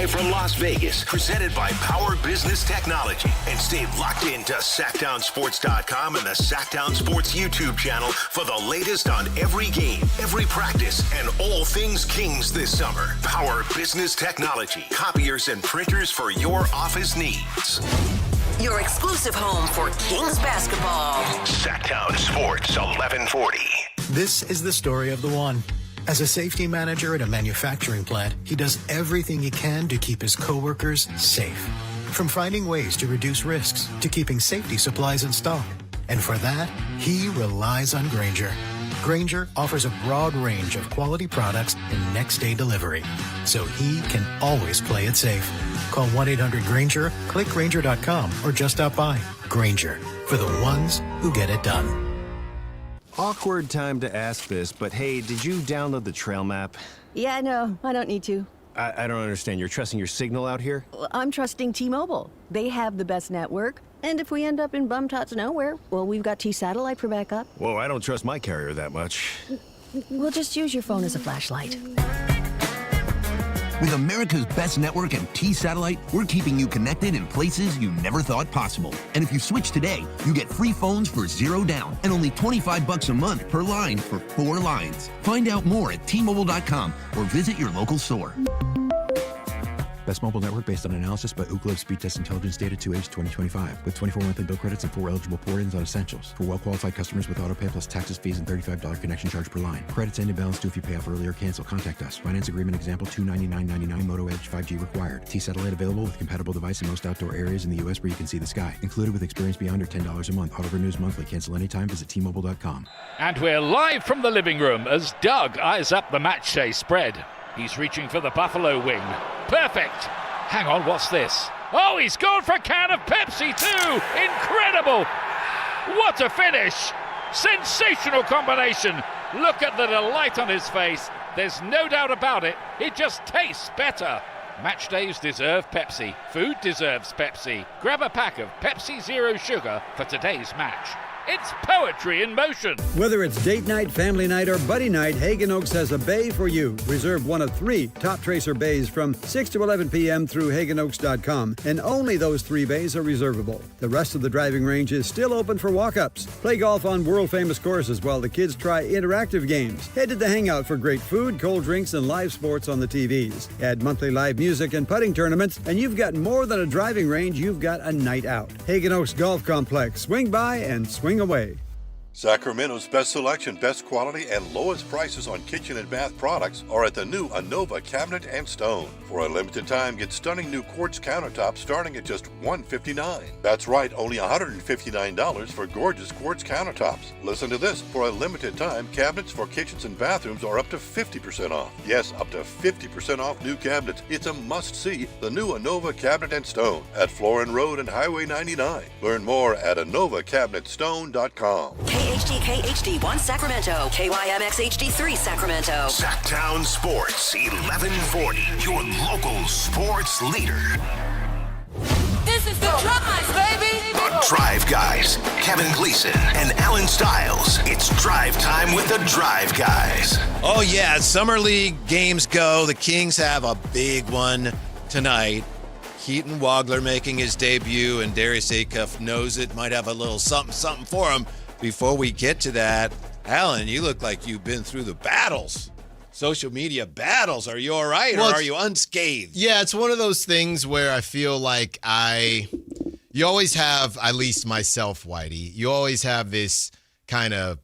live from Las Vegas, presented by Power Business Technology. And stay locked into SactownSports.com and the Sactown Sports YouTube channel for the latest on every game, every practice, and all things Kings this summer. Power Business Technology, copiers and printers for your office needs. Your exclusive home for Kings basketball. Sactown Sports 1140. This is the story of the one. As a safety manager at a manufacturing plant, he does everything he can to keep his coworkers safe. From finding ways to reduce risks to keeping safety supplies in stock. And for that, he relies on Grainger. Grainger offers a broad range of quality products and next-day delivery, so he can always play it safe. Call 1-800-GRAINGER, click Grainger.com, or just stop by. Grainger, for the ones who get it done. Awkward time to ask this, but hey, did you download the trail map? Yeah, no, I don't need to. I don't understand. You're trusting your signal out here? Well, I'm trusting T-Mobile. They have the best network. And if we end up in bum-tots nowhere, well, we've got T-Satellite for backup. Whoa, I don't trust my carrier that much. We'll just use your phone as a flashlight. With America's best network and T-Satellite, we're keeping you connected in places you never thought possible. And if you switch today, you get free phones for $0 down and only $25 a month per line for 4 lines. Find out more at T-Mobile.com or visit your local store. Best mobile network based on analysis by Ookla Speed Test Intelligence Data 2H 2025 with 24 monthly bill credits and 4 eligible port-ins on essentials. For well-qualified customers with autopay plus taxes, fees, and $35 connection charge per line. Credits end in balance due if you pay off early or cancel. Contact us. Finance agreement example $299.99 Moto Edge 5G required. T-Satellite available with compatible device in most outdoor areas in the U.S. where you can see the sky. Included with experience beyond or $10 a month. Auto renews monthly. Cancel anytime. Visit T-Mobile.com. And we're live from the living room as Doug eyes up the match day spread. He's reaching for the Buffalo wing. Perfect. Hang on, what's this? Oh, he's gone for a can of Pepsi too! Incredible! What a finish! Sensational combination! Look at the delight on his face. There's no doubt about it. It just tastes better. Match days deserve Pepsi. Food deserves Pepsi. Grab a pack of Pepsi Zero Sugar for today's match. It's poetry in motion. Whether it's date night, family night, or buddy night, Hagen Oaks has a bay for you. Reserve one of 3 Top Tracer bays from 6 to 11 p.m. through HagenOaks.com, and only those 3 bays are reservable. The rest of the driving range is still open for walk-ups. Play golf on world-famous courses while the kids try interactive games. Head to the Hangout for great food, cold drinks, and live sports on the TVs. Add monthly live music and putting tournaments, and you've got more than a driving range, you've got a night out. Hagen Oaks Golf Complex. Swing by and swing away. Sacramento's best selection, best quality, and lowest prices on kitchen and bath products are at the new Anova Cabinet and Stone. For a limited time, get stunning new quartz countertops starting at just $159. That's right, only $159 for gorgeous quartz countertops. Listen to this. For a limited time, cabinets for kitchens and bathrooms are up to 50% off. Yes, up to 50% off new cabinets. It's a must-see, the new Anova Cabinet and Stone at Florin Road and Highway 99. Learn more at AnovaCabinetStone.com. KHTK HD1 Sacramento, KYMX HD3 Sacramento. Sactown Sports 1140, your local sports leader. This is the Drive, baby! The Drive Guys, Kevin Gleason and Alan Stiles. It's drive time with the Drive Guys. Oh, yeah, Summer League games go. The Kings have a big one tonight. Keaton Wagler making his debut, and Darius Acuff knows it. Might have a little something for him. Before we get to that, Alan, you look like you've been through the battles. Social media battles. Are you all right, or are you unscathed? Yeah, it's one of those things where I feel like you always have, at least myself, Whitey, you always have this kind of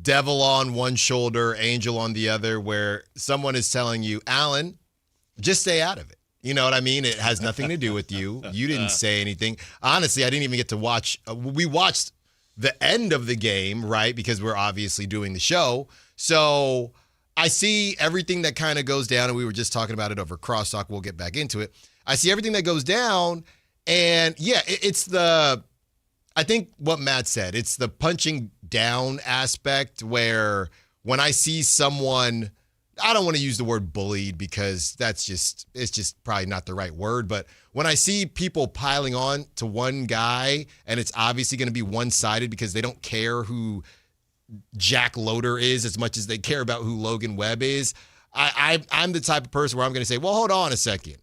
devil on one shoulder, angel on the other, where someone is telling you, Alan, just stay out of it. You know what I mean? It has nothing to do with you. You didn't say anything. Honestly, I didn't even get to watch. We watched the end of the game, right? Because we're obviously doing the show. So I see everything that kind of goes down, and we were just talking about it over crosstalk. We'll get back into it. I see everything that goes down, and yeah, I think what Matt said, it's the punching down aspect where when I see someone, I don't want to use the word bullied because it's just probably not the right word, but when I see people piling on to one guy and it's obviously going to be one-sided because they don't care who Jack Loader is as much as they care about who Logan Webb is, I'm the type of person where I'm going to say, well, hold on a second.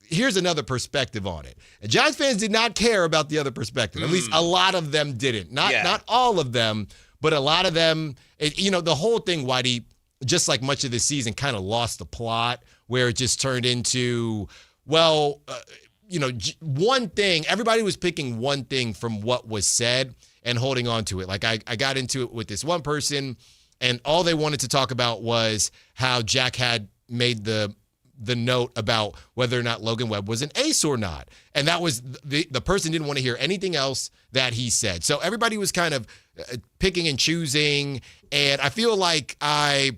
here's another perspective on it. And Giants fans did not care about the other perspective. At least a lot of them didn't. Not all of them, but a lot of them. The whole thing, Whitey, just like much of this season, kind of lost the plot where it just turned into, one thing. Everybody was picking one thing from what was said and holding on to it. Like I got into it with this one person, and all they wanted to talk about was how Jack had made the note about whether or not Logan Webb was an ace or not. And that was the person didn't want to hear anything else that he said. So everybody was kind of picking and choosing. And I feel like I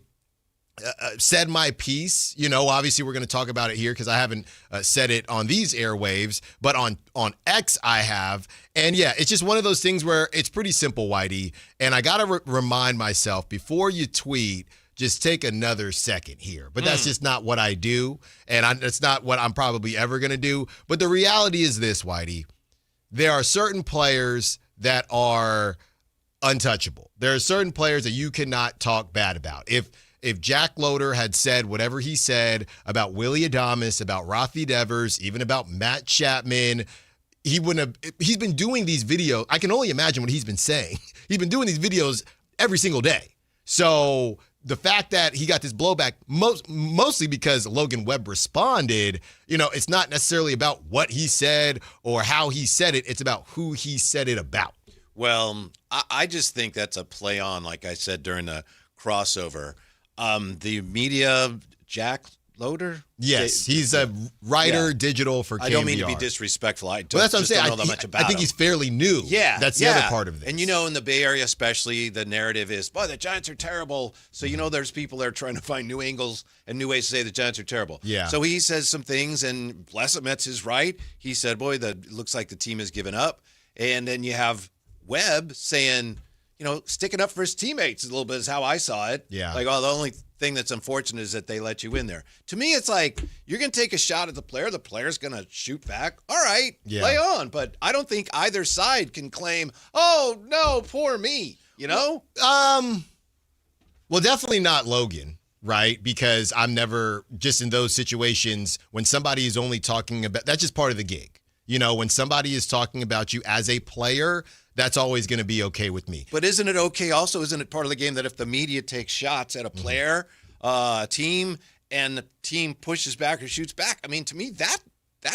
said my piece. Obviously we're going to talk about it here because I haven't said it on these airwaves, but on X I have. And yeah, it's just one of those things where it's pretty simple, Whitey. And I got to remind myself before you tweet, just take another second here. But that's just not what I do. And it's not what I'm probably ever going to do. But the reality is this, Whitey. There are certain players that are untouchable. There are certain players that you cannot talk bad about. If Jack Loader had said whatever he said about Willie Adames, about Rafi Devers, even about Matt Chapman, he wouldn't have. He's been doing these videos. I can only imagine what he's been saying. He's been doing these videos every single day. So the fact that he got this blowback, mostly because Logan Webb responded, it's not necessarily about what he said or how he said it. It's about who he said it about. Well, I just think that's a play on, like I said during the crossover. The media, Jack Loader? Yes, he's a writer, digital for KMBR. I don't mean to be disrespectful. That's what I'm saying. Don't know that much about I think him. he's fairly new. Yeah. That's the other part of this. And in the Bay Area especially, the narrative is, boy, the Giants are terrible. So, there's people there trying to find new angles and new ways to say the Giants are terrible. Yeah. So he says some things, and bless him, that's his right. He said, boy, it looks like the team has given up. And then you have Webb saying, sticking up for his teammates a little bit is how I saw it. Yeah. Like, the only thing that's unfortunate is that they let you in there. To me, it's like you're going to take a shot at the player. The player's going to shoot back. All right, play on. But I don't think either side can claim, oh, no, poor me, Well, definitely not Logan, right? Because I'm never just in those situations when somebody is only talking about – that's just part of the gig. When somebody is talking about you as a player – that's always going to be okay with me. But isn't it okay also? Isn't it part of the game that if the media takes shots at a player, a team, and the team pushes back or shoots back, I mean, to me, that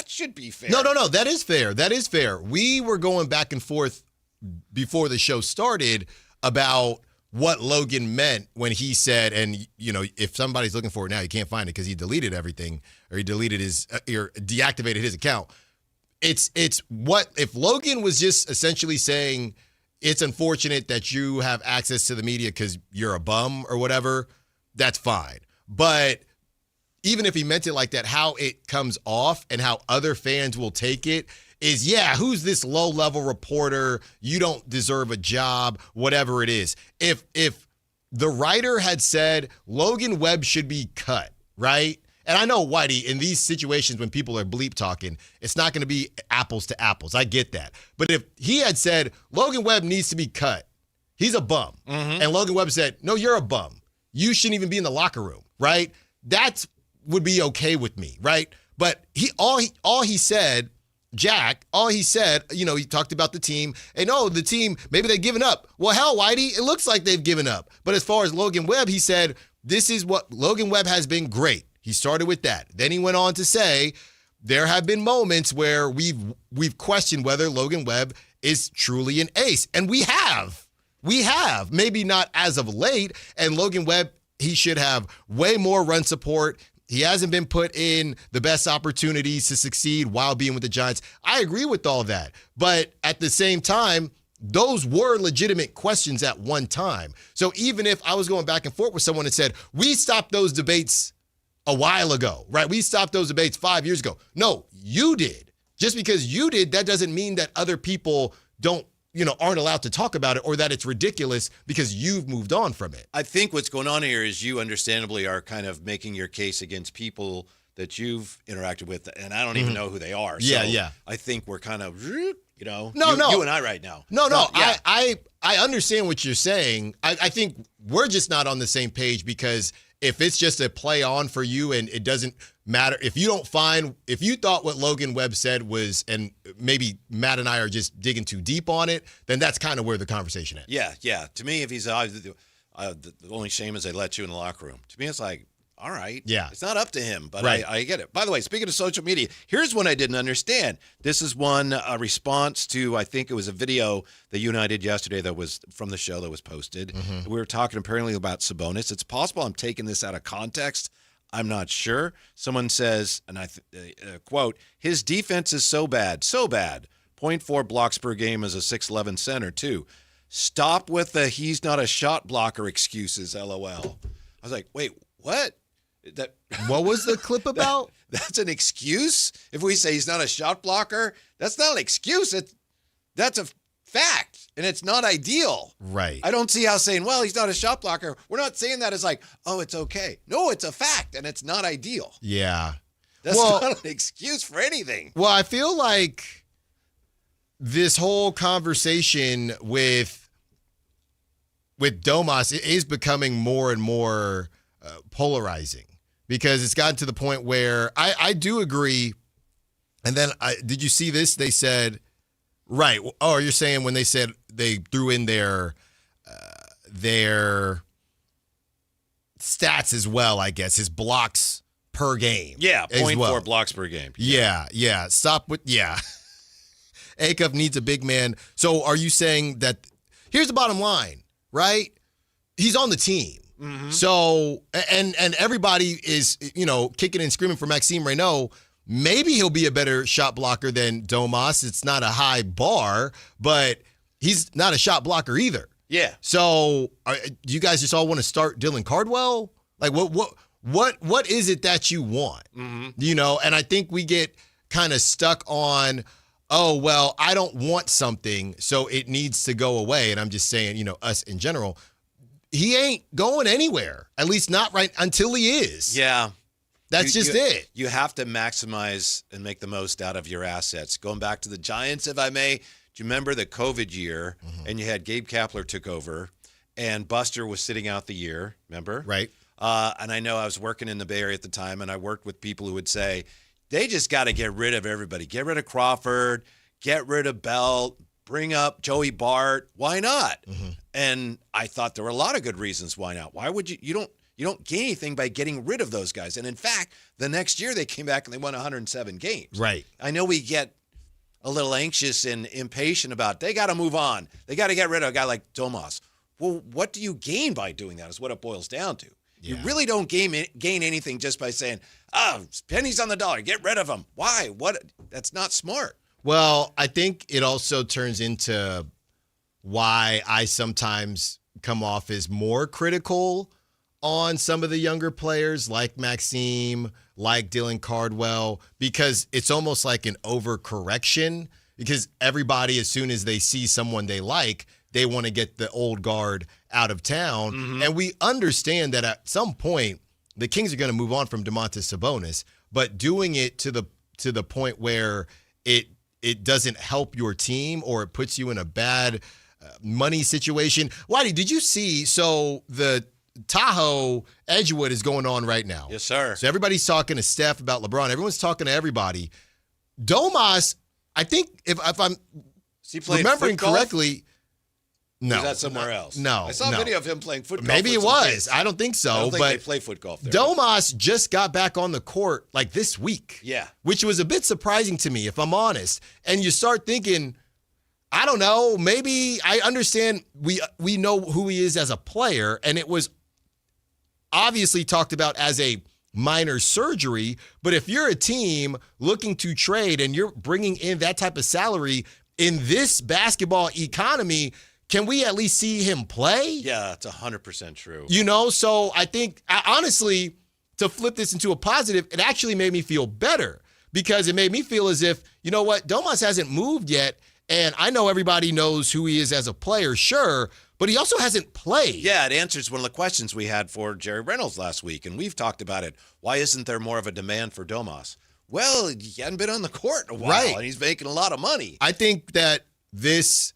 should be fair. No. That is fair. That is fair. We were going back and forth before the show started about what Logan meant when he said, and, if somebody's looking for it now, you can't find it because he deleted everything or he deleted or deactivated his account. It's what if Logan was just essentially saying it's unfortunate that you have access to the media because you're a bum or whatever, that's fine. But even if he meant it like that, how it comes off and how other fans will take it is, who's this low-level reporter? You don't deserve a job, whatever it is. If the writer had said Logan Webb should be cut, right? And I know, Whitey, in these situations when people are bleep talking, it's not going to be apples to apples. I get that. But if he had said, Logan Webb needs to be cut, he's a bum. And Logan Webb said, no, you're a bum. You shouldn't even be in the locker room, right? That would be okay with me, right? But all he said, Jack, he talked about the team. And the team, maybe they've given up. Well, hell, Whitey, it looks like they've given up. But as far as Logan Webb, he said, this is what Logan Webb has been great. He started with that. Then he went on to say there have been moments where we've questioned whether Logan Webb is truly an ace. And we have. Maybe not as of late. And Logan Webb, he should have way more run support. He hasn't been put in the best opportunities to succeed while being with the Giants. I agree with all that. But at the same time, those were legitimate questions at one time. So even if I was going back and forth with someone that said, we stopped those debates a while ago, right? We stopped those debates 5 years ago. No, you did. Just because you did, that doesn't mean that other people aren't allowed to talk about it or that it's ridiculous because you've moved on from it. I think what's going on here is you understandably are kind of making your case against people that you've interacted with, and I don't even know who they are. So I think we're kind of, you and I right now. No. I understand what you're saying. I think we're just not on the same page because if it's just a play on for you and it doesn't matter, if you thought what Logan Webb said was, and maybe Matt and I are just digging too deep on it, then that's kind of where the conversation ends. Yeah. To me, if he's the only shame is they let you in the locker room. To me, it's like, all right. Yeah. It's not up to him, but right. I get it. By the way, speaking of social media, here's one I didn't understand. This is one response to, I think it was a video that you and I did yesterday that was from the show that was posted. Mm-hmm. We were talking apparently about Sabonis. It's possible I'm taking this out of context. I'm not sure. Someone says, and I quote, his defense is so bad. 0.4 blocks per game as a 6'11 center, too. Stop with the he's not a shot blocker excuses, LOL. I was like, wait, what? What was the clip about? That's an excuse? If we say he's not a shot blocker, that's not an excuse. That's a fact, and it's not ideal. Right. I don't see how saying, well, he's not a shot blocker. We're not saying that as like, oh, it's okay. No, it's a fact, and it's not ideal. Yeah. That's not an excuse for anything. Well, I feel like this whole conversation with Domas is becoming more and more polarizing, because it's gotten to the point where I do agree. And then did you see this? They said, right. Oh, you're saying when they said they threw in their stats as well, I guess, his blocks per game. Yeah, 0.4 well. blocks per game. Yeah. Stop with, Acuff needs a big man. So are you saying that, here's the bottom line, right? He's on the team. Mm-hmm. So, and everybody is, kicking and screaming for Maxime Reynaud. Maybe he'll be a better shot blocker than Domas. It's not a high bar, but he's not a shot blocker either. Yeah. So, do you guys just all want to start Dylan Cardwell? Like, what is it that you want? Mm-hmm. And I think we get kind of stuck on, oh, well, I don't want something, so it needs to go away. And I'm just saying, us in general, he ain't going anywhere, at least not right until he is. Yeah. That's it. You have to maximize and make the most out of your assets. Going back to the Giants, if I may, do you remember the COVID year? Mm-hmm. And you had Gabe Kapler took over, and Buster was sitting out the year, remember? Right. And I know I was working in the Bay Area at the time, and I worked with people who would say, they just got to get rid of everybody. Get rid of Crawford, get rid of Bell, bring up Joey Bart. Why not? Mm-hmm. And I thought there were a lot of good reasons why not. Why would you don't gain anything by getting rid of those guys. And in fact, the next year they came back and they won 107 games. Right. I know we get a little anxious and impatient about, they got to move on. They got to get rid of a guy like Domas. Well, what do you gain by doing that is what it boils down to. Yeah. You really don't gain anything just by saying, pennies on the dollar, get rid of them. Why? What? That's not smart. Well, I think it also turns into why I sometimes come off as more critical on some of the younger players like Maxime, like Dylan Cardwell, because it's almost like an overcorrection, because everybody, as soon as they see someone they like, they want to get the old guard out of town. Mm-hmm. And we understand that at some point, the Kings are going to move on from Domantas Sabonis, but doing it to the point where it doesn't help your team or it puts you in a bad money situation. Whitey, did you see, so the Tahoe Edgewood is going on right now. Yes, sir. So everybody's talking to Steph about LeBron. Everyone's talking to everybody. Domas, I think if I'm remembering correctly, no. Is that somewhere else? No. I saw a video of him playing foot golf. Maybe it was. Kids. I don't think so. I don't think but they play foot golf there. Domas just got back on the court like this week. Yeah. Which was a bit surprising to me, if I'm honest. And you start thinking, I don't know, maybe I understand we know who he is as a player, and it was obviously talked about as a minor surgery, but if you're a team looking to trade and you're bringing in that type of salary in this basketball economy, can we at least see him play? Yeah, it's 100% true. So I think, honestly, to flip this into a positive, it actually made me feel better, because it made me feel as if, you know what, Domas hasn't moved yet, and I know everybody knows who he is as a player, sure, but he also hasn't played. Yeah, it answers one of the questions we had for Jerry Reynolds last week, and we've talked about it. Why isn't there more of a demand for Domas? Well, he hadn't been on the court in a while, right, and he's making a lot of money. I think that this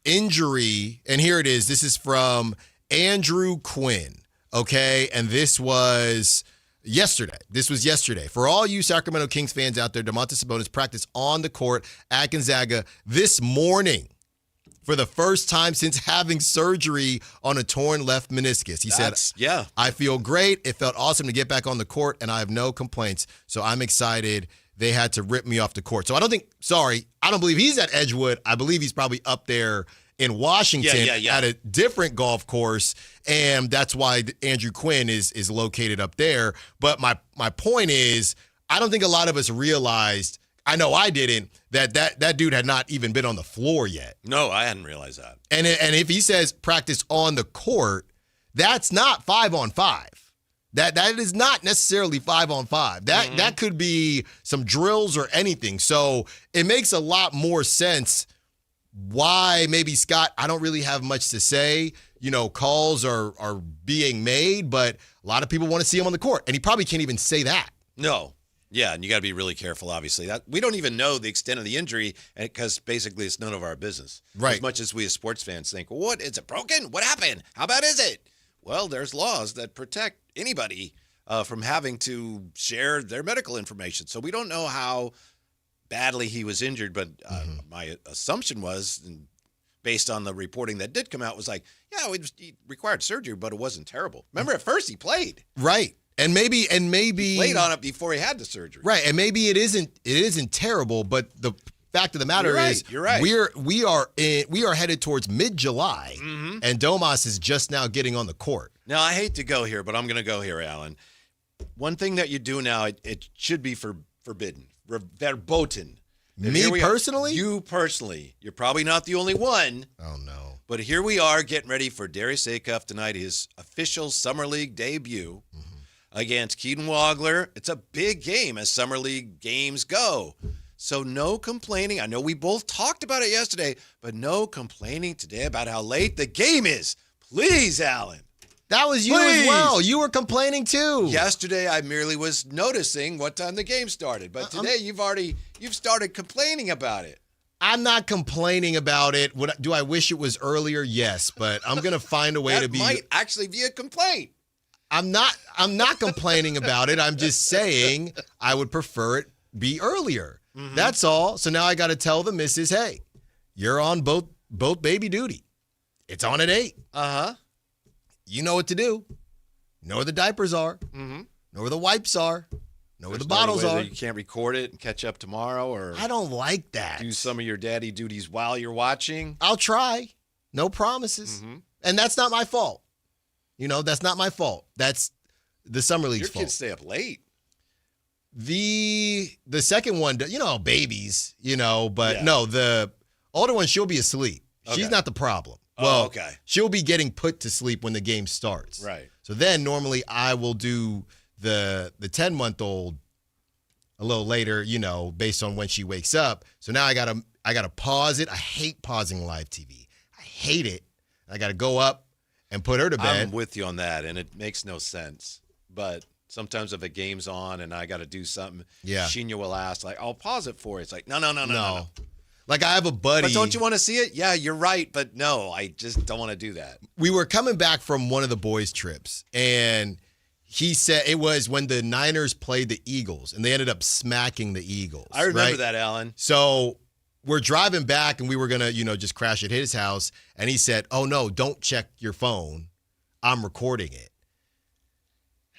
injury, and here it is, this is from Andrew Quinn okay? And this was yesterday. For all you Sacramento Kings fans out there, Domantas Sabonis practiced on the court at Gonzaga this morning for the first time since having surgery on a torn left meniscus. He said, I feel great. It felt awesome to get back on the court, and I have no complaints. So I'm excited. They had to rip me off the court. So I don't believe he's at Edgewood. I believe he's probably up there in Washington at a different golf course, and that's why Andrew Quinn is located up there. But my point is, I don't think a lot of us realized, I know I didn't, that dude had not even been on the floor yet. No, I hadn't realized that. And if he says practice on the court, that's not 5-on-5. That is not necessarily 5-on-5. That could be some drills or anything. So it makes a lot more sense why maybe Scott, I don't really have much to say. Calls are being made, but a lot of people want to see him on the court. And he probably can't even say that. No. Yeah, and you got to be really careful, obviously. That we don't even know the extent of the injury because basically it's none of our business. Right. As much as we as sports fans think, what, is it broken? What happened? How bad is it? Well, there's laws that protect anybody from having to share their medical information. So we don't know how badly he was injured, but my assumption was, and based on the reporting that did come out, was like, he required surgery, but it wasn't terrible. Remember, at first he played. Right. And maybe he played on it before he had the surgery. Right. And maybe it isn't terrible, but the fact of the matter is you're right. we are headed towards mid-July, and Domas is just now getting on the court. Now, I hate to go here, but I'm going to go here, Alan. One thing that you do now, it should be forbidden. Verboten. Me personally? You personally. You're probably not the only one. Oh, no. But here we are getting ready for Darius Acuff tonight, his official Summer League debut against Keaton Wagler. It's a big game as Summer League games go. So no complaining. I know we both talked about it yesterday, but no complaining today about how late the game is. Please, Alan. That was you as well. You were complaining too. Yesterday, I merely was noticing what time the game started. But today, you've started complaining about it. I'm not complaining about it. Do I wish it was earlier? Yes, but I'm going to find a way to be. That might actually be a complaint. I'm not complaining about it. I'm just saying I would prefer it be earlier. That's all. So now I got to tell the missus, hey, you're on both baby duty. It's on at 8. You know what to do. Know where the diapers are. Know where the wipes are. Know where the bottles are. You can't record it and catch up tomorrow, or I don't like that. Do some of your daddy duties while you're watching. I'll try. No promises. And that's not my fault. That's not my fault. That's the Summer League's fault. Your kids stay up late. The second one, babies, but no, the older one, she'll be asleep. Okay. She's not the problem. Well, okay. She'll be getting put to sleep when the game starts. Right. So then normally I will do the 10-month-old a little later, based on when she wakes up. So now I gotta pause it. I hate pausing live TV. I hate it. I gotta go up and put her to bed. I'm with you on that, and it makes no sense. But sometimes if a game's on and I got to do something, Sheena will ask, like, I'll pause it for you. It's like, no. Like, I have a buddy. But don't you want to see it? Yeah, you're right, but no, I just don't want to do that. We were coming back from one of the boys' trips, and he said it was when the Niners played the Eagles, and they ended up smacking the Eagles. I remember that, Alan. So we're driving back, and we were going to, just crash at his house. And he said, oh, no, don't check your phone. I'm recording it.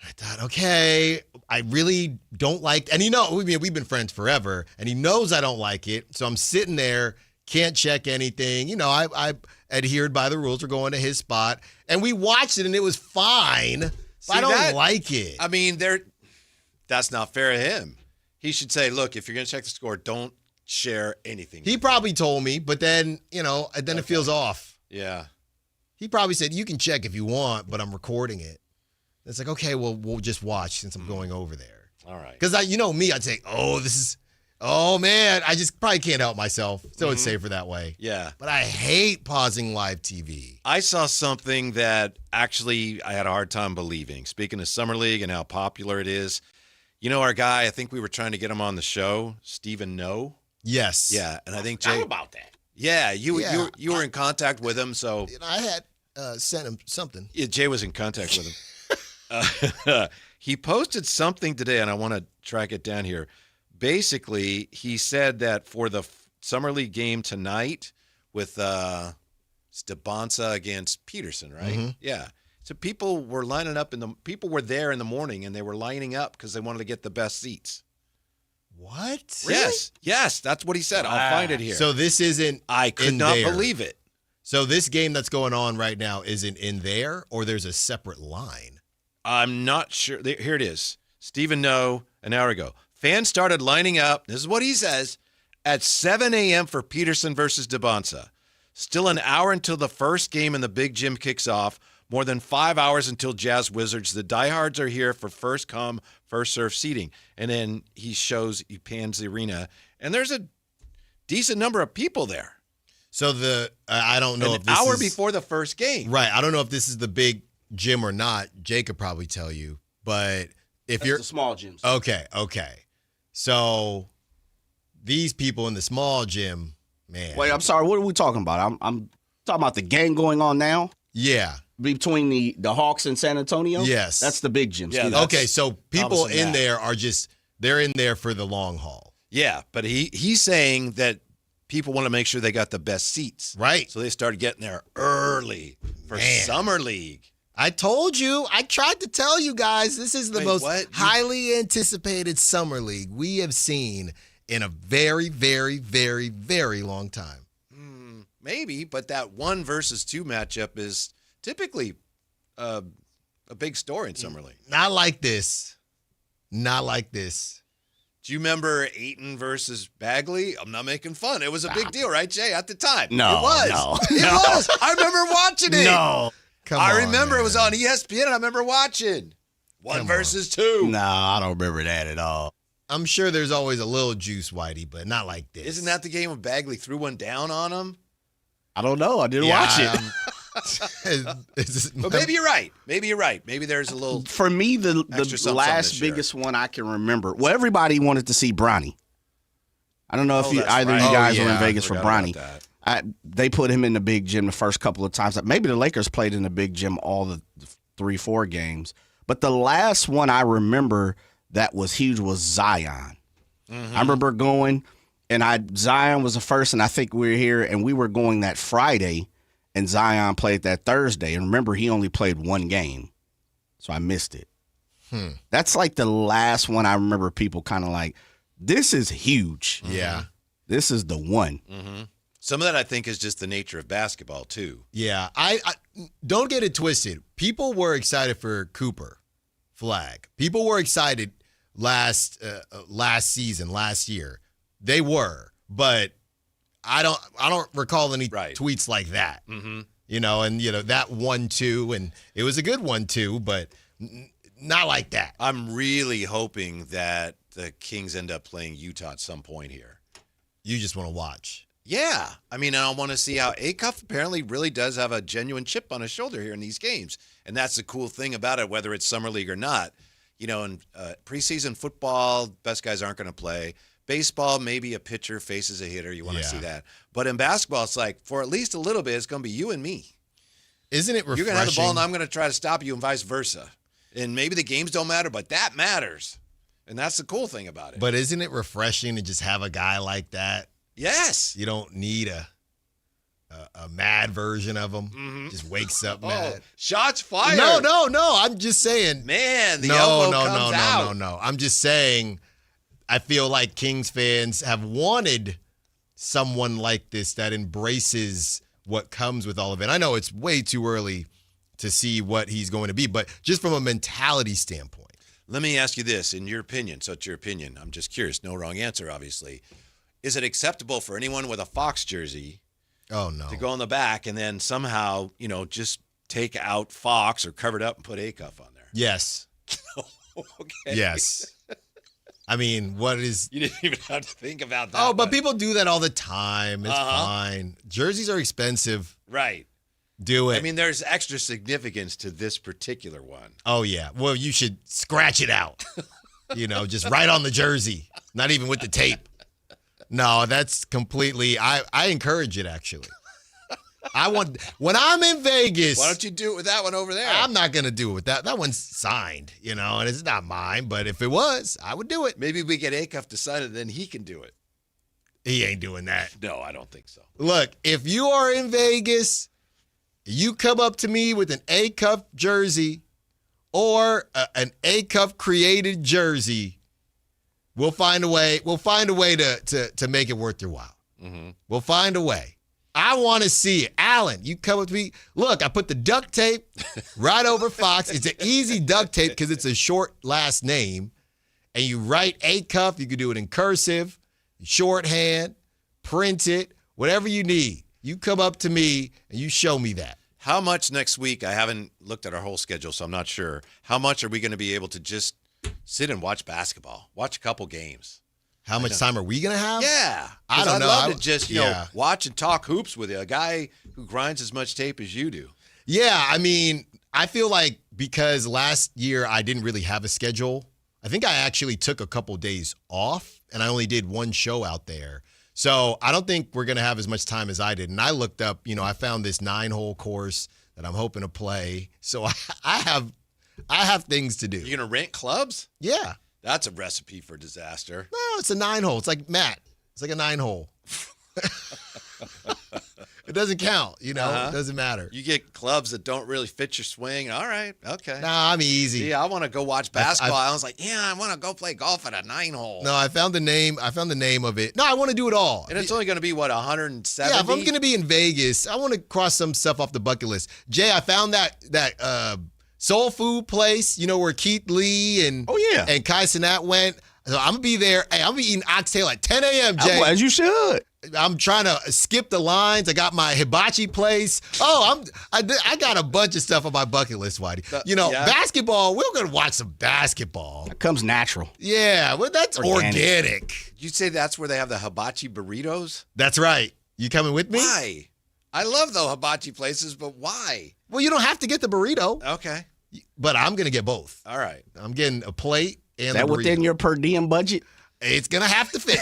And I thought, okay, I really don't like, and we've been friends forever, and he knows I don't like it. So I'm sitting there, can't check anything. I adhered by the rules. We're going to his spot. And we watched it, and it was fine. But I don't like it. I mean, that's not fair to him. He should say, look, if you're going to check the score, don't share anything. He probably told me, but then, it feels off. Yeah. He probably said, you can check if you want, but I'm recording it. It's like, okay, well, we'll just watch since I'm going over there. All right. Because me, I'd say, oh, man, I just probably can't help myself. So it's safer that way. Yeah. But I hate pausing live TV. I saw something that actually I had a hard time believing. Speaking of Summer League and how popular it is, our guy, I think we were trying to get him on the show, Stephen No. Yes. Yeah, and I think Jay. Jay. How about that? Yeah, you were in contact with him, so I had sent him something. Yeah, Jay was in contact with him. He posted something today, and I want to track it down here. Basically, he said that for the Summer League game tonight with Stebanza against Peterson, right? Mm-hmm. Yeah. So people were lining up people were there in the morning, and they were lining up because they wanted to get the best seats. What? Really? Yes, that's what he said. I'll find it here. So this isn't. I could not believe it. So this game that's going on right now isn't in there, or there's a separate line? I'm not sure. Here it is. Stephen Noe, an hour ago. Fans started lining up, this is what he says, at 7 a.m. for Peterson versus DeBonsa. Still an hour until the first game in the big gym kicks off. More than 5 hours until Jazz Wizards. The diehards are here for first come, first serve seating. And then he pans the arena, and there's a decent number of people there. So I don't know if this hour is before the first game. Right. I don't know if this is the big gym or not. Jake could probably tell you. But if you're the small gyms. Okay. So these people in the small gym, man. Wait, I'm sorry. What are we talking about? I'm talking about the game going on now. Yeah. Between the Hawks and San Antonio? Yes. That's the big gym. Yeah, Okay, so people in there they're in there for the long haul. Yeah, but he's saying that people want to make sure they got the best seats. Right. So they started getting there early for Summer League. I told you. I tried to tell you guys this is the most highly anticipated Summer League we have seen in a very, very, very, very long time. Maybe, but that 1 versus 2 matchup is typically a big story in Summer League. Not like this. Not like this. Do you remember Ayton versus Bagley? I'm not making fun. It was a big deal, right, Jay, at the time? No, it was. no. It was. I remember watching it. No. I remember it was on ESPN, and I remember watching 1 versus 2. No, I don't remember that at all. I'm sure there's always a little juice, Whitey, but not like this. Isn't that the game when Bagley threw one down on him? I don't know. I didn't watch it. But maybe you're right. Maybe there's a little. For me, the last this year. biggest one I can remember. Well, everybody wanted to see Bronny. I don't know if either of you guys were in Vegas for Bronny. They put him in the big gym the first couple of times. Maybe the Lakers played in the big gym all the 3-4 games. But the last one I remember that was huge was Zion. I remember going, and Zion was the first, and I think we were here, and we were going that Friday, and Zion played that Thursday. And remember, he only played 1 game, so I missed it. That's like the last one I remember people kind of like, this is huge. Yeah. This is the one. Some of that, I think, is just the nature of basketball, too. Yeah. I don't get it twisted. People were excited for Cooper Flag. People were excited last season, last year. They were, but I don't recall any tweets like that. You know, and that 1-2, and it was a good 1-2, but not like that. I'm really hoping that the Kings end up playing Utah at some point here. You just want to watch. Yeah. I mean, I want to see how Acuff apparently really does have a genuine chip on his shoulder here in these games. And that's the cool thing about it, whether it's Summer League or not. In preseason football, best guys aren't going to play. Baseball, maybe a pitcher faces a hitter. You want to see that. But in basketball, it's like, for at least a little bit, it's going to be you and me. Isn't it refreshing? You're going to have the ball, and I'm going to try to stop you, and vice versa. And maybe the games don't matter, but that matters. And that's the cool thing about it. But isn't it refreshing to just have a guy like that? Yes. You don't need a mad version of him. Just wakes up mad. Shots fired. No. I'm just saying. Man, the elbow comes out. No. I'm just saying I feel like Kings fans have wanted someone like this that embraces what comes with all of it. I know it's way too early to see what he's going to be, but just from a mentality standpoint. Let me ask you this, in your opinion. So it's your opinion. I'm just curious. No wrong answer, obviously. Is it acceptable for anyone with a Fox jersey to go in the back and then somehow, just take out Fox or cover it up and put Acuff on there? Yes. Okay. Yes. I mean, what is... You didn't even have to think about that. Oh, but people do that all the time. It's fine. Jerseys are expensive. Right. Do it. I mean, there's extra significance to this particular one. Oh, yeah. Well, you should scratch it out. Just right on the jersey. Not even with the tape. No, that's completely... I encourage it, actually. When I'm in Vegas. Why don't you do it with that one over there? I'm not going to do it with that. That one's signed, and it's not mine. But if it was, I would do it. Maybe we get Acuff to sign it, then he can do it. He ain't doing that. No, I don't think so. Look, if you are in Vegas, you come up to me with an Acuff jersey or an Acuff created jersey, we'll find a way. We'll find a way to make it worth your while. Mm-hmm. We'll find a way. I want to see it. Alan, you come up to me. Look, I put the duct tape right over Fox. It's an easy duct tape because it's a short last name. And you write Acuff. You can do it in cursive, shorthand, print it, whatever you need. You come up to me and you show me that. How much next week? I haven't looked at our whole schedule, so I'm not sure. How much are we going to be able to just sit and watch basketball? Watch a couple games. How much time are we going to have? Yeah. I don't know. I'd love to just, watch and talk hoops with you. A guy who grinds as much tape as you do. Yeah, I mean, I feel like because last year I didn't really have a schedule, I think I actually took a couple days off and I only did one show out there. So I don't think we're going to have as much time as I did. And I looked up, I found this 9-hole course that I'm hoping to play. So I have things to do. You're going to rent clubs? Yeah. That's a recipe for disaster. No, it's a 9-hole. It's like Matt. It's like a 9-hole. It doesn't count, It doesn't matter. You get clubs that don't really fit your swing. All right, okay. Nah, I'm easy. Yeah, I want to go watch basketball. I was like, I want to go play golf at a 9-hole. No, I found the name of it. No, I want to do it all. And it's only going to be, 170? Yeah, if I'm going to be in Vegas, I want to cross some stuff off the bucket list. Jay, I found that soul food place, where Keith Lee and Kai Cenat went. So I'm gonna be there. Hey, I'm gonna be eating oxtail at 10 a.m. Jay, as you should. I'm trying to skip the lines. I got my hibachi place. Oh, I got a bunch of stuff on my bucket list, Whitey. Basketball. We're gonna watch some basketball. That comes natural. Yeah, well, that's organic. You say that's where they have the hibachi burritos? That's right. You coming with me? Why? I love the hibachi places, but why? Well, you don't have to get the burrito. Okay. But I'm gonna get both. All right. I'm getting a plate. And is that within your per diem budget? It's going to have to fit.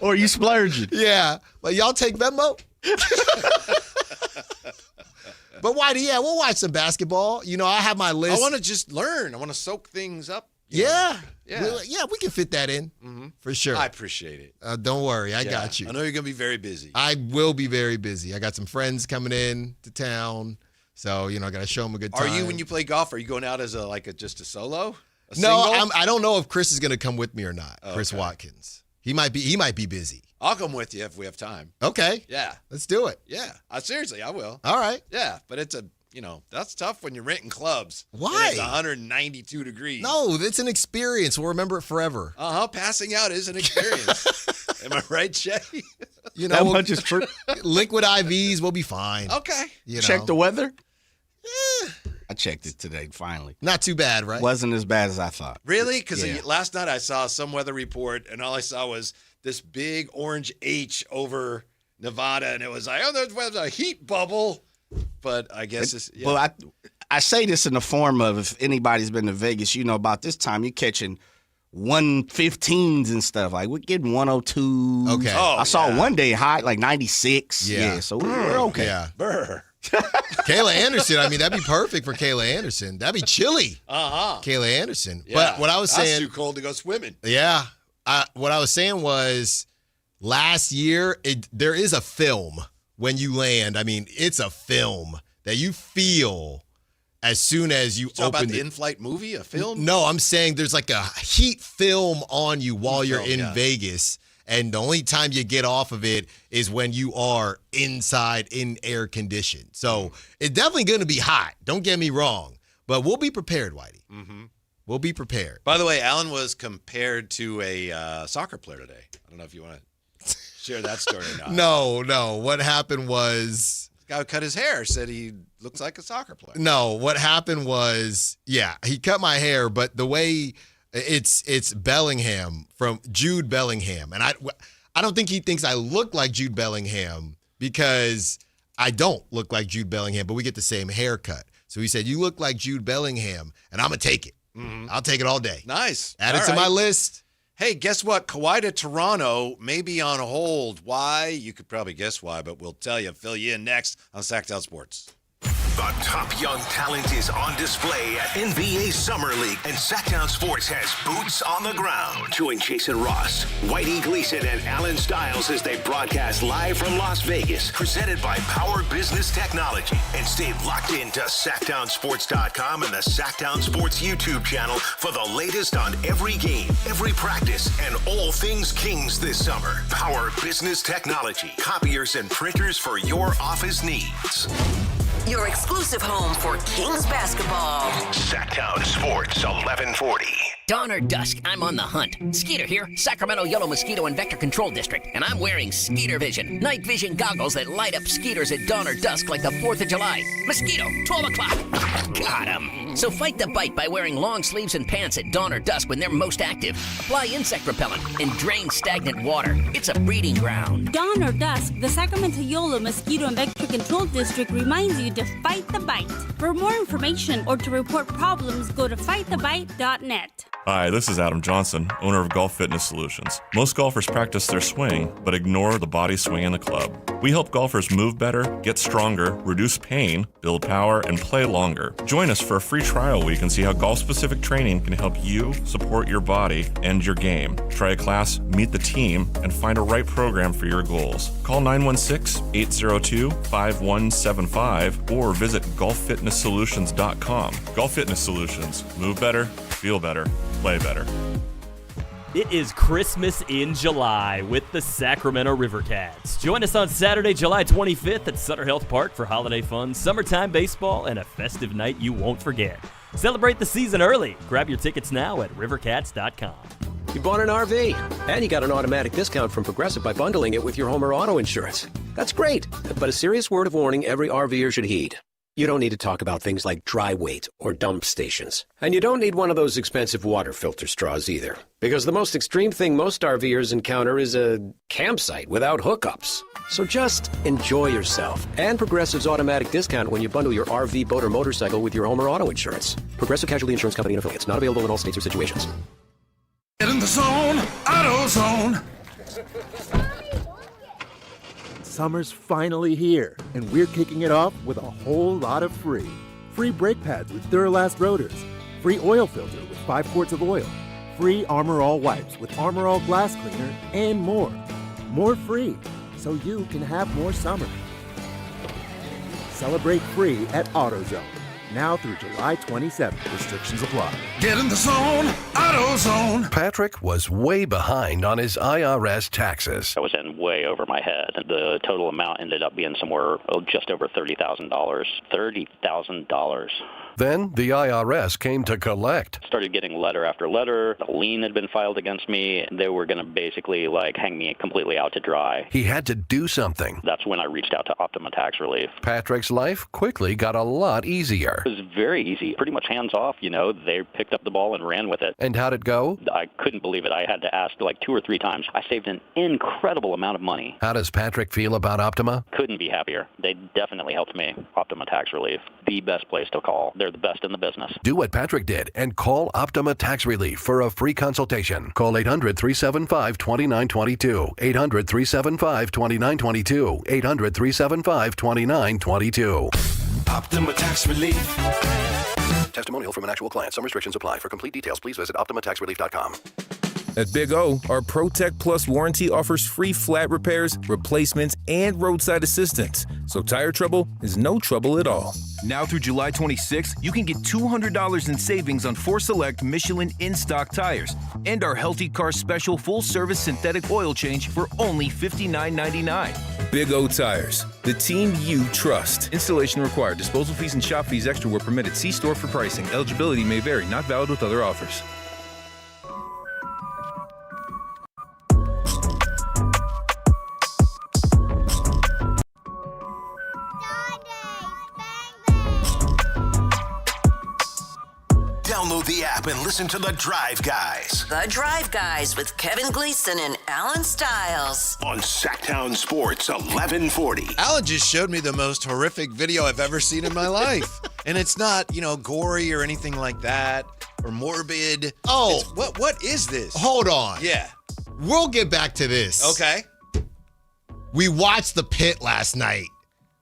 Or you splurging? Yeah. But y'all take Venmo? But Whitey, we'll watch some basketball. I have my list. I want to just learn. I want to soak things up. Yeah. We can fit that in for sure. I appreciate it. Don't worry. I got you. I know you're going to be very busy. I will be very busy. I got some friends coming in to town. So, I got to show them a good time. Are you, when you play golf, are you going out as just a solo? No, I don't know if Chris is going to come with me or not. Okay. Chris Watkins. He might be busy. I'll come with you if we have time. Okay. Yeah. Let's do it. Yeah. Seriously, I will. All right. Yeah, but it's that's tough when you're renting clubs. Why? It's 192 degrees. No, it's an experience. We'll remember it forever. Passing out is an experience. Am I right, Shay? That much is true. Liquid IVs, we'll be fine. Okay. Check the weather? I checked it today, finally. Not too bad, right? Wasn't as bad as I thought. Really? Because last night I saw some weather report, and all I saw was this big orange H over Nevada, and it was like, there's a heat bubble. But I guess it's... Yeah. Well, I say this in the form of, if anybody's been to Vegas, about this time you're catching 115s and stuff. Like, we're getting 102. Okay. I saw one day high, like 96. Yeah. So we're okay. Yeah. Brr. Kayla Anderson, that'd be perfect for Kayla Anderson. That'd be chilly. Kayla Anderson. Yeah. But what I was saying... That's too cold to go swimming. Yeah. What I was saying was, last year, there is a film when you land. It's a film that you feel as soon as you open about the in-flight movie, a film? No, I'm saying there's like a heat film on you while you're in Vegas. And the only time you get off of it is when you are inside in air conditioned. So it's definitely going to be hot. Don't get me wrong. But we'll be prepared, Whitey. Mm-hmm. We'll be prepared. By the way, Alan was compared to a soccer player today. I don't know if you want to share that story or not. No. What happened was... The guy who cut his hair said he looks like a soccer player. No, what happened was, he cut my hair, but the way... It's Bellingham from Jude Bellingham. And I don't think he thinks I look like Jude Bellingham because I don't look like Jude Bellingham, but we get the same haircut. So he said, you look like Jude Bellingham, and I'm going to take it. Mm-hmm. I'll take it all day. Nice. Add it to my list. Hey, guess what? Kawhi to Toronto may be on hold. Why? You could probably guess why, but we'll tell you. Fill you in next on Sactown Sports. The top young talent is on display at NBA Summer League, and Sactown Sports has boots on the ground. Join Jason Ross, Whitey Gleason, and Alan Stiles as they broadcast live from Las Vegas, presented by Power Business Technology. And stay locked into SactownSports.com and the Sactown Sports YouTube channel for the latest on every game, every practice, and all things Kings this summer. Power Business Technology, copiers and printers for your office needs. Your exclusive home for Kings basketball. Sactown Sports 1140. Dawn or dusk, I'm on the hunt. Skeeter here, Sacramento Yellow Mosquito and Vector Control District, and I'm wearing Skeeter Vision, night vision goggles that light up skeeters at dawn or dusk like the 4th of July. Mosquito, 12 o'clock. Got 'em. So fight the bite by wearing long sleeves and pants at dawn or dusk when they're most active. Apply insect repellent and drain stagnant water. It's a breeding ground. Dawn or dusk, the Sacramento Yellow Mosquito and Vector Control District reminds you to fight the bite. For more information or to report problems, go to fightthebite.net. Hi, this is Adam Johnson, owner of Golf Fitness Solutions. Most golfers practice their swing, but ignore the body swing in the club. We help golfers move better, get stronger, reduce pain, build power, and play longer. Join us for a free trial week and see how golf-specific training can help you support your body and your game. Try a class, meet the team, and find a right program for your goals. Call 916-802-5175 or visit golffitnesssolutions.com. Golf Fitness Solutions. Move better, feel better, play better. It is Christmas in July with the Sacramento River Cats. Join us on Saturday, July 25th at Sutter Health Park for holiday fun, summertime baseball, and a festive night you won't forget. Celebrate the season early. Grab your tickets now at rivercats.com. You bought an RV, and you got an automatic discount from Progressive by bundling it with your home or auto insurance. That's great, but a serious word of warning every RVer should heed. You don't need to talk about things like dry weight or dump stations. And you don't need one of those expensive water filter straws either. Because the most extreme thing most RVers encounter is a campsite without hookups. So just enjoy yourself and Progressive's automatic discount when you bundle your RV, boat, or motorcycle with your home or auto insurance. Progressive Casualty Insurance Company and affiliates. Not available in all states or situations. Get in the zone, AutoZone. Summer's finally here, and we're kicking it off with a whole lot of free. Free brake pads with Duralast rotors. Free oil filter with 5 quarts of oil. Free Armor All wipes with Armor All glass cleaner, and more. More free, so you can have more summer. Celebrate free at AutoZone. Now through July 27th. Restrictions apply. Get in the zone, AutoZone. Patrick was way behind on his IRS taxes. I was in way over my head. The total amount ended up being somewhere just over $30,000. $30,000. Then the IRS came to collect. Started getting letter after letter. A lien had been filed against me. They were going to basically hang me completely out to dry. He had to do something. That's when I reached out to Optima Tax Relief. Patrick's life quickly got a lot easier. It was very easy, pretty much hands off. They picked up the ball and ran with it. And how'd it go? I couldn't believe it. I had to ask 2 or 3 times. I saved an incredible amount of money. How does Patrick feel about Optima? Couldn't be happier. They definitely helped me. Optima Tax Relief, the best place to call. They're the best in the business. Do what Patrick did and call Optima Tax Relief for a free consultation. Call 800-375-2922. 800-375-2922. 800-375-2922. Optima Tax Relief. Testimonial from an actual client. Some restrictions apply. For complete details, please visit OptimaTaxRelief.com. At Big O, our ProTech Plus warranty offers free flat repairs, replacements, and roadside assistance. So tire trouble is no trouble at all. Now through July 26th, you can get $200 in savings on 4 select Michelin in-stock tires and our Healthy Car Special full-service synthetic oil change for only $59.99. Big O Tires, the team you trust. Installation required. Disposal fees and shop fees extra were permitted. See store for pricing. Eligibility may vary. Not valid with other offers. Download the app and listen to The Drive Guys. The Drive Guys with Kevin Gleason and Alan Stiles. On Sactown Sports 1140. Alan just showed me the most horrific video I've ever seen in my life. And it's not, gory or anything like that. or morbid. Oh. What is this? Hold on. Yeah. We'll get back to this. Okay. We watched The Pit last night.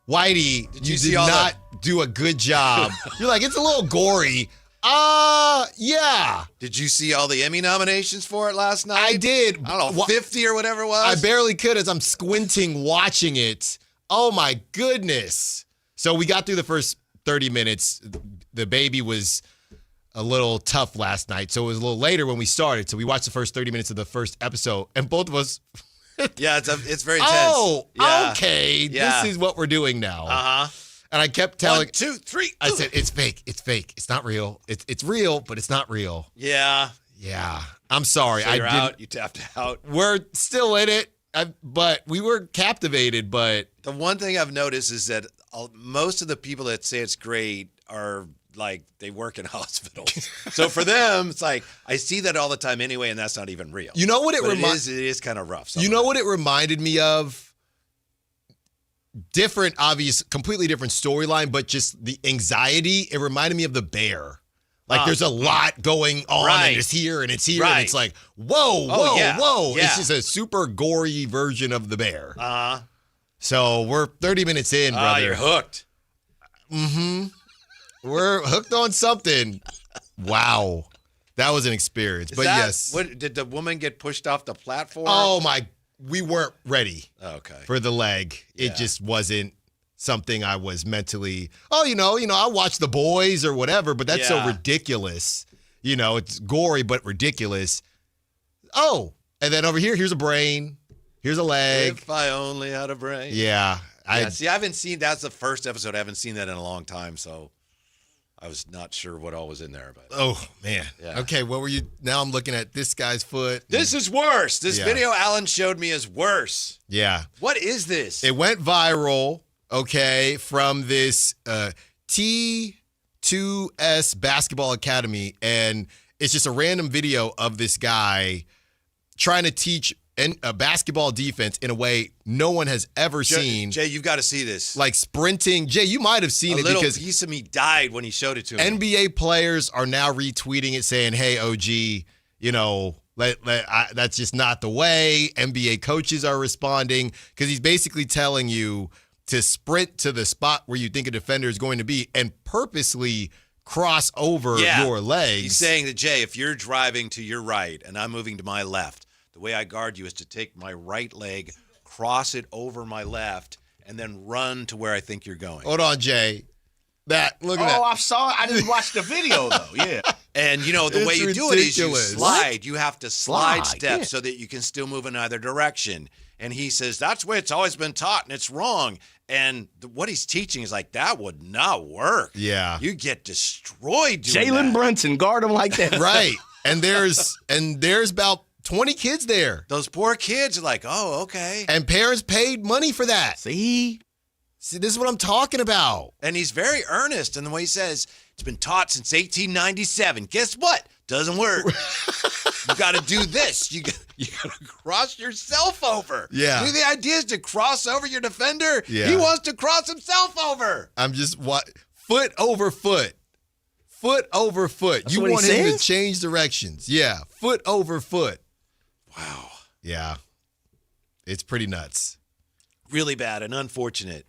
Whitey, you did not do a good job. You're like, it's a little gory. Yeah. Did you see all the Emmy nominations for it last night? I did. I don't know, 50 or whatever it was. I barely could as I'm squinting watching it. Oh, my goodness. So we got through the first 30 minutes. The baby was a little tough last night, so it was a little later when we started. So we watched the first 30 minutes of the first episode, and both of us... Yeah, it's very intense. Oh, yeah. Okay. Yeah. This is what we're doing now. Uh-huh. And I kept telling... 1, 2, 3. I said, it's fake. It's fake. It's not real. It's real, but it's not real. Yeah. Yeah. I'm sorry. So you're out. You tapped out. We're still in it, but we were captivated, but... The one thing I've noticed is that most of the people that say it's great are like they work in hospitals. So for them, it's like I see that all the time anyway, and that's not even real. You know what it reminds? It is kind of rough. You know what it reminded me of? Different, obvious, completely different storyline, but just the anxiety. It reminded me of The Bear. Like there's a lot going on, and it's here, and it's here, and it's like whoa, whoa, whoa. Yeah. It's just a super gory version of The Bear. So we're 30 minutes in, brother. You're hooked. Mm-hmm. We're hooked on something. Wow. That was an experience. But yes. What, did the woman get pushed off the platform? Oh, we weren't ready Okay. for the leg. It just wasn't something I was mentally, I watch The Boys or whatever, but that's so ridiculous. It's gory, but ridiculous. Oh, and then over here, here's a brain. Here's a leg. If I only had a brain. Yeah. See, I haven't seen, that's the first episode. I haven't seen that in a long time, so I was not sure what all was in there. But oh, man. Yeah. Okay, what were you, now I'm looking at this guy's foot. This is worse. This video Alan showed me is worse. Yeah. What is this? It went viral, okay, from this T2S Basketball Academy, and it's just a random video of this guy trying to teach a basketball defense in a way no one has ever seen. Jay, you've got to see this. Like sprinting. Jay, you might have seen it because... A little piece of me died when he showed it to me. NBA players are now retweeting it saying, hey, OG, that's just not the way. NBA coaches are responding because he's basically telling you to sprint to the spot where you think a defender is going to be and purposely cross over your legs. He's saying that, Jay, if you're driving to your right and I'm moving to my left, the way I guard you is to take my right leg, cross it over my left, and then run to where I think you're going. Hold on, Jay. Look at that. Oh, I saw it. I didn't watch the video, though. Yeah. And, the way you do it is you slide. What? You have to slide steps so that you can still move in either direction. And he says, that's the way it's always been taught, and it's wrong. And what he's teaching is like, that would not work. Yeah. You get destroyed doing Jalen Brunson, guard him like that. Right. And there's about 20 kids there. Those poor kids are like, oh, okay. And parents paid money for that. See, this is what I'm talking about. And he's very earnest in the way he says, it's been taught since 1897. Guess what? Doesn't work. You got to do this. You got to cross yourself over. Yeah. The idea is to cross over your defender. Yeah. He wants to cross himself over. I'm just foot over foot. Foot over foot. That's you what want he him says? to change directions. Yeah. Foot over foot. Wow. Yeah. It's pretty nuts. Really bad and unfortunate.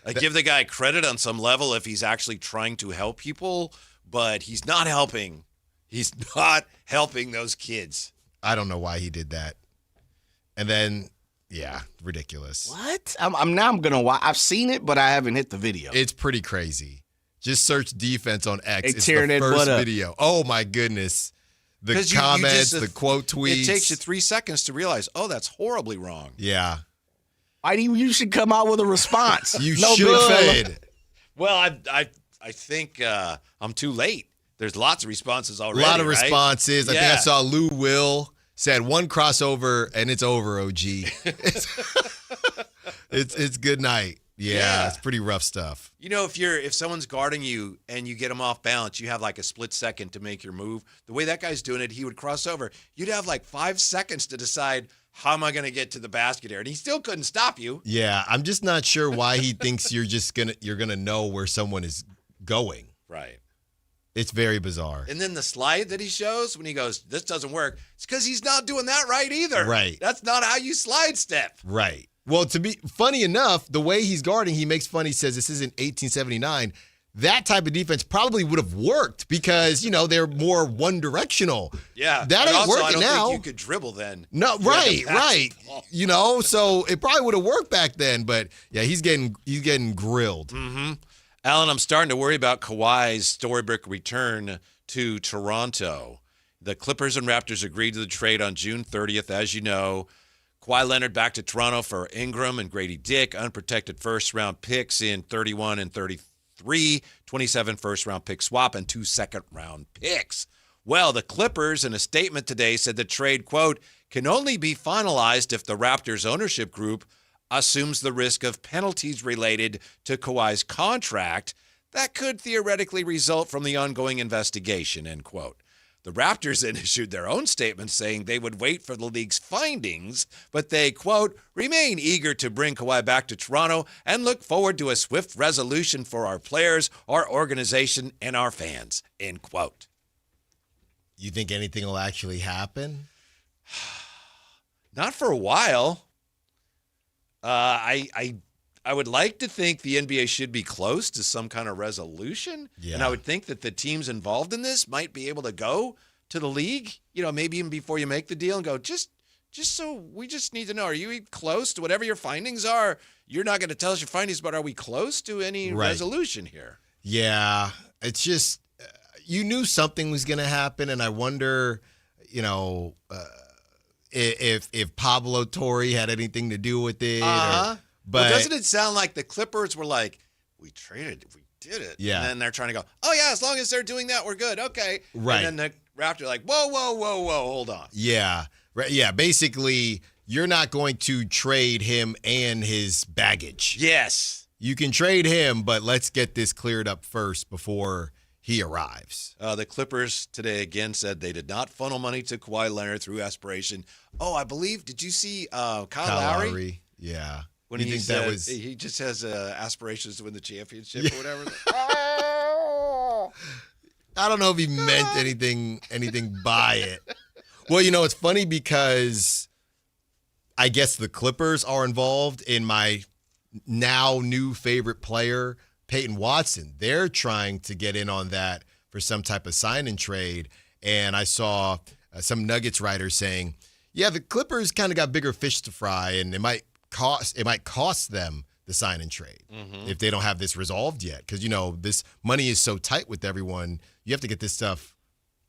I give the guy credit on some level if he's actually trying to help people, but he's not helping. He's not helping those kids. I don't know why he did that. And then, ridiculous. What? I'm gonna watch. I've seen it, but I haven't hit the video. It's pretty crazy. Just search defense on X. Hey, it's tearing the that first butt up. video. Oh my goodness. The comments, the quote tweets. It takes you 3 seconds to realize, oh, that's horribly wrong. Yeah. You should come out with a response. You no should. Well, I think I'm too late. There's lots of responses already. A lot of right? responses. I think I saw Lou Will said one crossover and it's over, OG. It's good night. Yeah, it's pretty rough stuff. If someone's guarding you and you get them off balance, you have like a split second to make your move. The way that guy's doing it, he would cross over. You'd have like 5 seconds to decide, how am I going to get to the basket here? And he still couldn't stop you. Yeah, I'm just not sure why he thinks you're gonna know where someone is going. Right. It's very bizarre. And then the slide that he shows when he goes, this doesn't work, it's because he's not doing that right either. Right. That's not how you slide step. Right. Well, to be funny enough, the way he's guarding, he makes fun. He says this isn't 1879. That type of defense probably would have worked because, they're more one-directional. Yeah. That ain't also, working I don't now. think you could dribble then. No, right. So it probably would have worked back then. But, yeah, he's getting grilled. Mm-hmm. Alan, I'm starting to worry about Kawhi's storybook return to Toronto. The Clippers and Raptors agreed to the trade on June 30th, as you know. Kawhi Leonard back to Toronto for Ingram and Grady Dick, unprotected first-round picks in 31 and 33, 27 first-round pick swap, and 2 second-round picks. Well, the Clippers, in a statement today, said the trade, quote, can only be finalized if the Raptors ownership group assumes the risk of penalties related to Kawhi's contract that could theoretically result from the ongoing investigation, end quote. The Raptors then issued their own statement saying they would wait for the league's findings, but they, quote, remain eager to bring Kawhi back to Toronto and look forward to a swift resolution for our players, our organization, and our fans, end quote. You think anything will actually happen? Not for a while. I would like to think the NBA should be close to some kind of resolution. Yeah. And I would think that the teams involved in this might be able to go to the league, maybe even before you make the deal and go, just so we just need to know, are you close to whatever your findings are? You're not going to tell us your findings, but are we close to any resolution here? Yeah. It's just, you knew something was going to happen. And I wonder, if Pablo Torre had anything to do with it. But doesn't it sound like the Clippers were like, we did it. Yeah. And then they're trying to go, oh, yeah, as long as they're doing that, we're good. Okay. Right. And then the Raptors are like, whoa, hold on. Yeah. Right. Yeah. Basically, you're not going to trade him and his baggage. Yes. You can trade him, but let's get this cleared up first before he arrives. The Clippers today again said they did not funnel money to Kawhi Leonard through aspiration. Oh, I believe, did you see Kyle Lowry? Yeah. When you he think said that was... he just has aspirations to win the championship or whatever. I don't know if he meant anything by it. Well, it's funny because I guess the Clippers are involved in my now new favorite player, Peyton Watson. They're trying to get in on that for some type of sign and trade. And I saw some Nuggets writers saying, yeah, the Clippers kind of got bigger fish to fry, and it might cost them the sign and trade if they don't have this resolved yet. Because, this money is so tight with everyone, you have to get this stuff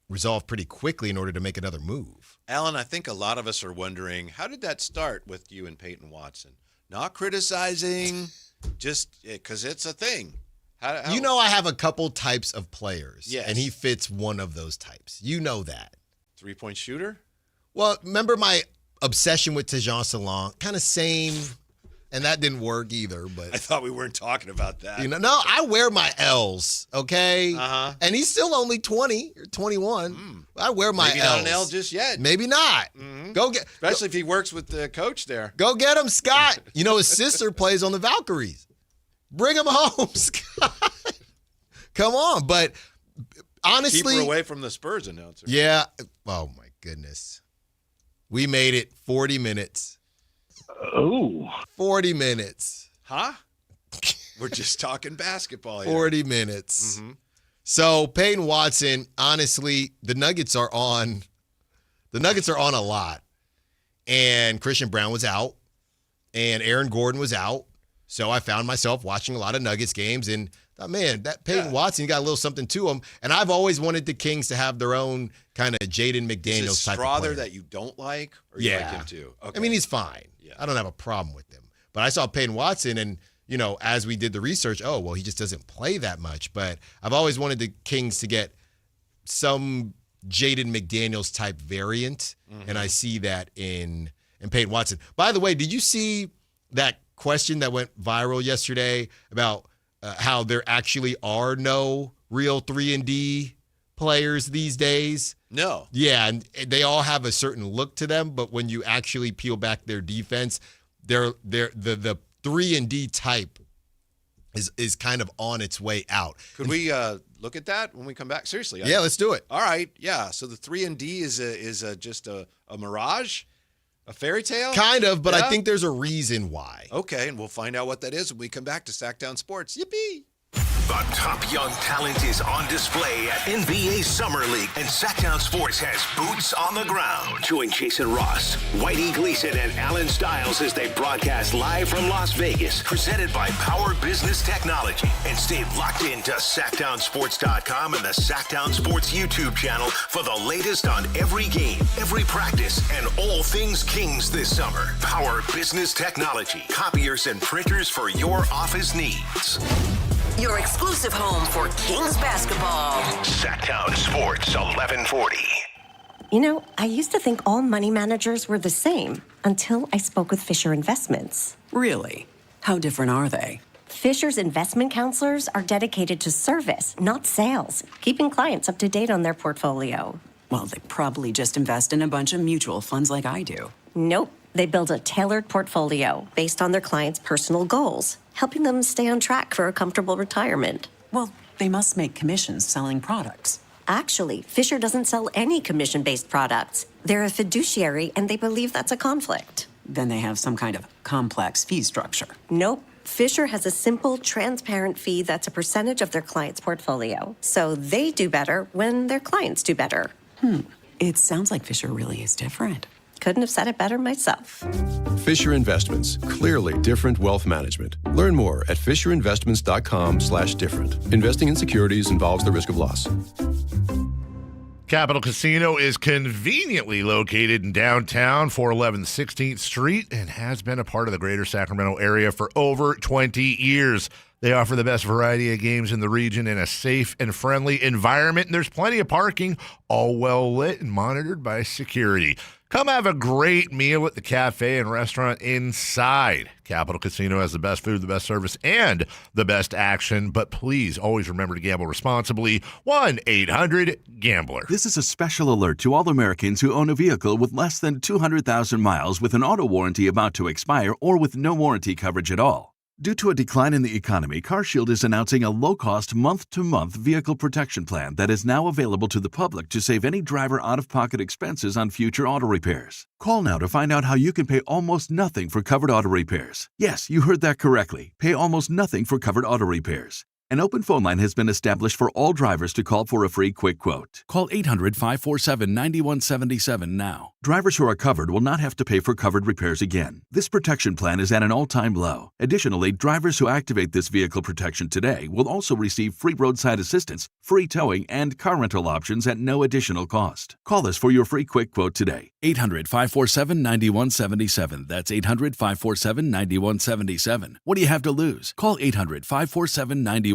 resolved pretty quickly in order to make another move. Alan, I think a lot of us are wondering, how did that start with you and Peyton Watson? Not criticizing, just because it's a thing. How? I have a couple types of players, yes, and he fits one of those types. You know that. 3-point shooter? Well, remember my obsession with Tejan Salon? Kind of same, and that didn't work either. But I thought we weren't talking about that. No, I wear my L's, okay? And he's still only 20 or 21. I wear my Maybe L's. not an L just yet. Maybe not. Especially if he works with the coach there. Go get him, Scott. His sister plays on the Valkyries. Bring him home, Scott. Come on. But honestly. Keep her away from the Spurs announcer. Yeah. Oh, my goodness. We made it 40 minutes. Oh. 40 minutes. Huh? We're just talking basketball here. 40 minutes. So Peyton Watson, honestly, the Nuggets are on a lot. And Christian Brown was out. And Aaron Gordon was out. So I found myself watching a lot of Nuggets games and thought, man, that Peyton Watson got a little something to him. And I've always wanted the Kings to have their own kind of Jaden McDaniels type of player. Is it Strawther that you don't like? Or you like him too? Okay. I mean, he's fine. Yeah. I don't have a problem with him. But I saw Peyton Watson and, as we did the research, he just doesn't play that much. But I've always wanted the Kings to get some Jaden McDaniels type variant. And I see that in Peyton Watson. By the way, did you see that question that went viral yesterday about how there actually are no real 3-and-D players these days? No. Yeah, and they all have a certain look to them, but when you actually peel back their defense, the 3-and-D type is kind of on its way out. Could we look at that when we come back? Seriously. Yeah, let's do it. All right. Yeah. So the 3 and D is just a mirage, a fairy tale? Kind of, but I think there's a reason why. Okay, and we'll find out what that is when we come back to Sactown Sports. Yippee! The top young talent is on display at NBA Summer League, and Sactown Sports has boots on the ground. Join Jason Ross, Whitey Gleason, and Alan Stiles as they broadcast live from Las Vegas, presented by Power Business Technology. And stay locked in to SactownSports.com and the Sactown Sports YouTube channel for the latest on every game, every practice, and all things Kings this summer. Power Business Technology, copiers and printers for your office needs. Your exclusive home for Kings basketball. Sactown Sports 1140. You know, I used to think all money managers were the same until I spoke with Fisher Investments. Really? How different are they? Fisher's investment counselors are dedicated to service, not sales, keeping clients up to date on their portfolio. Well, they probably just invest in a bunch of mutual funds like I do. Nope. They build a tailored portfolio based on their clients' personal goals, helping them stay on track for a comfortable retirement. Well, they must make commissions selling products. Actually, Fisher doesn't sell any commission-based products. They're a fiduciary, and they believe that's a conflict. Then they have some kind of complex fee structure. Nope. Fisher has a simple, transparent fee that's a percentage of their client's portfolio. So they do better when their clients do better. It sounds like Fisher really is different. Couldn't have said it better myself. Fisher Investments. Clearly different wealth management. Learn more at fisherinvestments.com/different. Investing in securities involves the risk of loss. Capital Casino is conveniently located in downtown, 411 16th Street, and has been a part of the greater Sacramento area for over 20 years. They offer the best variety of games in the region in a safe and friendly environment, and there's plenty of parking, all well lit and monitored by security. Come have a great meal at the cafe and restaurant inside. Capital Casino has the best food, the best service, and the best action. But please always remember to gamble responsibly. 1-800-GAMBLER. This is a special alert to all Americans who own a vehicle with less than 200,000 miles with an auto warranty about to expire or with no warranty coverage at all. Due to a decline in the economy, CarShield is announcing a low-cost month-to-month vehicle protection plan that is now available to the public to save any driver out-of-pocket expenses on future auto repairs. Call now to find out how you can pay almost nothing for covered auto repairs. Yes, you heard that correctly. Pay almost nothing for covered auto repairs. An open phone line has been established for all drivers to call for a free quick quote. Call 800-547-9177 now. Drivers who are covered will not have to pay for covered repairs again. This protection plan is at an all-time low. Additionally, drivers who activate this vehicle protection today will also receive free roadside assistance, free towing, and car rental options at no additional cost. Call us for your free quick quote today. 800-547-9177. That's 800-547-9177. What do you have to lose? Call 800-547-9177.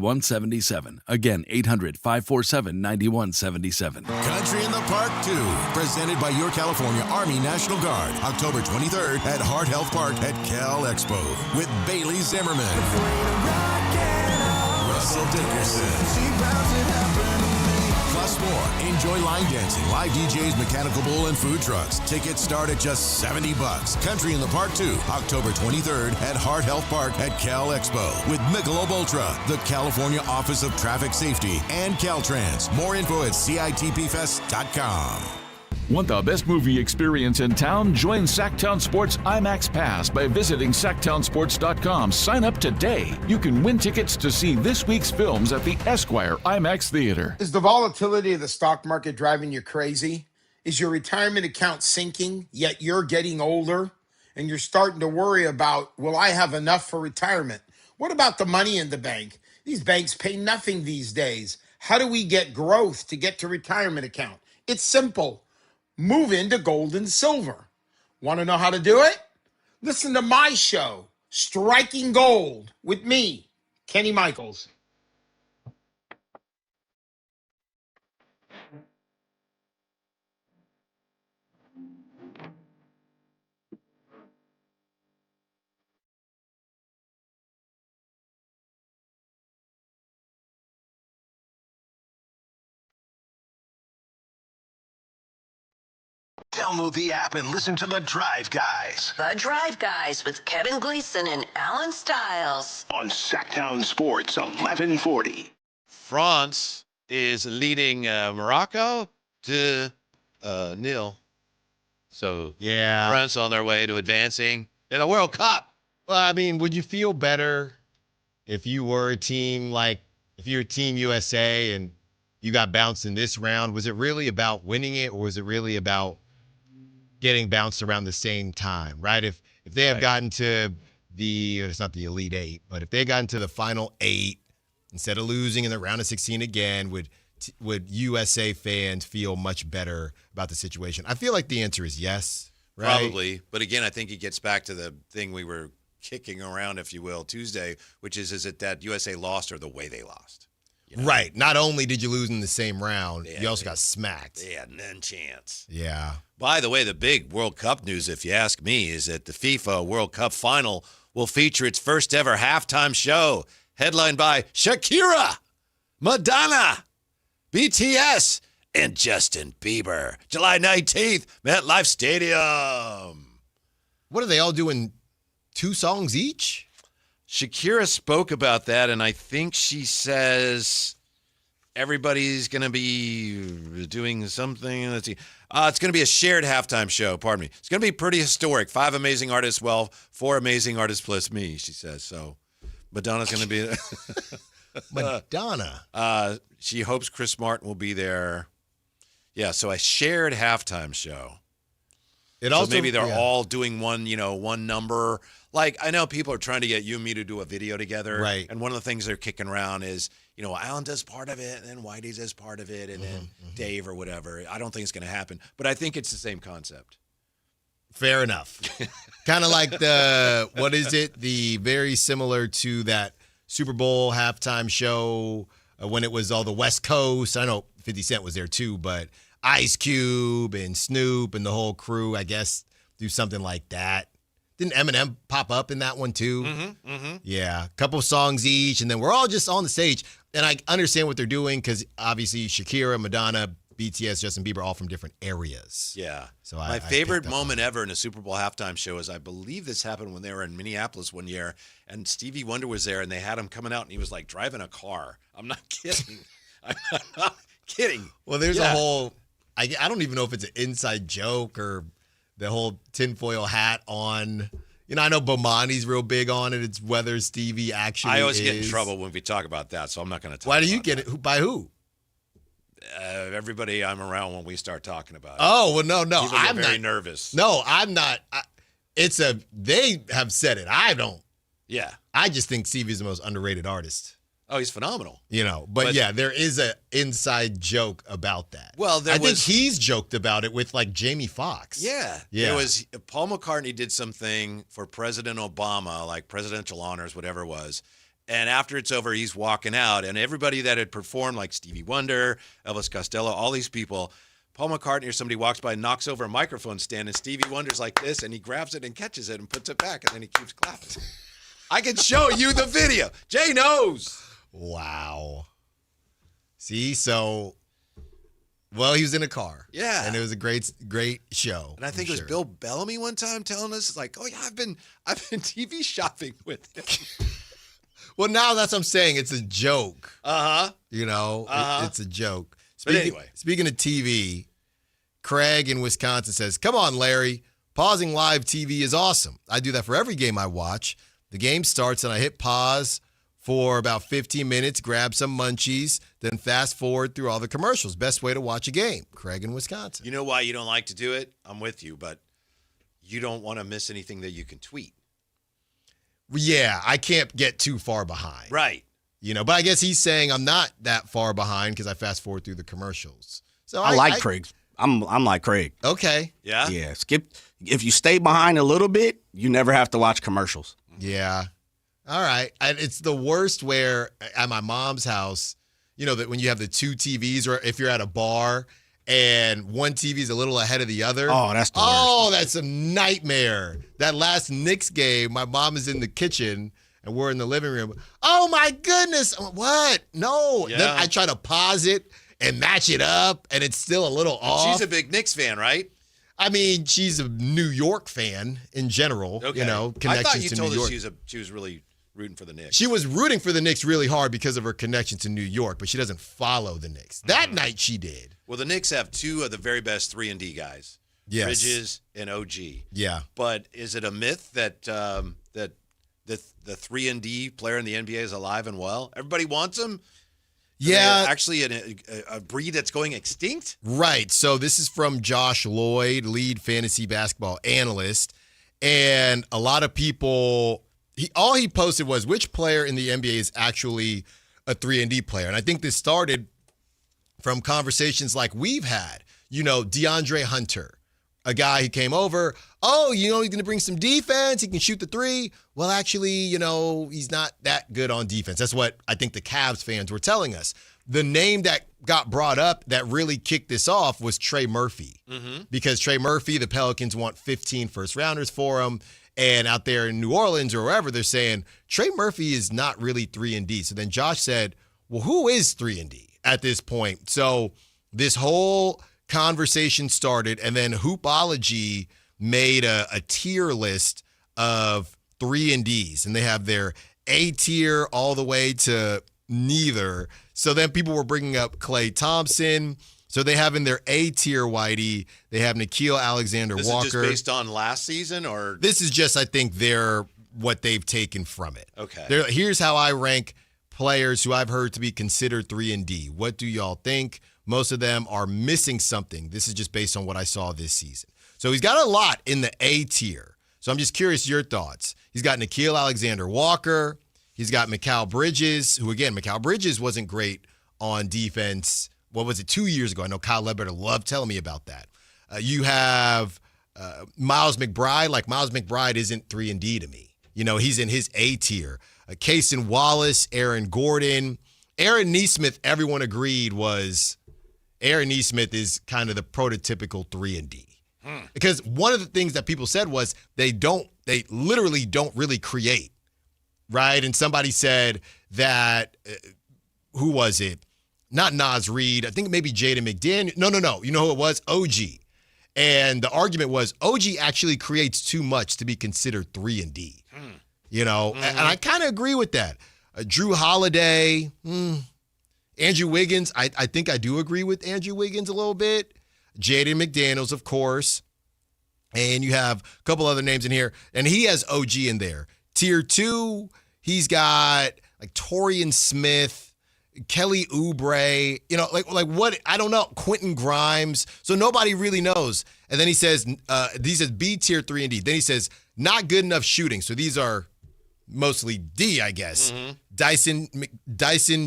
Again, 800-547-9177. Country in the Park 2, presented by your California Army National Guard, October 23rd at Heart Health Park at Cal Expo with Bailey Zimmerman, Russell Dickerson, plus more. Enjoy line dancing, live DJs, mechanical bull, and food trucks. Tickets start at just $70. Country in the Park 2, October 23rd at Heart Health Park at Cal Expo with Michelob Ultra, the California Office of Traffic Safety, and Caltrans. More info at CITPFest.com. Want the best movie experience in town? Join Sactown Sports IMAX Pass by visiting SactownSports.com. Sign up today. You can win tickets to see this week's films at the Esquire IMAX Theater. Is the volatility of the stock market driving you crazy? Is your retirement account sinking, yet you're getting older? And you're starting to worry about, will I have enough for retirement? What about the money in the bank? These banks pay nothing these days. How do we get growth to get to retirement account? It's simple. Move into gold and silver. Want to know how to do it? Listen to my show, Striking Gold, with me, Kenny Michaels. Download the app and listen to The Drive Guys. The Drive Guys with Kevin Gleason and Alan Stiles. On Sactown Sports 1140. France is leading Morocco to nil. So yeah, France on their way to advancing in the World Cup. Well, I mean, would you feel better if you were if you were Team USA and you got bounced in this round? Was it really about winning it, or was it really about getting bounced around the same time, right? If they have gotten to it's not the Elite Eight, but if they had gotten to the Final Eight instead of losing in the round of 16 again, would USA fans feel much better about the situation? I feel like the answer is yes, right? Probably. But again, I think it gets back to the thing we were kicking around, if you will, Tuesday, which is it that USA lost or the way they lost? You know? Right. Not only did you lose in the same round, you also got smacked. They had none chance. Yeah. By the way, the big World Cup news, if you ask me, is that the FIFA World Cup final will feature its first ever halftime show, headlined by Shakira, Madonna, BTS, and Justin Bieber. July 19th, MetLife Stadium. What are they all doing? 2 songs each? Shakira spoke about that, and I think she says everybody's going to be doing something. Let's see. It's going to be a shared halftime show. Pardon me. It's going to be pretty historic. 5 amazing artists. Well, 4 amazing artists plus me, she says. So Madonna's going to be Madonna. She hopes Chris Martin will be there. Yeah, so a shared halftime show. Maybe they're all doing one number. Like, I know people are trying to get you and me to do a video together. Right. And one of the things they're kicking around is, Alan does part of it, and then Whitey does part of it, and then Dave or whatever. I don't think it's going to happen. But I think it's the same concept. Fair enough. Kind of like the very similar to that Super Bowl halftime show when it was all the West Coast. I know 50 Cent was there too, but Ice Cube and Snoop and the whole crew, I guess, do something like that. Didn't Eminem pop up in that one too? Yeah, a couple songs each, and then we're all just on the stage. And I understand what they're doing because obviously Shakira, Madonna, BTS, Justin Bieber, all from different areas. Yeah. So my favorite moment ever in a Super Bowl halftime show is I believe this happened when they were in Minneapolis one year, and Stevie Wonder was there, and they had him coming out, and he was like driving a car. I'm not kidding. I'm not kidding. Well, there's a whole. I don't even know if it's an inside joke or the whole tinfoil hat on. I know Bomani's real big on it. It's whether Stevie actually I always get in trouble when we talk about that, so I'm not going to talk Why do you get it? By who? Everybody I'm around when we start talking about it. Oh, well, no. People I'm get very not nervous. No, I'm not. They have said it. I don't. Yeah. I just think Stevie's the most underrated artist. Oh, he's phenomenal. But yeah, there is an inside joke about that. Well, I think he's joked about it with like Jamie Foxx. Yeah. It was Paul McCartney did something for President Obama, like presidential honors, whatever it was. And after it's over, he's walking out, and everybody that had performed, like Stevie Wonder, Elvis Costello, all these people, Paul McCartney or somebody walks by, knocks over a microphone stand, and Stevie Wonder's like this, and he grabs it and catches it and puts it back, and then he keeps clapping. I can show you the video. Jay knows. Wow. See, so, well, he was in a car. Yeah. And it was a great show. And I think it was Bill Bellamy one time telling us, like, oh, yeah, I've been TV shopping with him. Well, now that's what I'm saying. It's a joke. Uh-huh. It's a joke. But anyway. Speaking of TV, Craig in Wisconsin says, come on, Larry. Pausing live TV is awesome. I do that for every game I watch. The game starts and I hit pause for about 15 minutes, grab some munchies, then fast forward through all the commercials. Best way to watch a game. Craig in Wisconsin. You know why you don't like to do it? I'm with you, but you don't want to miss anything that you can tweet. Yeah, I can't get too far behind. Right. But I guess he's saying I'm not that far behind because I fast forward through the commercials. So I like Craig. I'm like Craig. Okay. Yeah? Yeah. If you stay behind a little bit, you never have to watch commercials. Yeah. All right. It's the worst where at my mom's house, that when you have the 2 TVs or if you're at a bar and one TV is a little ahead of the other. Oh, that's the worst. Oh, that's a nightmare. That last Knicks game, my mom is in the kitchen and we're in the living room. Oh, my goodness. What? No. Yeah. Then I try to pause it and match it up, and it's still a little off. She's a big Knicks fan, right? I mean, she's a New York fan in general. Okay. Connections I thought you to told New us York. she was really rooting for the Knicks. She was rooting for the Knicks really hard because of her connection to New York, but she doesn't follow the Knicks. That night she did. Well, the Knicks have two of the very best 3-and-D guys. Yes. Bridges and OG. Yeah. But is it a myth that that the 3-and-D player in the NBA is alive and well? Everybody wants him? Yeah. Actually a breed that's going extinct? Right. So this is from Josh Lloyd, lead fantasy basketball analyst. And a lot of people, all he posted was which player in the NBA is actually a 3-and-D player. And I think this started from conversations like we've had. DeAndre Hunter, a guy who came over. Oh, he's going to bring some defense. He can shoot the three. Well, actually, he's not that good on defense. That's what I think the Cavs fans were telling us. The name that got brought up that really kicked this off was Trey Murphy. Because Trey Murphy, the Pelicans want 15 first-rounders for him. And out there in New Orleans or wherever, they're saying Trey Murphy is not really 3-and-D. So then Josh said, well, who is 3-and-D at this point? So this whole conversation started, and then Hoopology made a tier list of 3-and-Ds, and they have their A tier all the way to neither. So then people were bringing up Klay Thompson. So they have in their A tier, Whitey, they have Nickeil Alexander-Walker. This is just based on last season, or? This is just, I think, what they've taken from it. Okay. Here's how I rank players who I've heard to be considered 3-and-D. What do y'all think? Most of them are missing something. This is just based on what I saw this season. So he's got a lot in the A tier. So I'm just curious your thoughts. He's got Nickeil Alexander-Walker. He's got Mikal Bridges, who, again, Mikal Bridges wasn't great on defense. What was it, 2 years ago? I know Kyle Ledbetter loved telling me about that. You have Miles McBride. Like, Miles McBride isn't 3-and-D to me. He's in his A tier. Cason Wallace, Aaron Gordon. Aaron Nesmith, everyone agreed Aaron Nesmith is kind of the prototypical 3-and-D. Because one of the things that people said was they literally don't really create, right? And somebody said that, who was it? Not Nas Reed. I think maybe Jaden McDaniel. No. You know who it was? OG. And the argument was OG actually creates too much to be considered 3-and-D. And I kind of agree with that. Drew Holiday, Andrew Wiggins. I think I do agree with Andrew Wiggins a little bit. Jaden McDaniels, of course. And you have a couple other names in here. And he has OG in there. Tier 2, he's got like Torian Smith, Kelly Oubre, like what? I don't know. Quentin Grimes. So nobody really knows. And then he says B tier 3-and-D. Then he says not good enough shooting. So these are mostly D, I guess. Dyson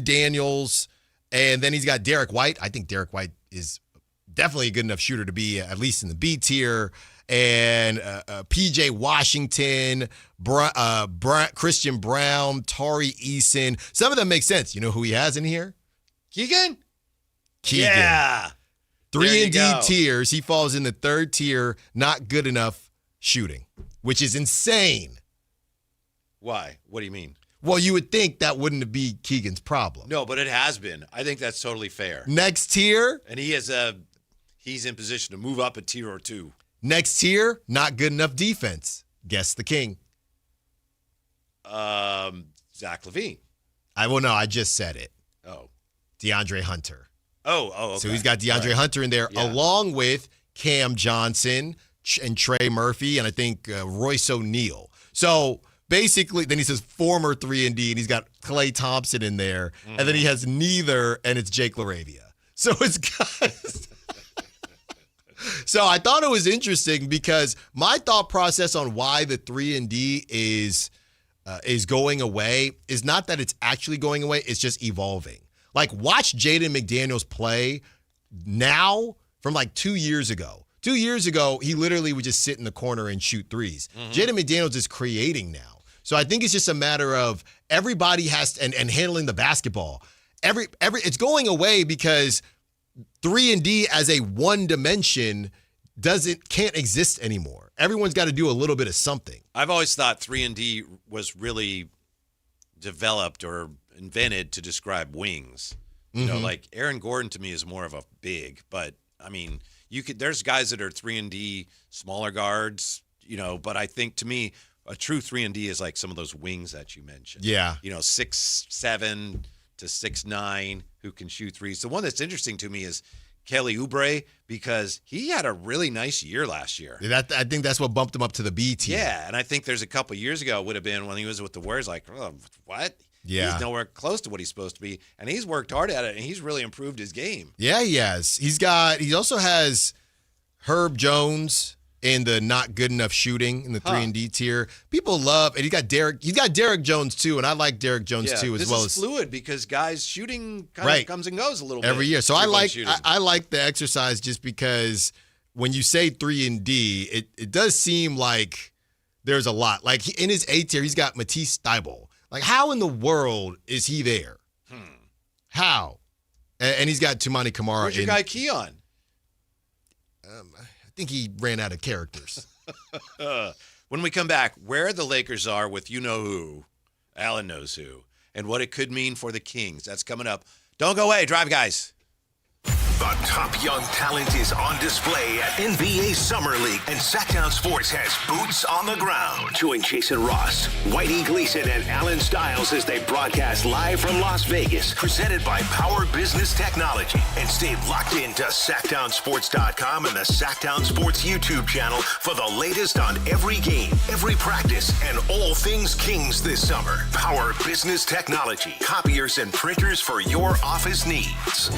Daniels. And then he's got Derek White. I think Derek White is definitely a good enough shooter to be at least in the B tier. And PJ Washington, Christian Brown, Tari Eason. Some of them make sense. You know who he has in here? Keegan. Yeah. 3-and-D tiers. He falls in the third tier, not good enough shooting, which is insane. Why? What do you mean? Well, you would think that wouldn't be Keegan's problem. No, but it has been. I think that's totally fair. Next tier. And he's in position to move up a tier or two. Next tier, not good enough defense. Guess the king. Zach LaVine. I just said it. Oh. DeAndre Hunter. Oh, okay. So he's got DeAndre Hunter in there, along with Cam Johnson and Trey Murphy, and I think Royce O'Neal. So basically, then he says former 3-and-D, and he's got Klay Thompson in there, and then he has neither, and it's Jake LaRavia. So it's guys. So I thought it was interesting because my thought process on why the 3-and-D is going away is not that it's actually going away, it's just evolving. Like, watch Jaden McDaniels play now from like 2 years ago. 2 years ago, he literally would just sit in the corner and shoot threes. Jaden McDaniels is creating now. So I think it's just a matter of everybody has to, and handling the basketball. It's going away because 3-and-D as a one dimension can't exist anymore. Everyone's got to do a little bit of something. I've always thought 3-and-D was really developed or invented to describe wings. You know, like Aaron Gordon to me is more of a big, but I mean, there's guys that are 3-and-D smaller guards, but I think to me a true 3-and-D is like some of those wings that you mentioned. Yeah. 6'7" to 6'9", who can shoot threes. The one that's interesting to me is Kelly Oubre, because he had a really nice year last year. I think that's what bumped him up to the B team. Yeah, and I think there's a couple years ago it would have been when he was with the Warriors, like, oh, what? Yeah. He's nowhere close to what he's supposed to be, and he's worked hard at it, and he's really improved his game. Yeah, he has. He also has Herb Jones in the not good enough shooting in the 3-and-D tier. People love, and he's got Derek Jones too, and I like Derek Jones too as well. This is fluid because guys shooting kind of comes and goes a little bit every year. So I like the exercise just because when you say 3-and-D, it does seem like there's a lot. Like in his A tier, he's got Matisse Thybulle. Like how in the world is he there? How? And he's got Toumani Camara. Where's your guy Keon? I think he ran out of characters. When we come back, where the Lakers are with you-know-who, Alan knows who, and what it could mean for the Kings. That's coming up. Don't go away. Drive, guys. The top young talent is on display at NBA Summer League, and Sactown Sports has boots on the ground. Join Jason Ross, Whitey Gleason, and Alan Stiles as they broadcast live from Las Vegas, presented by Power Business Technology. And stay locked into SactownSports.com and the Sactown Sports YouTube channel for the latest on every game, every practice, and all things Kings this summer. Power Business Technology, copiers and printers for your office needs.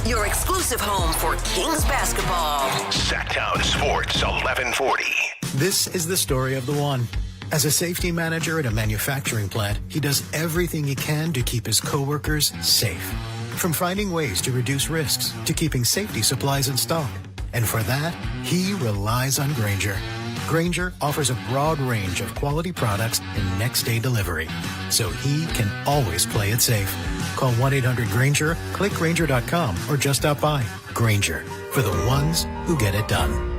Your exclusive home for Kings basketball. Sactown Sports 1140. This is the story of the one. As a safety manager at a manufacturing plant, he does everything he can to keep his coworkers safe. From finding ways to reduce risks to keeping safety supplies in stock. And for that, he relies on Grainger. Grainger offers a broad range of quality products and next-day delivery, so he can always play it safe. Call 1-800-GRAINGER, click Grainger.com, or just stop by. Grainger, for the ones who get it done.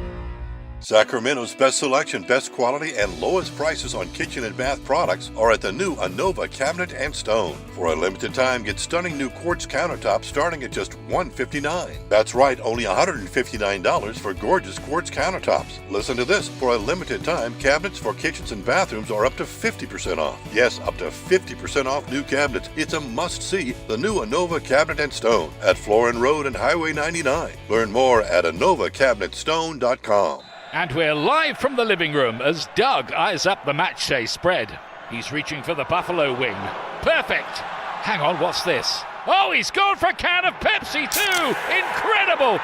Sacramento's best selection, best quality, and lowest prices on kitchen and bath products are at the new Anova Cabinet and Stone. For a limited time, get stunning new quartz countertops starting at just $159. That's right, only $159 for gorgeous quartz countertops. Listen to this. For a limited time, cabinets for kitchens and bathrooms are up to 50% off. Yes, up to 50% off new cabinets. It's a must-see, the new Anova Cabinet and Stone at Florin Road and Highway 99. Learn more at AnovaCabinetStone.com. And we're live from the living room as Doug eyes up the matchday spread. He's reaching for the Buffalo wing. Perfect. Hang on, what's this? Oh, he's gone for a can of Pepsi too. Incredible.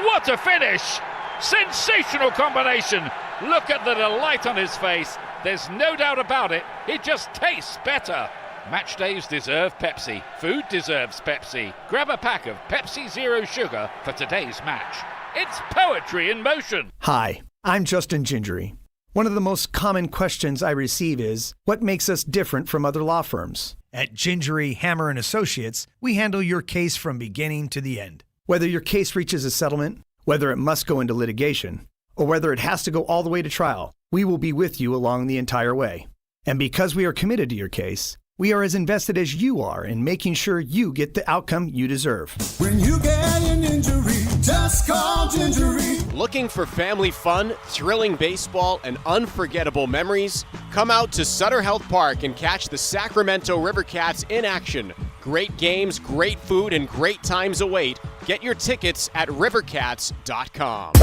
What a finish. Sensational combination. Look at the delight on his face. There's no doubt about it. It just tastes better. Match days deserve Pepsi. Food deserves Pepsi. Grab a pack of Pepsi Zero Sugar for today's match. It's poetry in motion. Hi, I'm Justin Gingery. One of the most common questions I receive is, what makes us different from other law firms? At Gingery, Hammer & Associates, we handle your case from beginning to the end. Whether your case reaches a settlement, whether it must go into litigation, or whether it has to go all the way to trial, we will be with you along the entire way. And because we are committed to your case, we are as invested as you are in making sure you get the outcome you deserve. When you get an injury, just call Gingery. Looking for family fun, thrilling baseball, and unforgettable memories? Come out to Sutter Health Park and catch the Sacramento Rivercats in action. Great games, great food, and great times await. Get your tickets at rivercats.com.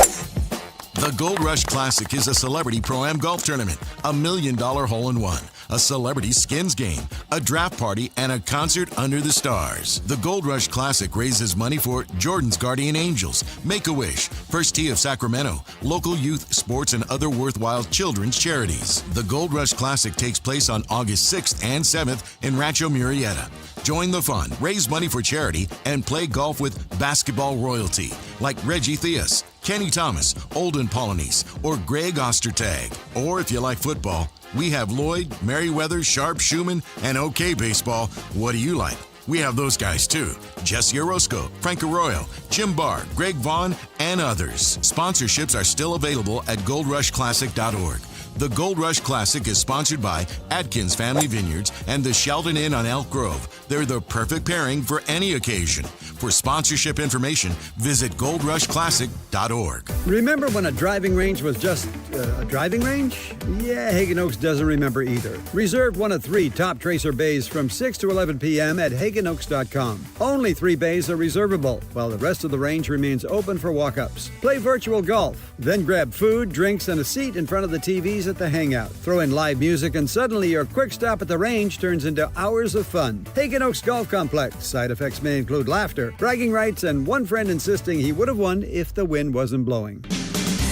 The Gold Rush Classic is a celebrity pro-am golf tournament, $1 million hole-in-one, a celebrity skins game, a draft party, and a concert under the stars. The Gold Rush Classic raises money for Jordan's Guardian Angels, Make-A-Wish, First Tee of Sacramento, local youth, sports, and other worthwhile children's charities. The Gold Rush Classic takes place on August 6th and 7th in Rancho Murrieta. Join the fun, raise money for charity, and play golf with basketball royalty like Reggie Theus, Kenny Thomas, Olden Polynice, or Greg Ostertag. Or if you like football, we have Lloyd, Merriweather, Sharp, Schumann, and OK Baseball. What do you like? We have those guys too. Jesse Orozco, Frank Arroyo, Jim Barr, Greg Vaughn, and others. Sponsorships are still available at goldrushclassic.org. The Gold Rush Classic is sponsored by Atkins Family Vineyards and the Sheldon Inn on Elk Grove. They're the perfect pairing for any occasion. For sponsorship information, visit goldrushclassic.org. Remember when a driving range was just A driving range? Yeah, Hagen Oaks doesn't remember either. Reserve one of 3 top Tracer bays from 6 to 11 p.m. at hagenoaks.com. Only 3 bays are reservable, while the rest of the range remains open for walk-ups. Play virtual golf, then grab food, drinks, and a seat in front of the TVs at the hangout. Throw in live music, and suddenly your quick stop at the range turns into hours of fun. Hagen Oaks Golf Complex. Side effects may include laughter, bragging rights, and one friend insisting he would have won if the wind wasn't blowing.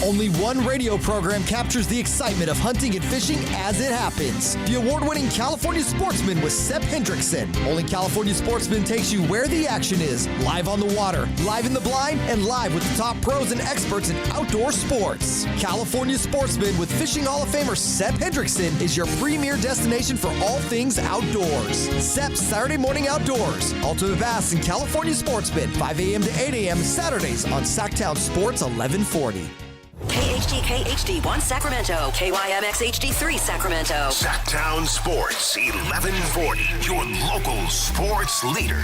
Only one radio program captures the excitement of hunting and fishing as it happens. The award-winning California Sportsman with Sep Hendrickson. Only California Sportsman takes you where the action is. Live on the water, live in the blind, and live with the top pros and experts in outdoor sports. California Sportsman with Fishing Hall of Famer Sep Hendrickson is your premier destination for all things outdoors. Sep's Saturday Morning Outdoors. Ultimate Bass and California Sportsman, 5 a.m. to 8 a.m. Saturdays on Sactown Sports 1140. KHTK HD1 Sacramento, KYMX HD3 Sacramento. Sactown Sports 1140, your local sports leader.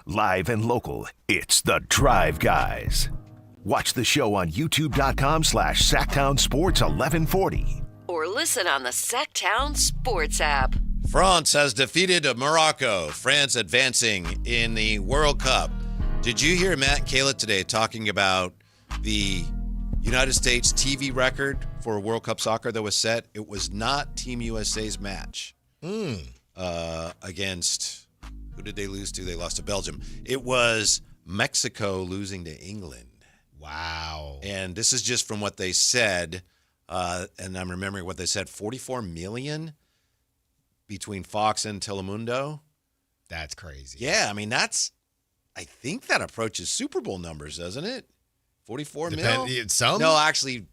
Live and local, it's The Drive Guys. Watch the show on youtube.com/Sactown Sports 1140. Or listen on the Sactown Sports app. France has defeated Morocco. France advancing in the World Cup. Did you hear Matt and Kayla today talking about the United States TV record for World Cup soccer that was set? It was not Team USA's match against, who did they lose to? They lost to Belgium. It was Mexico losing to England. Wow. And this is just from what they said, and I'm remembering what they said, 44 million between Fox and Telemundo. That's crazy. Yeah, I mean, I think that approaches Super Bowl numbers, doesn't it? 44 mil? Some? No, actually,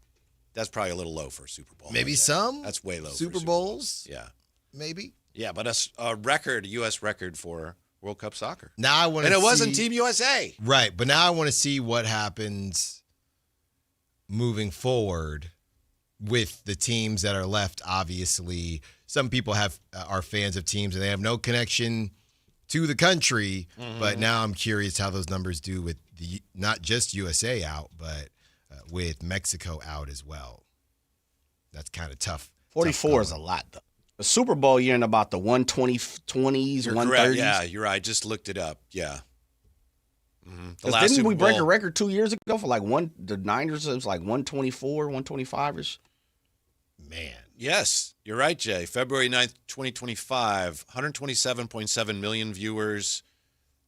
that's probably a little low for a Super Bowl. Maybe some? That's way low Super for Bowls? Yeah. Maybe? Yeah, but a record, U.S. record for World Cup soccer. Now I want to And it wasn't Team USA. Right, but now I want to see what happens moving forward with the teams that are left. Obviously, some people are fans of teams and they have no connection to the country, but now I'm curious how those numbers do with not just USA out, but with Mexico out as well. That's kind of tough. 44 is a lot, though. The Super Bowl, you're in about the 120s, You're 130s. correct. Yeah, you're right. I just looked it up. Yeah. Mm-hmm. Didn't we break a record 2 years ago for the Niners? It was like 124, 125-ish. Man. Yes, you're right, Jay. February 9th, 2025, 127.7 million viewers.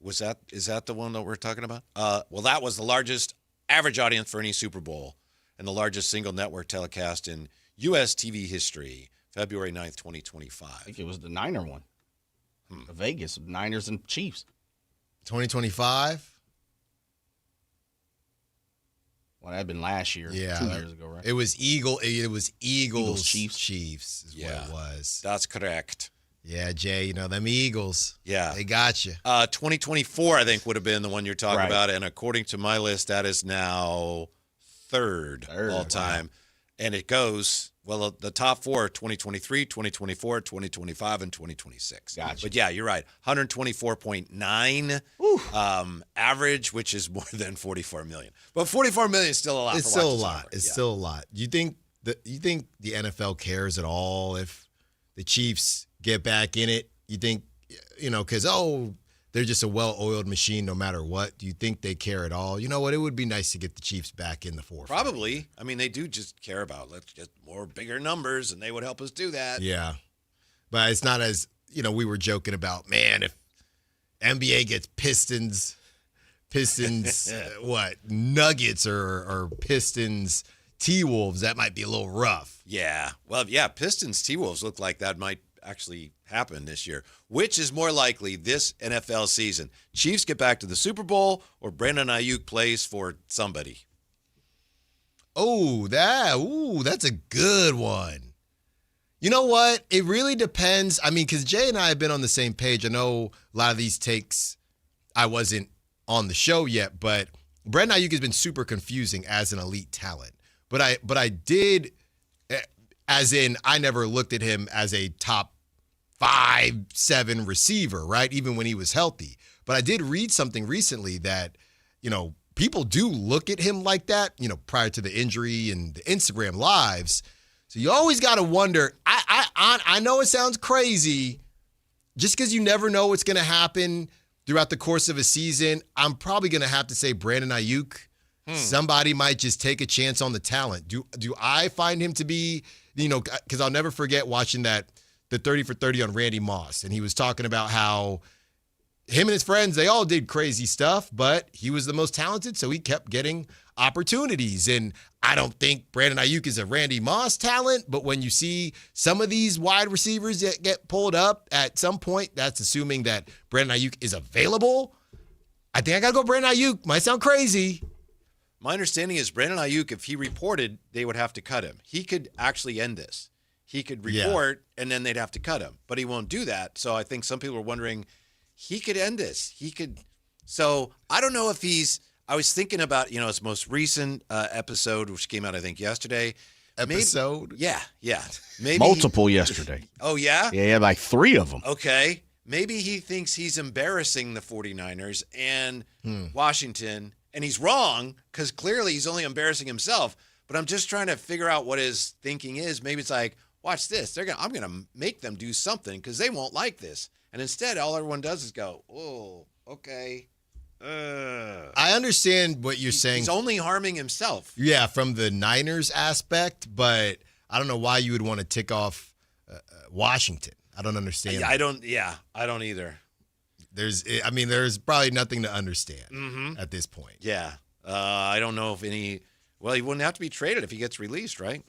Is that the one that we're talking about? Well, that was the largest average audience for any Super Bowl and the largest single network telecast in U.S. TV history, February 9th, 2025. I think it was the Niner one. Vegas, Niners and Chiefs. 2025? Well, that had been last year. Yeah, 2 years ago, right? It was Eagles, Chiefs is what it was. That's correct. Yeah, Jay, them Eagles. Yeah. They got you. 2024, I think, would have been the one you're talking Right. about. And according to my list, that is now third all time. Wow. And it goes, well, the top four are 2023, 2024, 2025, and 2026. Gotcha. But yeah, you're right. 124.9 average, which is more than 44 million. But 44 million is still a lot. It's still a lot. It's still a lot. You think the NFL cares at all if the Chiefs get back in it? You think, because, they're just a well-oiled machine no matter what. Do you think they care at all? You know what? It would be nice to get the Chiefs back in the forefront. Probably. I mean, they do just care about, let's get more bigger numbers, and they would help us do that. Yeah. But it's not as, we were joking about, man, if NBA gets Pistons, Nuggets or Pistons, T-Wolves, that might be a little rough. Yeah. Well, yeah, Pistons, T-Wolves look like that might actually happen this year. Which is more likely this NFL season? Chiefs get back to the Super Bowl or Brandon Ayuk plays for somebody? That's a good one. You know what? It really depends. I mean, because Jay and I have been on the same page. I know a lot of these takes I wasn't on the show yet, but Brandon Ayuk has been super confusing as an elite talent. But I did, as in I never looked at him as a top 5'7" receiver, right? Even when he was healthy. But I did read something recently that, people do look at him like that, prior to the injury and the Instagram lives. So you always got to wonder. I know it sounds crazy, just because you never know what's going to happen throughout the course of a season. I'm probably going to have to say Brandon Ayuk. Somebody might just take a chance on the talent. Do I find him to be, because I'll never forget watching the 30 for 30 on Randy Moss, and he was talking about how him and his friends, they all did crazy stuff, but he was the most talented, so he kept getting opportunities. And I don't think Brandon Ayuk is a Randy Moss talent, but when you see some of these wide receivers that get pulled up, at some point, that's assuming that Brandon Ayuk is available. I think I got to go Brandon Ayuk. Might sound crazy. My understanding is Brandon Ayuk, if he reported, they would have to cut him. He could actually end this. He could report, and then they'd have to cut him. But he won't do that. So I think some people are wondering, he could end this. He could. So I don't know if I was thinking about, his most recent episode, which came out, I think, yesterday. Episode? Yeah. Maybe multiple yesterday. Oh, yeah? Yeah, like 3 of them. Okay. Maybe he thinks he's embarrassing the 49ers and Washington, and he's wrong because clearly he's only embarrassing himself. But I'm just trying to figure out what his thinking is. Maybe it's like, watch this. I'm going to make them do something because they won't like this. And instead, all everyone does is go, oh, okay. I understand what you're saying. He's only harming himself. Yeah, from the Niners aspect, but I don't know why you would want to tick off Washington. I don't understand. I don't either. There's probably nothing to understand at this point. Yeah. I don't know if he wouldn't have to be traded if he gets released, right?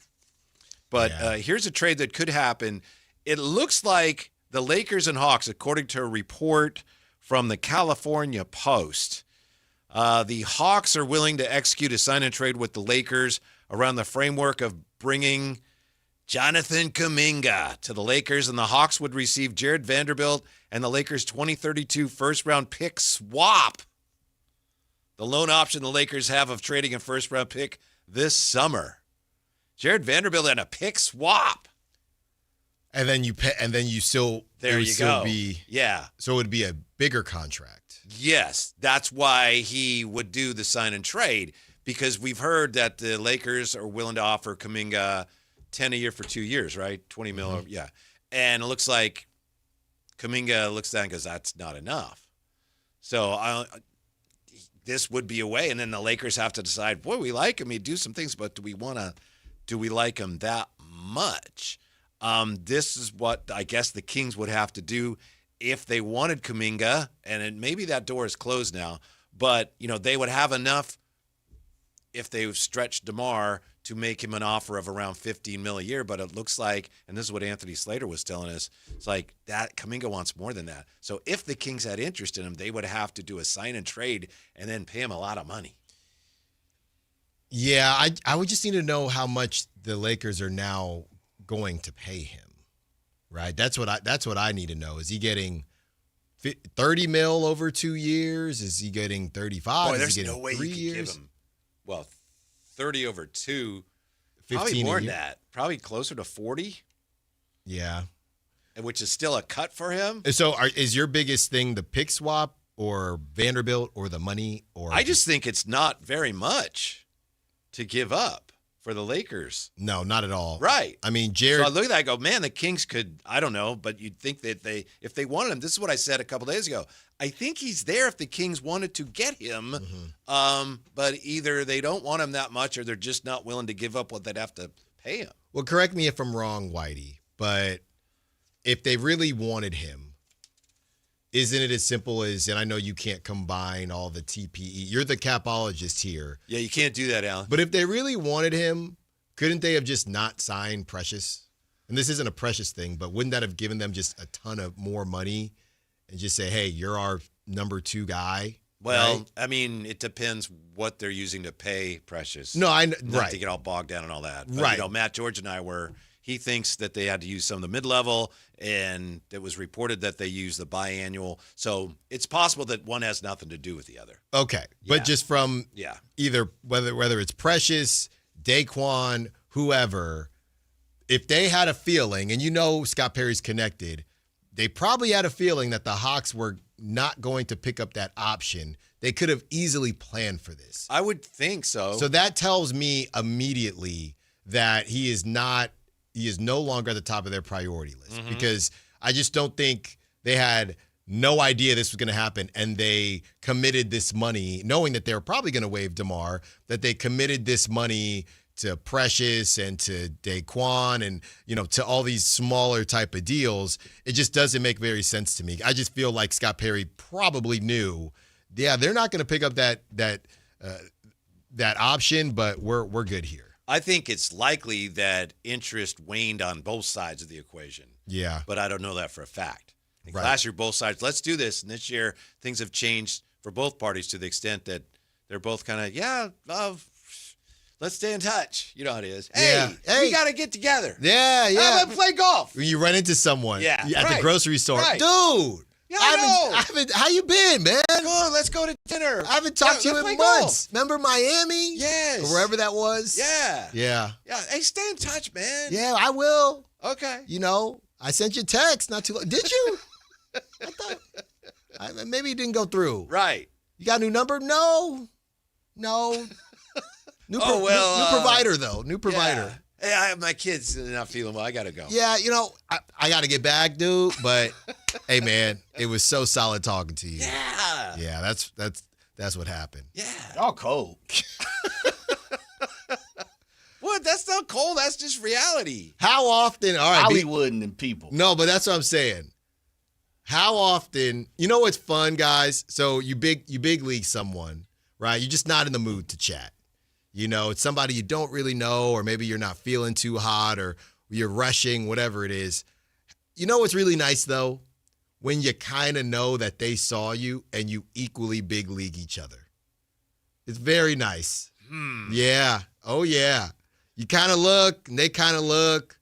But here's a trade that could happen. It looks like the Lakers and Hawks, according to a report from the California Post, the Hawks are willing to execute a sign-and trade with the Lakers around the framework of bringing Jonathan Kuminga to the Lakers, and the Hawks would receive Jared Vanderbilt and the Lakers' 2032 first-round pick swap. The lone option the Lakers have of trading a first-round pick this summer. Jared Vanderbilt and a pick swap. And then you still there you go. So it would be a bigger contract. Yes, that's why he would do the sign and trade, because we've heard that the Lakers are willing to offer Kuminga $10 a year for 2 years, right? $20 million, yeah. And it looks like Kuminga looks down and goes, that's not enough. So this would be a way, and then the Lakers have to decide, boy, we like him. He'd do some things, but do we like him that much? This is what I guess the Kings would have to do if they wanted Kuminga, and maybe that door is closed now, but they would have enough if they stretched DeMar to make him an offer of around $15 million a year. But it looks like, and this is what Anthony Slater was telling us, it's like that Kuminga wants more than that. So if the Kings had interest in him, they would have to do a sign and trade and then pay him a lot of money. Yeah, I would just need to know how much the Lakers are now going to pay him, right? That's what I need to know. Is he getting $30 million over 2 years? Is he getting 35? Boy, there's is he getting no way 3 you could years? give him 30 over 2. 15 probably more a than year? that. Probably closer to 40. Yeah, which is still a cut for him. So is your biggest thing the pick swap or Vanderbilt or the money? Or I just think it's not very much to give up for the Lakers. No, not at all. Right. I mean, Jared. So I look at that and go, man, the Kings could, I don't know, but you'd think that if they wanted him, this is what I said a couple days ago. I think he's there if the Kings wanted to get him, but either they don't want him that much or they're just not willing to give up what they'd have to pay him. Well, correct me if I'm wrong, Whitey, but if they really wanted him, isn't it as simple as, and I know you can't combine all the TPE. You're the capologist here. Yeah, you can't do that, Alan. But if they really wanted him, couldn't they have just not signed Precious? And this isn't a Precious thing, but wouldn't that have given them just a ton of more money and just say, hey, you're our number 2 guy? Well, right? I mean, it depends what they're using to pay Precious. No, Not to get all bogged down and all that. But, right. Matt George and I he thinks that they had to use some of the mid-level, and it was reported that they used the biannual. So it's possible that one has nothing to do with the other. Okay. But just from either whether it's Precious, Daquan, whoever, if they had a feeling, and Scott Perry's connected, they probably had a feeling that the Hawks were not going to pick up that option. They could have easily planned for this. I would think so. So that tells me immediately that he is no longer at the top of their priority list, because I just don't think they had no idea this was going to happen, and they committed this money knowing that they were probably going to waive DeMar, that they committed this money to Precious and to Daquan and, to all these smaller type of deals. It just doesn't make very sense to me. I just feel like Scott Perry probably knew, they're not going to pick up that option, but we're good here. I think it's likely that interest waned on both sides of the equation. Yeah. But I don't know that for a fact. I think last year, both sides, let's do this. And this year, things have changed for both parties to the extent that they're both kind of, let's stay in touch. You know how it is. Hey, we got to get together. Yeah. Let's play golf. When you run into someone at the grocery store. Right. Dude. Yeah, I know. How you been, man? Come on, let's go to dinner. I haven't talked to you in months. Remember Miami? Yes. Or wherever that was? Yeah. Yeah. Hey, stay in touch, man. Yeah, I will. Okay. I sent you a text not too long. Did you? I thought maybe it didn't go through. Right. You got a new number? No. New provider, though. New provider. Yeah. Hey, my kid's not feeling well. I got to go. Yeah, I got to get back, dude. But, hey, man, it was so solid talking to you. Yeah. Yeah, that's what happened. Yeah. Y'all cold. What? That's not cold. That's just reality. How often? All right, Hollywood and people. No, but that's what I'm saying. How often? You know what's fun, guys? So you big league someone, right? You're just not in the mood to chat. It's somebody you don't really know, or maybe you're not feeling too hot, or you're rushing, whatever it is. You know what's really nice, though? When you kind of know that they saw you and you equally big league each other. It's very nice. Yeah. Oh, yeah. You kind of look, and they kind of look.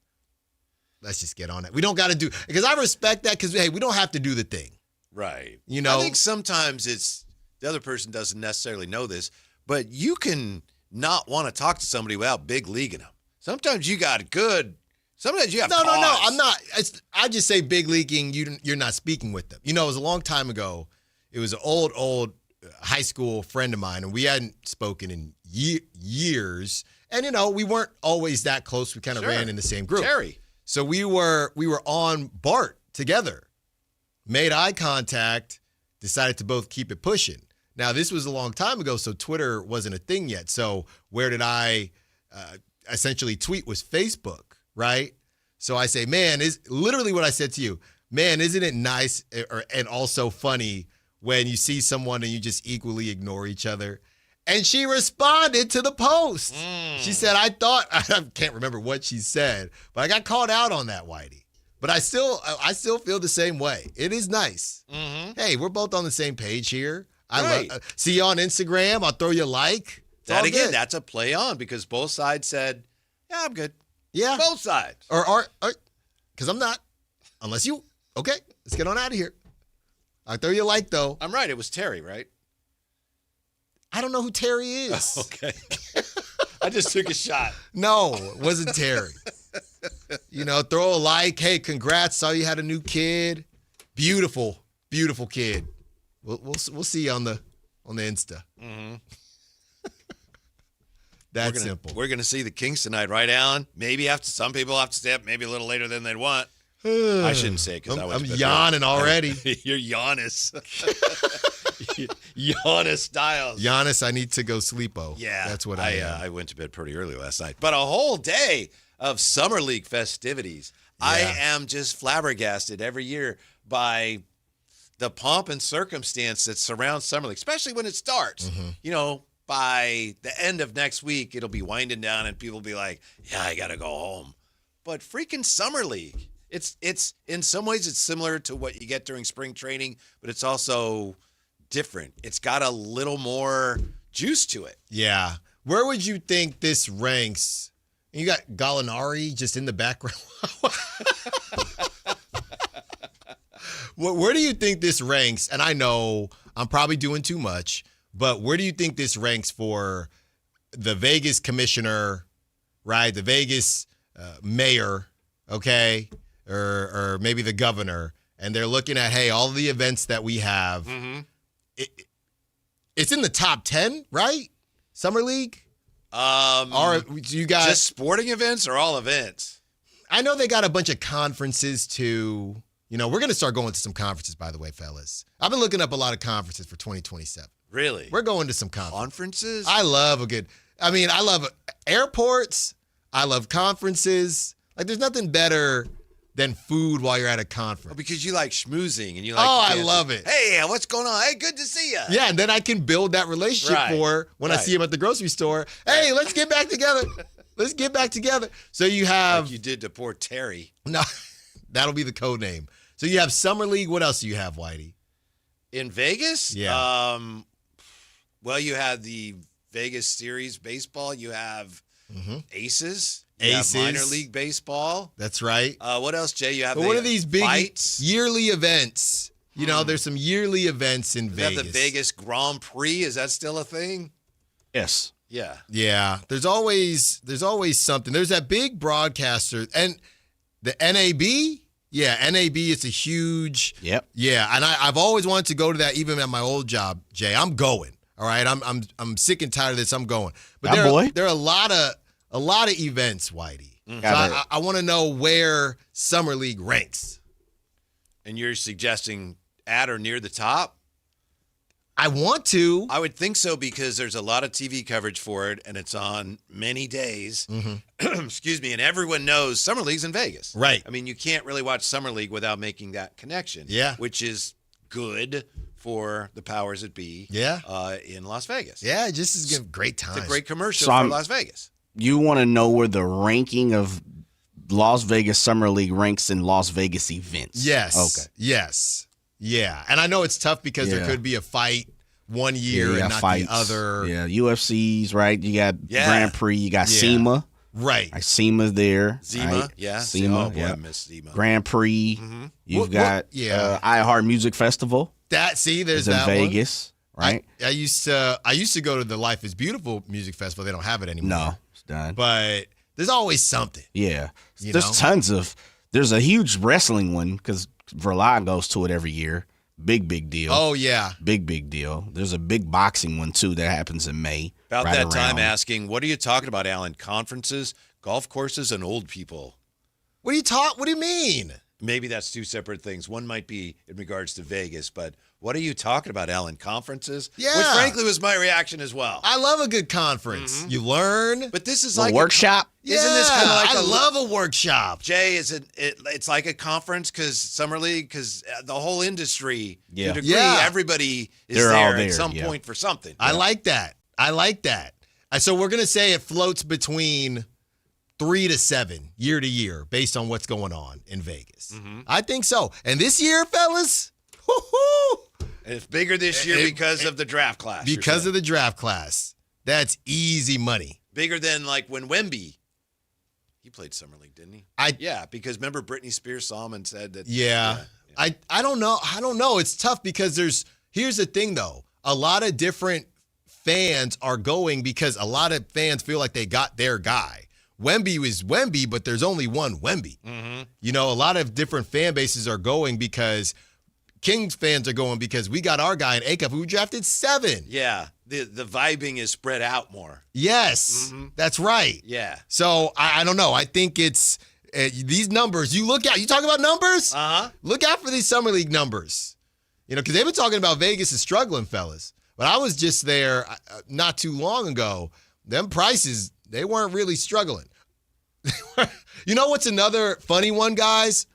Let's just get on it. We don't got to do, because I respect that, because, hey, we don't have to do the thing. Right. I think sometimes it's, the other person doesn't necessarily know this, but you can not want to talk to somebody without big leaguing them. Sometimes you got good. Sometimes you have pause. No. I'm not. I just say big leaguing. You're not speaking with them. It was a long time ago. It was an old high school friend of mine, and we hadn't spoken in years. And we weren't always that close. We kind of ran in the same group. Terry. So we were on BART together. Made eye contact. Decided to both keep it pushing. Now, this was a long time ago, so Twitter wasn't a thing yet. So where did I essentially tweet was Facebook, right? So I say, man, is literally what I said to you. Man, isn't it nice and also funny when you see someone and you just equally ignore each other? And she responded to the post. She said, I can't remember what she said, but I got called out on that, Whitey. But I still feel the same way. It is nice. Hey, we're both on the same page here. See you on Instagram. I'll throw you a like. That again, that's a play on, because both sides said, yeah, I'm good. Yeah. Both sides. Or because I'm not. Unless you, okay, let's get on out of here. I'll throw you a like, though. I'm right. It was Terry, right? I don't know who Terry is. Okay. I just took a shot. No, it wasn't Terry. Throw a like. Hey, congrats. Saw you had a new kid. Beautiful, beautiful kid. We'll see you on the Insta. That's simple. We're gonna see the Kings tonight, right, Alan? Maybe some people have to stay up, maybe a little later than they'd want. I shouldn't say it because I'm yawning already. You're Giannis. Giannis Styles. Giannis, I need to go sleepo. Yeah, that's what I went to bed pretty early last night, but a whole day of summer league festivities. Yeah. I am just flabbergasted every year by the pomp and circumstance that surrounds summer league, especially when it starts. By the end of next week, it'll be winding down and people will be like, yeah, I got to go home. But freaking summer league, it's in some ways it's similar to what you get during spring training, but it's also different. It's got a little more juice to it. Yeah. Where would you think this ranks? You got Gallinari just in the background. Where do you think this ranks? And I know I'm probably doing too much, but where do you think this ranks for the Vegas commissioner, right? The Vegas mayor, okay? Or maybe the governor, and they're looking at, hey, all the events that we have, it's in the top 10, right? Summer League? Or you got just sporting events or all events? I know they got a bunch of conferences too. You know, we're going to start going to some conferences, by the way, fellas. I've been looking up a lot of conferences for 2027. Really? We're going to some conferences. Conferences? I love I love airports. I love conferences. Like, there's nothing better than food while you're at a conference. Because you like schmoozing and you like. Oh, I love it. Hey, what's going on? Hey, good to see you. Yeah, and then I can build that relationship when I see him at the grocery store. Hey, let's get back together. Let's get back together. So you have. Like you did to poor Terry. No, that'll be the code name. So you have Summer League. What else do you have, Whitey? In Vegas? Yeah. Well, you have the Vegas Series baseball. You have Aces. You have minor league baseball. That's right. What else, Jay? You have one of these big fights? Yearly events. You know, there's some yearly events in Vegas. You have the Vegas Grand Prix. Is that still a thing? Yes. Yeah. Yeah. There's always something. There's that big broadcaster and the NAB. Yeah, NAB is a huge. Yep. Yeah, and I've always wanted to go to that, even at my old job, Jay. I'm going. All right, I'm sick and tired of this. I'm going. But there are a lot of events, Whitey. So I want to know where Summer League ranks. And you're suggesting at or near the top? I want to. I would think so because there's a lot of TV coverage for it, and it's on many days. Excuse me, and everyone knows Summer League's in Vegas. Right. I mean, you can't really watch Summer League without making that connection. Yeah. Which is good for the powers that be. Yeah. In Las Vegas. Yeah, it just is a great time. It's a great commercial for Las Vegas. You want to know where the ranking of Las Vegas Summer League ranks in Las Vegas events? Yes. Okay. Yes. Yeah, and I know it's tough because there could be a fight one year and not fights. the other. Yeah, UFC's, right? You got Grand Prix, you got SEMA. Right. SEMA's there. Zima, right? yeah. SEMA, Oh, boy, I miss Zima. Grand Prix. You've got iHeart Music Festival. There's in that Vegas, right? I used to go to the Life is Beautiful Music Festival. They don't have it anymore. No, it's done. But there's always something. Yeah. You There's know? tons of. There's a huge wrestling one because Verlaine goes to it every year. Big deal. Oh, yeah. Big deal. There's a big boxing one, too, that happens in May. About right that time around. asking, what are you talking about, Alan? Conferences, golf courses, and old people? What do you mean? Maybe that's two separate things. One might be in regards to Vegas, but what are you talking about, Alan? Conferences? Yeah. Which, frankly, was my reaction as well. I love a good conference. You learn. But this is A like workshop? Isn't this kind of like I love a workshop. Jay, it's like a conference because Summer League, because the whole industry, to a degree, everybody is They're all there at there, some point for something. I like that. So we're going to say it floats between 3 to 7 year to year based on what's going on in Vegas. I think so. And this year, fellas, And it's bigger this year because of the draft class. Because of the draft class. That's easy money. Bigger than like when Wemby, he played Summer League, didn't he? Yeah, because remember Britney Spears saw him and said that. Yeah. I don't know. It's tough because here's the thing though. A lot of different fans are going because a lot of fans feel like they got their guy. Wemby was Wemby, but there's only one Wemby. You know, a lot of different fan bases are going because Kings fans are going because we got our guy in Acuff who drafted 7. Yeah, the vibing is spread out more. Yes, that's right. Yeah. So I don't know. I think it's these numbers. You talk about numbers? Look out for these Summer League numbers. You know, because they've been talking about Vegas is struggling, fellas. But I was just there not too long ago. Them prices, they weren't really struggling. You know what's another funny one, guys?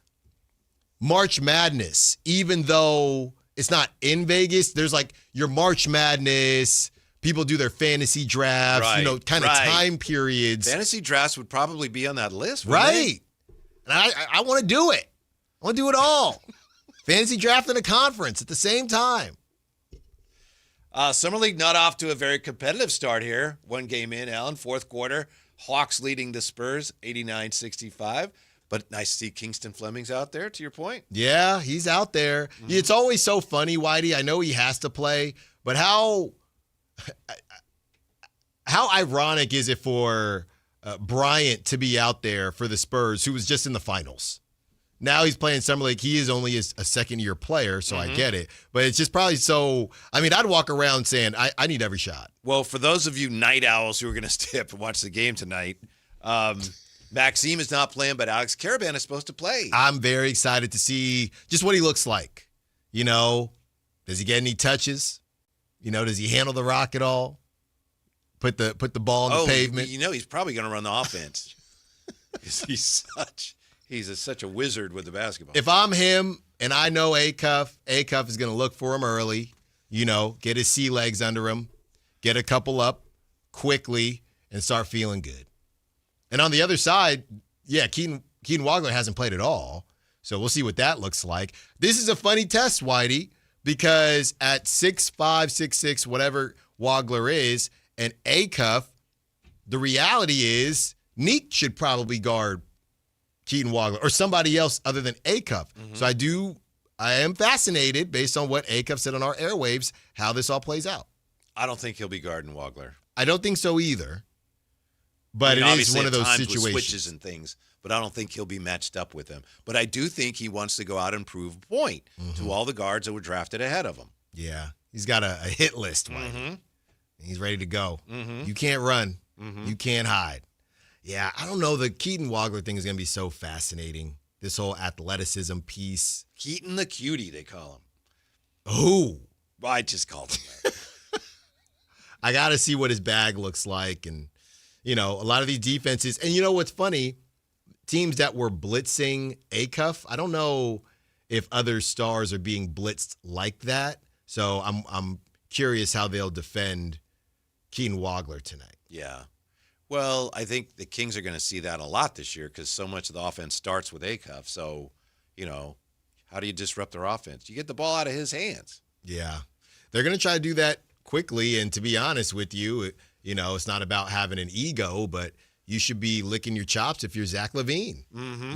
March Madness. Even though it's not in Vegas, there's like your March Madness. People do their fantasy drafts, kind of time periods. Fantasy drafts would probably be on that list, Right. And I want to do it. I want to do it all. Fantasy draft and a conference at the same time. Summer League not off to a very competitive start here. One game in, Alan, fourth quarter. Hawks leading the Spurs, 89-65. But nice to see Kingston Fleming's out there, to your point. Yeah, he's out there. It's always so funny, Whitey. I know he has to play, but how ironic is it for Bryant to be out there for the Spurs, who was just in the finals? Now he's playing Summer League. He is only a second-year player, so I get it. But it's just probably so – I mean, I'd walk around saying, I need every shot. Well, for those of you night owls who are going to stay up and watch the game tonight, Maxime is not playing, but Alex Caravan is supposed to play. I'm very excited to see just what he looks like. You know, does he get any touches? You know, does he handle the rock at all? Put the ball on the pavement? You know, he's probably going to run the offense. He's such a wizard with the basketball. If I'm him and I know Acuff is going to look for him early, you know, get his sea legs under him, get a couple up quickly, and start feeling good. And on the other side, yeah, Keaton Wagler hasn't played at all, so we'll see what that looks like. This is a funny test, Whitey, because at 6'5", 6'6", whatever Wagler is, and Acuff, the reality is Neek should probably guard Keaton Wagler or somebody else other than Acuff. So I am fascinated, based on what Acuff said on our airwaves, how this all plays out. I don't think he'll be guarding Wagler. I don't think so either. But it is one of those situations. Switches and things, but I don't think he'll be matched up with him. But I do think he wants to go out and prove a point to all the guards that were drafted ahead of him. Yeah. He's got a hit list, Whitey. He's ready to go. You can't run. You can't hide. Yeah, I don't know. The Keaton Wagler thing is going to be so fascinating. This whole athleticism piece. Keaton the Cutie, they call him. Who? Well, I just called him that. I got to see what his bag looks like. And, you know, a lot of these defenses. And you know what's funny? Teams that were blitzing Acuff, I don't know if other stars are being blitzed like that. So I'm curious how they'll defend Keaton Wagler tonight. Yeah. Well, I think the Kings are going to see that a lot this year because so much of the offense starts with Acuff. So, you know, how do you disrupt their offense? You get the ball out of his hands. Yeah. They're going to try to do that quickly. And to be honest with you, you know, it's not about having an ego, but you should be licking your chops if you're Zach LaVine.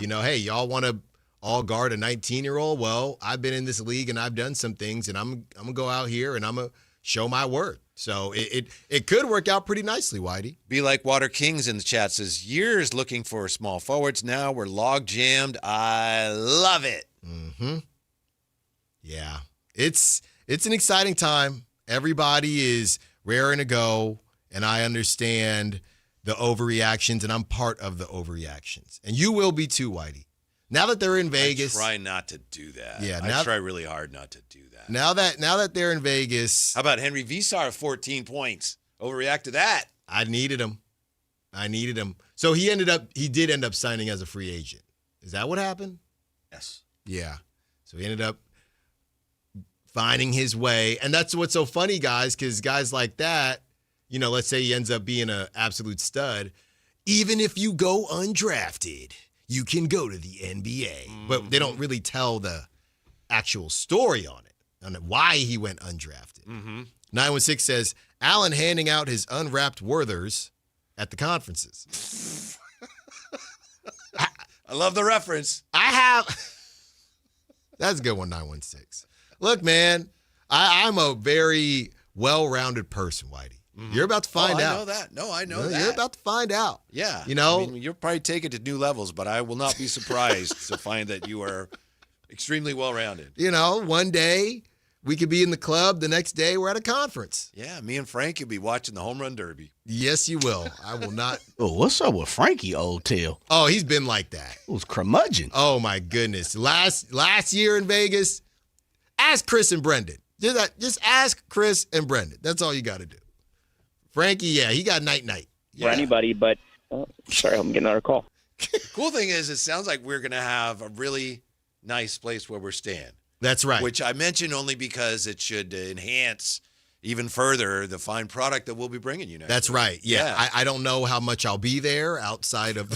You know, hey, y'all want to all guard a 19-year-old? Well, I've been in this league and I've done some things, and I'm going to go out here and I'm going to show my worth. So it could work out pretty nicely, Whitey. Be like Water Kings in the chat says, years looking for small forwards. Now we're log jammed. I love it. Yeah. It's an exciting time. Everybody is raring to go, and I understand the overreactions, and I'm part of the overreactions. And you will be too, Whitey. Now that they're in Vegas. I try not to do that. Yeah, I try really hard not to do that. Now that they're in Vegas. How about Henry Visar, 14 points? Overreact to that. I needed him. So he did end up signing as a free agent. Is that what happened? Yes. Yeah. So he ended up finding his way. And that's what's so funny, guys, because guys like that, you know, let's say he ends up being an absolute stud. Even if you go undrafted, you can go to the NBA. But they don't really tell the actual story on why he went undrafted. 916 says, Allen handing out his unwrapped Werthers at the conferences. I love the reference. That's a good one, 916. Look, man, I'm a very well-rounded person, Whitey. You're about to find out. I know that. No, I know that. You're about to find out. Yeah. You know? I mean, you'll probably take it to new levels, but I will not be surprised to find that you are extremely well-rounded. You know, one day we could be in the club. The next day we're at a conference. Yeah, me and Frank will be watching the home run derby. Yes, you will. I will not. Oh, what's up with Frankie, old tail? Oh, he's been like that. It was curmudgeon. Oh, my goodness. Last year in Vegas, ask Chris and Brendan. Just ask Chris and Brendan. That's all you got to do. Frankie, yeah, he got night-night. For anybody, but sorry, I'm getting another call. Cool thing is, it sounds like we're going to have a really nice place where we're staying. That's right. Which I mention only because it should enhance even further the fine product that we'll be bringing you next That's week. right. Yeah. I don't know how much I'll be there outside of.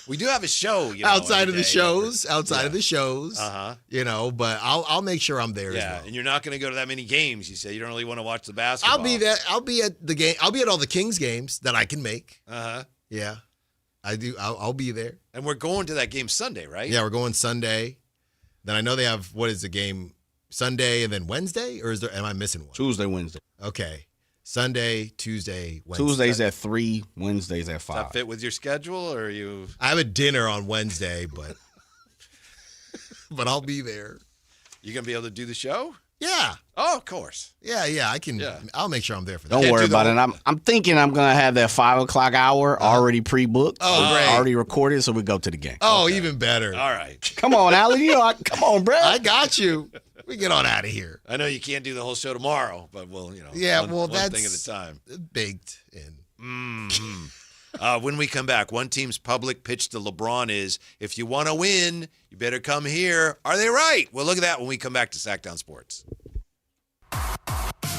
We do have a show, you know, outside of the shows. You know, but I'll make sure I'm there as well. And you're not going to go to that many games. You say you don't really want to watch the basketball. I'll be there. I'll be at the game. I'll be at all the Kings games that I can make. Yeah, I do. I'll be there. And we're going to that game Sunday, right? Yeah, we're going Sunday. Then I know they have, what is the game, Sunday and then Wednesday? Or am I missing one? Tuesday, Wednesday. Okay. Sunday, Tuesday, Wednesday. Tuesdays at 3, Wednesdays at 5. Does that fit with your schedule, or are you? I have a dinner on Wednesday, but but I'll be there. You going to be able to do the show? Yeah. Oh, of course. Yeah, I can. Yeah. I'll make sure I'm there for that. Don't worry about it. I'm thinking I'm going to have that 5 o'clock hour already pre-booked. Oh, great. Already recorded, so we go to the game. Oh, okay. Even better. All right. Come on, Allie. Come on, bro. I got you. We get on out of here. I know you can't do the whole show tomorrow, but we'll, one that's thing at a time. Baked in. Mm-hmm. When we come back, one team's public pitch to LeBron is, if you want to win, you better come here. Are they right? Well, look at that when we come back to Sactown Sports.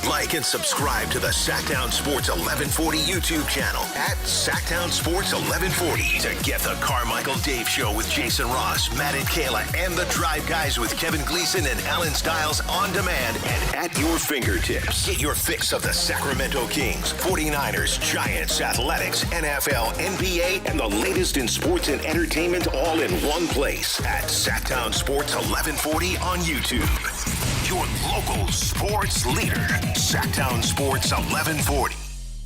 Like and subscribe to the Sactown Sports 1140 YouTube channel at Sactown Sports 1140 to get the Carmichael Dave Show with Jason Ross, Matt and Kayla, and the Drive Guys with Kevin Gleason and Alan Stiles on demand and at your fingertips. Get your fix of the Sacramento Kings, 49ers, Giants, Athletics, NFL, NBA, and the latest in sports and entertainment all in one place at Sactown Sports 1140 on YouTube. Your local sports leader, Sactown Sports 1140.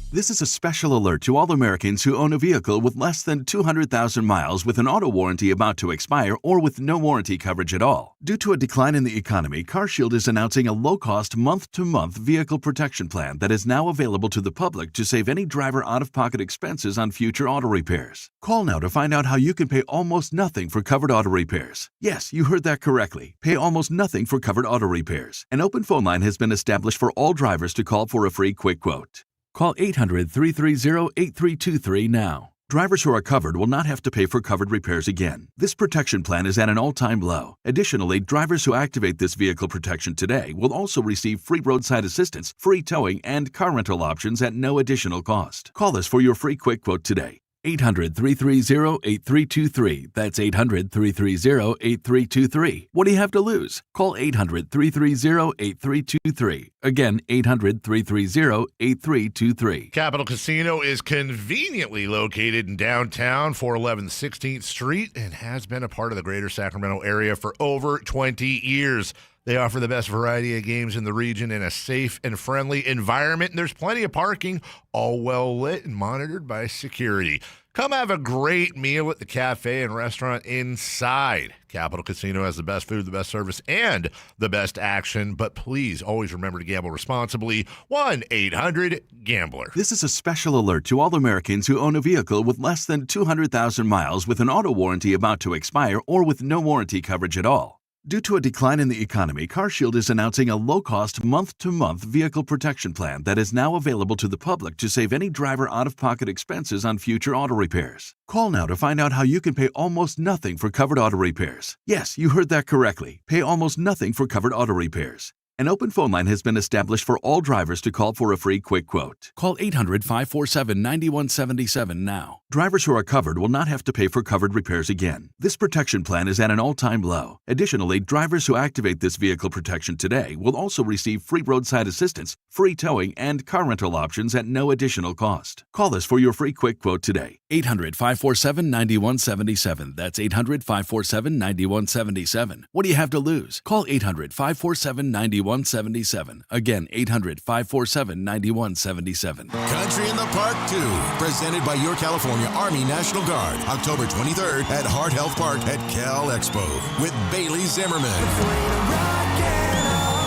This is a special alert to all Americans who own a vehicle with less than 200,000 miles with an auto warranty about to expire or with no warranty coverage at all. Due to a decline in the economy, CarShield is announcing a low-cost month-to-month vehicle protection plan that is now available to the public to save any driver out-of-pocket expenses on future auto repairs. Call now to find out how you can pay almost nothing for covered auto repairs. Yes, you heard that correctly. Pay almost nothing for covered auto repairs. An open phone line has been established for all drivers to call for a free quick quote. Call 800-330-8323 now. Drivers who are covered will not have to pay for covered repairs again. This protection plan is at an all-time low. Additionally, drivers who activate this vehicle protection today will also receive free roadside assistance, free towing, and car rental options at no additional cost. Call us for your free quick quote today. 800-330-8323. That's 800-330-8323. What do you have to lose? Call 800-330-8323. Again, 800-330-8323. Capital Casino is conveniently located in downtown, 411 16th Street, and has been a part of the greater Sacramento area for over 20 years. They offer the best variety of games in the region in a safe and friendly environment, and there's plenty of parking, all well lit and monitored by security. Come have a great meal at the cafe and restaurant inside. Capital Casino has the best food, the best service, and the best action, but please always remember to gamble responsibly. 1-800-GAMBLER. This is a special alert to all Americans who own a vehicle with less than 200,000 miles with an auto warranty about to expire or with no warranty coverage at all. Due to a decline in the economy, CarShield is announcing a low-cost month-to-month vehicle protection plan that is now available to the public to save any driver out-of-pocket expenses on future auto repairs. Call now to find out how you can pay almost nothing for covered auto repairs. Yes, you heard that correctly. Pay almost nothing for covered auto repairs. An open phone line has been established for all drivers to call for a free quick quote. Call 800-547-9177 now. Drivers who are covered will not have to pay for covered repairs again. This protection plan is at an all-time low. Additionally, drivers who activate this vehicle protection today will also receive free roadside assistance, free towing, and car rental options at no additional cost. Call us for your free quick quote today. 800-547-9177. That's 800-547-9177. What do you have to lose? Call 800-547-9177. Again, 800-547-9177. Country in the Park 2, presented by your California Army National Guard, October 23rd at Hart Health Park at Cal Expo with Bailey Zimmerman,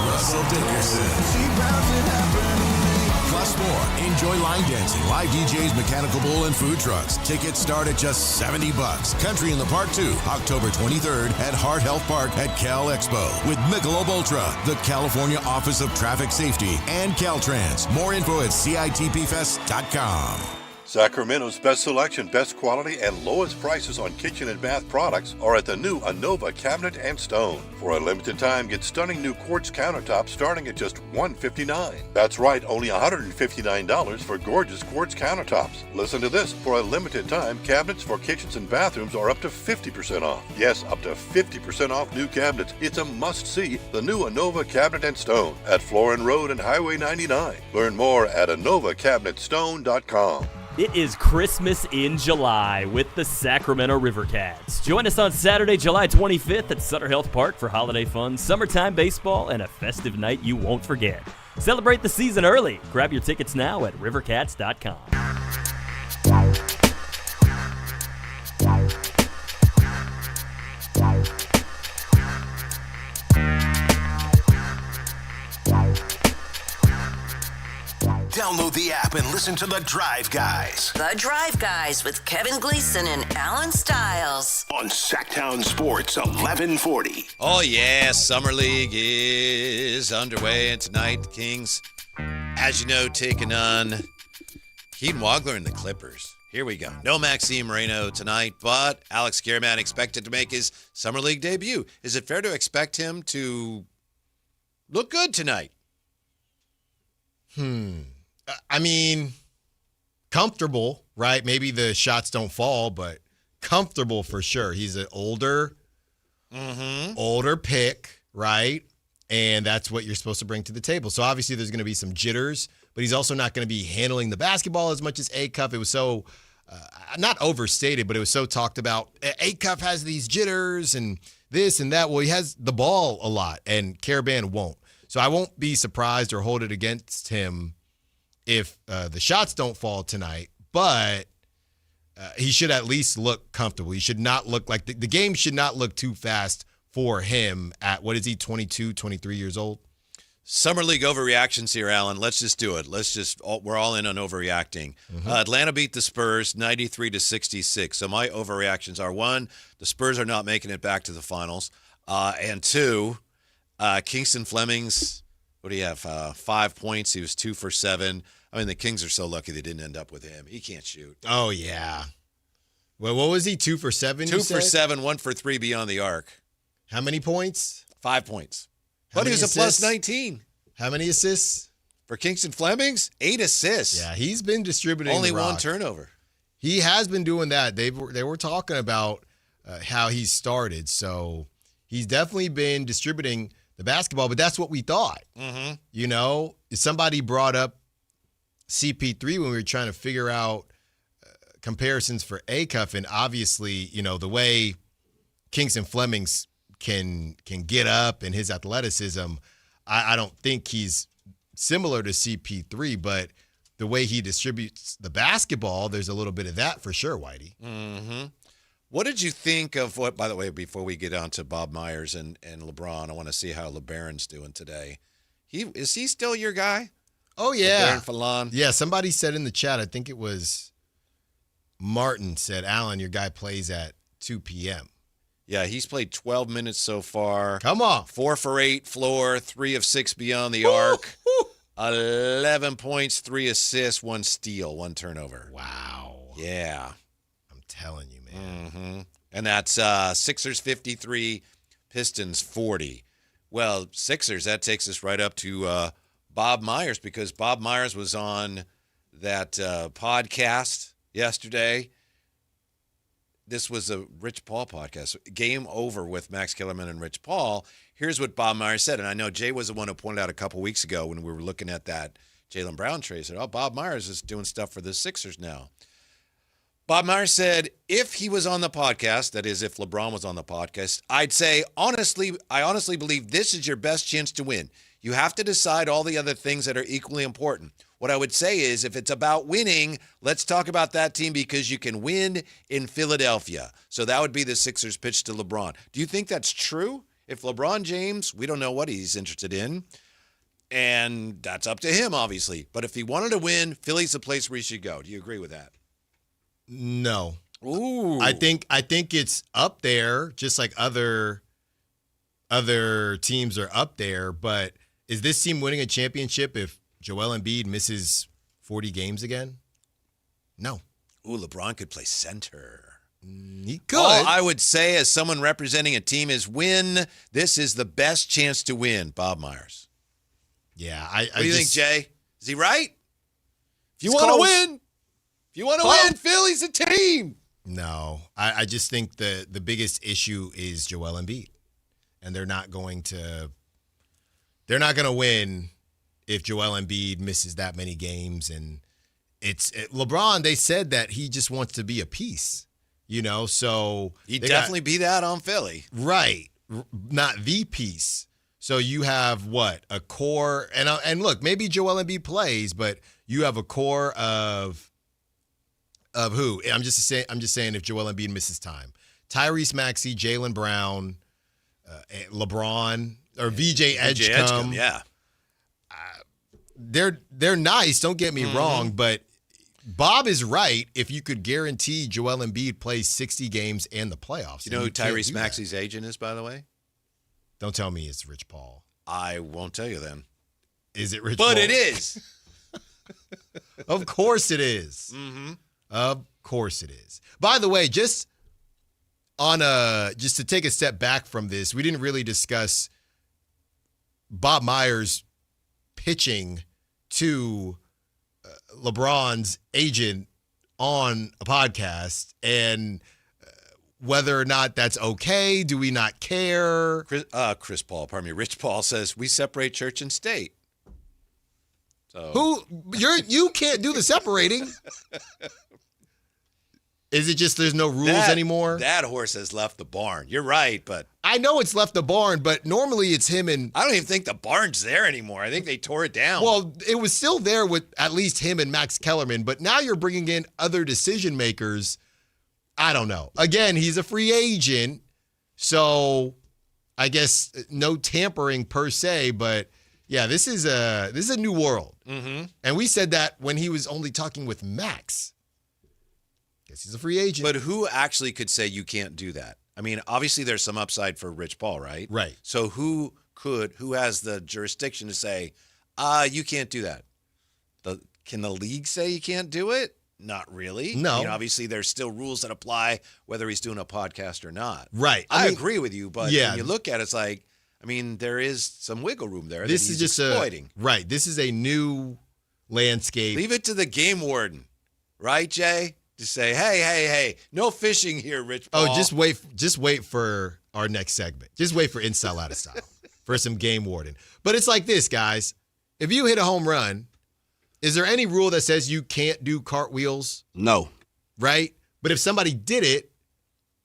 Russell Dickerson. Plus more. Enjoy line dancing, live DJs, mechanical bull, and food trucks. Tickets start at just $70. Country in the Park 2, October 23rd at Hart Health Park at Cal Expo with Michelob Ultra, the California Office of Traffic Safety, and Caltrans. More info at CITPFest.com. Sacramento's best selection, best quality, and lowest prices on kitchen and bath products are at the new Anova Cabinet and Stone. For a limited time, get stunning new quartz countertops starting at just $159. That's right, only $159 for gorgeous quartz countertops. Listen to this, for a limited time, cabinets for kitchens and bathrooms are up to 50% off. Yes, up to 50% off new cabinets. It's a must-see, the new Anova Cabinet and Stone at Florin Road and Highway 99. Learn more at AnovaCabinetStone.com. It is Christmas in July with the Sacramento River Cats. Join us on Saturday, July 25th at Sutter Health Park for holiday fun, summertime baseball, and a festive night you won't forget. Celebrate the season early. Grab your tickets now at rivercats.com. Download the app and listen to The Drive Guys. The Drive Guys with Kevin Gleason and Alan Stiles. On Sactown Sports 1140. Oh, yeah, Summer League is underway, and tonight the Kings, as you know, taking on Keaton Wagler and the Clippers. Here we go. No Maxime Moreno tonight, but Alex Kierman expected to make his Summer League debut. Is it fair to expect him to look good tonight? I mean, comfortable, right? Maybe the shots don't fall, but comfortable for sure. He's an older pick, right? And that's what you're supposed to bring to the table. So obviously there's going to be some jitters, but he's also not going to be handling the basketball as much as Acuff. It was so, not overstated, but it was so talked about. Acuff has these jitters and this and that. Well, he has the ball a lot, and Karaban won't. So I won't be surprised or hold it against him if the shots don't fall tonight, but he should at least look comfortable. He should not look like the game should not look too fast for him at, what is he, 22, 23 years old? Summer League overreactions here, Alan. Let's just do it. We're all in on overreacting. Atlanta beat the Spurs 93-66. So my overreactions are, one, the Spurs are not making it back to the finals. And two, Kingston Fleming's, what do you have? 5 points. He was 2 for 7. I mean, the Kings are so lucky they didn't end up with him. He can't shoot. Oh, yeah. Well, what was he? 2 for 7? 2 for 7, 1 for 3 beyond the arc. How many points? 5 points. But he was a plus 19. How many assists? For Kingston Fleming's, 8 assists. Yeah, he's been distributing only the rock. 1 turnover. He has been doing that. They were talking about how he started. So he's definitely been distributing the basketball, but that's what we thought. You know, somebody brought up CP3 when we were trying to figure out comparisons for Acuff, and obviously, you know, the way Kingston Fleming's can get up and his athleticism, I don't think he's similar to CP3, but the way he distributes the basketball, there's a little bit of that for sure, Whitey. What did you think of what, by the way, before we get on to Bob Myers and LeBron, I want to see how LeBaron's doing today. Is he still your guy? Oh, yeah. LeBaron Fallon? Yeah, somebody said in the chat, I think it was Martin said, Alan, your guy plays at 2 p.m. Yeah, he's played 12 minutes so far. Come on. 4 for 8 floor, 3 of 6 beyond the arc. 11 points, 3 assists, 1 steal, 1 turnover. Wow. Yeah. I'm telling you, man. And that's Sixers 53, Pistons 40. Well, Sixers, that takes us right up to Bob Myers, because Bob Myers was on that podcast yesterday. This was a Rich Paul podcast. Game Over with Max Kellerman and Rich Paul. Here's what Bob Myers said. And I know Jay was the one who pointed out a couple weeks ago when we were looking at that Jaylen Brown trade. He said, oh, Bob Myers is doing stuff for the Sixers now. Bob Myers said, if he was on the podcast, that is, if LeBron was on the podcast, I'd say, I honestly believe this is your best chance to win. You have to decide all the other things that are equally important. What I would say is, if it's about winning, let's talk about that team, because you can win in Philadelphia. So that would be the Sixers' pitch to LeBron. Do you think that's true? If LeBron James, we don't know what he's interested in, and that's up to him, obviously. But if he wanted to win, Philly's the place where he should go. Do you agree with that? No. Ooh. I think it's up there, just like other teams are up there. But is this team winning a championship if Joel Embiid misses 40 games again? No. Ooh, LeBron could play center. He could. All I would say, as someone representing a team, is win. This is the best chance to win, Bob Myers. Yeah. What do you think, Jay? Is he right? If you want to win. If you want to win, Philly's a team. No, I just think the biggest issue is Joel Embiid, and they're not going to win if Joel Embiid misses that many games. And LeBron. They said that he just wants to be a piece, you know. So he'd definitely be that on Philly, right? Not the piece. So you have what, a core, and look, maybe Joel Embiid plays, but you have a core of who? I'm just saying if Joel Embiid misses time, Tyrese Maxey, Jaylen Brown, LeBron, or VJ Edgecombe. Yeah. they're nice. Don't get me wrong, but Bob is right. If you could guarantee Joel Embiid plays 60 games and the playoffs, You know who Tyrese Maxey's agent is, by the way? Don't tell me it's Rich Paul. I won't tell you then. Is it Rich Paul? But it is. Of course it is. Mm-hmm. Of course it is. By the way, just to take a step back from this, we didn't really discuss Bob Myers pitching to LeBron's agent on a podcast and whether or not that's okay. Do we not care? Rich Paul says we separate church and state. So You can't do the separating. Is it just there's no rules anymore? That horse has left the barn. You're right, but I know it's left the barn, but normally it's him and I don't even think the barn's there anymore. I think they tore it down. Well, it was still there with at least him and Max Kellerman, but now you're bringing in other decision makers. I don't know. Again, he's a free agent, so I guess no tampering per se, but yeah, this is a new world. Mm-hmm. And we said that when he was only talking with Max. Guess he's a free agent. But who actually could say you can't do that? I mean, obviously there's some upside for Rich Paul, right? Right. So who has the jurisdiction to say, you can't do that? Can the league say you can't do it? Not really. No. I mean, obviously there's still rules that apply whether he's doing a podcast or not. Right. I agree with you, but yeah. when you look at it, it's like, I mean, there is some wiggle room there. This that is he's just exploiting. Right. This is a new landscape. Leave it to the game warden, right, Jay? To say, hey, no fishing here, Rich Paul. Oh, just wait for our next segment. Just wait for Inside Out of Style for some game warden. But it's like this, guys. If you hit a home run, is there any rule that says you can't do cartwheels? No. Right? But if somebody did it,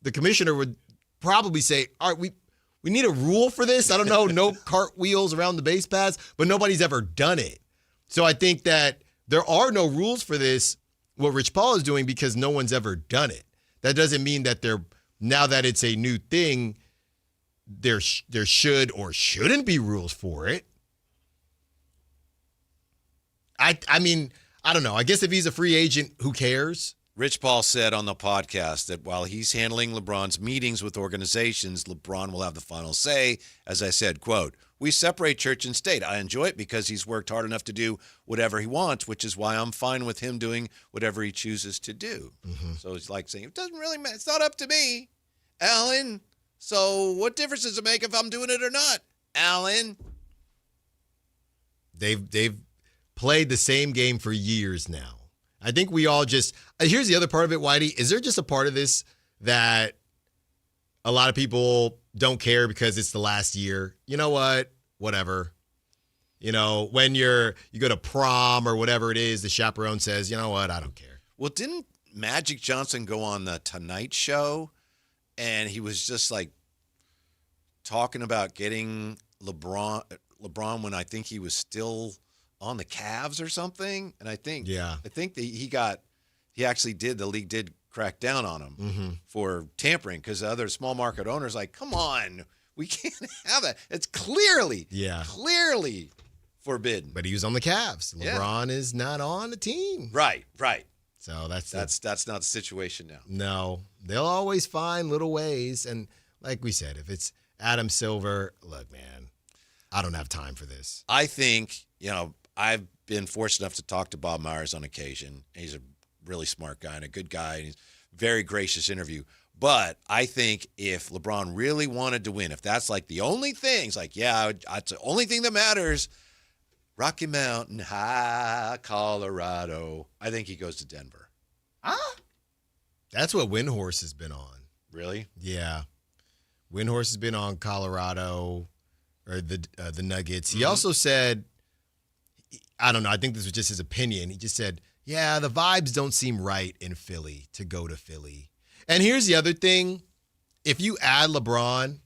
the commissioner would probably say, all right, we need a rule for this. I don't know, no cartwheels around the base paths, but nobody's ever done it. So I think that there are no rules for this, what Rich Paul is doing, because no one's ever done it. That doesn't mean that now that it's a new thing, there should or shouldn't be rules for it. I mean, I don't know. I guess if he's a free agent, who cares? Rich Paul said on the podcast that while he's handling LeBron's meetings with organizations, LeBron will have the final say. As I said, quote, we separate church and state. I enjoy it because he's worked hard enough to do whatever he wants, which is why I'm fine with him doing whatever he chooses to do. Mm-hmm. So it's like saying, it doesn't really matter. It's not up to me, Alan. So what difference does it make if I'm doing it or not, Alan? They've played the same game for years now. I think we all just here's the other part of it, Whitey. Is there just a part of this that a lot of people don't care because it's the last year? You know what? Whatever. You know, when you go to prom or whatever it is, the chaperone says, you know what? I don't care. Well, didn't Magic Johnson go on the Tonight Show and he was just like talking about getting LeBron when I think he was still on the Cavs or something, and I think the league did crack down on him for tampering because the other small market owners like, come on, we can't have that. It's clearly forbidden. But he was on the Cavs. LeBron is not on the team. Right. So that's not the situation now. No, they'll always find little ways, and like we said, if it's Adam Silver, look, man, I don't have time for this. I think I've been fortunate enough to talk to Bob Myers on occasion. He's a really smart guy and a good guy. And he's a very gracious interview. But I think if LeBron really wanted to win, if that's like the only thing, it's like, that's the only thing that matters. Rocky Mountain High, Colorado. I think he goes to Denver. That's what Windhorse has been on. Really? Yeah. Windhorse has been on Colorado or the Nuggets. He also said, I don't know, I think this was just his opinion. He just said, yeah, the vibes don't seem right in Philly to go to Philly. And here's the other thing. If you add LeBron,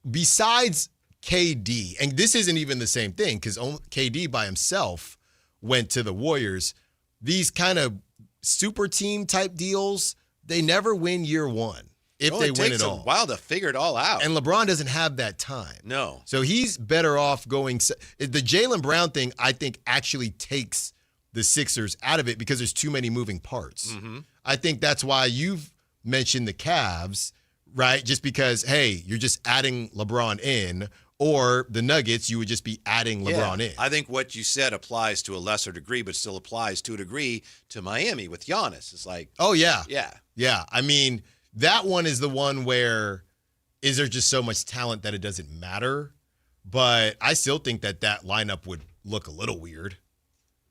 besides KD, and this isn't even the same thing because KD by himself went to the Warriors, these kind of super team type deals, they never win year one. if they win it all. It takes a while to figure it all out. And LeBron doesn't have that time. No. So he's better off going. The Jaylen Brown thing, I think, actually takes the Sixers out of it because there's too many moving parts. Mm-hmm. I think that's why you've mentioned the Cavs, right? Just because, hey, you're just adding LeBron in. Or the Nuggets, you would just be adding LeBron in. I think what you said applies to a lesser degree, but still applies to a degree to Miami with Giannis. It's like, oh, yeah. Yeah. Yeah. I mean, that one is the one where is there just so much talent that it doesn't matter? But I still think that lineup would look a little weird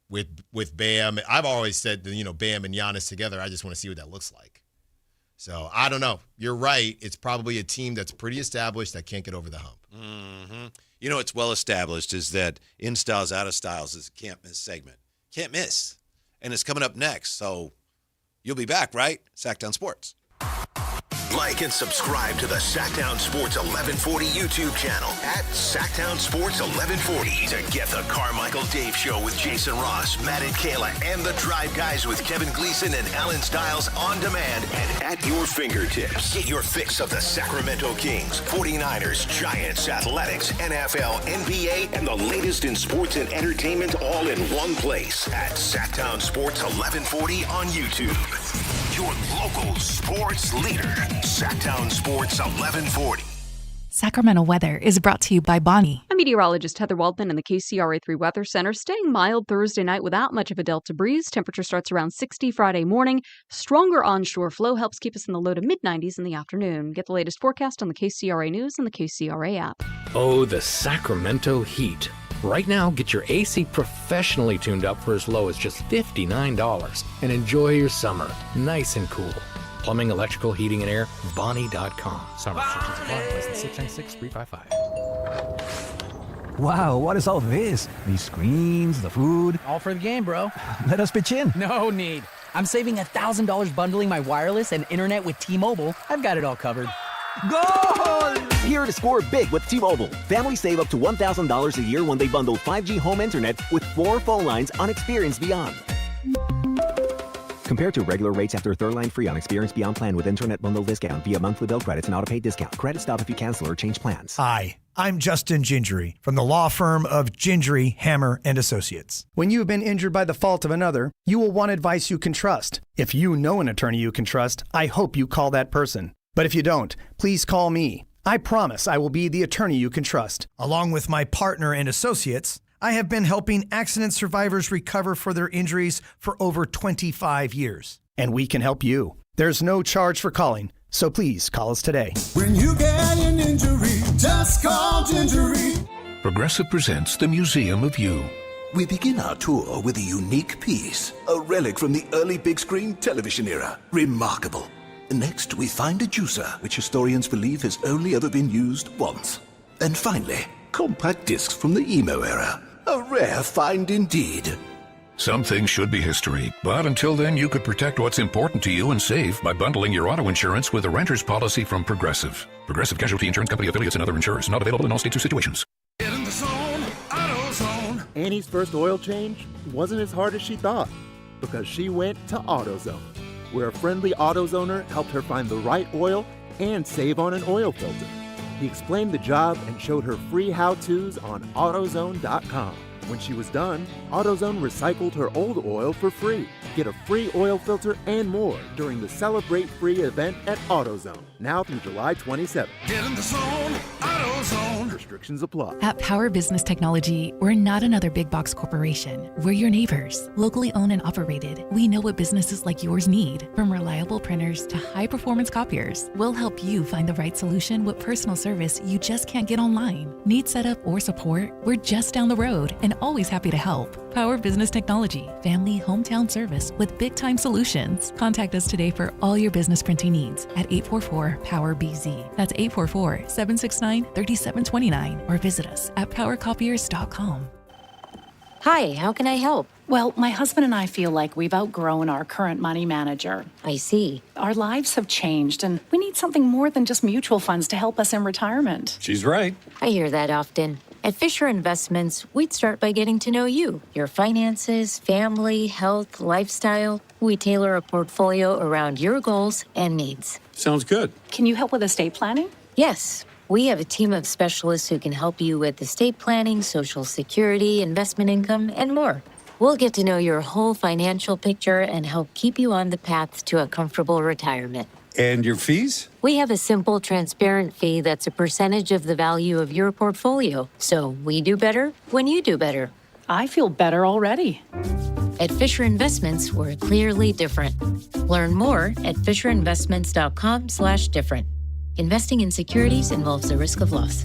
with Bam. I've always said that, Bam and Giannis together, I just want to see what that looks like. So I don't know. You're right. It's probably a team that's pretty established that can't get over the hump. Mm-hmm. It's well established is that In Styles, Out of Styles is a can't miss segment. Can't miss. And it's coming up next. So you'll be back, right? Sactown Sports. Like and subscribe to the Sactown Sports 1140 YouTube channel at Sactown Sports 1140 to get the Carmichael Dave Show with Jason Ross, Matt and Kayla, and the Drive Guys with Kevin Gleason and Alan Stiles on demand and at your fingertips. Get your fix of the Sacramento Kings, 49ers, Giants, Athletics, NFL, NBA, and the latest in sports and entertainment all in one place at Sactown Sports 1140 on YouTube. Your local sports leader, Sactown Sports 1140. Sacramento weather is brought to you by Bonnie. I'm meteorologist Heather Waldman in the KCRA3 Weather Center. Staying mild Thursday night without much of a delta breeze. Temperature starts around 60 Friday morning. Stronger onshore flow helps keep us in the low to mid-90s in the afternoon. Get the latest forecast on the KCRA News and the KCRA app. Oh, the Sacramento heat. Right now, get your AC professionally tuned up for as low as just $59 and enjoy your summer nice and cool. Plumbing, electrical, heating, and air, Bonnie.com. Summer restrictions apply. License 696-355. Wow, what is all this? These screens, the food. All for the game, bro. Let us pitch in. No need. I'm saving $1,000 bundling my wireless and internet with T-Mobile. I've got it all covered. Goal! Here to score big with T-Mobile. Families save up to $1,000 a year when they bundle 5G home internet with 4 phone lines on Experience Beyond. Compared to regular rates after third line free on Experience Beyond plan with internet bundle discount via monthly bill credits and auto-pay discount. Credit stop if you cancel or change plans. Hi, I'm Justin Gingery from the law firm of Gingery, Hammer, and Associates. When you have been injured by the fault of another, you will want advice you can trust. If you know an attorney you can trust, I hope you call that person. But if you don't, please call me. I promise I will be the attorney you can trust. Along with my partner and associates, I have been helping accident survivors recover for their injuries for over 25 years. And we can help you. There's no charge for calling, so please call us today. When you get an injury, just call Gingery. Progressive presents the Museum of You. We begin our tour with a unique piece, a relic from the early big screen television era. Remarkable. Next, we find a juicer, which historians believe has only ever been used once. And finally, compact discs from the emo era. A rare find indeed. Some things should be history, but until then, you could protect what's important to you and save by bundling your auto insurance with a renter's policy from Progressive. Progressive Casualty Insurance Company affiliates and other insurers. Not available in all states or situations. Get in the zone, AutoZone. Annie's first oil change wasn't as hard as she thought because she went to AutoZone, where a friendly AutoZoner helped her find the right oil and save on an oil filter. He explained the job and showed her free how-tos on AutoZone.com. When she was done, AutoZone recycled her old oil for free. Get a free oil filter and more during the Celebrate Free event at AutoZone, now through July 27th. Get in the zone, AutoZone. Restrictions apply. At Power Business Technology, we're not another big box corporation. We're your neighbors, locally owned and operated. We know what businesses like yours need, from reliable printers to high-performance copiers. We'll help you find the right solution with personal service you just can't get online. Need setup or support? We're just down the road and always happy to help. Power Business Technology, family hometown service with big-time solutions. Contact us today for all your business printing needs at 844-POWER-BZ. That's 844-769-3729 or visit us at powercopiers.com. Hi, how can I help? Well, my husband and I feel like we've outgrown our current money manager. I see. Our lives have changed, and we need something more than just mutual funds to help us in retirement. She's right. I hear that often. At Fisher Investments, we'd start by getting to know you, your finances, family, health, lifestyle. We tailor a portfolio around your goals and needs. Sounds good. Can you help with estate planning? Yes. We have a team of specialists who can help you with estate planning, Social Security, investment income, and more. We'll get to know your whole financial picture and help keep you on the path to a comfortable retirement. And your fees? We have a simple, transparent fee that's a percentage of the value of your portfolio. So we do better when you do better. I feel better already. At Fisher Investments, we're clearly different. Learn more at fisherinvestments.com/different. Investing in securities involves a risk of loss.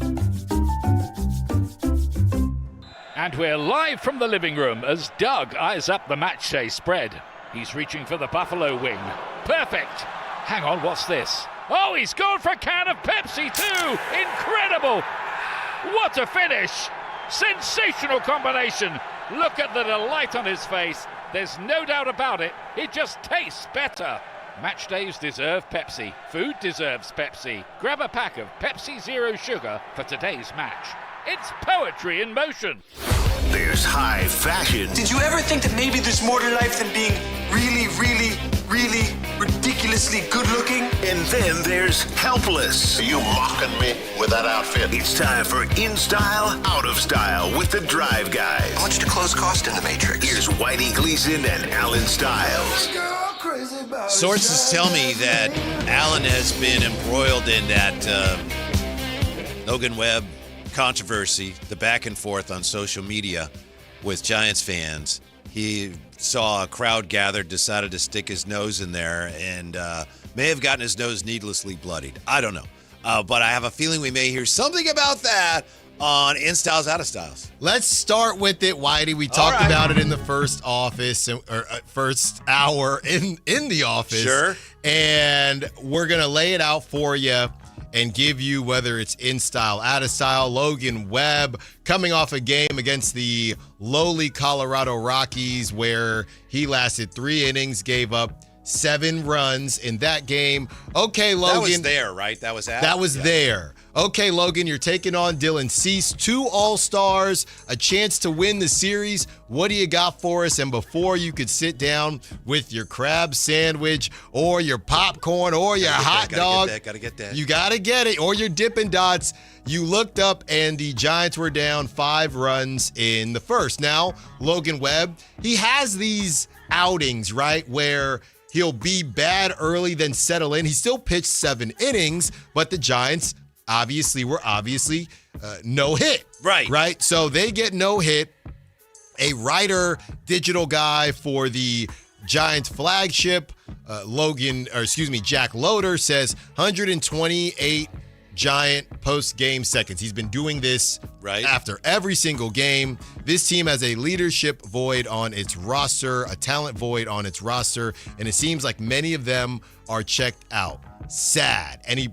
And we're live from the living room as Doug eyes up the matchday spread. He's reaching for the Buffalo wing. Perfect. Hang on, what's this? Oh, he's gone for a can of Pepsi too. Incredible. What a finish. Sensational combination. Look at the delight on his face. There's no doubt about it. It just tastes better. Match days deserve Pepsi. Food deserves Pepsi. Grab a pack of Pepsi Zero Sugar for today's match. It's poetry in motion. There's high fashion. Did you ever think that maybe there's more to life than being really, really, really ridiculously good looking? And then there's helpless. Are you mocking me with that outfit? It's time for In Style, Out of Style with the Drive Guys. How much do clothes cost in the Matrix? Here's Whitey Gleason and Alan Stiles. Sources tell me that Allen has been embroiled in that Logan Webb controversy, the back and forth on social media with Giants fans. He saw a crowd gathered, decided to stick his nose in there, and may have gotten his nose needlessly bloodied. I don't know. But I have a feeling we may hear something about that on In Styles, Out of Styles. Let's start with it, Whitey. We talked about it in the first first hour in the office. Sure. And we're going to lay it out for you and give you whether it's in style, out of style. Logan Webb coming off a game against the lowly Colorado Rockies where he lasted 3 innings, gave up 7 runs in that game. Okay, Logan. That was there, right? That was at? That was there. Okay, Logan, you're taking on Dylan Cease, 2 All-Stars, a chance to win the series. What do you got for us? And before you could sit down with your crab sandwich or your popcorn or your hot dog. Gotta get that. You gotta get it. Or your Dippin' Dots. You looked up and the Giants were down 5 runs in the first. Now, Logan Webb, he has these outings, right, where he'll be bad early, then settle in. He still pitched 7 innings, but the Giants were no hit. Right. So they get no hit. A writer, digital guy for the Giants flagship, Jack Loader says 128 Giant post-game seconds. He's been doing this after every single game. This team has a leadership void on its roster, a talent void on its roster, and it seems like many of them are checked out. Sad. And he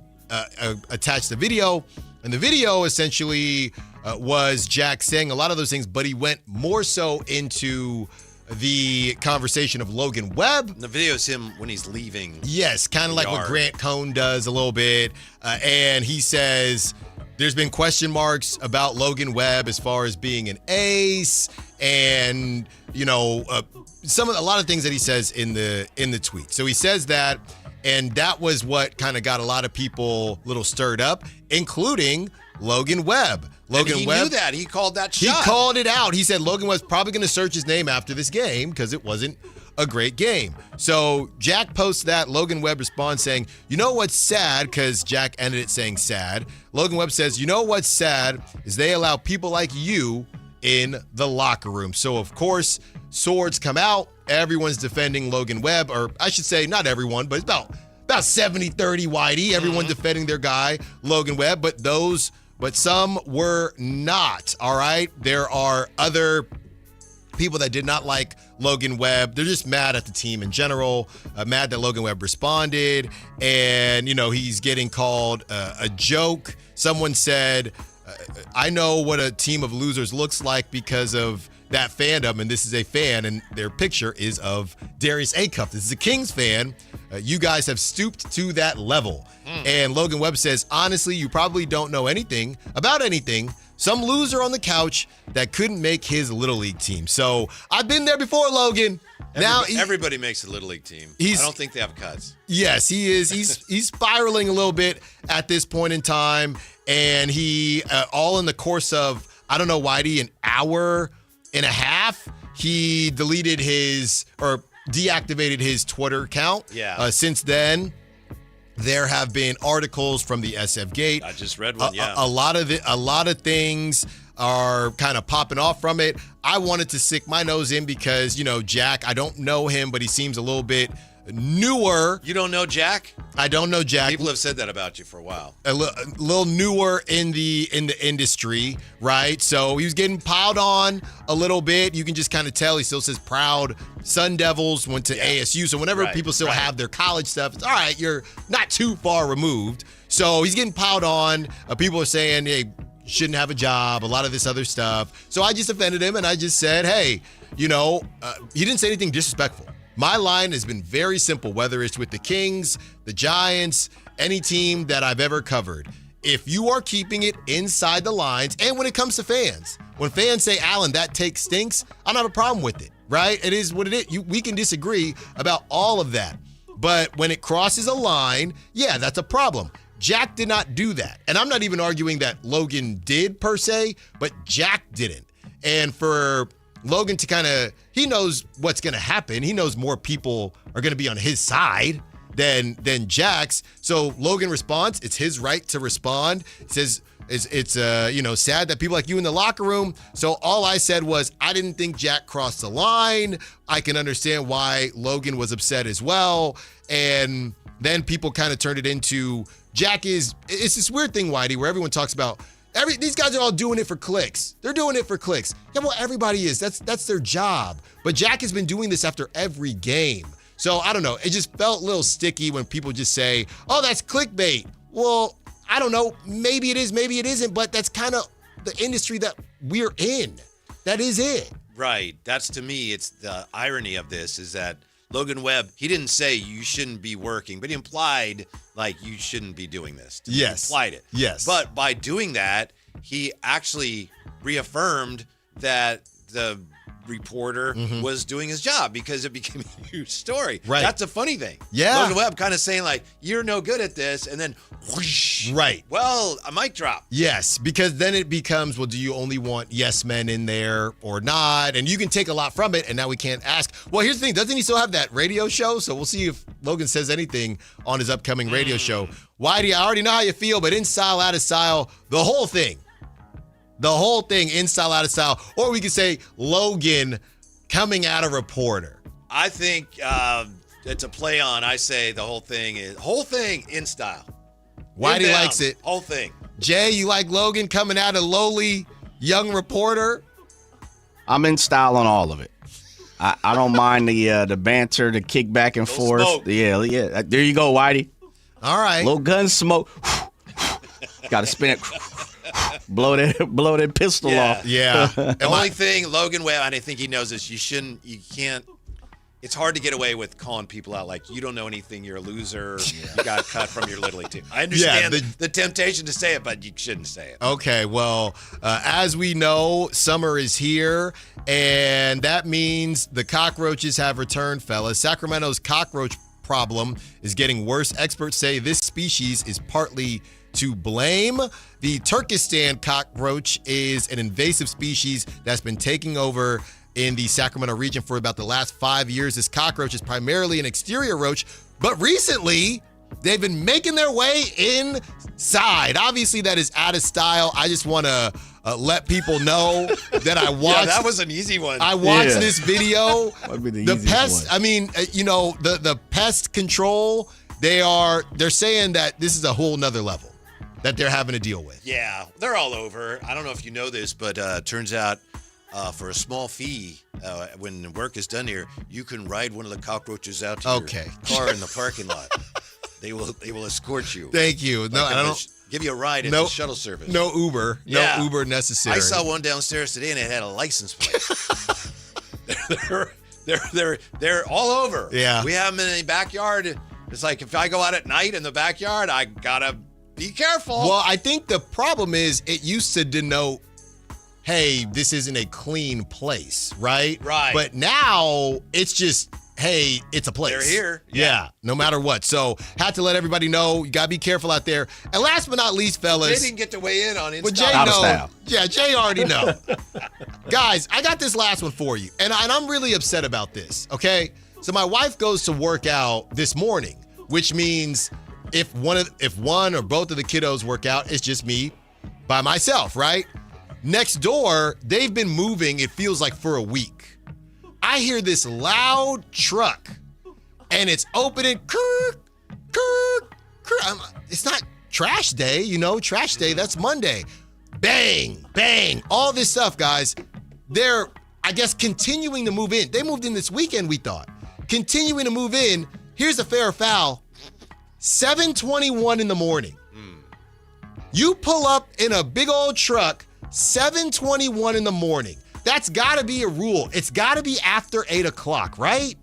attached the video, and the video essentially was Jack saying a lot of those things, but he went more so into the conversation of Logan Webb. The video is him when he's leaving. Yes, kind of like what Grant Cohn does a little bit. And he says there's been question marks about Logan Webb as far as being an ace and, a lot of things that he says in the tweet. So he says that, and that was what kind of got a lot of people a little stirred up, including Logan Webb. He knew that. He called that shot. He called it out. He said Logan Webb's probably going to search his name after this game because it wasn't a great game. So Jack posts that. Logan Webb responds saying, you know what's sad, because Jack ended it saying sad. Logan Webb says, you know what's sad is they allow people like you in the locker room. So, of course, swords come out. Everyone's defending Logan Webb, or I should say not everyone, but it's about 70-30 Whitey. Everyone defending their guy, Logan Webb, but some were not, all right? There are other people that did not like Logan Webb. They're just mad at the team in general, mad that Logan Webb responded, and, he's getting called a joke. Someone said, I know what a team of losers looks like because of that fandom, and this is a fan, and their picture is of Darius Acuff. This is a Kings fan. You guys have stooped to that level. And Logan Webb says, honestly, you probably don't know anything about anything, some loser on the couch that couldn't make his Little League team. So I've been there before, Logan. Everybody makes a Little League team. I don't think they have cuts. Yes, he is. He's spiraling a little bit at this point in time, and he all in the course of, I don't know, Whitey, an hour and a half, he deleted or deactivated his Twitter account. Yeah. Since then, there have been articles from the SF Gate. I just read one. A lot of things are kind of popping off from it. I wanted to stick my nose in because, Jack, I don't know him, but he seems a little bit newer. You don't know Jack? I don't know Jack. People have said that about you for a while. A little newer in the industry, right? So he was getting piled on a little bit. You can just kind of tell he still says proud Sun Devils, went to ASU. So whenever people still have their college stuff, it's all right, you're not too far removed. So he's getting piled on. People are saying, hey, shouldn't have a job, a lot of this other stuff. So I just offended him and I just said, hey, he didn't say anything disrespectful. My line has been very simple, whether it's with the Kings, the Giants, any team that I've ever covered. If you are keeping it inside the lines, and when it comes to fans, when fans say, Alan, that take stinks, I don't have a problem with it, right? It is what it is. We can disagree about all of that. But when it crosses a line, yeah, that's a problem. Jack did not do that. And I'm not even arguing that Logan did per se, but Jack didn't. And for Logan to he knows what's going to happen. He knows more people are going to be on his side than Jack's. So Logan responds. It's his right to respond. It says it's sad that people like you in the locker room. So all I said was I didn't think Jack crossed the line. I can understand why Logan was upset as well. And then people kind of turned it into it's this weird thing, Whitey, where everyone talks about these guys are all doing it for clicks. They're doing it for clicks. Yeah, well, everybody is. That's their job. But Jack has been doing this after every game. So I don't know. It just felt a little sticky when people just say, oh, that's clickbait. Well, I don't know. Maybe it is, maybe it isn't. But that's kind of the industry that we're in. That is it. Right. That's, to me, it's the irony of this is that Logan Webb, he didn't say you shouldn't be working, but he implied like you shouldn't be doing this. Yes. He implied it. Yes. But by doing that, he actually reaffirmed that the reporter was doing his job because it became a huge story. Right. That's a funny thing. Yeah. Logan Webb kind of saying like, you're no good at this, and then whoosh. Right. Well, a mic drop. Yes, because then it becomes, well, do you only want yes men in there or not? And you can take a lot from it, and now we can't ask. Well, here's the thing. Doesn't he still have that radio show? So we'll see if Logan says anything on his upcoming radio show. Whitey, I already know how you feel, but in style, out of style, the whole thing. The whole thing, in style, out of style. Or we could say Logan coming at a reporter. I think it's a play on. I say the whole thing in style. Whitey likes it. Whole thing. Jay, you like Logan coming at a lowly young reporter? I'm in style on all of it. I don't mind the banter, the kick back and forth. Smoke. Yeah. There you go, Whitey. All right. Little gun smoke. Got to spin it. Blow that pistol off. Yeah. The only thing, Logan Webb, and I think he knows this, you can't, it's hard to get away with calling people out like, you don't know anything, you're a loser, you got cut from your Little League team. I understand the temptation to say it, but you shouldn't say it. Okay, well, as we know, summer is here, and that means the cockroaches have returned, fellas. Sacramento's cockroach problem is getting worse. Experts say this species is partly to blame. The Turkestan cockroach is an invasive species that's been taking over in the Sacramento region for about the last 5 years. This cockroach is primarily an exterior roach, but recently they've been making their way inside. Obviously, that is out of style. I just want to let people know that I watched. Yeah, that was an easy one. I watched this video. The pest. one. I mean, the pest control. They're saying that this is a whole nother level that they're having to deal with. Yeah, they're all over. I don't know if you know this, but turns out for a small fee, when work is done here, you can ride one of the cockroaches out to your car in the parking lot. They will escort you. Thank you. No, I don't give you a ride in the shuttle service. No Uber. Yeah. No Uber necessary. I saw one downstairs today and it had a license plate. they're all over. Yeah. We have them in the backyard. It's like if I go out at night in the backyard, I gotta Be careful. Well, I think the problem is it used to denote, hey, this isn't a clean place, right? Right. But now it's just, hey, it's a place. They're here. Yeah, no matter what. So had to let everybody know, you got to be careful out there. And last but not least, fellas. Jay didn't get to weigh in on it. But Jay know. Yeah, Jay already know. Guys, I got this last one for you. And I'm really upset about this, okay? So my wife goes to work out this morning, which means if one or both of the kiddos work out, it's just me by myself, right? Next door, they've been moving, it feels like, for a week. I hear this loud truck, and it's opening. It's not trash day, trash day, that's Monday. Bang, bang, all this stuff, guys. They're, I guess, continuing to move in. They moved in this weekend, we thought. Continuing to move in. Here's a fair or foul. 7:21 in the morning. You pull up in a big old truck, 7:21 in the morning. That's got to be a rule. It's got to be after 8 o'clock, right?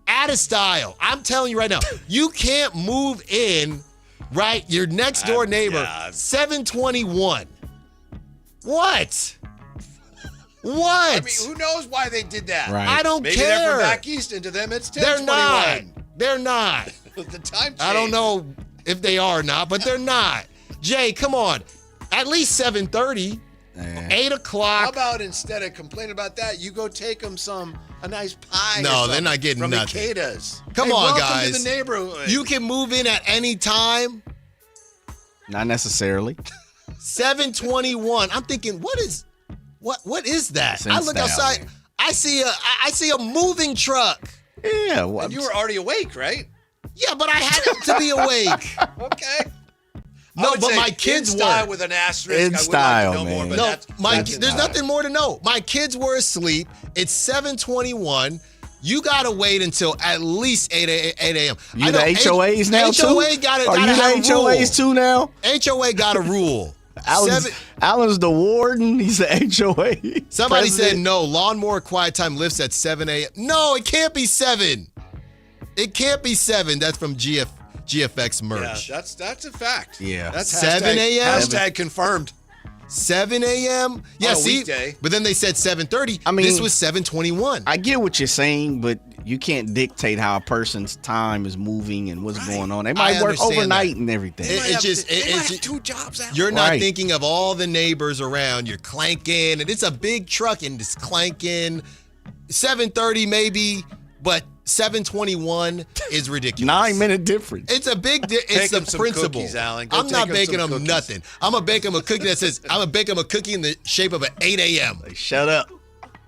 Out of style. I'm telling you right now, you can't move in, right? Your next door neighbor, 7:21. What? What? I mean, who knows why they did that? Right. I don't Maybe care. They're from back east, and to them it's 10:21. They're not. The time change. I don't know if they are or not, but they're not. Jay, come on. At least 7:30, 8 o'clock. How about instead of complaining about that, you go take them a nice pie? No, they're not getting from nothing. Ikeda's. Come hey, on, welcome guys. To the neighborhood. You can move in at any time. Not necessarily. 7:21. I'm thinking, what is that? I look outside. Man. I see a moving truck. Yeah, and you were already awake, right? Yeah, but I had to be awake. Okay. No, but my kids in style were. With an asterisk. In style, like to know man. more, no, there's nothing more to know. My kids were asleep. It's 7:21. You gotta wait until at least 8 a.m. You the HOAs now too? HOA gotta Are you have the HOAs too now? HOA got a rule. Alan's the warden. He's the HOA. Somebody said no. Lawnmower quiet time lifts at 7 a.m. No, it can't be 7. It can't be 7. That's from GFX merch. Yeah, that's a fact. Yeah. That's 7 a.m. Hashtag confirmed. 7 a.m. Yeah, see, weekday. But then they said 7:30. I mean, this was 7:21. I get what you're saying, but you can't dictate how a person's time is moving and what's going on. They might work overnight and everything. They have 2 jobs out. You're not thinking of all the neighbors around. You're clanking, and it's a big truck, and it's clanking. 7:30 maybe, but 7:21 is ridiculous. 9-minute difference. It's a big it's the principle. Cookies, Alan. I'm not baking them nothing. I'm gonna bake them a cookie that says I'm gonna bake them a cookie in the shape of an 8 a.m. Shut up.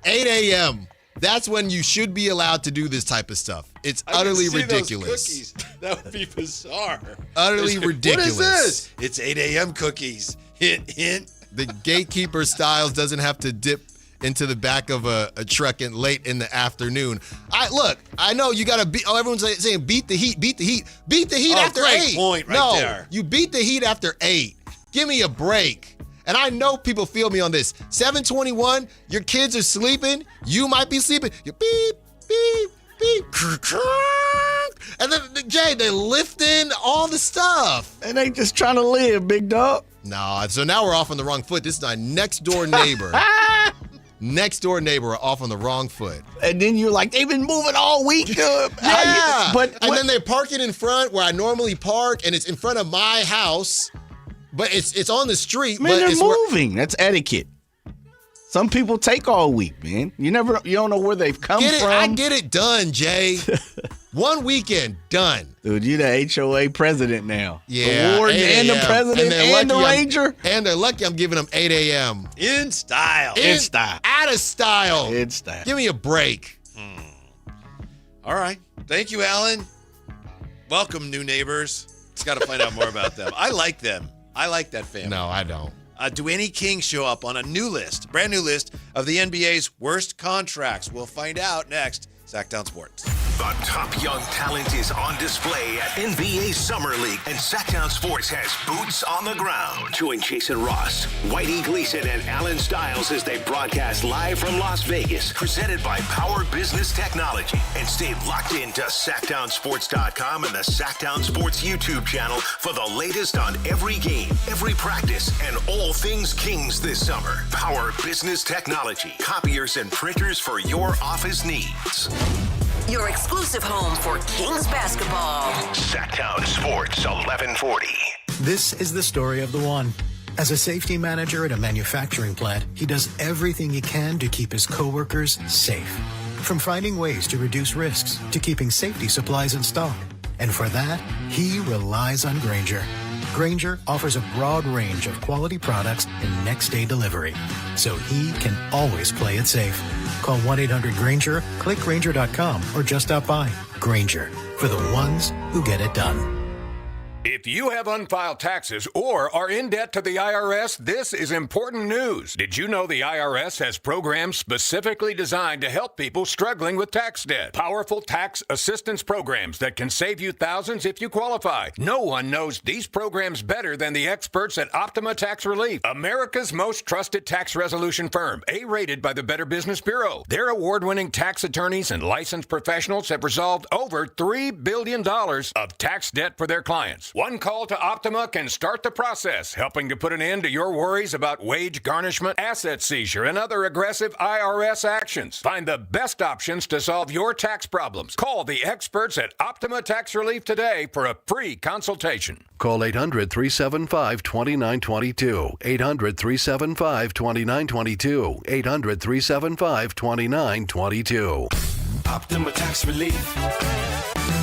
8 a.m. That's when you should be allowed to do this type of stuff. It's utterly ridiculous. Those cookies. That would be bizarre. Utterly ridiculous. What is this? It's 8 a.m. cookies. Hint, hint. The gatekeeper Styles doesn't have to dip into the back of a truck late in the afternoon. I know you got to beat. Oh, everyone's saying beat the heat after 8. Point right there. You beat the heat after 8. Give me a break. And I know people feel me on this. 7:21, your kids are sleeping. You might be sleeping. You beep, beep, beep. And then, Jay, they're lifting all the stuff. And they just trying to live, big dog. No, so now we're off on the wrong foot. This is my next door neighbor. Next door neighbor are off on the wrong foot. And then you're like, they've been moving all week. Yeah. Then they're parking in front where I normally park, and it's in front of my house. But it's on the street. Man, but they're moving. That's etiquette. Some people take all week, man. You don't know where they've come from. I get it done, Jay. One weekend, done. Dude, you the HOA president now. Yeah. The warden and the president and the ranger. And they're lucky I'm giving them 8 a.m. In style. In style. Out of style. In style. Give me a break. All right. Thank you, Alan. Welcome, new neighbors. Just got to find out more about them. I like them. I like that family. No, I don't. Do any Kings show up on a brand new list of the NBA's worst contracts? We'll find out next. Sactown Sports. The top young talent is on display at NBA Summer League, and Sactown Sports has boots on the ground. Join Jason Ross, Whitey Gleason, and Alan Stiles as they broadcast live from Las Vegas, presented by Power Business Technology. And stay locked into SactownSports.com and the Sactown Sports YouTube channel for the latest on every game, every practice, and all things Kings this summer. Power Business Technology, copiers and printers for your office needs. Your exclusive home for Kings basketball. Sactown Sports 1140. This is the story of the one. As a safety manager at a manufacturing plant, he does everything he can to keep his coworkers safe. From finding ways to reduce risks to keeping safety supplies in stock. And for that, he relies on Grainger. Grainger offers a broad range of quality products and next-day delivery, so he can always play it safe. Call 1-800-GRAINGER, click Grainger.com, or just stop by. Grainger, for the ones who get it done. If you have unfiled taxes or are in debt to the IRS, this is important news. Did you know the IRS has programs specifically designed to help people struggling with tax debt? Powerful tax assistance programs that can save you thousands if you qualify. No one knows these programs better than the experts at Optima Tax Relief, America's most trusted tax resolution firm, A-rated by the Better Business Bureau. Their award-winning tax attorneys and licensed professionals have resolved over $3 billion of tax debt for their clients. One call to Optima can start the process, helping to put an end to your worries about wage garnishment, asset seizure, and other aggressive IRS actions. Find the best options to solve your tax problems. Call the experts at Optima Tax Relief today for a free consultation. Call 800-375-2922. 800-375-2922. 800-375-2922. Optima Tax Relief.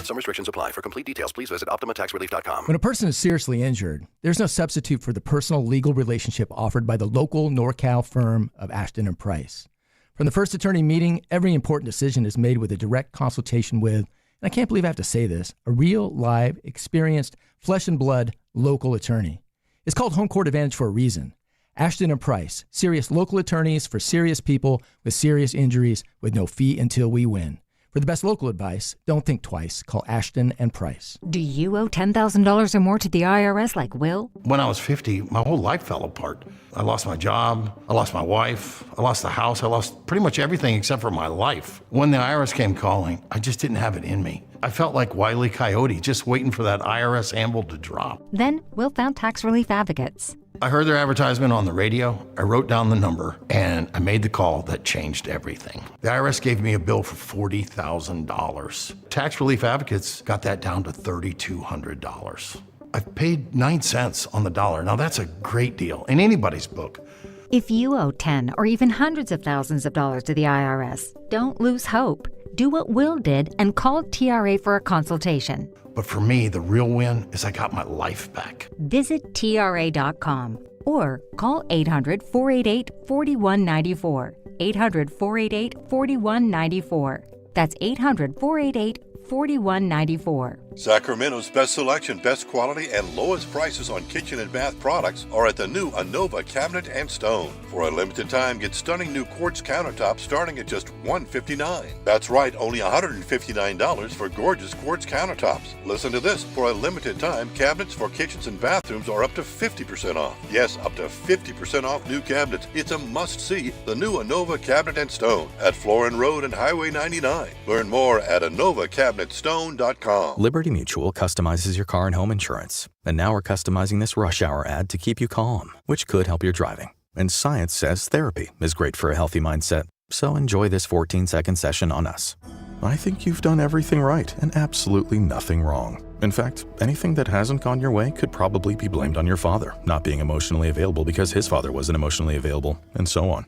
Some restrictions apply. For complete details, please visit OptimaTaxRelief.com. When a person is seriously injured, there's no substitute for the personal legal relationship offered by the local NorCal firm of Ashton & Price. From the first attorney meeting, every important decision is made with a direct consultation with, and I can't believe I have to say this, a real, live, experienced, flesh and blood local attorney. It's called Home Court Advantage for a reason. Ashton & Price, serious local attorneys for serious people with serious injuries with no fee until we win. For the best local advice, don't think twice. Call Ashton & Price. Do you owe $10,000 or more to the IRS like Will? When I was 50, my whole life fell apart. I lost my job, I lost my wife, I lost the house, I lost pretty much everything except for my life. When the IRS came calling, I just didn't have it in me. I felt like Wile E. Coyote, just waiting for that IRS anvil to drop. Then Will found Tax Relief Advocates. I heard their advertisement on the radio, I wrote down the number, and I made the call that changed everything. The IRS gave me a bill for $40,000. Tax Relief Advocates got that down to $3,200. I've paid 9 cents on the dollar. Now that's a great deal in anybody's book. If you owe 10 or even hundreds of thousands of dollars to the IRS, don't lose hope. Do what Will did and call TRA for a consultation. But for me, the real win is I got my life back. Visit TRA.com or call 800-488-4194. 800-488-4194. That's 800-488-4194. Sacramento's best selection, best quality, and lowest prices on kitchen and bath products are at the new Anova Cabinet and Stone. For a limited time, get stunning new quartz countertops starting at just $159. That's right, only $159 for gorgeous quartz countertops. Listen to this. For a limited time, cabinets for kitchens and bathrooms are up to 50% off. Yes, up to 50% off new cabinets. It's a must-see. The new Anova Cabinet and Stone at Florin Road and Highway 99. Learn more at AnovaCabinetStone.com. Liberty Mutual customizes your car and home insurance. And now we're customizing this rush hour ad to keep you calm, which could help your driving. And science says therapy is great for a healthy mindset. So enjoy this 14-second session on us. I think you've done everything right and absolutely nothing wrong. In fact, anything that hasn't gone your way could probably be blamed on your father not being emotionally available because his father wasn't emotionally available, and so on.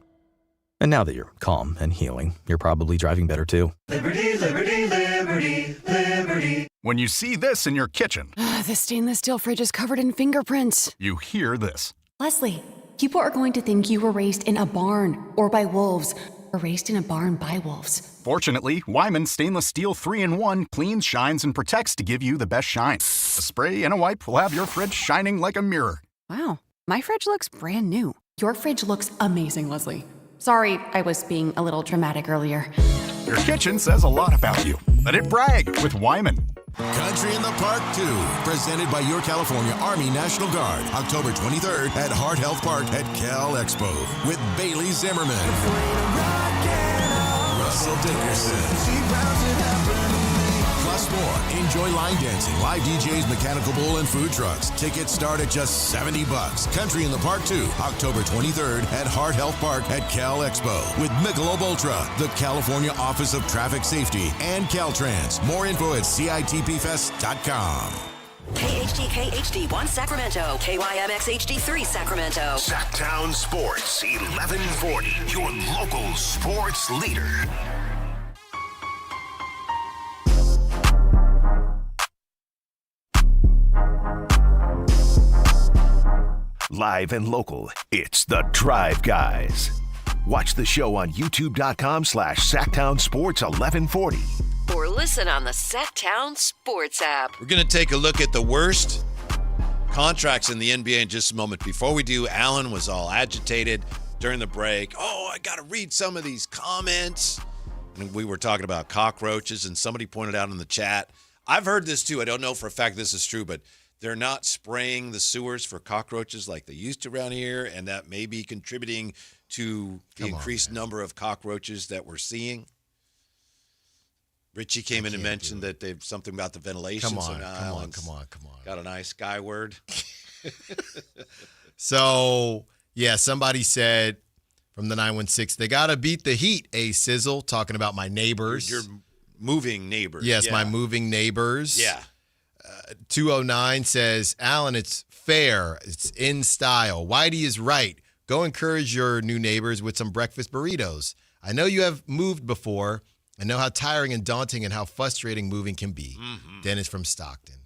And now that you're calm and healing, you're probably driving better too. Liberty, liberty, liberty, liberty. When you see this in your kitchen, the stainless steel fridge is covered in fingerprints. You hear this. Leslie, people are going to think you were raised in a barn or by wolves, or raised in a barn by wolves. Fortunately, Wyman Stainless Steel 3-in-1 cleans, shines, and protects to give you the best shine. A spray and a wipe will have your fridge shining like a mirror. Wow, my fridge looks brand new. Your fridge looks amazing, Leslie. Sorry, I was being a little dramatic earlier. Your kitchen says a lot about you. Let it brag with Wyman. Country in the Park 2, presented by your California Army National Guard, October 23rd at Heart Health Park at Cal Expo with Bailey Zimmerman, Russell Dickerson. Plus more. Enjoy line dancing, live DJs, mechanical bull, and food trucks. Tickets start at just $70. Country in the Park 2, October 23rd at Heart Health Park at Cal Expo with Michelob Ultra, the California Office of Traffic Safety, and Caltrans. More info at CITPFest.com. KHD HD1 Sacramento, KYMX HD3 Sacramento. Sactown Sports 1140, your local sports leader. Live and local, it's The Drive Guys. Watch the show on youtube.com/Sactown Sports 1140. Or listen on the Sactown Sports app. We're going to take a look at the worst contracts in the NBA in just a moment. Before we do, Alan was all agitated during the break. Oh, I got to read some of these comments. And we were talking about cockroaches, and somebody pointed out in the chat. I've heard this too. I don't know for a fact this is true, but they're not spraying the sewers for cockroaches like they used to around here, and that may be contributing to the increased number of cockroaches that we're seeing. Richie came in and mentioned that they've something about the ventilation. Come on. Got a nice guy word. So, yeah, somebody said from the 916, they got to beat the heat, Sizzle, talking about my neighbors. Your moving neighbors. Yes, my moving neighbors. Yeah. 209 says, Alan, it's fair. It's in style. Whitey is right. Go encourage your new neighbors with some breakfast burritos. I know you have moved before. I know how tiring and daunting and how frustrating moving can be. Mm-hmm. Dennis from Stockton.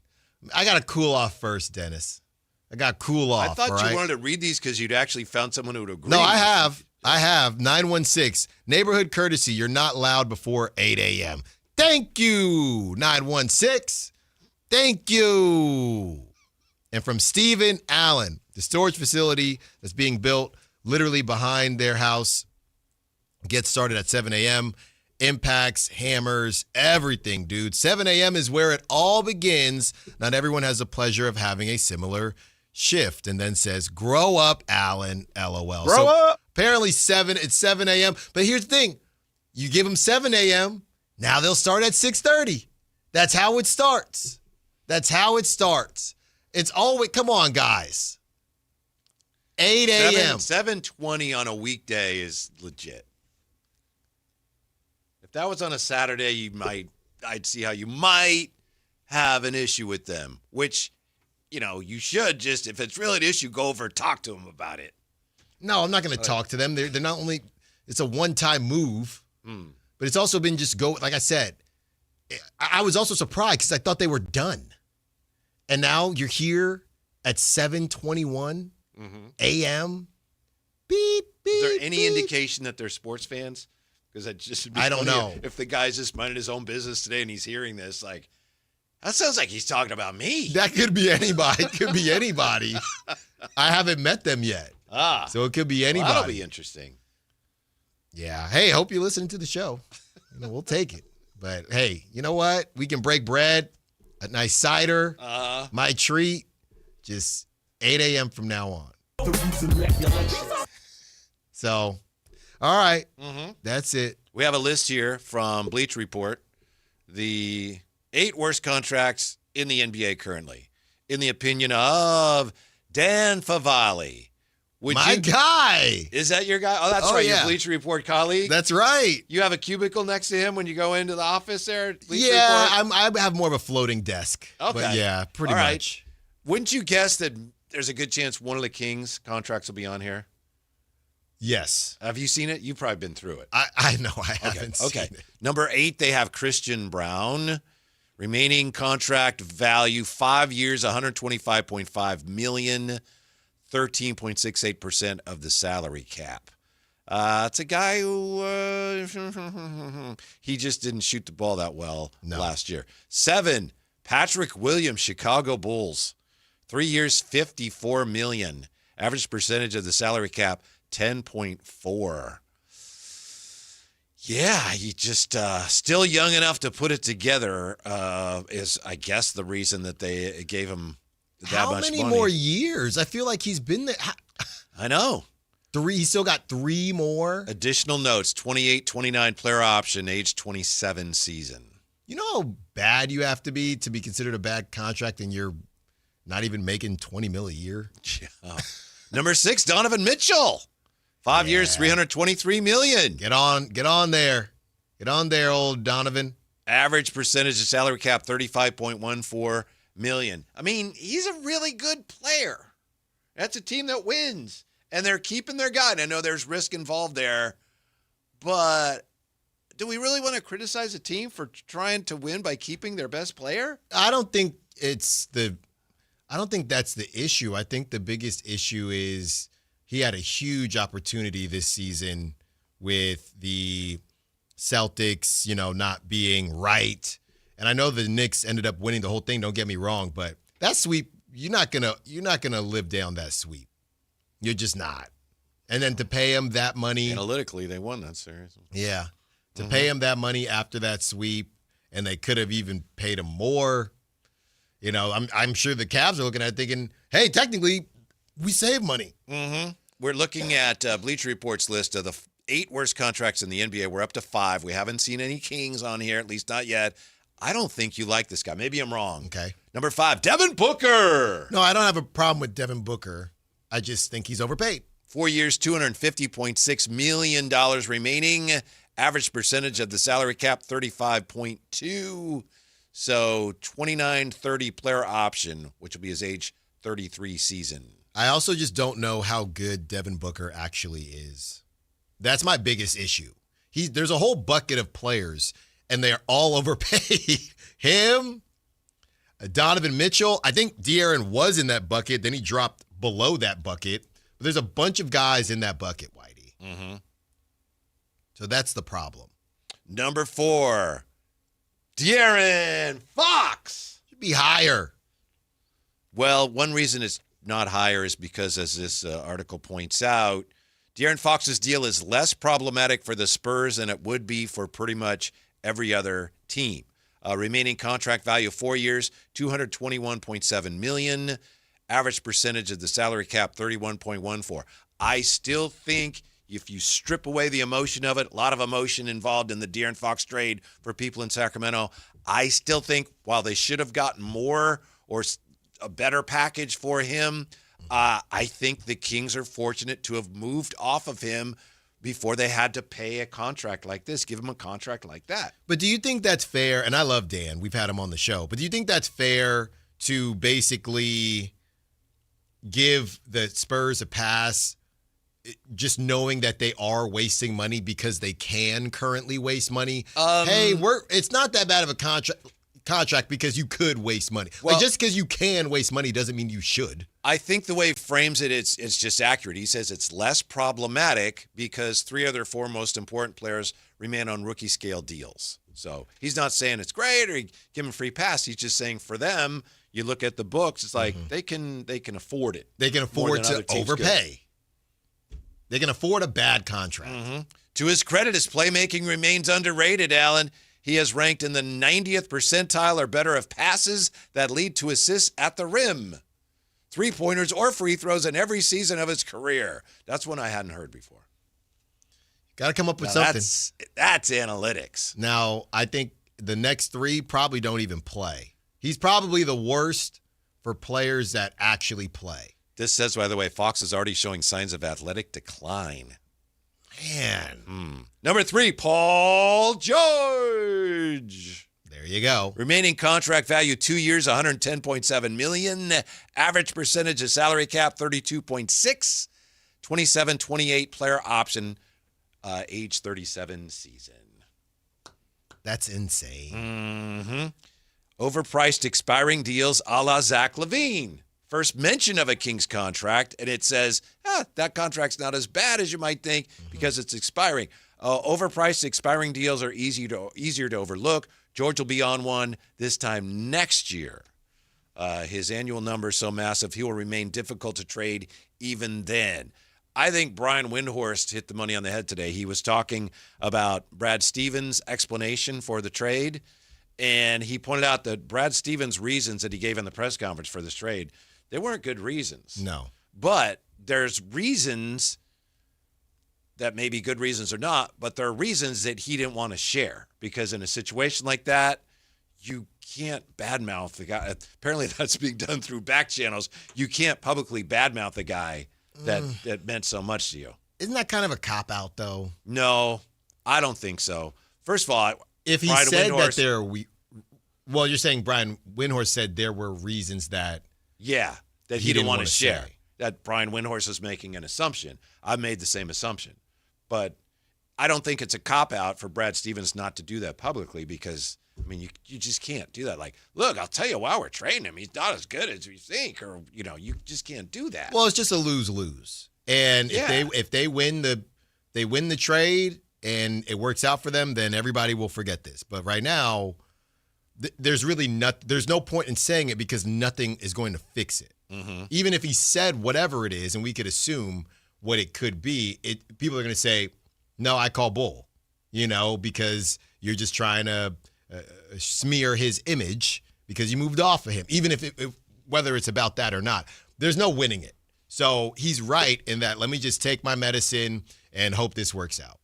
I got to cool off first, Dennis. I got to cool off. I thought right? you wanted to read these because you'd actually found someone who would agree. No, I have. 916. Neighborhood courtesy. You're not loud before 8 a.m. Thank you, 916. Thank you. And from Stephen Allen, the storage facility that's being built literally behind their house gets started at 7 a.m. Impacts, hammers, everything, dude. 7 a.m. is where it all begins. Not everyone has the pleasure of having a similar shift. And then says, grow up, Allen, LOL. Grow up. Apparently it's 7 a.m. But here's the thing. You give them 7 a.m., now they'll start at 6:30. That's how it starts. It's always, come on, guys. 8 a.m. 7:20 on a weekday is legit. If that was on a Saturday, I'd see how you might have an issue with them, which, you should just, if it's really an issue, go over and talk to them about it. No, I'm not going to talk to them. They're not only, it's a one-time move, but it's also been just like I said, I was also surprised because I thought they were done. And now you're here at 7:21 a.m. Beep, beep. Is there any beep. indication that they're sports fans? Because I don't know. If the guy's just minding his own business today and he's hearing this, that sounds like he's talking about me. That could be anybody. It could be anybody. I haven't met them yet. So it could be anybody. Well, that'll be interesting. Yeah. Hey, hope you're listening to the show. We'll take it. But hey, you know what? We can break bread. A nice cider. My treat. Just 8 a.m. from now on. So, all right. That's it. We have a list here from Bleach Report. The 8 worst contracts in the NBA currently. In the opinion of Dan Favale. My guy. Is that your guy? Oh, that's right. Yeah. Your Bleacher Report colleague? That's right. You have a cubicle next to him when you go into the office there? I have more of a floating desk. Okay. But yeah, pretty much. Wouldn't you guess that there's a good chance one of the Kings' contracts will be on here? Yes. Have you seen it? You've probably been through it. I know I haven't seen it. Number 8, they have Christian Brown. Remaining contract value, 5 years, $125.5 million. 13.68% of the salary cap. It's a guy who he just didn't shoot the ball that well last year. 7, Patrick Williams, Chicago Bulls. 3 years, $54 million. Average percentage of the salary cap, 10.4. Yeah, he just still young enough to put it together is, I guess, the reason that they gave him that How much many money. more years? I feel like he's been there. I know. He's still got 3 more. Additional notes, 28-29 player option, age 27 season. You know how bad you have to be considered a bad contract and you're not even making $20 million a year? Yeah. Number 6, Donovan Mitchell. 5 years, $323 million. Get on there. Get on there, old Donovan. Average percentage of salary cap, $35.14 million. I mean, he's a really good player. That's a team that wins. And they're keeping their guy. And I know there's risk involved there. But do we really want to criticize a team for trying to win by keeping their best player? I don't think that's the issue. I think the biggest issue is he had a huge opportunity this season with the Celtics, not being right. And I know the Knicks ended up winning the whole thing, don't get me wrong, but that sweep, you're not gonna live down that sweep. You're just not. And then to pay him that money. Analytically, they won that series. Yeah. To pay him that money after that sweep, and they could have even paid him more. I'm sure the Cavs are looking at it thinking, hey, technically, we saved money. Mm-hmm. We're looking at Bleacher Report's list of the 8 worst contracts in the NBA. We're up to 5. We haven't seen any Kings on here, at least not yet. I don't think you like this guy. Maybe I'm wrong. Okay. Number 5, Devin Booker. No, I don't have a problem with Devin Booker. I just think he's overpaid. 4 years, $250.6 million remaining. Average percentage of the salary cap, 35.2. So 29-30 player option, which will be his age 33 season. I also just don't know how good Devin Booker actually is. That's my biggest issue. There's a whole bucket of players, and they're all overpaid. Him, Donovan Mitchell. I think De'Aaron was in that bucket. Then he dropped below that bucket. But there's a bunch of guys in that bucket, Whitey. Mm-hmm. So that's the problem. Number 4, De'Aaron Fox. Should be higher. Well, one reason it's not higher is because, as this article points out, De'Aaron Fox's deal is less problematic for the Spurs than it would be for pretty much every other team. Remaining contract value 4 years, $221.7 million. Average percentage of the salary cap, 31.14. I still think if you strip away the emotion of it, a lot of emotion involved in the De'Aaron Fox trade for people in Sacramento, I still think while they should have gotten more or a better package for him, I think the Kings are fortunate to have moved off of him before they had to pay a contract like this, give him a contract like that. But do you think that's fair? And I love Dan. We've had him on the show. But do you think that's fair to basically give the Spurs a pass just knowing that they are wasting money because they can currently waste money? Hey, it's not that bad of a contract because you could waste money. Well, just because you can waste money doesn't mean you should. I think the way he frames it, it's just accurate. He says it's less problematic because 3 other 4 most important players remain on rookie scale deals. So he's not saying it's great or give him a free pass. He's just saying for them, you look at the books, it's like they can afford it. They can afford to overpay. They can afford a bad contract. Mm-hmm. To his credit, his playmaking remains underrated, Alan. He has ranked in the 90th percentile or better of passes that lead to assists at the rim. 3-pointers or free throws in every season of his career. That's one I hadn't heard before. Got to come up with something. That's analytics. Now, I think the next 3 probably don't even play. He's probably the worst for players that actually play. This says, by the way, Fox is already showing signs of athletic decline. Man. Number 3, Paul George. There you go. Remaining contract value 2 years, $110.7 million. Average percentage of salary cap 32.6. 27-28 player option, age 37 season. That's insane. Mm-hmm. Overpriced expiring deals a la Zach LaVine. First mention of a Kings contract, and it says, that contract's not as bad as you might think because it's expiring. Overpriced expiring deals are easier to overlook. George will be on one this time next year. His annual number is so massive, he will remain difficult to trade even then. I think Brian Windhorst hit the money on the head today. He was talking about Brad Stevens' explanation for the trade, and he pointed out that Brad Stevens' reasons that he gave in the press conference for this trade, they weren't good reasons. No. But there's reasons that may be good reasons or not, but there are reasons that he didn't want to share, because in a situation like that, you can't badmouth the guy. Apparently that's being done through back channels. You can't publicly badmouth the guy that meant so much to you. Isn't that kind of a cop-out, though? No, I don't think so. First of all, if he said that there were, well, you're saying Brian Windhorst said there were reasons that that he didn't want to share. That Brian Windhorst is making an assumption. I made the same assumption. But I don't think it's a cop-out for Brad Stevens not to do that publicly, because, I mean, you just can't do that. Like, look, I'll tell you why we're trading him. He's not as good as we think, or, you just can't do that. Well, it's just a lose-lose. And if they win the trade and it works out for them, then everybody will forget this. But right now, there's no point in saying it, because nothing is going to fix it. Mm-hmm. Even if he said whatever it is, and we could assume what it could be, people are going to say, no, I call bull, because you're just trying to smear his image because you moved off of him, even if whether it's about that or not. There's no winning it. So he's right in that, let me just take my medicine and hope this works out.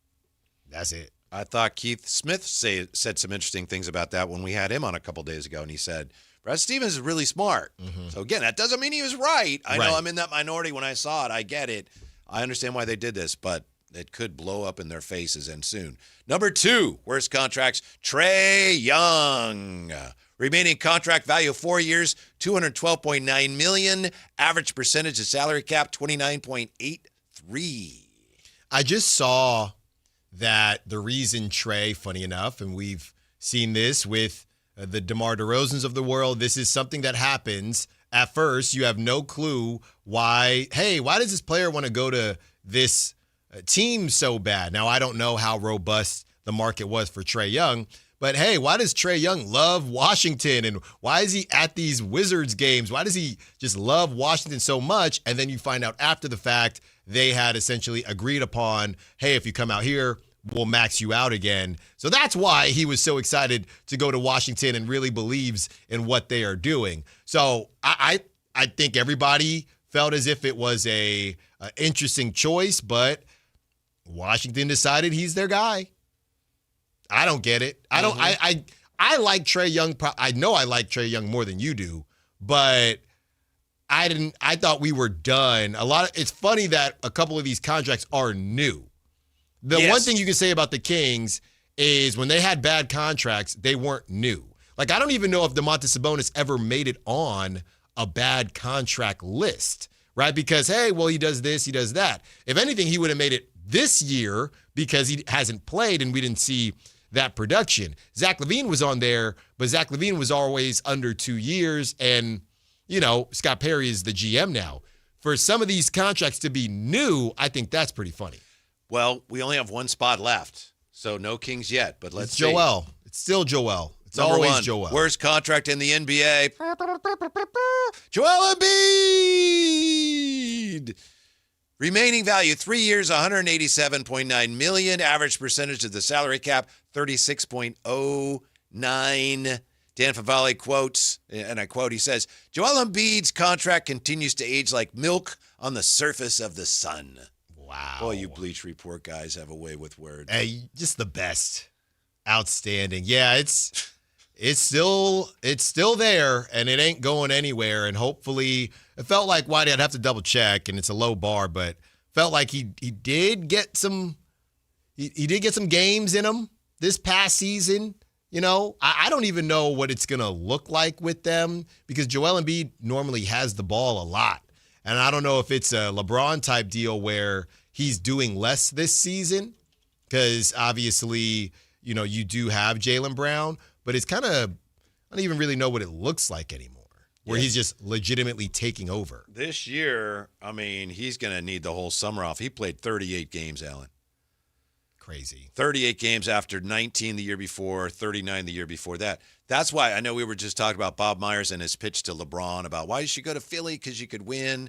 That's it. I thought Keith Smith said some interesting things about that when we had him on a couple days ago, and he said, Brad Stevens is really smart. Mm-hmm. So, again, that doesn't mean he was right. I know I'm in that minority when I saw it. I get it. I understand why they did this, but it could blow up in their faces, and soon. Number 2, worst contracts, Trae Young. Remaining contract value 4 years, $212.9 million. Average percentage of salary cap, 29.83. I just saw that the reason Trae, funny enough, and we've seen this with the DeMar DeRozans of the world, this is something that happens. At first, you have no clue why does this player want to go to this team so bad? Now, I don't know how robust the market was for Trae Young, but hey, why does Trae Young love Washington? And why is he at these Wizards games? Why does he just love Washington so much? And then you find out after the fact, they had essentially agreed upon, hey, if you come out here, we'll max you out again. So that's why he was so excited to go to Washington and really believes in what they are doing. So I think everybody felt as if it was a interesting choice, but Washington decided he's their guy. I don't get it. I don't. Mm-hmm. I like Trae Young. I know I like Trae Young more than you do, but I didn't. I thought we were done. It's funny that a couple of these contracts are new. The one thing you can say about the Kings is when they had bad contracts, they weren't new. Like, I don't even know if Domantas Sabonis ever made it on a bad contract list, right? Because, hey, well, he does this, he does that. If anything, he would have made it this year because he hasn't played and we didn't see that production. Zach LaVine was on there, but Zach LaVine was always under 2 years. And, Scott Perry is the GM now. For some of these contracts to be new, I think that's pretty funny. Well, we only have one spot left, so no Kings yet, but let's see. Joel. It's still Joel. It's Number always 1, Joel. Worst contract in the NBA. Joel Embiid. Remaining value, 3 years, $187.9 million. Average percentage of the salary cap, 36.09. Dan Favale quotes, and I quote, he says, Joel Embiid's contract continues to age like milk on the surface of the sun. Wow. Boy, you Bleach Report guys have a way with words. Hey, just the best. Outstanding. Yeah, it's still there, and it ain't going anywhere. And hopefully, it felt like Whitey, I'd have to double check, and it's a low bar, but felt like he did get some games in him this past season. I don't even know what it's gonna look like with them because Joel Embiid normally has the ball a lot. And I don't know if it's a LeBron type deal where he's doing less this season because obviously, you do have Jaylen Brown, but it's kind of, I don't even really know what it looks like anymore, where he's just legitimately taking over. This year, he's going to need the whole summer off. He played 38 games, Alan. Crazy. 38 games after 19 the year before, 39 the year before that. That's why I know we were just talking about Bob Myers and his pitch to LeBron about why you should go to Philly because you could win.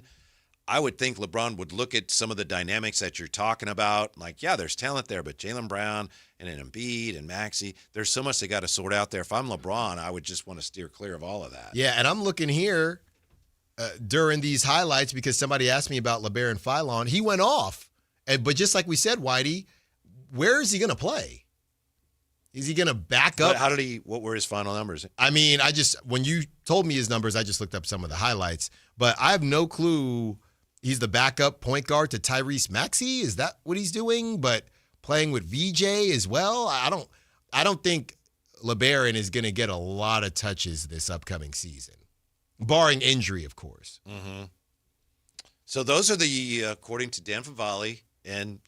I would think LeBron would look at some of the dynamics that you're talking about. Like, yeah, there's talent there, but Jaylen Brown and an Embiid and Maxey, there's so much they got to sort out there. If I'm LeBron, I would just want to steer clear of all of that. Yeah, and I'm looking here during these highlights because somebody asked me about LeBaron Philon. He went off. But just like we said, Whitey, where is he going to play? Is he going to back up? What were his final numbers? I mean, when you told me his numbers, I just looked up some of the highlights. But I have no clue. He's the backup point guard to Tyrese Maxey. Is that what he's doing? But playing with VJ as well? I don't think LeBaron is going to get a lot of touches this upcoming season, barring injury, of course. Mm-hmm. So those are according to Dan Favale, and,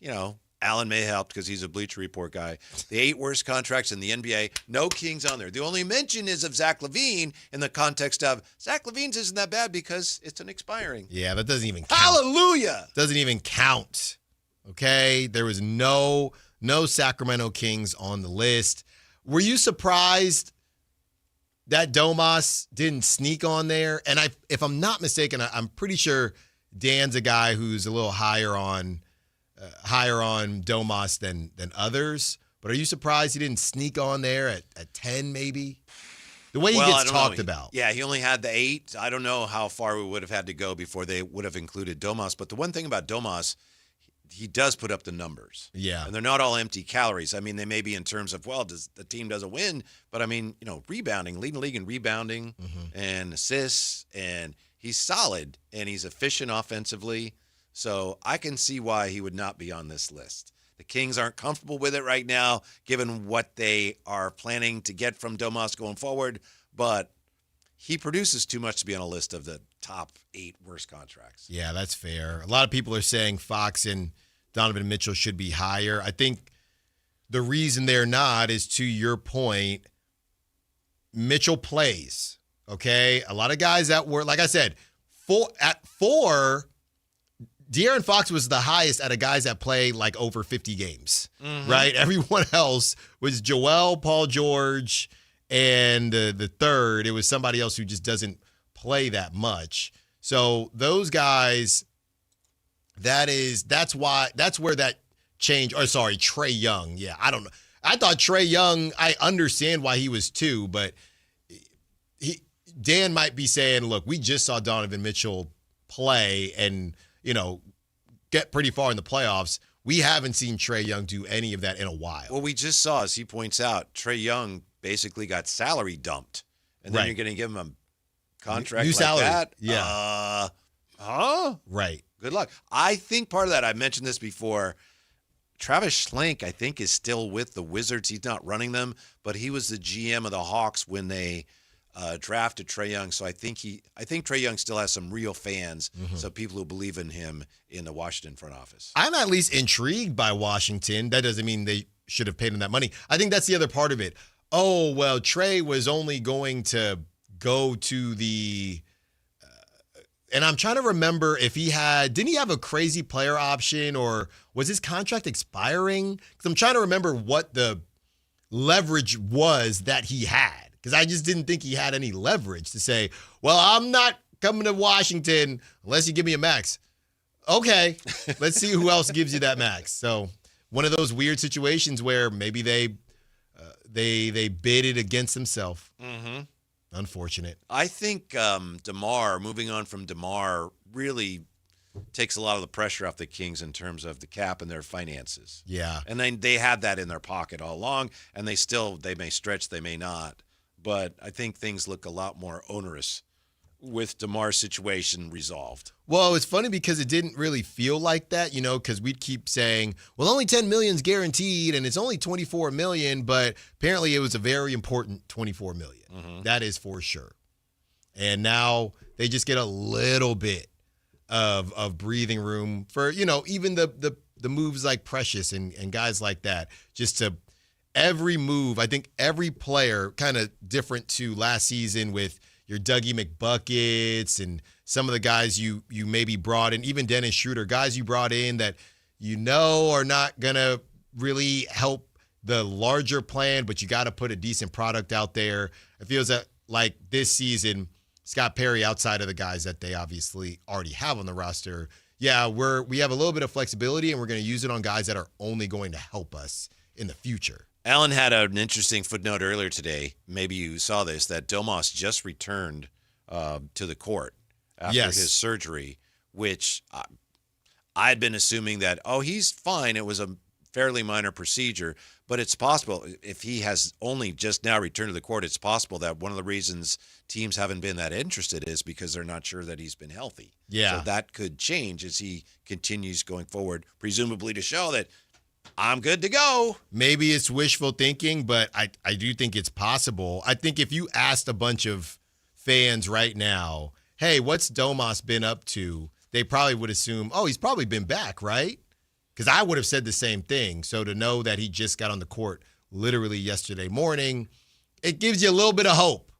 Alan may help because he's a Bleacher Report guy, the 8 worst contracts in the NBA. No Kings on there. The only mention is of Zach LaVine in the context of Zach LaVine's isn't that bad because it's an expiring. Yeah, that doesn't even count. Hallelujah! Doesn't even count. Okay? There was no Sacramento Kings on the list. Were you surprised that Domas didn't sneak on there? And if I'm not mistaken, I'm pretty sure Dan's a guy who's a little higher on Domas than others. But are you surprised he didn't sneak on there at 10 maybe? The way he gets talked about. Yeah, he only had the 8. I don't know how far we would have had to go before they would have included Domas. But the one thing about Domas, he does put up the numbers. Yeah. And they're not all empty calories. I mean, they may be in terms of, the team doesn't win. But, I mean, rebounding, leading the league in rebounding and assists. And he's solid, and he's efficient offensively. So I can see why he would not be on this list. The Kings aren't comfortable with it right now, given what they are planning to get from Domas going forward. But he produces too much to be on a list of the top 8 worst contracts. Yeah, that's fair. A lot of people are saying Fox and Donovan Mitchell should be higher. I think the reason they're not is, to your point, Mitchell plays, okay? A lot of guys that were, like I said, at 4, De'Aaron Fox was the highest out of guys that play like over 50 games, right? Everyone else was Joel, Paul George, and the third, it was somebody else who just doesn't play that much. So those guys, that's where that change, Trae Young. Yeah, I don't know. I thought Trae Young, I understand why he was 2, but Dan might be saying, look, we just saw Donovan Mitchell play and, get pretty far in the playoffs. We haven't seen Trae Young do any of that in a while. Well, we just saw, as he points out, Trae Young basically got salary dumped. And then you're going to give him a contract new like salary. that? Yeah. Right. Good luck. I think part of that, I mentioned this before, Travis Schlenk, I think, is still with the Wizards. He's not running them, but he was the GM of the Hawks when they drafted Trae Young. So I think Trae Young still has some real fans, so people who believe in him in the Washington front office. I'm at least intrigued by Washington. That doesn't mean they should have paid him that money. I think that's the other part of it. Oh, well, Trae was only going to go to the and I'm trying to remember if didn't he have a crazy player option, or was his contract expiring? Because I'm trying to remember what the leverage was that he had. Because I just didn't think he had any leverage to say, well, I'm not coming to Washington unless you give me a max. Okay, let's see who else gives you that max. So one of those weird situations where maybe they bid it against themselves. Mm-hmm. Unfortunate. I think moving on from DeMar, really takes a lot of the pressure off the Kings in terms of the cap and their finances. Yeah. And they had that in their pocket all along, and they may stretch, they may not. But I think things look a lot more onerous with DeMar's situation resolved. Well, it's funny because it didn't really feel like that, because we'd keep saying, well, only $10 million is guaranteed and it's only $24 million, but apparently it was a very important $24 million. Mm-hmm. That is for sure. And now they just get a little bit of breathing room for, even the moves like Precious and guys like that, just to every move. I think every player kind of different to last season with your Dougie McBuckets and some of the guys you maybe brought in, even Dennis Schroeder, guys you brought in that are not going to really help the larger plan, but you got to put a decent product out there. It feels like this season, Scott Perry, outside of the guys that they obviously already have on the roster, yeah, we have a little bit of flexibility, and we're going to use it on guys that are only going to help us in the future. Alan had an interesting footnote earlier today. Maybe you saw this, that Domas just returned to the court after his surgery, which I had been assuming that, he's fine. It was a fairly minor procedure, but it's possible if he has only just now returned to the court, it's possible that one of the reasons teams haven't been that interested is because they're not sure that he's been healthy. Yeah. So that could change as he continues going forward, presumably to show that I'm good to go. Maybe it's wishful thinking, but I do think it's possible. I think if you asked a bunch of fans right now, hey, what's Domas been up to? They probably would assume, he's probably been back, right? Because I would have said the same thing. So to know that he just got on the court literally yesterday morning, it gives you a little bit of hope.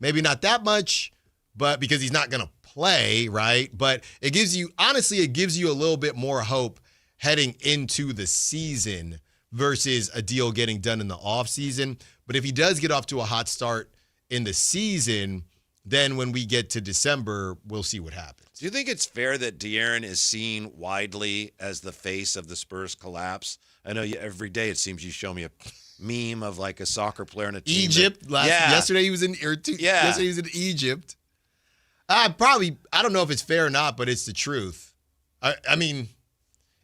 Maybe not that much, but because he's not going to play, right? But it gives you a little bit more hope heading into the season versus a deal getting done in the offseason. But if he does get off to a hot start in the season, then when we get to December, we'll see what happens. Do you think it's fair that De'Aaron is seen widely as the face of the Spurs collapse? I know every day it seems you show me a meme of like a soccer player in a team. Yesterday he was in Yesterday he was in Egypt. I don't know if it's fair or not, but it's the truth. I mean,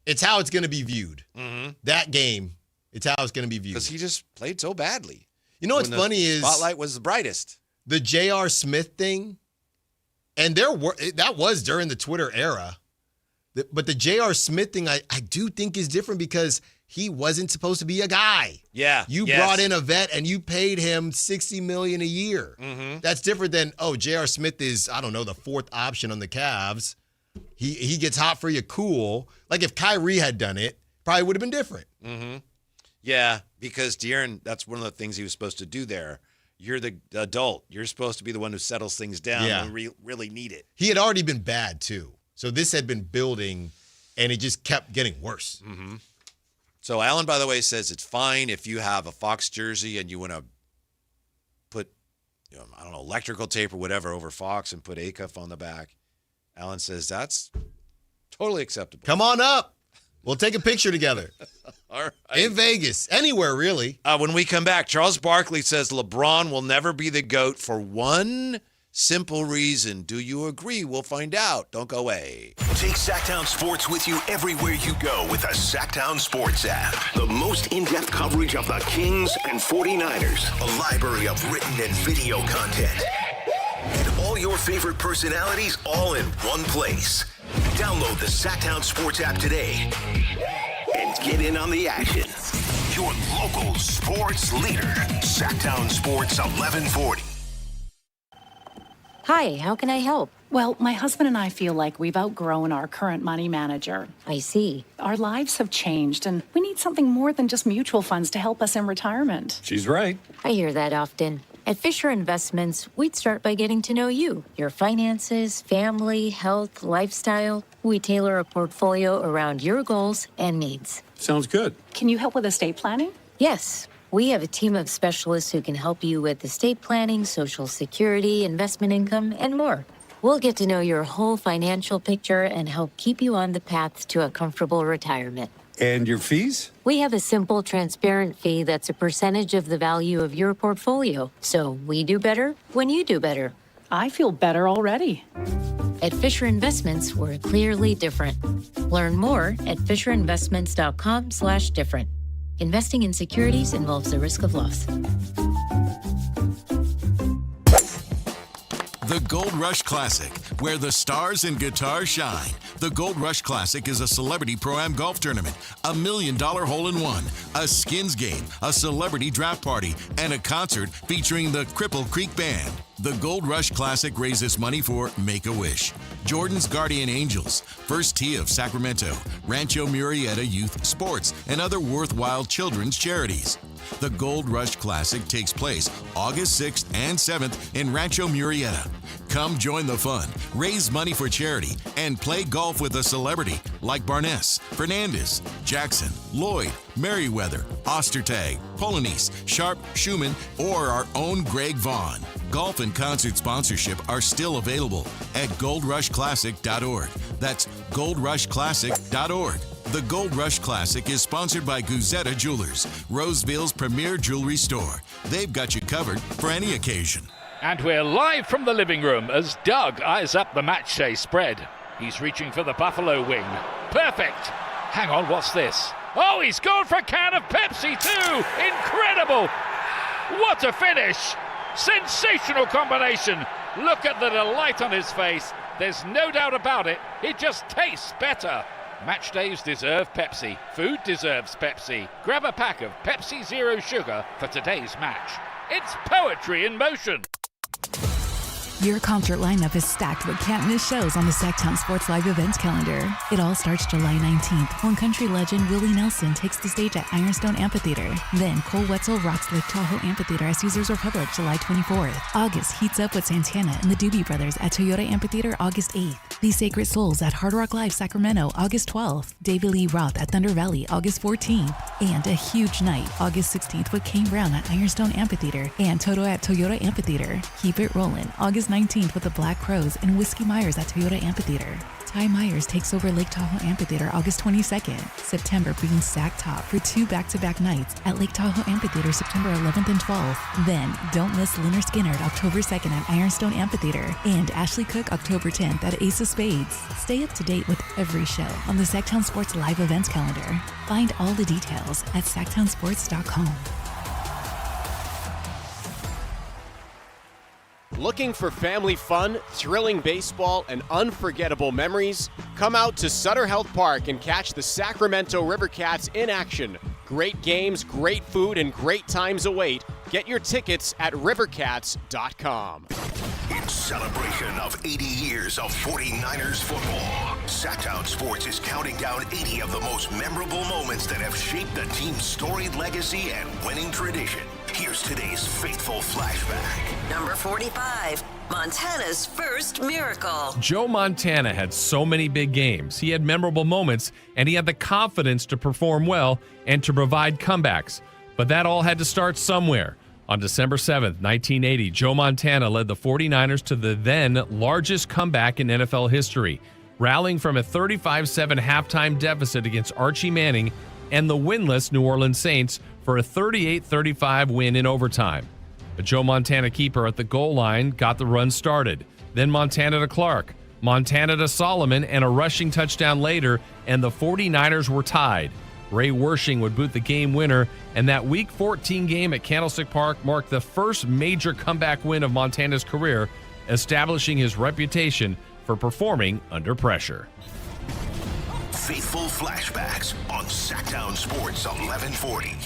it's how it's going to be viewed. Mm-hmm. That game, it's how it's going to be viewed. Because he just played so badly. You know what's funny is spotlight was the brightest. The J.R. Smith thing, and that was during the Twitter era. But the J.R. Smith thing, I do think is different because he wasn't supposed to be a guy. Yeah. You brought in a vet and you paid him $60 million a year. Mm-hmm. That's different than, J.R. Smith is, I don't know, the fourth option on the Cavs. He gets hot for you, cool. Like if Kyrie had done it, probably would have been different. Mm-hmm. Yeah, because De'Aaron, that's one of the things he was supposed to do there. You're the adult. You're supposed to be the one who settles things down when we really need it. He had already been bad, too. So this had been building, and it just kept getting worse. Mm-hmm. So Alan, by the way, says it's fine if you have a Fox jersey and you want to put, electrical tape or whatever over Fox and put Acuff on the back. Alan says that's totally acceptable. Come on up. We'll take a picture together. All right. In Vegas. Anywhere, really. When we come back, Charles Barkley says LeBron will never be the GOAT for one simple reason. Do you agree? We'll find out. Don't go away. Take Sactown Sports with you everywhere you go with the Sactown Sports app. The most in-depth coverage of the Kings and 49ers. A library of written and video content. And all your favorite personalities all in one place. Download the Sactown Sports app today and get in on the action. Your local sports leader, Sactown Sports 1140. Hi, how can I help? Well, my husband and I feel like we've outgrown our current money manager. I see. Our lives have changed, and we need something more than just mutual funds to help us in retirement. She's right. I hear that often. At Fisher Investments, we'd start by getting to know you, your finances, family, health, lifestyle. We tailor a portfolio around your goals and needs. Sounds good. Can you help with estate planning? Yes. We have a team of specialists who can help you with estate planning, Social Security, investment income, and more. We'll get to know your whole financial picture and help keep you on the path to a comfortable retirement. And your fees? We have a simple, transparent fee that's a percentage of the value of your portfolio. So we do better when you do better. I feel better already. At Fisher Investments, we're clearly different. Learn more at fisherinvestments.com/different. Investing in securities involves the risk of loss. The Gold Rush Classic, where the stars and guitars shine. The Gold Rush Classic is a celebrity pro-am golf tournament, $1 million hole-in-one, a skins game, a celebrity draft party, and a concert featuring the Cripple Creek Band. The Gold Rush Classic raises money for Make-A-Wish, Jordan's Guardian Angels, First Tee of Sacramento, Rancho Murrieta Youth Sports, and other worthwhile children's charities. The Gold Rush Classic takes place August 6th and 7th in Rancho Murrieta. Come join the fun, raise money for charity, and play golf with a celebrity like Barnes, Fernandez, Jackson, Lloyd, Merriweather, Ostertag, Polanese, Sharp, Schumann, or our own Greg Vaughn. Golf and concert sponsorship are still available at goldrushclassic.org. That's goldrushclassic.org. The Gold Rush Classic is sponsored by Guzetta Jewelers, Roseville's premier jewelry store. They've got you covered for any occasion. And we're live from the living room as Doug eyes up the matchday spread. He's reaching for the Buffalo wing. Perfect. Hang on, what's this? Oh, he's gone for a can of Pepsi too. Incredible. What a finish. Sensational combination. Look at the delight on his face. There's no doubt about it. It just tastes better. Match days deserve Pepsi. Food deserves Pepsi. Grab a pack of Pepsi Zero Sugar for today's match. It's poetry in motion. Your concert lineup is stacked with can't-miss shows on the Sactown Sports Live events calendar. It all starts July 19th when country legend Willie Nelson takes the stage at Ironstone Amphitheater. Then Cole Wetzel rocks Lake Tahoe Amphitheater at Caesars Republic July 24th. August heats up with Santana and the Doobie Brothers at Toyota Amphitheater August 8th. The Sacred Souls at Hard Rock Live Sacramento August 12th. David Lee Roth at Thunder Valley August 14th. And a huge night August 16th with Kane Brown at Ironstone Amphitheater and Toto at Toyota Amphitheater. Keep it rolling August 19th with the Black Crows and Whiskey Myers at Toyota Amphitheater. Ty Myers takes over Lake Tahoe Amphitheater August 22nd. September brings Sack Top for 2 back-to-back nights at Lake Tahoe Amphitheater September 11th and 12th. Then, don't miss Leonard Skinner October 2nd at Ironstone Amphitheater and Ashley Cook October 10th at Ace of Spades. Stay up to date with every show on the Sactown Sports Live events calendar. Find all the details at sactownsports.com. Looking for family fun, thrilling baseball, and unforgettable memories? Come out to Sutter Health Park and catch the Sacramento Rivercats in action. Great games, great food, and great times await. Get your tickets at rivercats.com. In celebration of 80 years of 49ers football, Sactown Sports is counting down 80 of the most memorable moments that have shaped the team's storied legacy and winning tradition. Here's today's faithful flashback. Number 45, Montana's first miracle. Joe Montana had so many big games. He had memorable moments, and he had the confidence to perform well and to provide comebacks. But that all had to start somewhere. On December 7th, 1980, Joe Montana led the 49ers to the then largest comeback in NFL history, rallying from a 35-7 halftime deficit against Archie Manning and the winless New Orleans Saints for a 38-35 win in overtime. A Joe Montana keeper at the goal line got the run started. Then Montana to Clark, Montana to Solomon, and a rushing touchdown later, and the 49ers were tied. Ray Wersching would boot the game winner, and that Week 14 game at Candlestick Park marked the first major comeback win of Montana's career, establishing his reputation for performing under pressure. Faithful flashbacks on Sactown Sports 1140.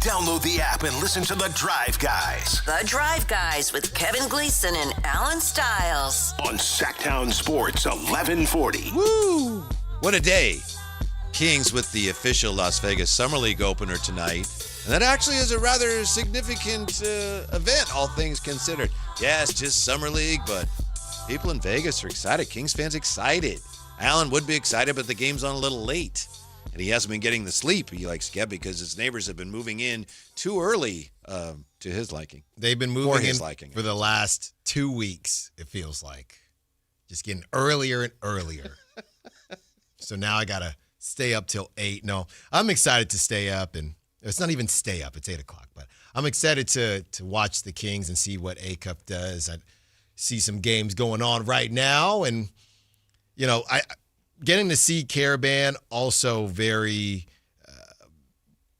Download the app and listen to The Drive Guys. The Drive Guys with Kevin Gleason and Alan Stiles. On Sactown Sports 1140. Woo! What a day. Kings with the official Las Vegas Summer League opener tonight. And that actually is a rather significant event, all things considered. Yeah, it's just Summer League, but people in Vegas are excited. Kings fans excited. Alan would be excited, but the game's on a little late. And he hasn't been getting the sleep he likes to get because his neighbors have been moving in too early to his liking. They've been moving in for the last 2 weeks, it feels like. Just getting earlier and earlier. So now I got to stay up till 8. No, I'm excited to stay up. And it's not even stay up. It's 8 o'clock. But I'm excited to watch the Kings and see what Acuff does. I see some games going on right now. And, you know, getting to see Caravan also very,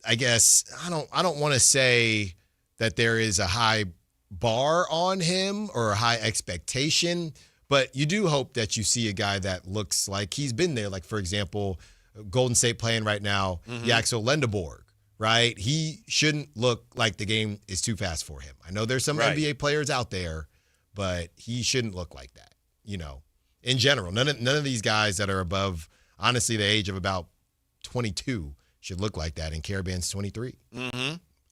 I guess, I don't want to say that there is a high bar on him or a high expectation, but you do hope that you see a guy that looks like he's been there. Like, for example, Golden State playing right now, Yaxel Lendeborg, right? He shouldn't look like the game is too fast for him. I know there's some NBA players out there, but he shouldn't look like that, you know. In general, none of these guys that are above, honestly, the age of about 22 should look like that. And Caravan's 23.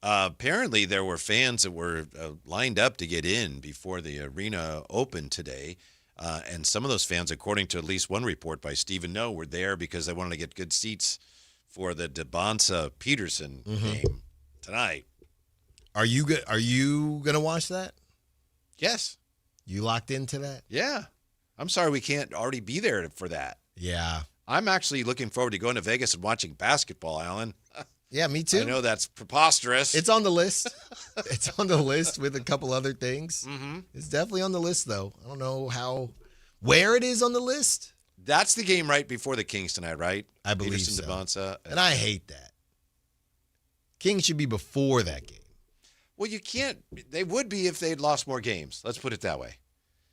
Apparently, there were fans that were lined up to get in before the arena opened today. And some of those fans, according to at least one report by Stephen No, were there because they wanted to get good seats for the DeBonsa-Peterson game tonight. Are you going to watch that? Yes. You locked into that? Yeah. I'm sorry we can't already be there for that. Yeah. I'm actually looking forward to going to Vegas and watching basketball, Alan. Yeah, me too. I know that's preposterous. It's on the list. It's on the list with a couple other things. Mm-hmm. It's definitely on the list, though. I don't know where it is on the list. That's the game right before the Kings tonight, right? I believe Peterson, so. DeBonsa. And I hate that. Kings should be before that game. Well, you can't. They would be if they'd lost more games. Let's put it that way.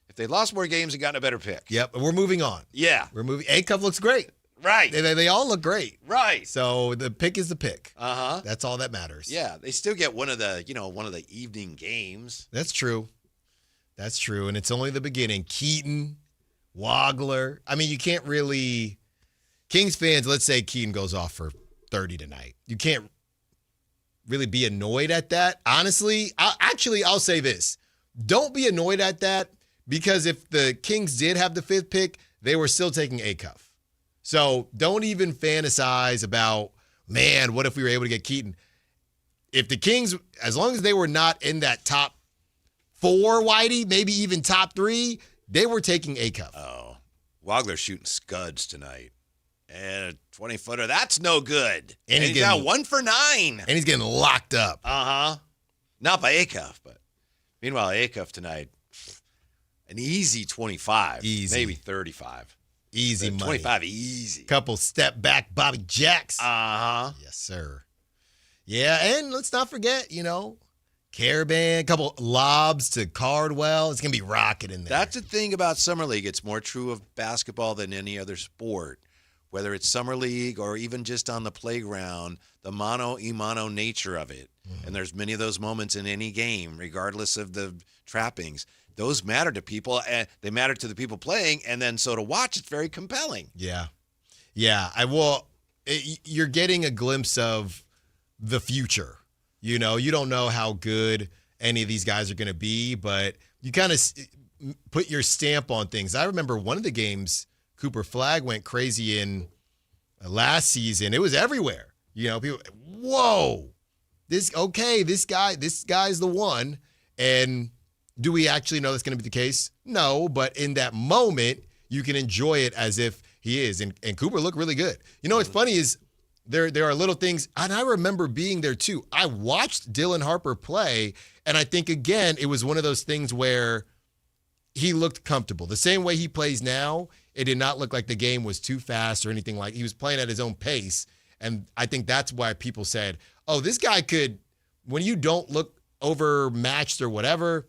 If they lost more games and gotten a better pick. Yep, we're moving on. Yeah. We're moving. Acuff looks great. Right. They all look great. Right. So the pick is the pick. Uh-huh. That's all that matters. Yeah, they still get one of the evening games. That's true. That's true. And it's only the beginning. Keaton, Wagler. I mean, you can't really Kings fans, let's say Keaton goes off for 30 tonight. You can't really be annoyed at that. Honestly, I'll say this. Don't be annoyed at that because if the Kings did have the 5th pick, they were still taking Acuff. So don't even fantasize about, man, what if we were able to get Keaton? If the Kings, as long as they were not in that top 4, Whitey, maybe even top 3, they were taking Acuff. Oh, Wagler shooting scuds tonight. And a 20-footer, that's no good. And he's got 1 for 9. And he's getting locked up. Uh-huh. Not by Acuff, but meanwhile, Acuff tonight, an easy 25. Easy. Maybe 35. Easy money. 25, easy. Couple step back Bobby Jacks. Uh-huh. Yes, sir. Yeah, and let's not forget, Caravan, couple lobs to Cardwell. It's going to be rocking in there. That's the thing about Summer League. It's more true of basketball than any other sport. Whether it's Summer League or even just on the playground, the mano-a-mano nature of it. And there's many of those moments in any game, regardless of the trappings. Those matter to people, and they matter to the people playing, and then so to watch, it's very compelling. Yeah. Yeah, you're getting a glimpse of the future. You don't know how good any of these guys are going to be, but you kind of put your stamp on things. I remember one of the games Cooper Flagg went crazy in last season. It was everywhere. People, whoa, this guy's the one. And do we actually know that's going to be the case? No, but in that moment, you can enjoy it as if he is. And Cooper looked really good. What's funny is there are little things, and I remember being there too. I watched Dylan Harper play, and I think, again, it was one of those things where he looked comfortable. The same way he plays now, it did not look like the game was too fast or anything like. He was playing at his own pace, and I think that's why people said, oh, this guy could, when you don't look overmatched or whatever,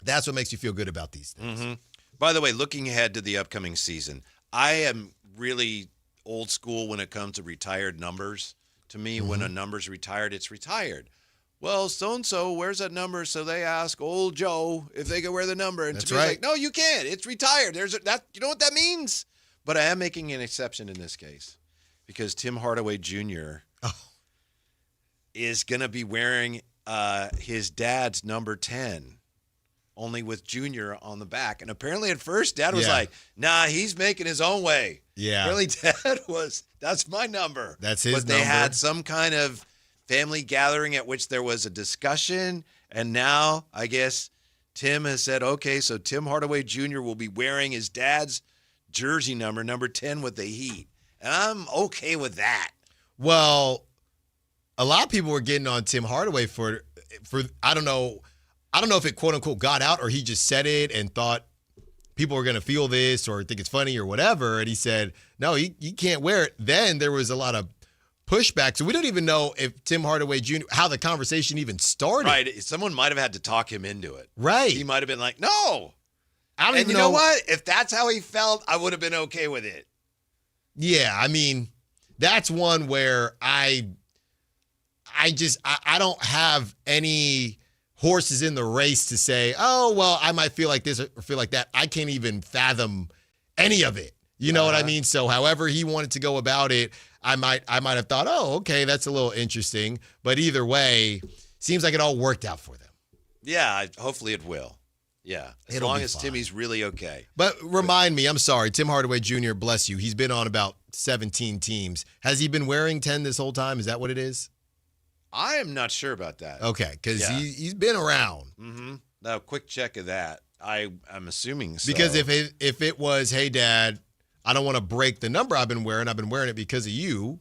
that's what makes you feel good about these things. Mm-hmm. By the way, looking ahead to the upcoming season, I am really old school when it comes to retired numbers. To me, when a number's retired, it's retired. Well, so-and-so, where's that number? So they ask old Joe if they can wear the number. And That's to me, it's right. like, no, you can't. It's retired. You know what that means? But I am making an exception in this case because Tim Hardaway Jr. is going to be wearing his dad's number 10, only with Junior on the back. And apparently at first, Dad was like, nah, he's making his own way. Yeah. Really, Dad that's my number. That's his number. But they number. had some kind of family gathering at which there was a discussion. And now, I guess, Tim has said, okay, so Tim Hardaway Jr. will be wearing his dad's jersey number 10 with the Heat. And I'm okay with that. Well, a lot of people were getting on Tim Hardaway for I don't know if it quote unquote got out or he just said it and thought people were going to feel this or think it's funny or whatever. And he said, no, he can't wear it. Then there was a lot of pushback. So we don't even know if Tim Hardaway Jr., how the conversation even started. Right. Someone might have had to talk him into it. Right. He might have been like, no. I don't and even you know what? If that's how he felt, I would have been okay with it. Yeah. I mean, that's one where I don't have any horses in the race to say, oh, well, I might feel like this or feel like that. I can't even fathom any of it. You know what I mean? So however he wanted to go about it, I might have thought, oh, okay, that's a little interesting. But either way, seems like it all worked out for them. Yeah, hopefully it will. Yeah, as long as fine. Timmy's really okay. But remind me, I'm sorry, Tim Hardaway Jr., bless you, he's been on about 17 teams. Has he been wearing 10 this whole time? Is that what it is? I am not sure about that. Okay, because he's been around. Mm-hmm. Now, quick check of that. I'm assuming so. Because if it was, hey, Dad, I don't want to break the number I've been wearing it because of you,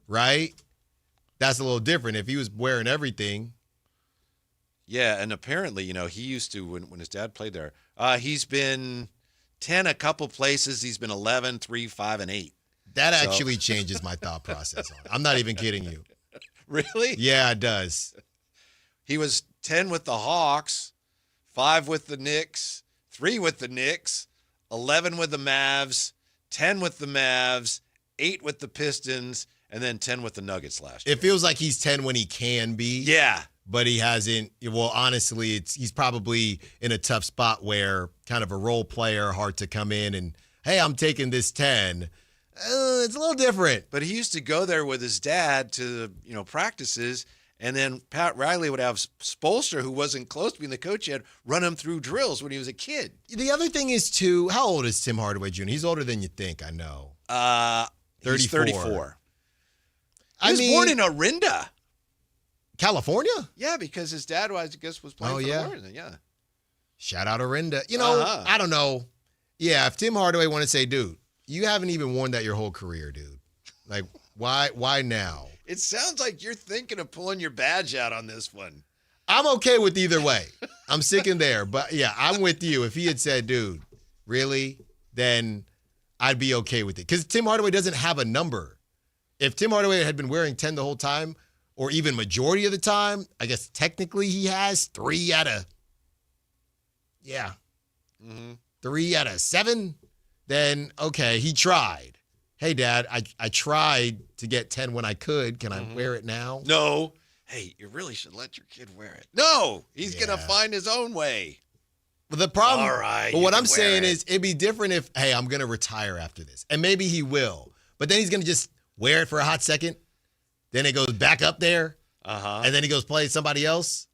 right? That's a little different. If he was wearing everything. Yeah, and apparently, he used to, when his dad played there, he's been 10 a couple places. He's been 11, 3, 5, and 8. That actually changes my thought process on it. I'm not even kidding you. Really? Yeah, it does. He was 10 with the Hawks, 5 with the Knicks, 3 with the Knicks, 11 with the Mavs, 10 with the Mavs, 8 with the Pistons, and then 10 with the Nuggets last year. It feels like he's 10 when he can be. Yeah. But he hasn't. Well, honestly, he's probably in a tough spot where kind of a role player, hard to come in and, hey, I'm taking this 10. It's a little different. But he used to go there with his dad to, practices, and then Pat Riley would have Spoelstra, who wasn't close to being the coach yet, run him through drills when he was a kid. The other thing is, too, how old is Tim Hardaway Jr.? He's older than you think, I know. 34. He's 34. He was born in Orinda. California? Yeah, because his dad, I guess, was playing for the Warriors. Yeah. Shout out Orinda. I don't know. Yeah, if Tim Hardaway wanted to say, dude, you haven't even worn that your whole career, dude. Like, why now? It sounds like you're thinking of pulling your badge out on this one. I'm okay with either way. I'm sticking there. But, yeah, I'm with you. If he had said, dude, really, then I'd be okay with it. Because Tim Hardaway doesn't have a number. If Tim Hardaway had been wearing 10 the whole time, or even majority of the time, I guess technically he has 3 out of 7, then okay, he tried. Hey, Dad, I tried to get 10 when I could. Can I wear it now? No. Hey, you really should let your kid wear it. No, he's going to find his own way. But the problem, all right, but what I'm saying is it'd be different if, hey, I'm going to retire after this. And maybe he will. But then he's going to just wear it for a hot second. Then it goes back up there, and then he goes play somebody else.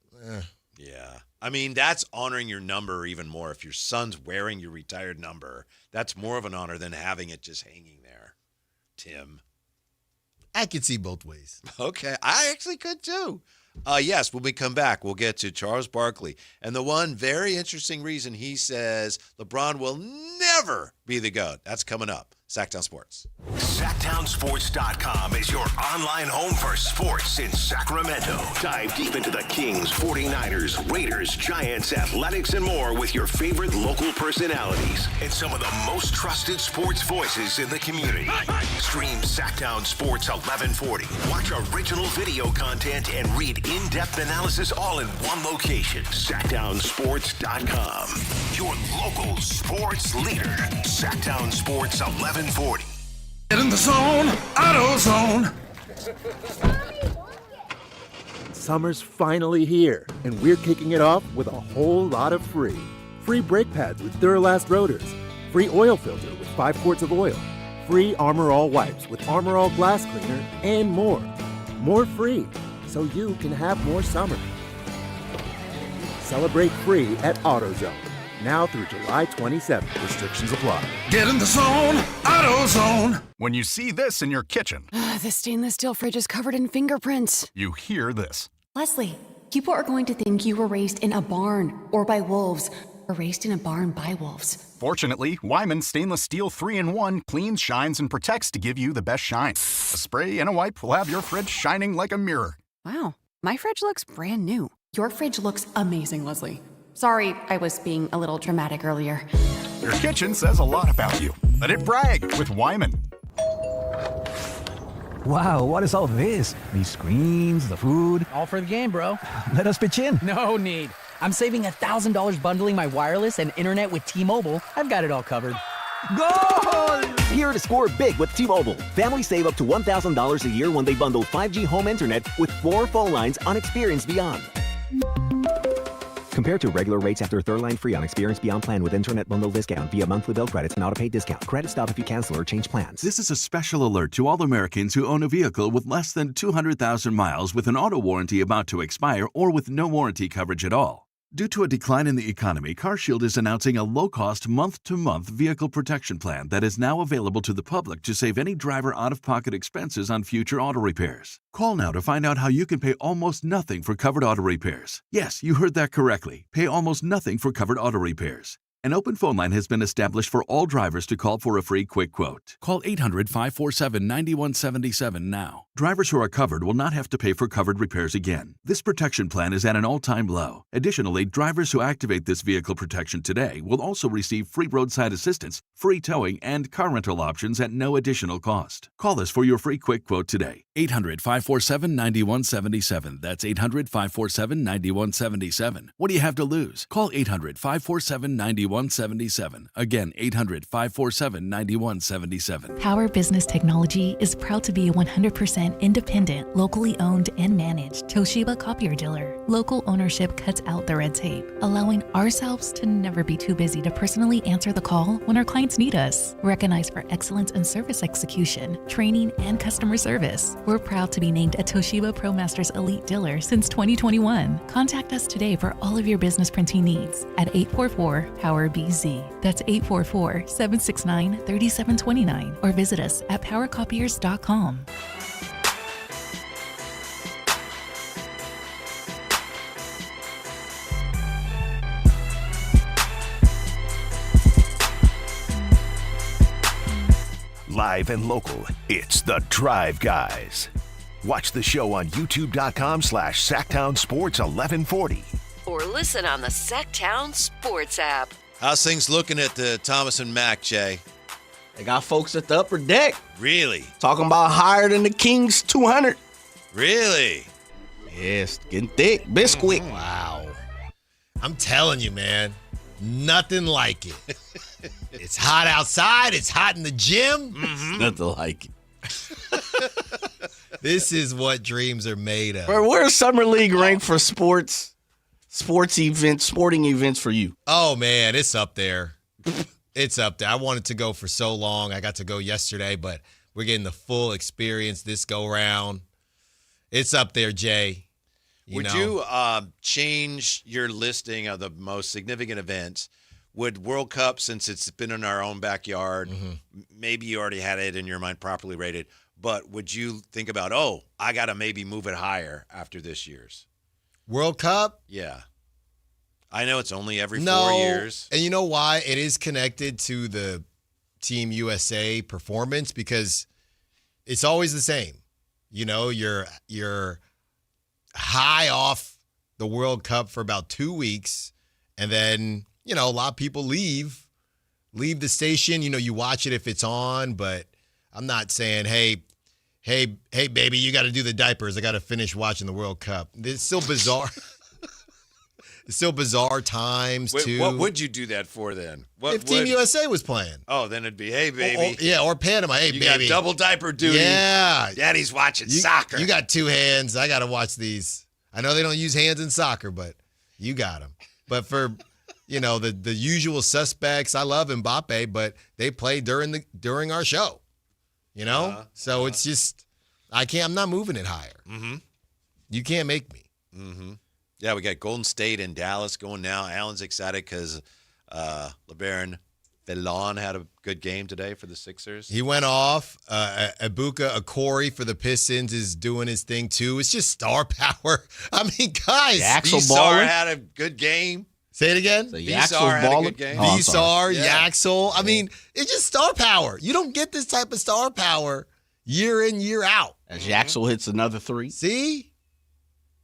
Yeah. I mean, that's honoring your number even more. If your son's wearing your retired number, that's more of an honor than having it just hanging there, Tim. I could see both ways. Okay. I actually could too. Yes, when we come back, we'll get to Charles Barkley. And the one very interesting reason he says LeBron will never be the GOAT. That's coming up. Sactown Sports. Sactownsports.com is your online home for sports in Sacramento. Dive deep into the Kings, 49ers, Raiders, Giants, Athletics, and more with your favorite local personalities and some of the most trusted sports voices in the community. Stream Sactown Sports 1140. Watch original video content and read in-depth analysis all in one location. Sactownsports.com. Your local sports leader. Sactown Sports 1140. Get in the zone, AutoZone. Summer's finally here, and we're kicking it off with a whole lot of free. Free brake pads with Duralast rotors. Free oil filter with 5 quarts of oil. Free Armor All wipes with Armor All glass cleaner, and more. More free, so you can have more summer. Celebrate free at AutoZone. Now through July 27th. Restrictions apply. Get in the zone, AutoZone. When you see this in your kitchen, The stainless steel fridge is covered in fingerprints. you hear this. Leslie, people are going to think you were raised in a barn or by wolves, or raised in a barn by wolves. Fortunately, Wyman Stainless Steel 3-in-1 cleans, shines, and protects to give you the best shine. A spray and a wipe will have your fridge shining like a mirror. Wow, my fridge looks brand new. Your fridge looks amazing, Leslie. Sorry, I was being a little dramatic earlier. Your kitchen says a lot about you. Let it brag with Wyman. Wow, what is all this? These screens, the food. All for the game, bro. Let us pitch in. No need. I'm saving $1,000 bundling my wireless and internet with T-Mobile. I've got it all covered. Goal! Here to score big with T-Mobile. Families save up to $1,000 a year when they bundle 5G home internet with 4 phone lines on Experience Beyond. Compared to regular rates after third line free on Experience Beyond plan with Internet bundle discount via monthly bill credits and auto-pay discount. Credit stop if you cancel or change plans. This is a special alert to all Americans who own a vehicle with less than 200,000 miles with an auto warranty about to expire or with no warranty coverage at all. Due to a decline in the economy, CarShield is announcing a low-cost month-to-month vehicle protection plan that is now available to the public to save any driver out-of-pocket expenses on future auto repairs. Call now to find out how you can pay almost nothing for covered auto repairs. Yes, you heard that correctly. Pay almost nothing for covered auto repairs. An open phone line has been established for all drivers to call for a free quick quote. Call 800-547-9177 now. Drivers who are covered will not have to pay for covered repairs again. This protection plan is at an all-time low. Additionally, drivers who activate this vehicle protection today will also receive free roadside assistance, free towing, and car rental options at no additional cost. Call us for your free quick quote today. 800-547-9177. That's 800-547-9177. What do you have to lose? Call 800-547-9177. Again, 800-547-9177. Power Business Technology is proud to be a 100% independent, locally owned and managed Toshiba copier dealer. Local ownership cuts out the red tape, allowing ourselves to never be too busy to personally answer the call when our clients need us. Recognized for excellence in service execution, training, and customer service, we're proud to be named a Toshiba ProMasters Elite Dealer since 2021. Contact us today for all of your business printing needs at 844-POWER-BZ. That's 844-769-3729. Or visit us at powercopiers.com. Live and local, it's The Drive Guys. Watch the show on youtube.com/Sactown Sports 1140. Or listen on the Sactown Sports app. How's things looking at the Thomas and Mack, Jay? They got folks at the upper deck. Really? Talking about higher than the Kings 200. Really? Yes, getting thick. Biscuit. Wow. I'm telling you, man, nothing like it. It's hot outside. It's hot in the gym. Nothing like it. This is what dreams are made of. Where's Summer League ranked for sporting events for you? Oh, man, it's up there. It's up there. I wanted to go for so long. I got to go yesterday, but we're getting the full experience this go round. It's up there, Jay. Would you change your listing of the most significant events? Would World Cup, since it's been in our own backyard, maybe you already had it in your mind properly rated, but would you think about, I got to maybe move it higher after this year's? World Cup? Yeah. I know it's only every 4 years. And you know why? It is connected to the Team USA performance because it's always the same. You know, you're high off the World Cup for about 2 weeks, and then, you know, a lot of people leave the station. You know, you watch it if it's on, but I'm not saying, hey, baby, you got to do the diapers. I got to finish watching the World Cup. It's still bizarre. It's still bizarre times, too. What would you do that for then? If Team USA was playing. Oh, then it'd be, hey, baby. Or Panama. Hey, you baby. You got double diaper duty. Yeah. Daddy's watching soccer. You got two hands. I got to watch these. I know they don't use hands in soccer, but you got them. But for, you know, the usual suspects, I love Mbappe, but they play during our show. You know? So it's just, I'm not moving it higher. Mm-hmm. You can't make me. Mm-hmm. Yeah, we got Golden State and Dallas going now. Alan's excited because LeBaron Bellon had a good game today for the Sixers. He went off. Ibuka Okori for the Pistons is doing his thing, too. It's just star power. I mean, guys. Visar had a good game. Say it again. Visar had a good game. Visar, Yaxel. I mean, it's just star power. You don't get this type of star power year in, year out. As Yaxel hits another three. See?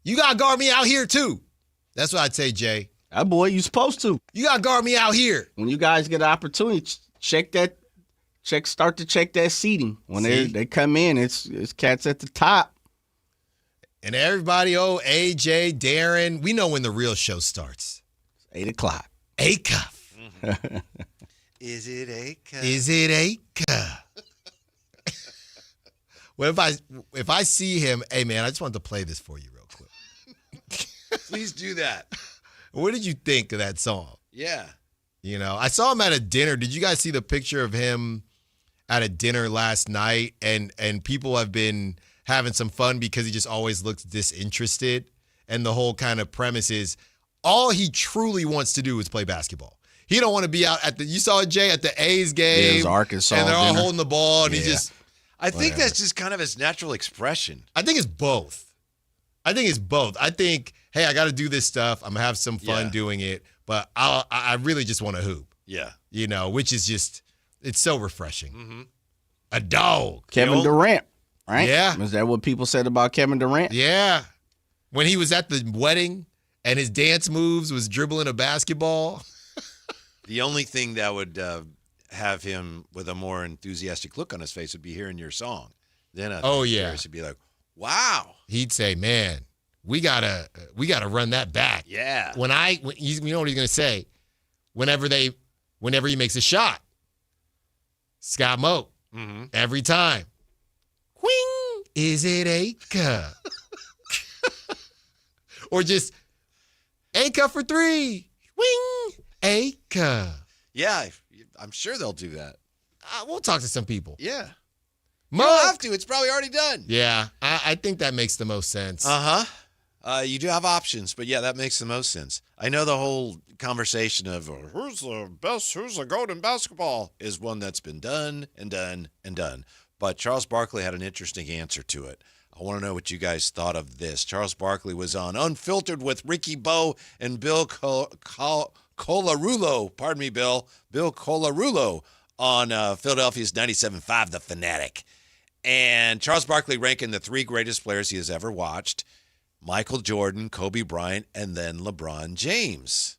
You got to guard me out here, too. That's what I'd say, Jay. That boy, you supposed to. You got to guard me out here. When you guys get an opportunity, start to check that seating. When they come in, it's cats at the top. And everybody, AJ, Darren, we know when the real show starts. 8 o'clock. Acuff. Mm-hmm. Is it Acuff? Is it Acuff? Well, if I see him, hey, man, I just wanted to play this for you real quick. Please do that. What did you think of that song? Yeah. You know, I saw him at a dinner. Did you guys see the picture of him at a dinner last night? And people have been having some fun because he just always looks disinterested. And the whole kind of premise is all he truly wants to do is play basketball. He don't want to be out you saw Jay at the A's game. Yeah, it was Arkansas and they're all dinner. holding the ball and he just. I think that's just kind of his natural expression. I think it's both. I think, hey, I got to do this stuff. I'm going to have some fun doing it, but I really just want to hoop. Yeah. You know, which is just, it's so refreshing. Mm-hmm. A dog. Kevin Durant, right? Yeah. Is that what people said about Kevin Durant? Yeah. When he was at the wedding and his dance moves was dribbling a basketball. The only thing that would have him with a more enthusiastic look on his face would be hearing your song. Then I think Darius would be like, wow. He'd say, man, we gotta run that back. Yeah. You know what he's gonna say? Whenever he makes a shot, Scott Moe, every time. Wing, is it Acuff? Or just Acuff for three. Wing, Acuff. Yeah, I'm sure they'll do that. We'll talk to some people. Yeah. Mo, you don't have to. It's probably already done. Yeah, I think that makes the most sense. You do have options, but yeah, that makes the most sense. I know the whole conversation of who's the GOAT in basketball is one that's been done and done and done. But Charles Barkley had an interesting answer to it. I want to know what you guys thought of this. Charles Barkley was on Unfiltered with Ricky Bowe and Bill Colarulo. Pardon me, Bill. Bill Colarulo on Philadelphia's 97.5 The Fanatic. And Charles Barkley ranking the three greatest players he has ever watched: Michael Jordan, Kobe Bryant, and then LeBron James.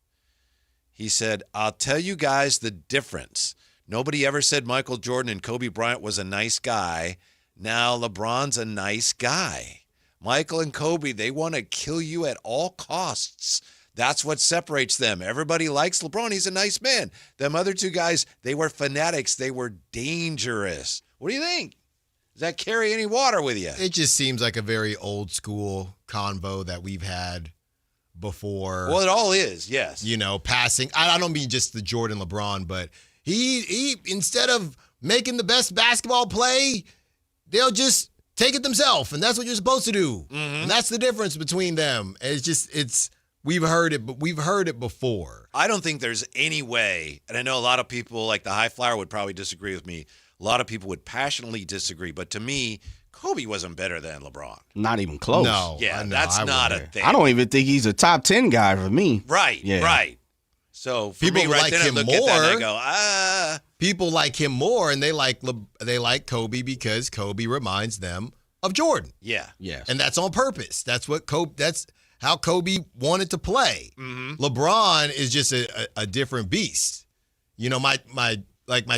He said, I'll tell you guys the difference. Nobody ever said Michael Jordan and Kobe Bryant was a nice guy. Now LeBron's a nice guy. Michael and Kobe, they want to kill you at all costs. That's what separates them. Everybody likes LeBron. He's a nice man. Them other two guys, they were fanatics. They were dangerous. What do you think? Does that carry any water with you? It just seems like a very old school convo that we've had before. Well, it all is, yes. You know, passing. I don't mean just the Jordan LeBron, but he instead of making the best basketball play, they'll just take it themselves, and that's what you're supposed to do. Mm-hmm. And that's the difference between them. We've heard it, but we've heard it before. I don't think there's any way, and I know a lot of people like the High Flyer would probably disagree with me. A lot of people would passionately disagree, but to me, Kobe wasn't better than LeBron. Not even close. No. Yeah, that's not a thing. I don't even think he's a top 10 guy for me. Right, right. So for people me, right like then, him I look more. at that and I go, People like him more, and they like Kobe because Kobe reminds them of Jordan. Yeah. Yes. And that's on purpose. That's how Kobe wanted to play. Mm-hmm. LeBron is just a different beast. You know, my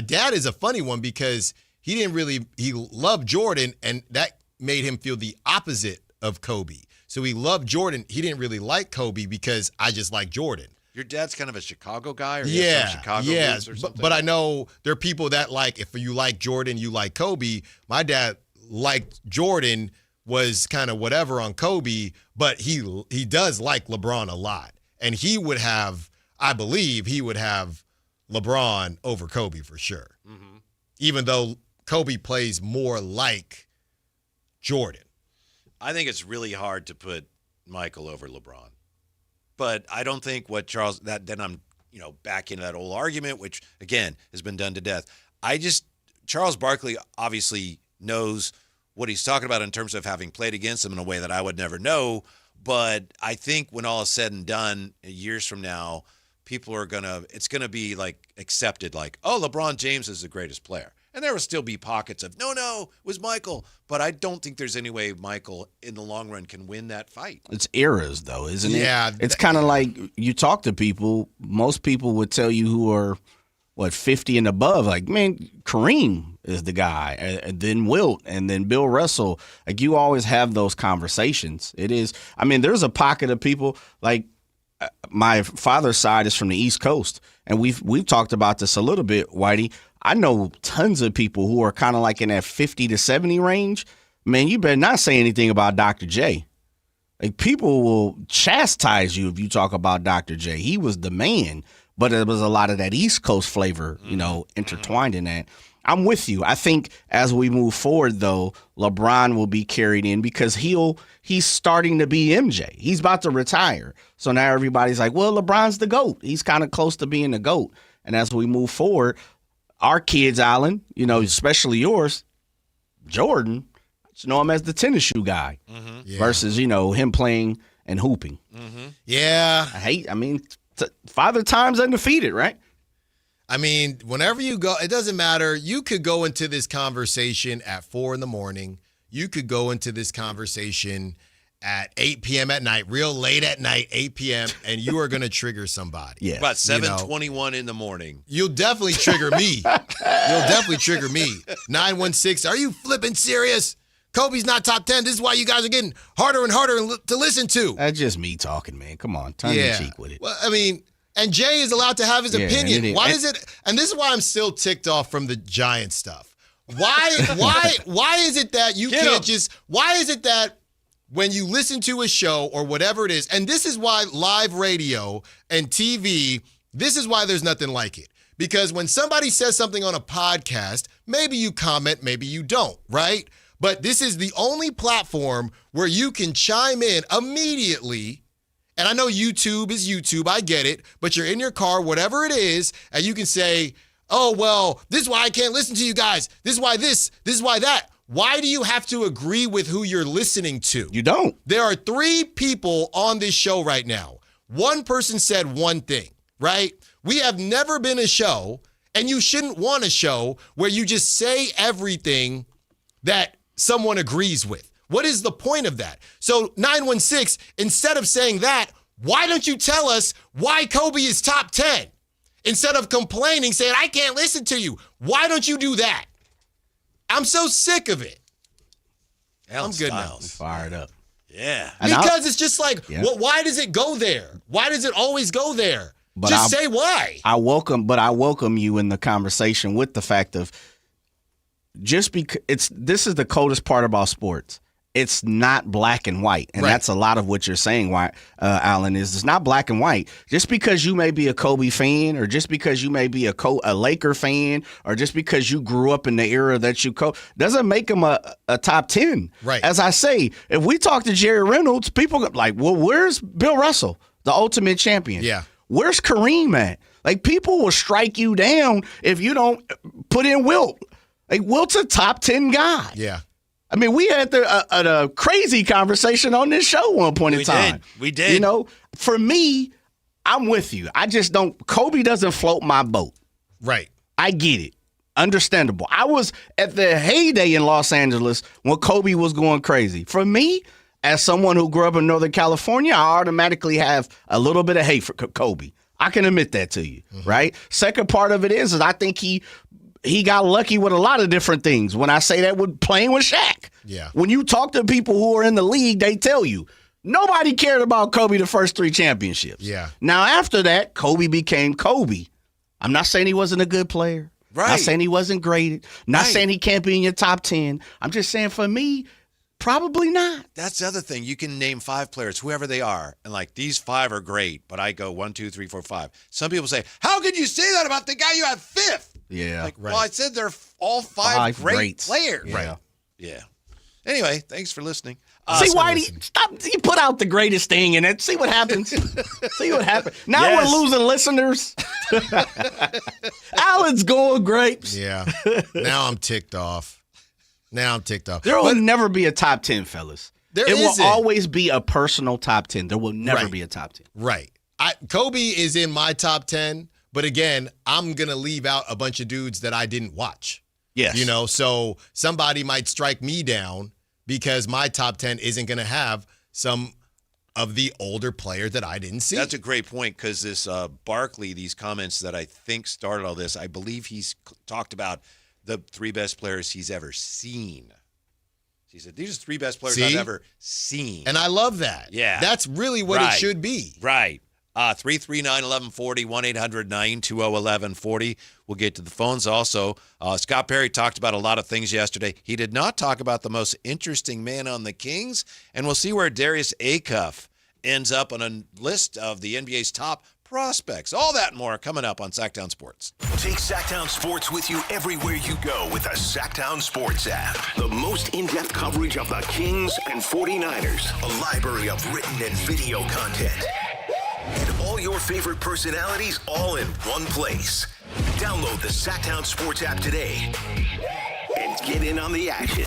dad is a funny one because he loved Jordan, and that made him feel the opposite of Kobe. So he loved Jordan. He didn't really like Kobe because I just like Jordan. Your dad's kind of a Chicago guy, or yeah, some Chicago roots or something? But I know there are people that if you like Jordan, you like Kobe. My dad liked Jordan, was kind of whatever on Kobe, but he does like LeBron a lot. And I believe he would have LeBron over Kobe for sure. Mm-hmm. Even though Kobe plays more like Jordan. I think it's really hard to put Michael over LeBron. But I don't think then I'm, back into that old argument, which again has been done to death. Charles Barkley obviously knows what he's talking about in terms of having played against him in a way that I would never know. But I think when all is said and done, years from now, people are it's going to be accepted LeBron James is the greatest player. And there will still be pockets of, no, it was Michael. But I don't think there's any way Michael, in the long run, can win that fight. It's eras, though, isn't it? Yeah. It's kind of like you talk to people, most people would tell you who are, 50 and above, man, Kareem is the guy, and then Wilt, and then Bill Russell. You always have those conversations. It is, there's a pocket of people, my father's side is from the East Coast, and we've talked about this a little bit, Whitey. I know tons of people who are kind of in that 50 to 70 range. Man, you better not say anything about Dr. J. Like, people will chastise you if you talk about Dr. J. He was the man, but there was a lot of that East Coast flavor, intertwined in that. I'm with you. I think as we move forward, though, LeBron will be carried in because he's starting to be MJ. He's about to retire. So now everybody's like, well, LeBron's the GOAT. He's kind of close to being the GOAT. And as we move forward, our kids, Allen, especially yours, Jordan, I just know him as the tennis shoe guy versus, him playing and hooping. Yeah. Father time's undefeated, right? I mean, whenever you go, it doesn't matter. You could go into this conversation at 4 a.m. You could go into this conversation at 8 p.m. at night, real late at night, 8 p.m., and you are going to trigger somebody. Yeah. About 7:21 in the morning. You'll definitely trigger me. 916, are you flipping serious? Kobe's not top 10. This is why you guys are getting harder and harder to listen to. That's just me talking, man. Come on, tongue in cheek with it. Well, I mean, and Jay is allowed to have his opinion. Why is it? And this is why I'm still ticked off from the Giant stuff. Why is it that you can't just? Why is it that when you listen to a show or whatever it is, and this is why live radio and TV, this is why there's nothing like it. Because when somebody says something on a podcast, maybe you comment, maybe you don't, right? But this is the only platform where you can chime in immediately. And I know YouTube is YouTube, I get it, but you're in your car, whatever it is, and you can say, oh, well, this is why I can't listen to you guys. This is why this is why that. Why do you have to agree with who you're listening to? You don't. There are 3 people on this show right now. One person said one thing, right? We have never been a show, and you shouldn't want a show where you just say everything that someone agrees with. What is the point of that? So 916, instead of saying that, why don't you tell us why Kobe is top 10? Instead of complaining, saying, I can't listen to you. Why don't you do that? I'm so sick of it. I'm good now. Fired up. Yeah. Because it's just like, well, why does it go there? Why does it always go there? Just say why. I welcome you in the conversation with the fact of just because this is the coldest part about sports. It's not black and white. And that's a lot of what you're saying, Alan, is it's not black and white. Just because you may be a Kobe fan or just because you may be a Laker fan or just because you grew up in the era that you doesn't make him a top 10. Right. As I say, if we talk to Jerry Reynolds, people go like, well, where's Bill Russell, the ultimate champion? Yeah. Where's Kareem at? Like, people will strike you down if you don't put in Wilt. Like, Wilt's a top 10 guy. Yeah. I mean, we had a crazy conversation on this show one point in time. We did. For me, I'm with you. I just don't. Kobe doesn't float my boat. Right. I get it. Understandable. I was at the heyday in Los Angeles when Kobe was going crazy. For me, as someone who grew up in Northern California, I automatically have a little bit of hate for Kobe. I can admit that to you, right? Second part of it is I think he got lucky with a lot of different things. When I say that, with playing with Shaq. Yeah. When you talk to people who are in the league, they tell you nobody cared about Kobe the first 3 championships. Yeah. Now, after that, Kobe became Kobe. I'm not saying he wasn't a good player. Right. Not saying he wasn't graded. Not saying he can't be in your top 10. I'm just saying, for me, probably not. That's the other thing. You can name 5 players, whoever they are, and like, these 5 are great, but I go 1, 2, 3, 4, 5. Some people say, how could you say that about the guy you have 5th? Yeah. Like, well, I said they're all 5 great greats. players. Yeah. Right. Yeah. Anyway, thanks for listening. See, Whitey, stop. You put out the greatest thing in it. See what happens. See what happens. Now we're losing listeners. Alan's going grapes. Yeah. Now I'm ticked off. There will never be a top 10, fellas. It will always be a personal top 10. There will never be a top 10. Right. Kobe is in my top 10, but again, I'm going to leave out a bunch of dudes that I didn't watch. Yes. So somebody might strike me down because my top 10 isn't going to have some of the older players that I didn't see. That's a great point, because this Barkley, these comments that I think started all this, I believe he's talked about the 3 best players he's ever seen. He said, these are 3 best players I've ever seen. And I love that. Yeah. That's really what it should be. Right. 339-1140, 1-800-920-1140. We'll get to the phones also. Scott Perry talked about a lot of things yesterday. He did not talk about the most interesting man on the Kings, and we'll see where Darius Acuff ends up on a list of the NBA's top prospects. All that and more coming up on Sactown Sports. Take Sactown Sports with you everywhere you go with the Sactown Sports app. The most in-depth coverage of the Kings and 49ers. A library of written and video content. And all your favorite personalities all in one place. Download the Sactown Sports app today and get in on the action.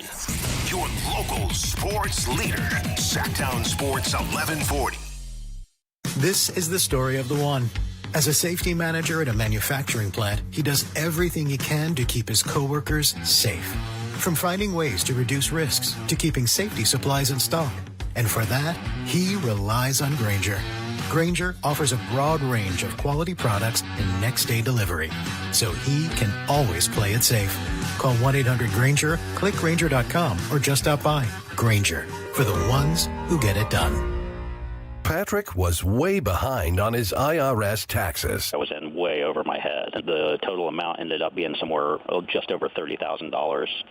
Your local sports leader. Sactown Sports 1140. This is the story of the one. As a safety manager at a manufacturing plant, he does everything he can to keep his coworkers safe. From finding ways to reduce risks to keeping safety supplies in stock. And for that, he relies on Grainger. Grainger offers a broad range of quality products and next-day delivery, so he can always play it safe. Call 1-800-GRAINGER, click Grainger.com, or just stop by. Grainger, for the ones who get it done. Patrick was way behind on his IRS taxes. I was in way over my head. The total amount ended up being somewhere just over $30,000.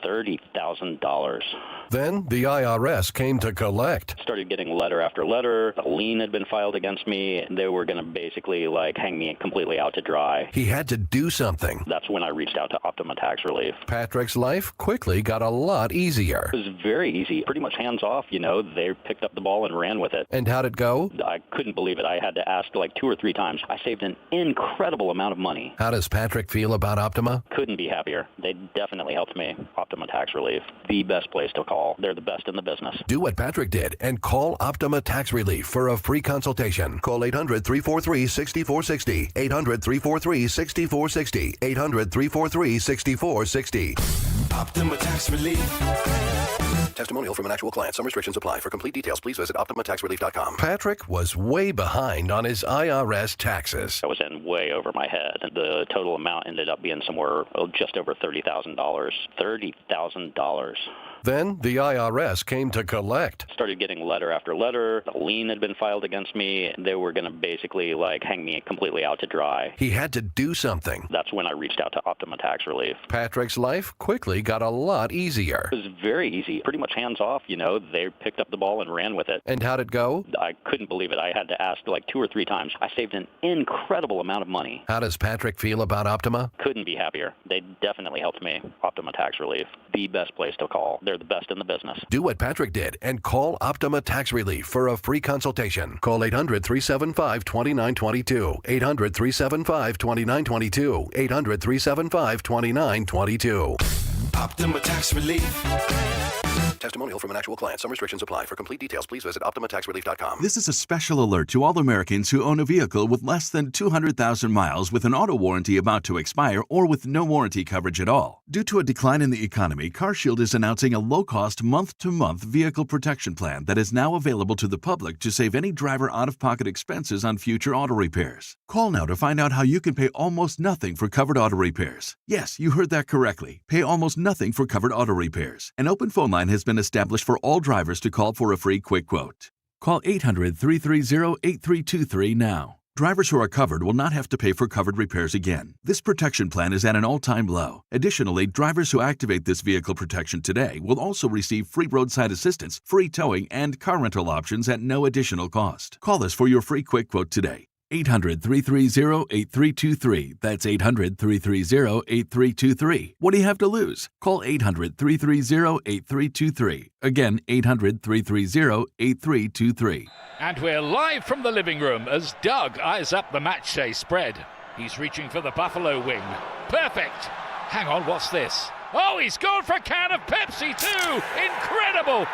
$30,000. Then the IRS came to collect. Started getting letter after letter. A lien had been filed against me. They were going to basically hang me completely out to dry. He had to do something. That's when I reached out to Optima Tax Relief. Patrick's life quickly got a lot easier. It was very easy, pretty much hands off. They picked up the ball and ran with it. And how'd it go? I couldn't believe it. I had to ask 2 or 3 times. I saved an incredible amount of money. How does Patrick feel about Optima? Couldn't be happier. They definitely helped me. Optima Tax Relief, the best place to call. They're the best in the business. Do what Patrick did and call Optima Tax Relief for a free consultation. Call 800-343-6460. 800-343-6460. 800-343-6460. Optima Tax Relief. Testimonial from an actual client. Some restrictions apply. For complete details, please visit OptimaTaxRelief.com. Patrick was way behind on his IRS taxes. I was in way over my head. The total amount ended up being somewhere just over $30,000. $30,000. Then the IRS came to collect. Started getting letter after letter. A lien had been filed against me. They were going to basically hang me completely out to dry. He had to do something. That's when I reached out to Optima Tax Relief. Patrick's life quickly got a lot easier. It was very easy, pretty much hands off. They picked up the ball and ran with it. And how'd it go? I couldn't believe it. I had to ask 2 or 3 times. I saved an incredible amount of money. How does Patrick feel about Optima? Couldn't be happier. They definitely helped me. Optima Tax Relief, the best place to call. They're the best in the business. Do what Patrick did and call Optima Tax Relief for a free consultation. Call 800-375-2922. 800-375-2922. 800-375-2922. Optima Tax Relief. Testimonial from an actual client. Some restrictions apply. For complete details, please visit OptimaTaxRelief.com. This is a special alert to all Americans who own a vehicle with less than 200,000 miles with an auto warranty about to expire or with no warranty coverage at all. Due to a decline in the economy, CarShield is announcing a low-cost month-to-month vehicle protection plan that is now available to the public to save any driver out-of-pocket expenses on future auto repairs. Call now to find out how you can pay almost nothing for covered auto repairs. Yes, you heard that correctly. Pay almost nothing for covered auto repairs. An open phone line has been established for all drivers to call for a free quick quote. Call 800-330-8323 now. Drivers who are covered will not have to pay for covered repairs again. This protection plan is at an all-time low. Additionally, drivers who activate this vehicle protection today will also receive free roadside assistance, free towing, and car rental options at no additional cost. Call us for your free quick quote today. 800-330-8323. That's 800-330-8323. What do you have to lose? Call 800-330-8323. Again, 800-330-8323. And we're live from the living room as Doug eyes up the match day spread. He's reaching for the Buffalo wing. Perfect. Hang on, what's this? Oh, he's gone for a can of Pepsi too. Incredible.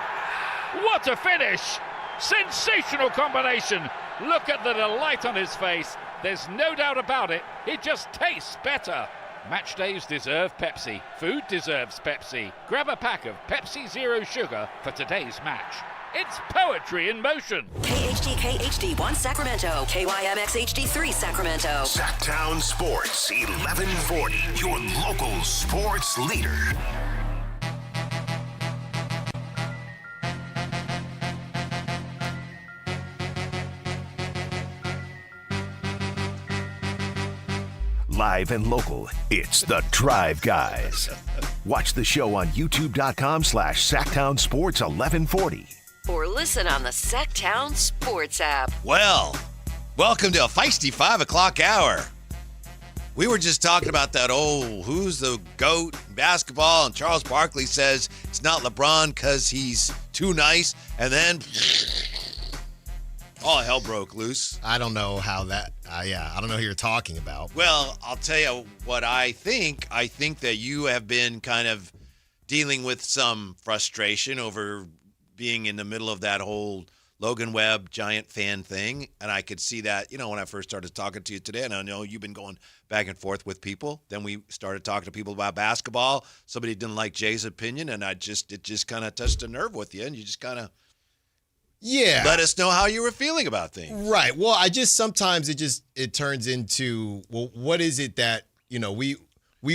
What a finish. Sensational combination. Look at the delight on his face. There's no doubt about it. It just tastes better. Match days deserve Pepsi. Food deserves Pepsi. Grab a pack of Pepsi Zero Sugar for today's match. It's poetry in motion. KHTK HD1 Sacramento. KYMX HD3 Sacramento. Sactown Sports 1140. Your local sports leader. Live and local, it's the Drive Guys. Watch the show on youtube.com/Sactown Sports 1140. Or listen on the Sactown Sports app. Well, welcome to a feisty 5 o'clock hour. We were just talking about that, who's the GOAT in basketball, and Charles Barkley says it's not LeBron because he's too nice, and then all hell broke loose. I don't know how that, I don't know who you're talking about. Well, I'll tell you what I think. I think that you have been kind of dealing with some frustration over being in the middle of that whole Logan Webb Giant fan thing, and I could see that, when I first started talking to you today, and I know you've been going back and forth with people. Then we started talking to people about basketball. Somebody didn't like Jay's opinion, and it just kind of touched a nerve with you, and you just kind of let us know how you were feeling about things. Right. Well, sometimes it turns into, well, what is it that, we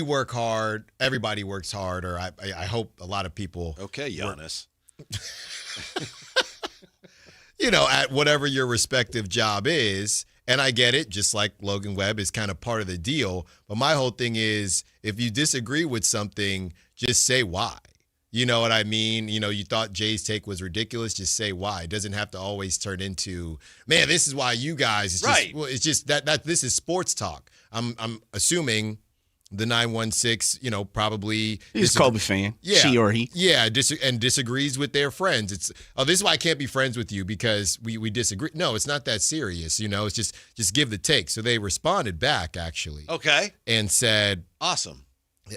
work hard, everybody works hard, or I hope a lot of people. Okay, Giannis. At whatever your respective job is. And I get it, just like Logan Webb is kind of part of the deal. But my whole thing is, if you disagree with something, just say why. You know what I mean? You thought Jay's take was ridiculous, just say why. It doesn't have to always turn into, man, this is why you guys. It's just that this is sports talk. I'm assuming the 916, probably he's a Kobe fan. Yeah, she or he. Yeah, and disagrees with their friends. It's this is why I can't be friends with you because we disagree. No, it's not that serious. It's just give the take. So they responded back actually. Okay. And said awesome.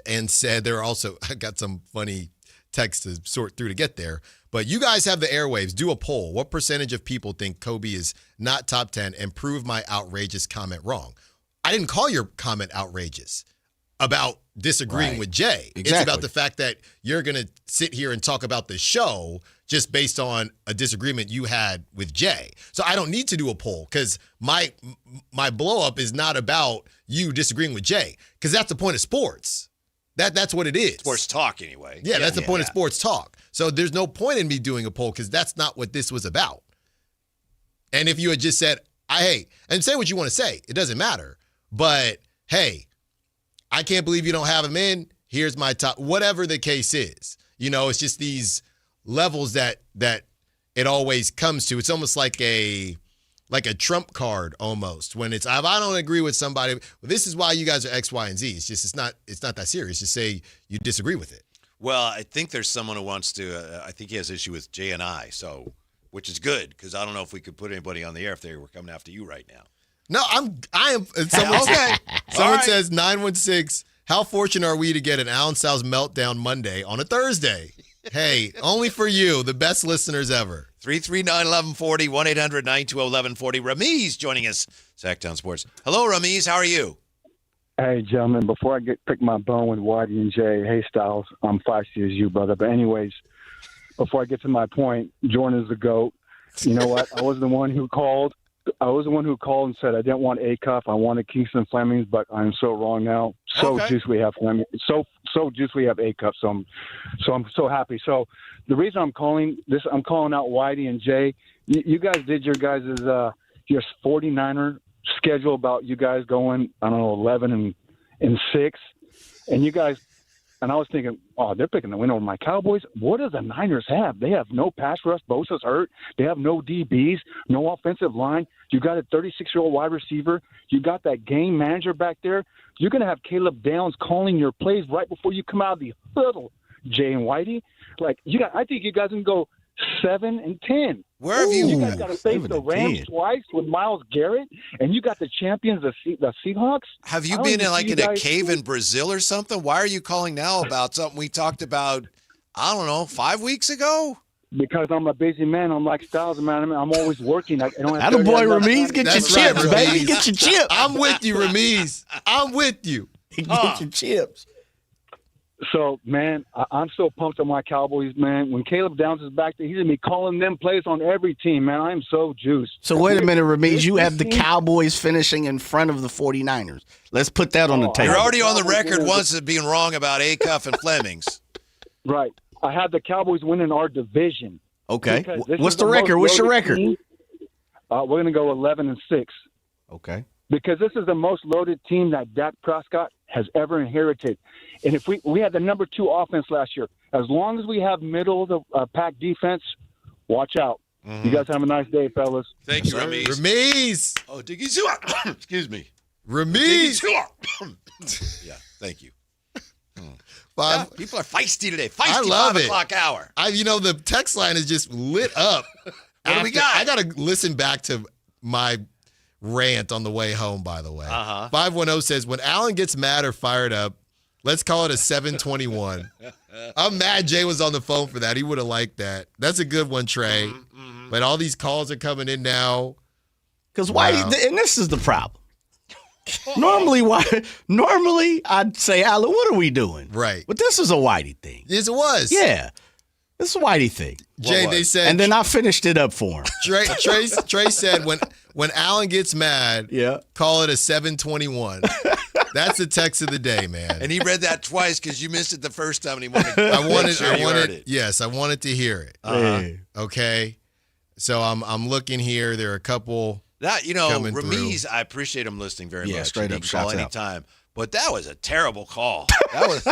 And said they're also I got some funny text to sort through to get there. But you guys have the airwaves. Do a poll. What percentage of people think Kobe is not top 10 and prove my outrageous comment wrong? I didn't call your comment outrageous about disagreeing with Jay. Exactly. It's about the fact that you're going to sit here and talk about the show just based on a disagreement you had with Jay. So I don't need to do a poll because my blow up is not about you disagreeing with Jay because that's the point of sports. That's what it is. Sports talk anyway. Yeah, that's the point of sports talk. So there's no point in me doing a poll because that's not what this was about. And if you had just said, and say what you want to say, it doesn't matter. But, hey, I can't believe you don't have him in. Here's my top, whatever the case is. It's just these levels that it always comes to. It's almost like a trump card almost when it's, if I don't agree with somebody, well, this is why you guys are X, Y, and Z. It's not that serious. Just say you disagree with it. Well, I think there's someone who wants to, I think he has issue with Jay and I, which is good because I don't know if we could put anybody on the air if they were coming after you right now. No, I am. Someone, someone says 916. How fortunate are we to get an Alan Sal's meltdown Monday on a Thursday? Hey, only for you, the best listeners ever. 339-1140, 1-800-920-1140. Ramiz joining us, Sactown Sports. Hello, Ramiz. How are you? Hey, gentlemen. Before I pick my bone with Whitey and Jay, hey, Styles, I'm feisty as you, brother. But anyways, before I get to my point, Jordan is the GOAT. You know what? I was the one who called and said I didn't want Acuff. I wanted Kingston Flemings, but I'm so wrong now. Juice we have Fleming. So juice we have Acuff. So I'm so happy. So the reason I'm calling out Whitey and Jay. You guys did your your 49er schedule about you guys going 11 and 6, and you guys. And I was thinking, they're picking the win over my Cowboys. What do the Niners have? They have no pass rush. Bosa's hurt. They have no DBs, no offensive line. You got a 36-year-old wide receiver. You got that game manager back there. You're going to have Caleb Downs calling your plays right before you come out of the huddle, Jay and Whitey. I think you guys can go 7-10. Where have you? You guys got to face the Rams twice with Myles Garrett, and you got the champions, the Seahawks. Have you been in a cave in Brazil or something? Why are you calling now about something we talked about, 5 weeks ago? Because I'm a busy man. I'm like Styles, man. I'm always working. Attaboy, Ramiz. Get your chips, baby. Get your chips. I'm with you, Ramiz. I'm with you. Get your chips. So, man, I'm so pumped on my Cowboys, man. When Caleb Downs is back there, he's going to be calling them plays on every team, man. I am so juiced. So, wait a minute, Ramiz. You have the Cowboys finishing in front of the 49ers. Let's put that on the table. You're already on the record once as being wrong about Acuff and Flemings. Right. I have the Cowboys winning our division. Okay. What's the record? What's your record? We're going to go 11-6. Okay. because this is the most loaded team that Dak Prescott has ever inherited. And if we had the number 2 offense last year, as long as we have middle of the pack defense, watch out. Mm-hmm. You guys have a nice day, fellas. Thank you, Ramiz. Ramiz. Oh, Diggy Zua. Excuse me. Ramiz. Yeah, thank you. Yeah, people are feisty today. Feisty I love 5 o'clock hour. The text line is just lit up. What do we got? I got to listen back to my rant on the way home, by the way. 510 says, when Allen gets mad or fired up, let's call it a 721. I'm mad Jay was on the phone for that. He would have liked that. That's a good one, Trey. Mm-hmm. But all these calls are coming in now. Because why? And this is the problem. Normally, I'd say, Alan, what are we doing? Right. But this is a Whitey thing. Yes, it was. Yeah. This is a Whitey thing. Jay, they said. And then I finished it up for him. Trey said, when Allen gets mad, call it a 721. That's the text of the day, man. And he read that twice because you missed it the first time, and he wanted. I wanted. Yes, I wanted to hear it. Okay. So I'm looking here. There are a couple. That Ramiz, I appreciate him listening very much. Yeah, straight up. Call anytime. But that was a terrible call. That was.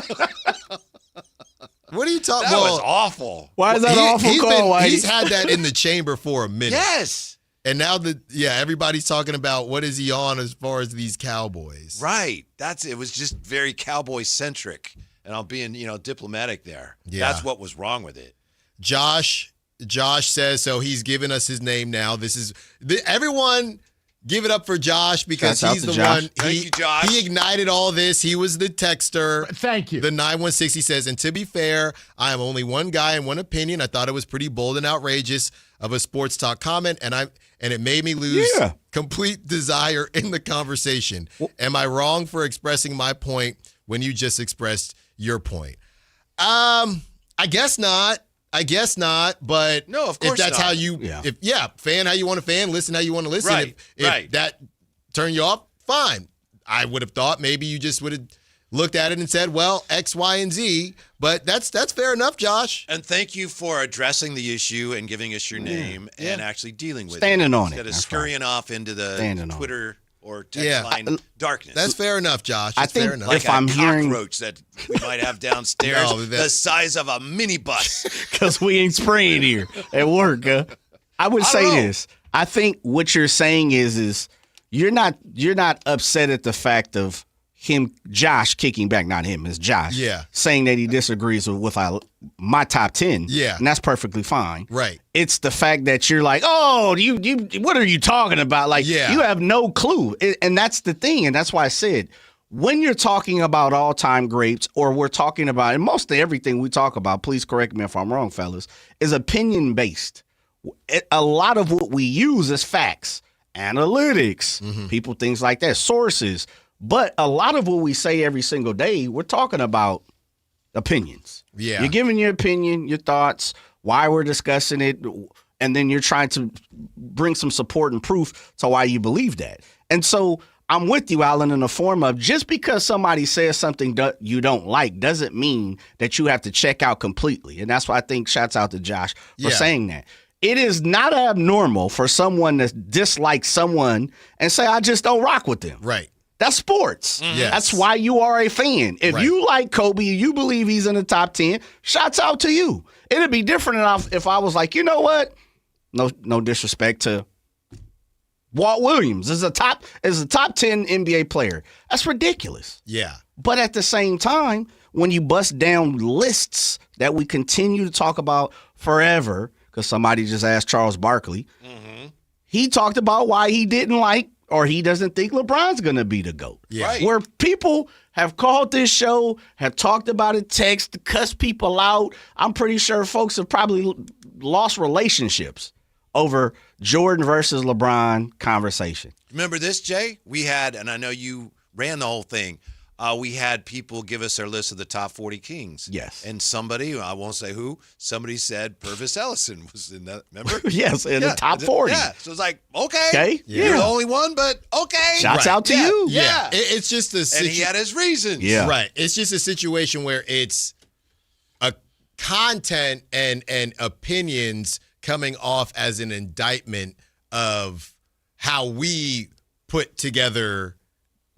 What are you talking about? That was was awful. Why is that awful call, Whitey? He's had that in the chamber for a minute. Yes. And now everybody's talking about what is he on as far as these Cowboys. Right. It was just very Cowboy centric. And I'm being, diplomatic there. Yeah. That's what was wrong with it. Josh says, so he's given us his name now. Everyone give it up for Josh because he's the one. Thank you, Josh. He ignited all this. He was the texter. Thank you. The 916, he says, and to be fair, I am only one guy and one opinion. I thought it was pretty bold and outrageous of a sports talk comment, and it made me lose complete desire in the conversation. Am I wrong for expressing my point when you just expressed your point? I guess not. But no, of course if that's not. how you, fan how you want to fan, listen how you want to listen. Right, if that turned you off, fine. I would have thought maybe you just would have looked at it and said, well, X, Y, and Z. But that's fair enough, Josh. And thank you for addressing the issue and giving us your name and actually dealing with Standing it. on Instead it. of scurrying off into the Twitter or text line darkness. That's fair enough, Josh. I think fair enough. Like if I'm hearing cockroach that we might have downstairs, the size of a minibus. Because we ain't spraying here at work. I would say this. I think what you're saying is you're not upset at the fact of him, Josh, kicking back, not him, it's Josh, saying that he disagrees with my top 10. Yeah. And that's perfectly fine. Right. It's the fact that you're like, oh, you what are you talking about? Like, you have no clue. And that's the thing. And that's why I said, when you're talking about all-time greats, or we're talking about, and mostly everything we talk about, please correct me if I'm wrong, fellas, is opinion-based. A lot of what we use is facts, analytics, people, things like that, sources. But a lot of what we say every single day, we're talking about opinions. Yeah. You're giving your opinion, your thoughts, why we're discussing it, and then you're trying to bring some support and proof to why you believe that. And so I'm with you, Alan, in the form of just because somebody says something you don't like doesn't mean that you have to check out completely. And that's why I think shouts out to Josh for saying that. It is not abnormal for someone to dislike someone and say, I just don't rock with them. Right. That's sports. Yes. That's why you are a fan. If you like Kobe, you believe he's in the top 10, shouts out to you. It'd be different enough if I was like, you know what? No disrespect to Walt Williams is a top 10 NBA player. That's ridiculous. Yeah. But at the same time, when you bust down lists that we continue to talk about forever, because somebody just asked Charles Barkley, he talked about why he didn't like or he doesn't think LeBron's going to be the GOAT. Yeah. Right. Where people have called this show, have talked about it, text, cussed people out. I'm pretty sure folks have probably lost relationships over Jordan versus LeBron conversation. Remember this, Jay? We had, and I know you ran the whole thing, we had people give us their list of the top 40 Kings. Yes. And somebody, I won't say who, somebody said Purvis Ellison was in that, remember? Yes, in the top 40. Yeah, so it's like, okay. Okay. You're the only one, but okay. Shouts out to you. Yeah. It's just a and he had his reasons. Yeah. Right. It's just a situation where it's a content and opinions coming off as an indictment of how we put together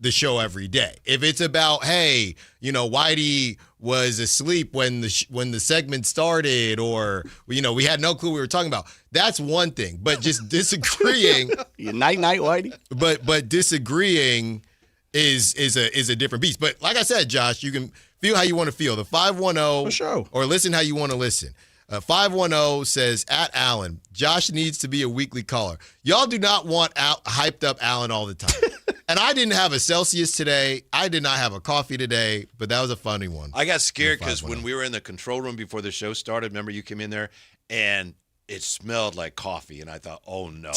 the show every day. If it's about, hey, Whitey was asleep when the segment started, or we had no clue we were talking about, that's one thing. But just disagreeing, night, Whitey. But disagreeing is a different beast. But like I said, Josh, you can feel how you want to feel. The 510 for sure, or listen how you want to listen. 510 says, at Allen, Josh needs to be a weekly caller. Y'all do not want hyped up Allen all the time. And I didn't have a Celsius today. I did not have a coffee today, but that was a funny one. I got scared because when we were in the control room before the show started, remember you came in there and it smelled like coffee, and I thought, oh no.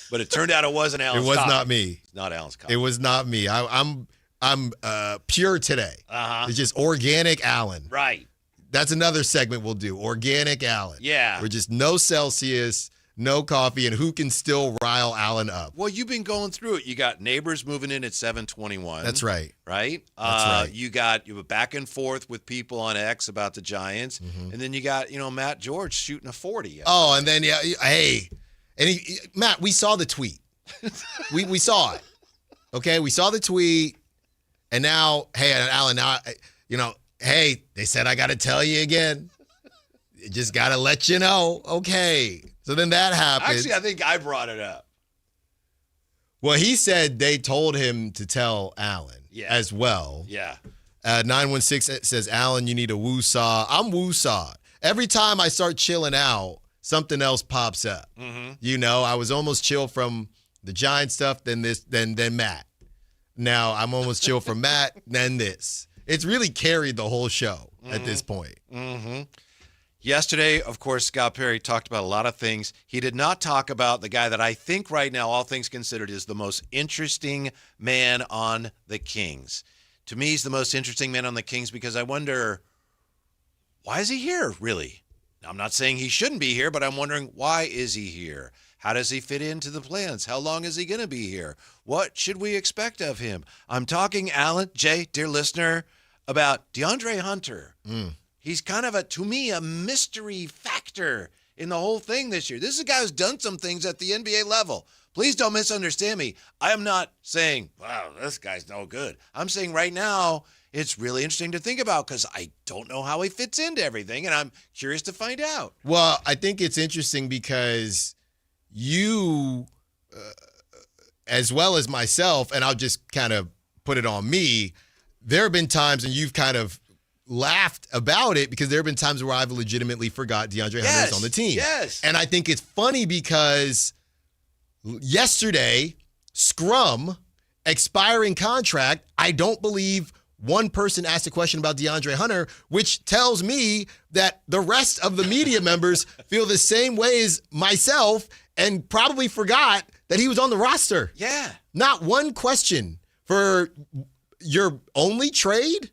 But it turned out it wasn't Allen's coffee. It was not me. It's not Allen's coffee. It was not me. I'm pure today. It's just organic Allen. Right. That's another segment we'll do. Organic Allen. Yeah. We're just no Celsius, no coffee, and who can still rile Allen up. Well, you've been going through it. You got neighbors moving in at 7:21. That's right. Right? That's right. You have a back and forth with people on X about the Giants. Mm-hmm. And then you got, Matt George shooting a 40. Oh, and then, hey. And Matt, we saw the tweet. we saw it. Okay? We saw the tweet. And now, hey, Allen, now, hey, they said I got to tell you again. Just got to let you know. Okay. So then that happened. Actually, I think I brought it up. Well, he said they told him to tell Allen as well. Yeah. 916 says, Allen, you need a woo-saw. I'm woo-sawed. Every time I start chilling out, something else pops up. Mm-hmm. I was almost chill from the Giant stuff, then Matt. Now I'm almost chill from Matt, then this. It's really carried the whole show at this point. Mm-hmm. Yesterday, of course, Scott Perry talked about a lot of things. He did not talk about the guy that I think right now, all things considered, is the most interesting man on the Kings. To me, he's the most interesting man on the Kings because I wonder, why is he here, really? I'm not saying he shouldn't be here, but I'm wondering, why is he here? How does he fit into the plans? How long is he going to be here? What should we expect of him? I'm talking, Allen, Jay, dear listener, about DeAndre Hunter. He's kind of, to me, a mystery factor in the whole thing this year. This is a guy who's done some things at the NBA level. Please don't misunderstand me. I am not saying, wow, this guy's no good. I'm saying right now, it's really interesting to think about because I don't know how he fits into everything, and I'm curious to find out. Well, I think it's interesting because you, as well as myself, and I'll just kind of put it on me, there have been times, and you've kind of laughed about it because there have been times where I've legitimately forgot DeAndre Hunter is on the team. Yes. And I think it's funny because yesterday, scrum, expiring contract, I don't believe one person asked a question about DeAndre Hunter, which tells me that the rest of the media members feel the same way as myself and probably forgot that he was on the roster. Yeah. Not one question for your only trade.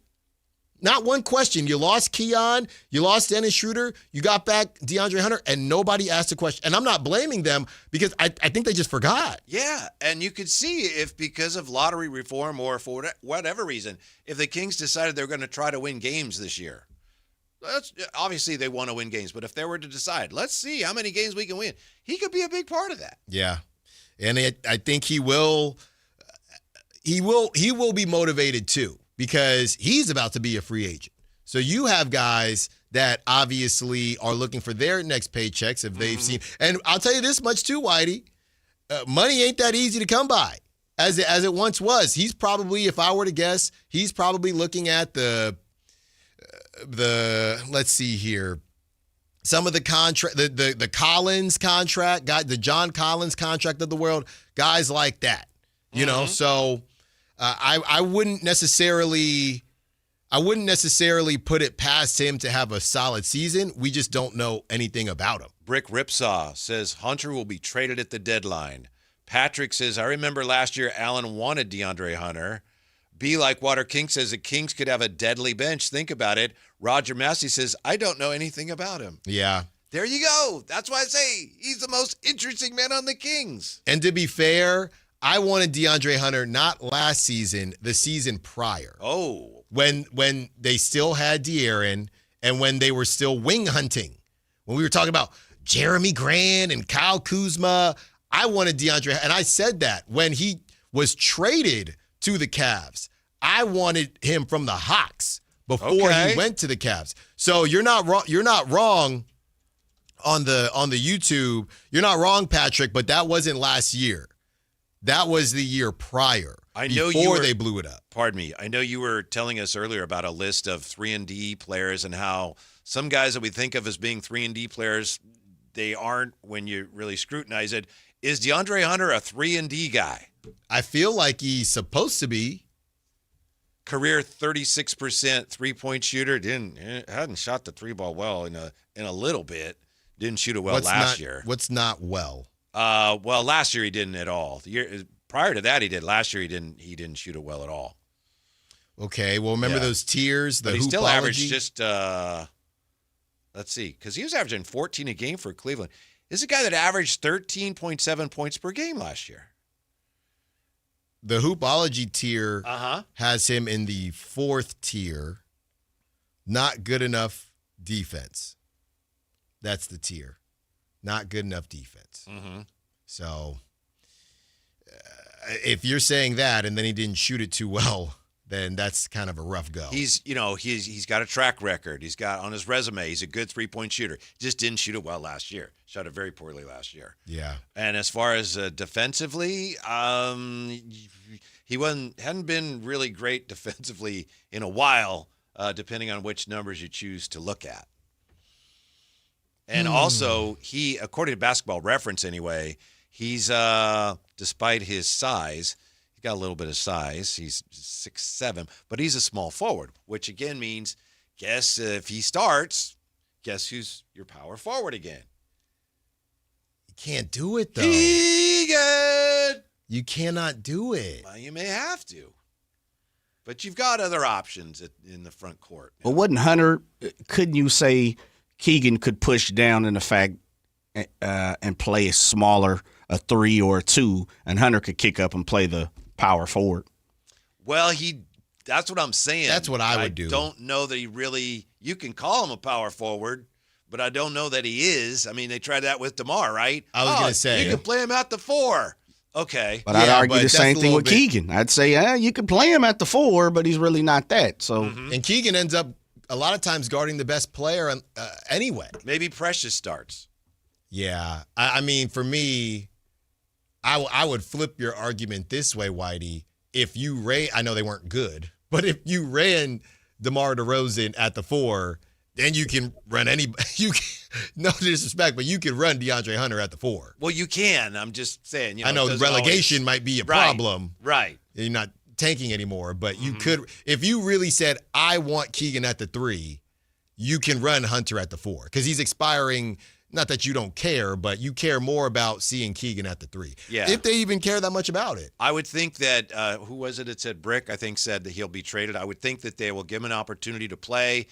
Not one question. You lost Keon, you lost Dennis Schroeder, you got back DeAndre Hunter, and nobody asked a question. And I'm not blaming them because I think they just forgot. Yeah, and you could see if because of lottery reform or for whatever reason, if the Kings decided they're going to try to win games this year. Obviously, they want to win games, but if they were to decide, let's see how many games we can win, he could be a big part of that. Yeah, and I think he will be motivated too. Because he's about to be a free agent. So you have guys that obviously are looking for their next paychecks if they've seen. And I'll tell you this much too, Whitey. Money ain't that easy to come by as it once was. He's probably, if I were to guess, he's probably looking at the let's see here. Some of the contract, the Collins contract, the John Collins contract of the world, guys like that. You know, so I wouldn't necessarily put it past him to have a solid season. We just don't know anything about him. Brick Ripsaw says Hunter will be traded at the deadline. Patrick says, I remember last year Allen wanted DeAndre Hunter. Be Like Water King says the Kings could have a deadly bench. Think about it. Roger Massey says, I don't know anything about him. Yeah. There you go. That's why I say he's the most interesting man on the Kings. And to be fair, I wanted DeAndre Hunter not last season, the season prior. Oh. When they still had De'Aaron and when they were still wing hunting. When we were talking about Jeremy Grant and Kyle Kuzma, I wanted DeAndre. And I said that when was traded to the Cavs. I wanted him from the Hawks before he went to the Cavs. So you're not wrong. You're not wrong on the YouTube. You're not wrong, Patrick. But that wasn't last year. That was the year prior. I know before they blew it up. Pardon me. I know you were telling us earlier about a list of 3-and-D players and how some guys that we think of as being 3-and-D players, they aren't when you really scrutinize it. Is DeAndre Hunter a 3-and-D guy? I feel like he's supposed to be. Career 36% three-point shooter. Hadn't shot the three ball well in a little bit. Didn't shoot it well last year. What's not well? Well, last year he didn't at all. The year prior to that he did. Last year he didn't shoot it well at all. Okay, well remember those tiers. But he still averaged just let's see, because he was averaging 14 a game for Cleveland. This is a guy that averaged 13.7 points per game last year. The Hoopology tier has him in the 4th tier. Not good enough defense. That's the tier. Not good enough defense. So if you're saying that and then he didn't shoot it too well, then that's kind of a rough go. He's got a track record. He's got on his resume, he's a good three-point shooter. Just didn't shoot it well last year. Shot it very poorly last year. Yeah. And as far as defensively, he hadn't been really great defensively in a while, depending on which numbers you choose to look at. And also, he, according to Basketball Reference anyway, he's, despite his size, he's got a little bit of size. He's 6'7", but he's a small forward, which again means, guess if he starts, guess who's your power forward again? You can't do it, though. Keegan! You cannot do it. Well, you may have to. But you've got other options in the front court. Well, wasn't Hunter, couldn't you say Keegan could push down in the fact and play a smaller, a 3 or a 2, and Hunter could kick up and play the power forward? Well, that's what I'm saying. That's what I would do. I don't know that he really, you can call him a power forward, but I don't know that he is. I mean, they tried that with DeMar, right? I was going to say. You can play him at the 4. Okay. But I'd argue the same thing with Keegan. I'd say, you can play him at the 4, but he's really not that. So, And Keegan ends up a lot of times guarding the best player anyway. Maybe Precious starts. Yeah. I mean, for me, I would flip your argument this way, Whitey. If you I know they weren't good, but if you ran DeMar DeRozan at the 4, then you can run no disrespect, but you can run DeAndre Hunter at the 4. Well, you can. I'm just saying. I know relegation might be a problem. Right. You're not tanking anymore, but you could, if you really said, I want Keegan at the 3, you can run Hunter at the 4 because he's expiring. Not that you don't care, but you care more about seeing Keegan at the 3. Yeah. If they even care that much about it. I would think that, who was it that said Brick, I think said that he'll be traded. I would think that they will give him an opportunity to play,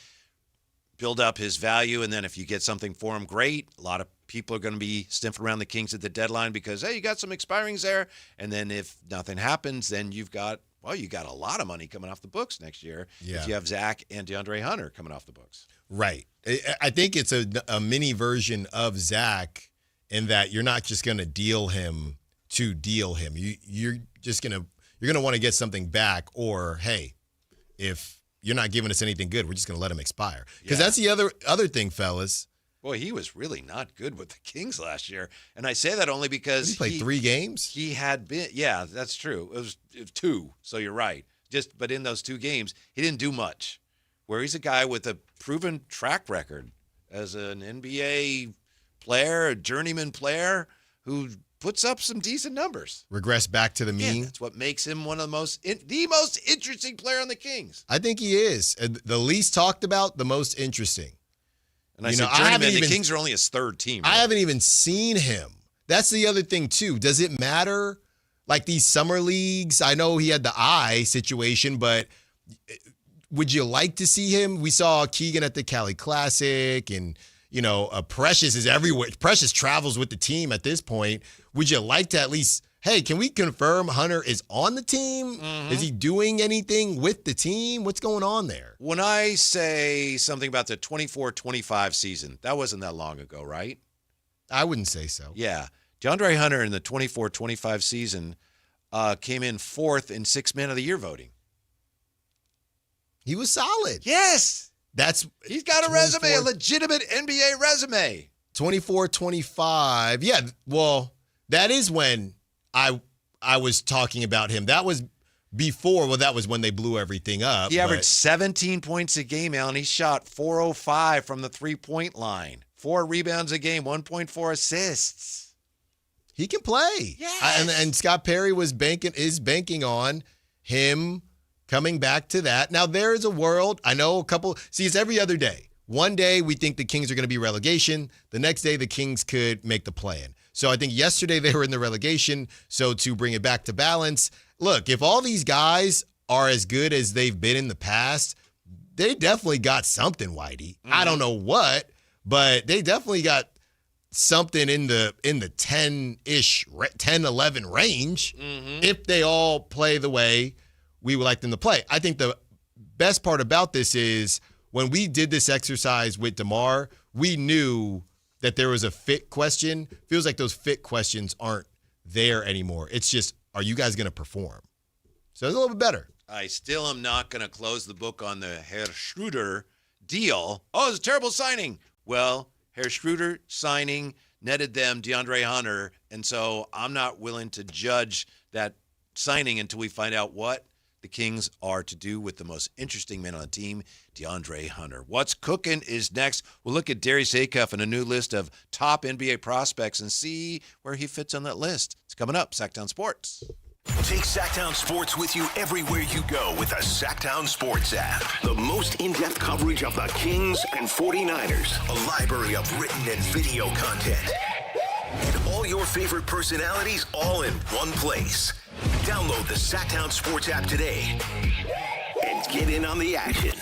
build up his value, and then if you get something for him, great. A lot of people are going to be sniffing around the Kings at the deadline because, hey, you got some expirings there. And then if nothing happens, then you got a lot of money coming off the books next year if you have Zach and DeAndre Hunter coming off the books. Right. I think it's a mini version of Zach in that you're not just going to deal him to deal him. You're going to want to get something back, or, hey, if you're not giving us anything good, we're just going to let him expire. Because that's the other thing, fellas. Boy, he was really not good with the Kings last year. And I say that only because he played 3 games? He had been, yeah, that's true. It was 2, so you're right. But in those 2 games, he didn't do much. Where he's a guy with a proven track record as an NBA player, a journeyman player who puts up some decent numbers. Regress back to the mean. Yeah, that's what makes him one of the most interesting player on the Kings. I think he is. The least talked about, the most interesting. And I said journeyman, the Kings are only his 3rd team. Right? I haven't even seen him. That's the other thing, too. Does it matter? Like these summer leagues, I know he had the eye situation, but would you like to see him? We saw Keegan at the Cali Classic, and, Precious is everywhere. Precious travels with the team at this point. Would you like to at least, hey, can we confirm Hunter is on the team? Is he doing anything with the team? What's going on there? When I say something about the 24-25 season, that wasn't that long ago, right? I wouldn't say so. Yeah. DeAndre Hunter in the 24-25 season came in 4th in 6 Man of the Year voting. He was solid. Yes. He's got a resume, a legitimate NBA resume. 24-25. Yeah, well, that is when I was talking about him. That was before, that was when they blew everything up. He averaged 17 points a game, Alan. He shot 405 from the three-point line. 4 rebounds a game, 1.4 assists. He can play. Yes. And Scott Perry is banking on him coming back to that. Now, there is a world, I know it's every other day. One day we think the Kings are going to be relegation. The next day the Kings could make the play-in. So I think yesterday they were in the relegation. So to bring it back to balance, look, if all these guys are as good as they've been in the past, they definitely got something, Whitey. I don't know what, but they definitely got something in the 10-ish, 10-11 range if they all play the way we would like them to play. I think the best part about this is when we did this exercise with DeMar, we knew that there was a fit question. Feels like those fit questions aren't there anymore. It's just, are you guys going to perform? So it's a little bit better. I still am not going to close the book on the Herr Schroeder deal. Oh, it's a terrible signing. Well, Herr Schroeder signing netted them DeAndre Hunter, and so I'm not willing to judge that signing until we find out what the Kings are to do with the most interesting man on the team, DeAndre Hunter. What's cooking is next. We'll look at Darius Acuff and a new list of top NBA prospects and see where he fits on that list. It's coming up, Sactown Sports. Take Sactown Sports with you everywhere you go with the Sactown Sports app. The most in-depth coverage of the Kings and 49ers. A library of written and video content. And all your favorite personalities all in one place. Download the Sactown Sports app today and get in on the action.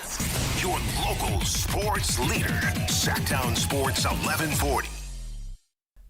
Your local sports leader. Sactown Sports 1140.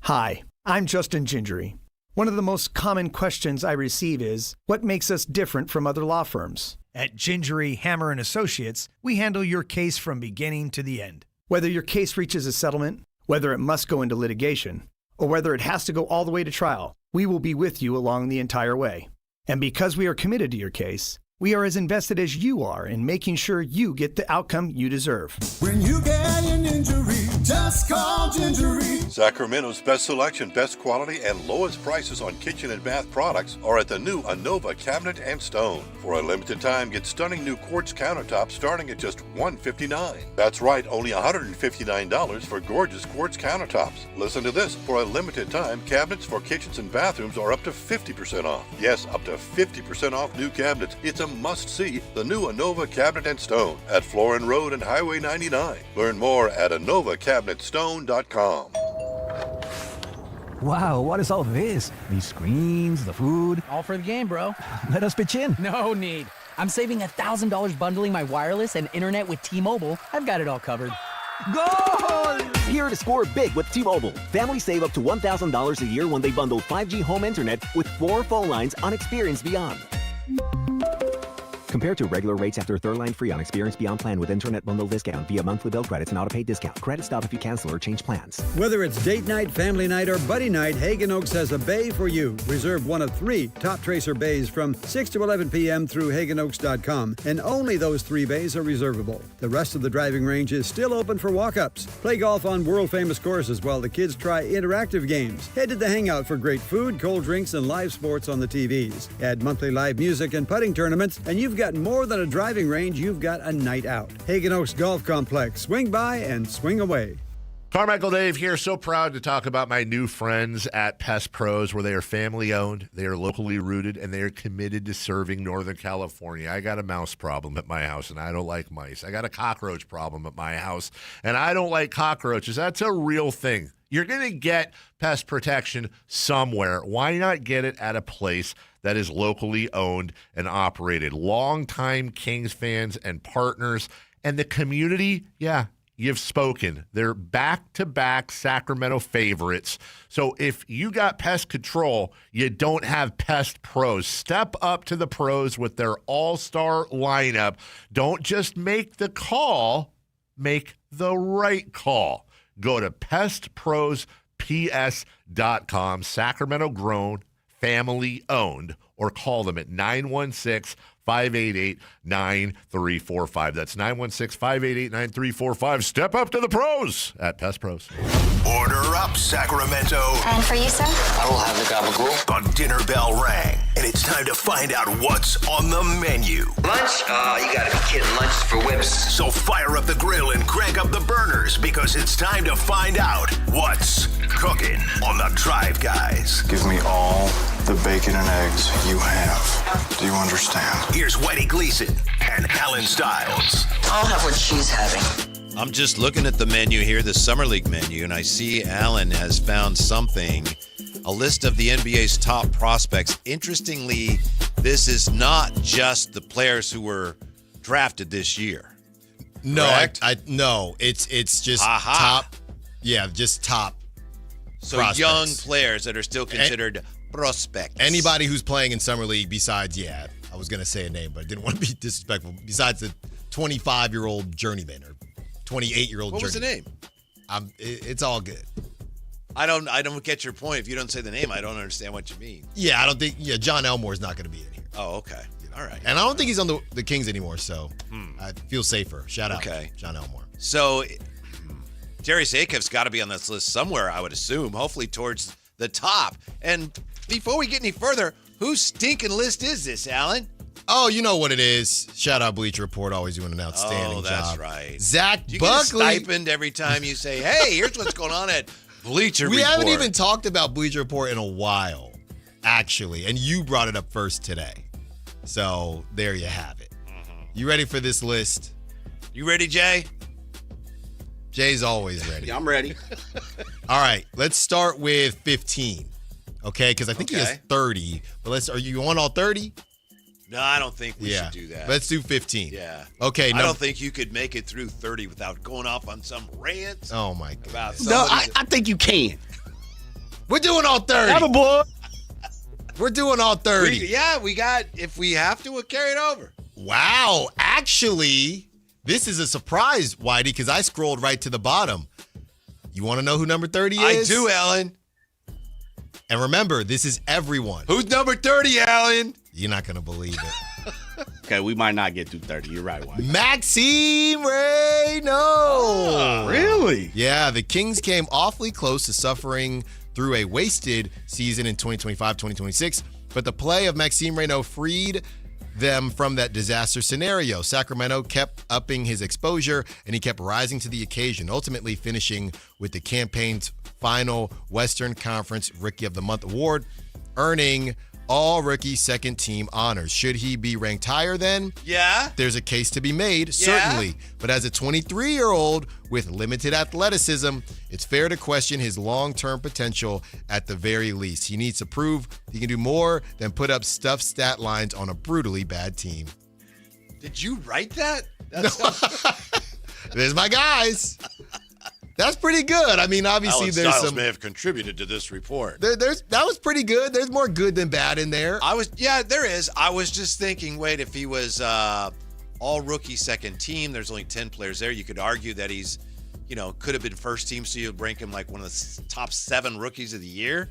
Hi, I'm Justin Gingery. One of the most common questions I receive is, what makes us different from other law firms? At Gingery, Hammer & Associates, we handle your case from beginning to the end. Whether your case reaches a settlement, whether it must go into litigation, or whether it has to go all the way to trial, we will be with you along the entire way. And because we are committed to your case, we are as invested as you are in making sure you get the outcome you deserve. When you get an injury, just call Gingery. Sacramento's best selection, best quality, and lowest prices on kitchen and bath products are at the new Anova Cabinet and Stone. For a limited time, get stunning new quartz countertops starting at just $159. That's right, only $159 for gorgeous quartz countertops. Listen to this. For a limited time, cabinets for kitchens and bathrooms are up to 50% off. Yes, up to 50% off new cabinets. It's a must-see, the new Anova Cabinet and Stone at Florin Road and Highway 99. Learn more at AnovaCabinetStone.com. Wow, what is all this? These screens, the food. All for the game, bro. Let us pitch in. No need. I'm saving $1,000 bundling my wireless and internet with T-Mobile. I've got it all covered. Goal! Here to score big with T-Mobile. Families save up to $1,000 a year when they bundle 5G home internet with 4 phone lines on Experience Beyond. Compared to regular rates after third line free on Experience Beyond plan with internet bundle discount via monthly bill credits and auto-pay discount. Credit stop if you cancel or change plans. Whether it's date night, family night, or buddy night, Hagen Oaks has a bay for you. Reserve one of 3 Top Tracer bays from 6 to 11 p.m. through HagenOaks.com, and only those 3 bays are reservable. The rest of the driving range is still open for walk-ups. Play golf on world-famous courses while the kids try interactive games. Head to the Hangout for great food, cold drinks, and live sports on the TVs. Add monthly live music and putting tournaments, and you've got more than a driving range, you've got a night out. Hagen Oaks Golf Complex. Swing by and swing away. Carmichael Dave here. So proud to talk about my new friends at Pest Pros, where they are family owned, they are locally rooted, and they are committed to serving Northern California. I got a mouse problem at my house, and I don't like mice. I got a cockroach problem at my house, and I don't like cockroaches. That's a real thing. You're going to get pest protection somewhere. Why not get it at a place that is locally owned and operated? Longtime Kings fans and partners, and the community, yeah, you've spoken. They're back-to-back Sacramento favorites. So if you got pest control, you don't have Pest Pros. Step up to the pros with their all-star lineup. Don't just make the call, make the right call. Go to pestprosps.com. Sacramento grown, family owned, or call them at 916-588-9345. That's 916-588-9345. Step up to the pros at Pest Pros. Order up, Sacramento. And for you, sir? I will have the gabagool. The dinner bell rang, and it's time to find out what's on the menu. Lunch? Oh, you gotta be kidding. Lunch for whips. So fire up the grill and crank up the burners, because it's time to find out what's cooking on the Drive Guys. Give me all the bacon and eggs you have. Do you understand? Here's Whitey Gleason and Alan Stiles. I'll have what she's having. I'm just looking at the menu here, the Summer League menu, and I see Alan has found something, a list of the NBA's top prospects. Interestingly, this is not just the players who were drafted this year. No, correct? No, it's just top. Yeah, just top. So prospects. young players that are still considered prospects. Anybody who's playing in Summer League besides, I was going to say a name, but I didn't want to be disrespectful, besides the 25-year-old journeyman or 28-year-old What was the name? It's all good. I don't get your point. If you don't say the name, I don't understand what you mean. Yeah, I don't think. Yeah, John Elmore's not going to be in here. Oh, okay. All right. And I don't think he's on the Kings anymore, so I feel safer. Shout out, John Elmore. So, Darius Acuff's got to be on this list somewhere, I would assume. Hopefully towards the top. And before we get any further, whose stinking list is this, Alan? Oh, you know what it is. Shout out Bleacher Report, always doing an outstanding job. Oh, that's right. Zach Do you Buckley. get a stipend every time you say, hey, here's what's going on at Bleacher Report. We haven't even talked about Bleacher Report in a while, actually. And you brought it up first today. So there you have it. You ready for this list? You ready, Jay? Jay's always ready. Yeah, I'm ready. All right, let's start with 15. Okay, because I think he has 30. But are you on all 30? No, I don't think we should do that. Let's do 15. Yeah. Okay. I don't think you could make it through 30 without going off on some rant. Oh, my God. No, I think you can. We're doing all 30. Have a boy. We're doing all 30. We got, if we have to, we'll carry it over. Wow. Actually, this is a surprise, Whitey, because I scrolled right to the bottom. You want to know who number 30 is? I do, Alan. And remember, this is everyone. Who's number 30, Alan? You're not going to believe it. Okay, we might not get through 30. You're right, Whitey. Maxime Reynaud. Oh, really? Yeah, the Kings came awfully close to suffering through a wasted season in 2025-2026, but the play of Maxime Reynaud freed them from that disaster scenario. Sacramento kept upping his exposure, and he kept rising to the occasion, ultimately finishing with the campaign's final Western Conference Rookie of the Month award, earning all-rookie second-team honors. Should he be ranked higher then? Yeah. There's a case to be made, certainly. But as a 23-year-old with limited athleticism, it's fair to question his long-term potential at the very least. He needs to prove he can do more than put up stuffed stat lines on a brutally bad team. Did you write that? There's my guys. That's pretty good. I mean, obviously, Alan there's Stiles some. may have contributed to this report. That was pretty good. There's more good than bad in there. There is. I was just thinking, wait, if he was all rookie second team, there's only 10 players there. You could argue that he's, could have been first team, so you'd rank him like one of the top 7 rookies of the year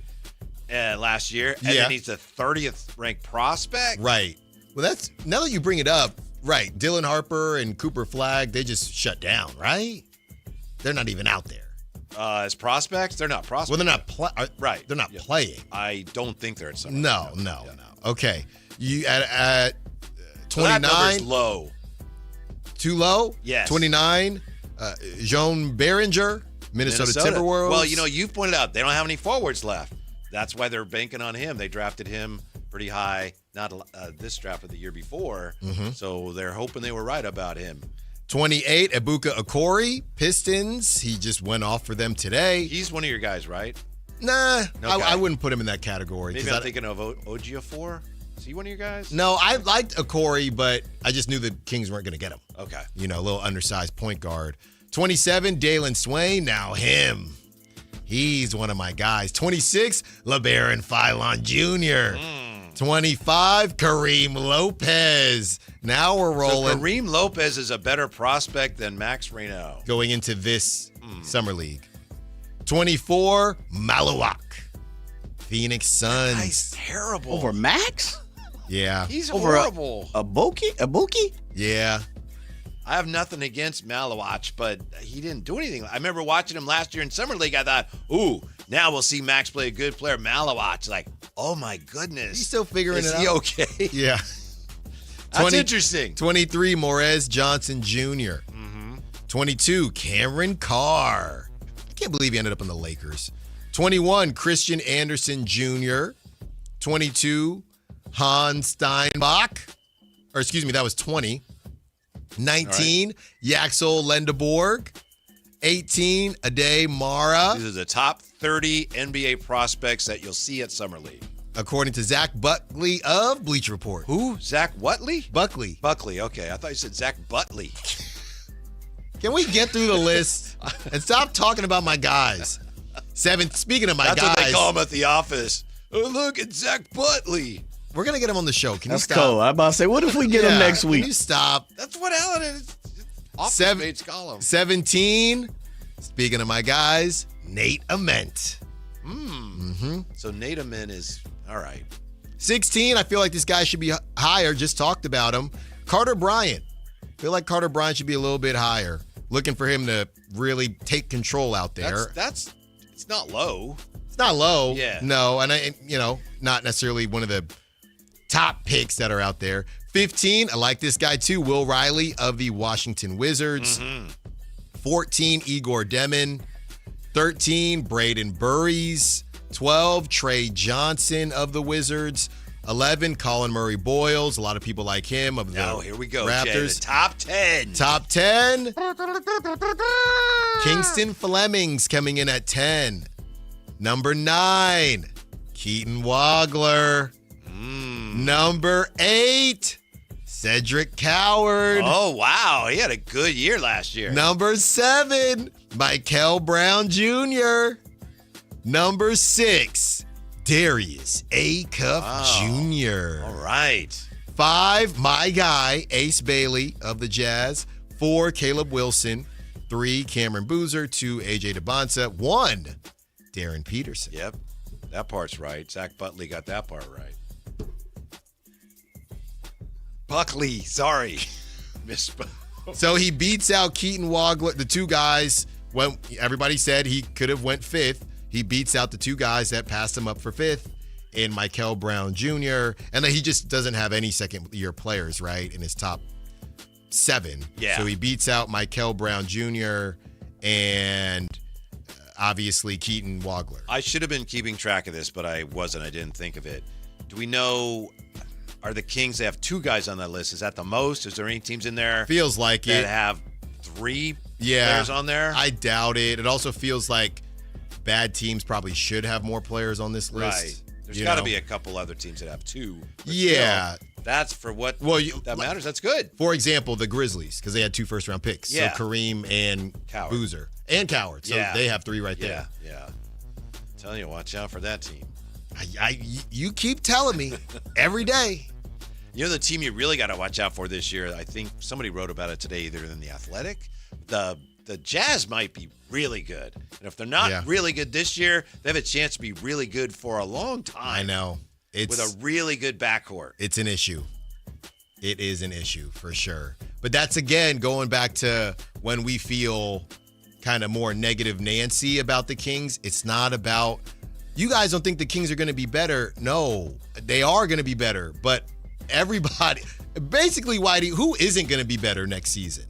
last year. And then he's the 30th ranked prospect. Right. Well, that's now that you bring it up. Right. Dylan Harper and Cooper Flagg, they just shut down, right? They're not even out there. As prospects? They're not prospects. Well, they're not right. They're not playing. I don't think they're at Summer. No. Okay. You at 29. So that number's low. Too low? Yes. 29. Joan Behringer, Minnesota Timberwolves. Well, you've pointed out they don't have any forwards left. That's why they're banking on him. They drafted him pretty high, not this draft, but the year before. Mm-hmm. So they're hoping they were right about him. 28, Ibuka Okori, Pistons. He just went off for them today. He's one of your guys, right? Nah, Okay. I wouldn't put him in that category. Maybe I'm thinking of Ojiafor. Is he one of your guys? No, I liked Okori, but I just knew the Kings weren't going to get him. Okay. A little undersized point guard. 27, Dalen Swain. Now him. He's one of my guys. 26, LeBaron Philon Jr. 25, Kareem Lopez. Now we're rolling. So Kareem Lopez is a better prospect than Max Reynaud. Going into this Summer League. 24, Maluak. Phoenix Suns. He's terrible. Over Max? Yeah. He's Over horrible. A Buki? Yeah. I have nothing against Malawach, but he didn't do anything. I remember watching him last year in Summer League. I thought, ooh, now we'll see Max play a good player. Malawach, like, oh my goodness. He's still figuring Is it he out. okay? Yeah. That's interesting. 23, Morez Johnson Jr. 22, Cameron Carr. I can't believe he ended up on the Lakers. 21, Christian Anderson Jr. 22, Hans Steinbach. Or excuse me, that was 20. 19, Yaxel Lendeborg. 18, Ade Mara. These are the top 30 NBA prospects that you'll see at Summer League. According to Zach Buckley of Bleach Report. Who? Zach Buckley? Buckley. Okay. I thought you said Zach Butley. Can we get through the list and stop talking about my guys? Speaking of my guys. That's what they call him at the office. Oh, look at Zach Butley. We're going to get him on the show. Can That's you stop? cool. I'm about to say, what if we get him next week? Can you stop? That's what Alan is. Office mates call him. 17, speaking of my guys, Nate Ament. So Nate Ament is, all right. 16, I feel like this guy should be higher. Just talked about him. Carter Bryant. I feel like Carter Bryant should be a little bit higher. Looking for him to really take control out there. It's not low. It's not low. Yeah. No, and not necessarily one of the top picks that are out there. 15, I like this guy too, Will Riley of the Washington Wizards. 14, Igor Demin. 13, Braden Burries. 12, Trey Johnson of the Wizards. 11, Colin Murray Boyles. A lot of people like him of the here we go, Raptors. Jay, the top 10. Top 10. Kingston Fleming's coming in at 10. Number 9, Keaton Wagler. Number 8, Cedric Coward. Oh, wow. He had a good year last year. Number 7, Michael Brown Jr. Number 6, Darius Acuff Jr. All right. 5, my guy, Ace Bailey of the Jazz. 4, Caleb Wilson. 3, Cameron Boozer. 2, AJ DeBonsa. 1, Darren Peterson. Yep. That part's right. Zach Butley got that part right. Buckley, sorry. Misspoke. So he beats out Keaton Wagler, the two guys. When everybody said he could have went 5th, he beats out the two guys that passed him up for 5th in Michael Brown Jr. And then he just doesn't have any second-year players, right, in his top 7. Yeah. So he beats out Michael Brown Jr. and obviously Keaton Wagler. I should have been keeping track of this, but I wasn't. I didn't think of it. Do we know, are the Kings, they have 2 guys on that list. Is that the most? Is there any teams in there? Feels like that it. have 3 players on there? I doubt it. It also feels like bad teams probably should have more players on this list. Right. There's got to be a couple other teams that have 2. Yeah. Still, that's for what that matters. That's good. For example, the Grizzlies, because they had 2 first-round picks. Yeah. So Kareem and Boozer. And Coward. So they have 3 right there. Yeah. I'm telling you, watch out for that team. You keep telling me every day. You know the team you really got to watch out for this year, I think somebody wrote about it today, either in The Athletic. The Jazz might be really good. And if they're not really good this year, they have a chance to be really good for a long time. I know. With a really good backcourt. It's an issue. It is an issue for sure. But that's, again, going back to when we feel kind of more negative Nancy about the Kings. It's not about, you guys don't think the Kings are going to be better. No, they are going to be better. But everybody, basically, Whitey, who isn't going to be better next season?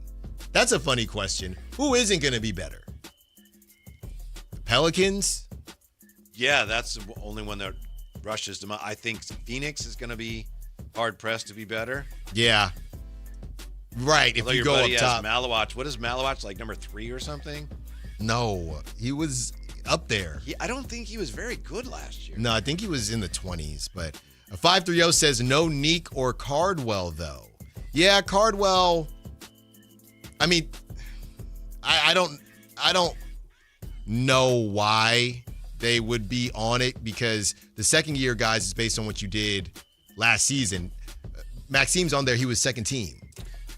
That's a funny question. Who isn't going to be better? The Pelicans? Yeah, that's the only one that rushes to mind. I think Phoenix is going to be hard-pressed to be better. Yeah. Right, if Although you go up top. Malawach. What is Malawach, like number 3 or something? No, he was up there. I don't think he was very good last year. No, I think he was in the 20s. But a 530 says no Neek or Cardwell, though. Yeah, Cardwell. I mean, I don't know why they would be on it, because the second year guys is based on what you did last season. Maxime's on there. He was second team.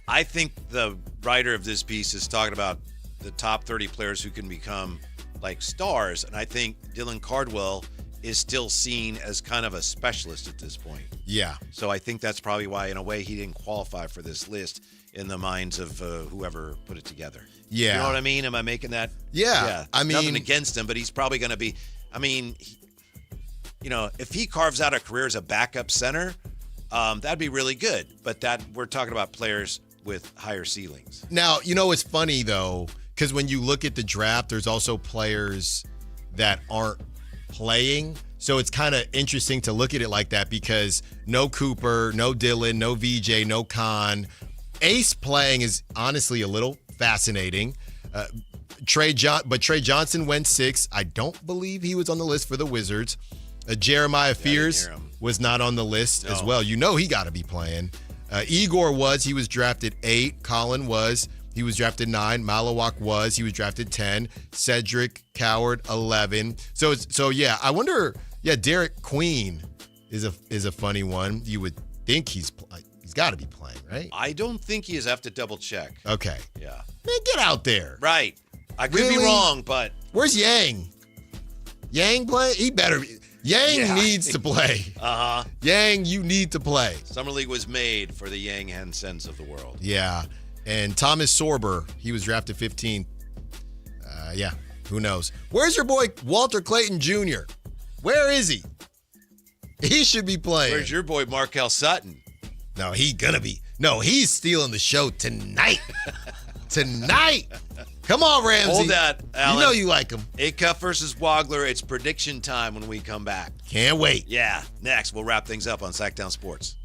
I think the writer of this piece is talking about the top 30 players who can become like stars. And I think Dylan Cardwell is still seen as kind of a specialist at this point. Yeah. So I think that's probably why, in a way, he didn't qualify for this list in the minds of whoever put it together. Yeah. You know what I mean? Am I making that? Yeah. I mean, nothing against him, but he's probably going to be. I mean, if he carves out a career as a backup center, that'd be really good. But we're talking about players with higher ceilings. Now, it's funny, though, because when you look at the draft, there's also players that aren't playing. So it's kind of interesting to look at it like that because no Cooper, no Dillon, no VJ, no Khan. Ace playing is honestly a little fascinating. But Trey Johnson went 6. I don't believe he was on the list for the Wizards. Jeremiah Fears was not on the list as well. He got to be playing. Igor he was drafted 8. Colin he was drafted 9. Malawak he was drafted 10. Cedric Coward 11. So yeah, I wonder. Yeah, Derek Queen is a funny one. You would think he's got to be playing, right? I don't think he is. I have to double check. Okay. Yeah. Man, get out there. Right. I could be wrong, but where's Yang? Yang play? He better be. Yang needs to play. Uh-huh. Yang, you need to play. Summer League was made for the Yang Hensens of the world. Yeah. And Thomas Sorber, he was drafted 15th. Yeah, who knows? Where's your boy Walter Clayton Jr.? Where is he? He should be playing. Where's your boy Markel Sutton? No, he's stealing the show tonight. Tonight. Come on, Ramsey. Hold that, Alan. You know you like him. Acuff versus Wagler. It's prediction time when we come back. Can't wait. Yeah. Next, we'll wrap things up on Sactown Sports.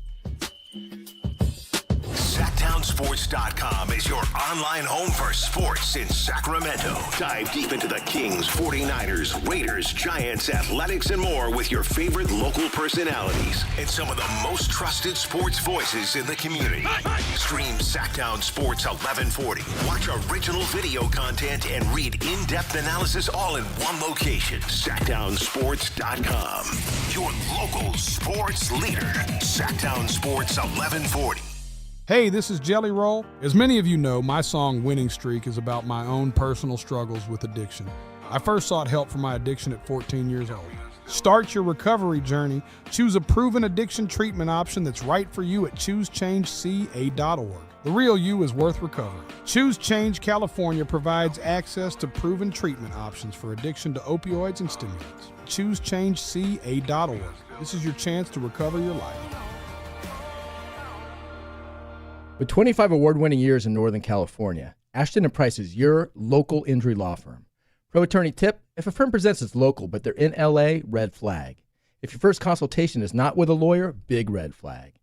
Sactownsports.com is your online home for sports in Sacramento. Dive deep into the Kings, 49ers, Raiders, Giants, Athletics, and more with your favorite local personalities and some of the most trusted sports voices in the community. Stream Sactown Sports 1140. Watch original video content and read in-depth analysis all in one location. Sactownsports.com. Your local sports leader. Sactown Sports 1140. Hey, this is Jelly Roll. As many of you know, my song Winning Streak is about my own personal struggles with addiction. I first sought help for my addiction at 14 years old. Start your recovery journey. Choose a proven addiction treatment option that's right for you at ChooseChangeCA.org. The real you is worth recovering. Choose Change California provides access to proven treatment options for addiction to opioids and stimulants. ChooseChangeCA.org. This is your chance to recover your life. With 25 award-winning years in Northern California, Ashton & Price is your local injury law firm. Pro attorney tip, if a firm presents as local but they're in LA, red flag. If your first consultation is not with a lawyer, big red flag.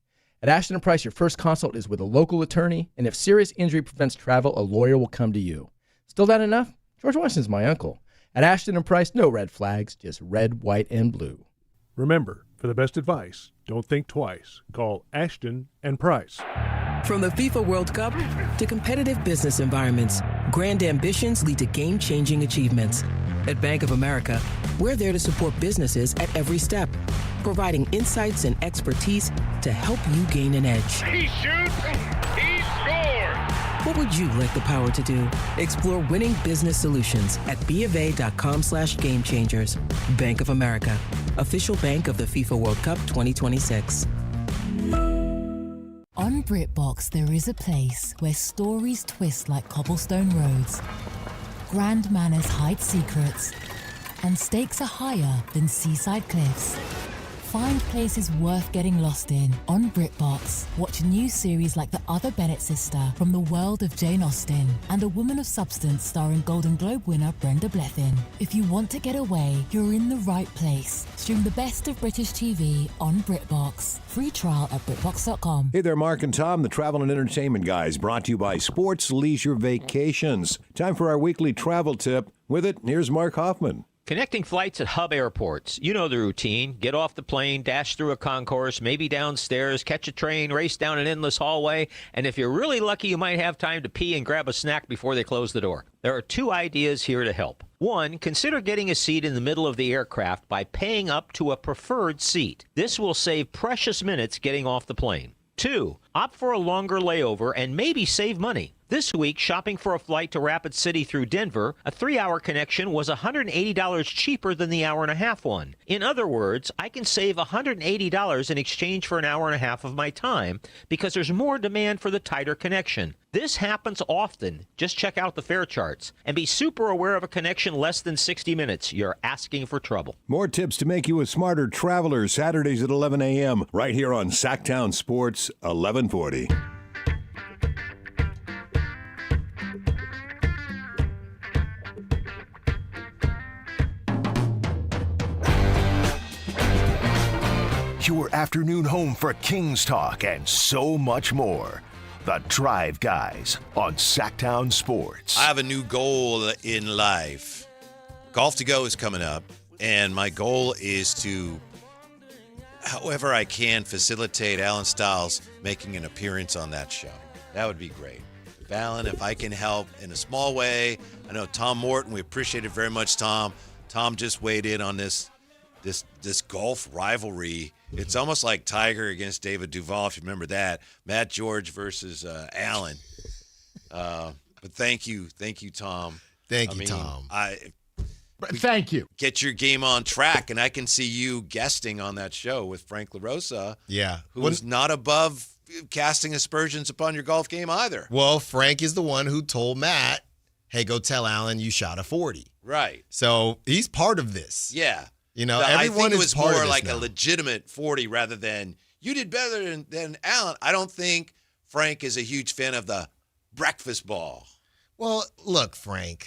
At Ashton & Price, your first consult is with a local attorney, and if serious injury prevents travel, a lawyer will come to you. Still not enough? George Washington's my uncle. At Ashton & Price, no red flags, just red, white, and blue. Remember, for the best advice, don't think twice. Call Ashton & Price. From the FIFA World Cup to competitive business environments, grand ambitions lead to game-changing achievements. At Bank of America, we're there to support businesses at every step, providing insights and expertise to help you gain an edge. He shoots, he scores! What would you like the power to do? Explore winning business solutions at BofA.com/gamechangers. Bank of America, official bank of the FIFA World Cup 2026. On BritBox, there is a place where stories twist like cobblestone roads, grand manners hide secrets, and stakes are higher than seaside cliffs. Find places worth getting lost in on BritBox. Watch new series like The Other Bennett Sister from the world of Jane Austen and A Woman of Substance starring Golden Globe winner Brenda Blethyn. If you want to get away, you're in the right place. Stream the best of British TV on BritBox. Free trial at BritBox.com. Hey there, Mark and Tom, the travel and entertainment guys, brought to you by Sports Leisure Vacations. Time for our weekly travel tip. With it, here's Mark Hoffman. Connecting flights at hub airports. You know the routine. Get off the plane, dash through a concourse, maybe downstairs, catch a train, race down an endless hallway, and if you're really lucky, you might have time to pee and grab a snack before they close the door. There are two ideas here to help. One, consider getting a seat in the middle of the aircraft by paying up to a preferred seat. This will save precious minutes getting off the plane. Two, Opt for a longer layover and maybe save money. This week, shopping for a flight to Rapid City through Denver, a 3-hour connection was $180 cheaper than the hour-and-a-half one. In other words, I can save $180 in exchange for an hour and a half of my time because there's more demand for the tighter connection. This happens often. Just check out the fare charts and be super aware of a connection less than 60 minutes. You're asking for trouble. More tips to make you a smarter traveler, Saturdays at 11 a.m. right here on Sactown Sports 1140. Your afternoon home for Kings talk and so much more. The Drive Guys on Sactown Sports. I have a new goal in life. Golf to Go is coming up, and my goal is to, however I can, facilitate Alan Stiles making an appearance on that show. That would be great. Alan, if I can help in a small way. I know Tom Morton, we appreciate it very much, Tom. Tom just weighed in on this golf rivalry. It's almost like Tiger against David Duval, if you remember that. Matt George versus Allen. But thank you, Tom. Thank you, Tom. Thank you. Get your game on track, and I can see you guesting on that show with Frank LaRosa. Yeah. Who is not above casting aspersions upon your golf game either. Well, Frank is the one who told Matt, hey, go tell Alan you shot a 40. Right. So he's part of this. Yeah. You know, everyone I think it was more like now. a legitimate 40 rather than you did better than Alan. I don't think Frank is a huge fan of the breakfast ball. Well, look, Frank,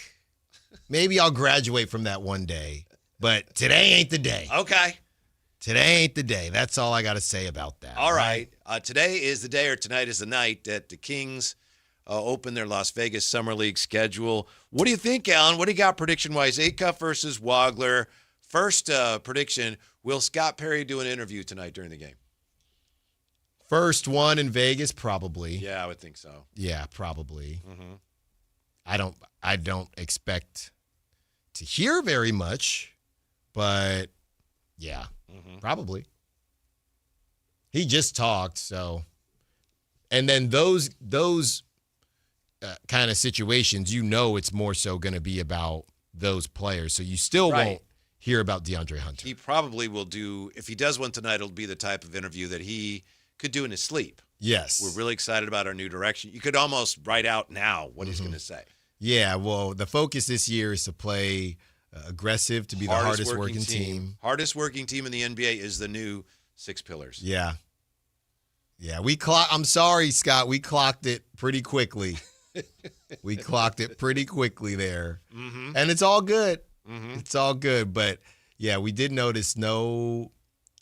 maybe I'll graduate from that one day, but today ain't the day. Okay. Today ain't the day. That's all I got to say about that. All right. Today is the day, or tonight is the night that the Kings open their Las Vegas Summer League schedule. What do you think, Alan? What do you got prediction-wise? Acuff versus Wagler. First prediction, will Scott Perry do an interview tonight during the game? First one in Vegas, probably. Yeah, I would think so. Yeah, probably. Mm-hmm. I don't expect to hear very much, but yeah, probably. He just talked, so. And then those kind of situations, it's more so going to be about those players. So you still won't hear about DeAndre Hunter. He probably will do, if he does one tonight, it'll be the type of interview that he could do in his sleep. Yes. We're really excited about our new direction. You could almost write out now what he's going to say. Yeah, well, the focus this year is to play aggressive, to be the hardest working team. Hardest working team in the NBA is the new 6 pillars. Yeah. Yeah, I'm sorry, Scott. We clocked it pretty quickly. We clocked it pretty quickly there. Mm-hmm. And it's all good. Mm-hmm. It's all good. But, yeah, we did notice no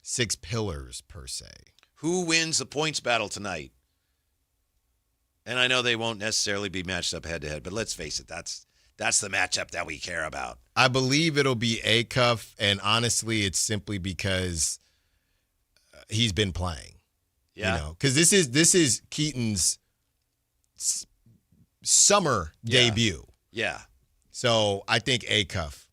6 pillars per se. Who wins the points battle tonight? And I know they won't necessarily be matched up head-to-head, but let's face it, that's the matchup that we care about. I believe it'll be Acuff, and honestly, it's simply because he's been playing. Yeah. Because this is Keaton's summer debut. Yeah. So I think Acuff.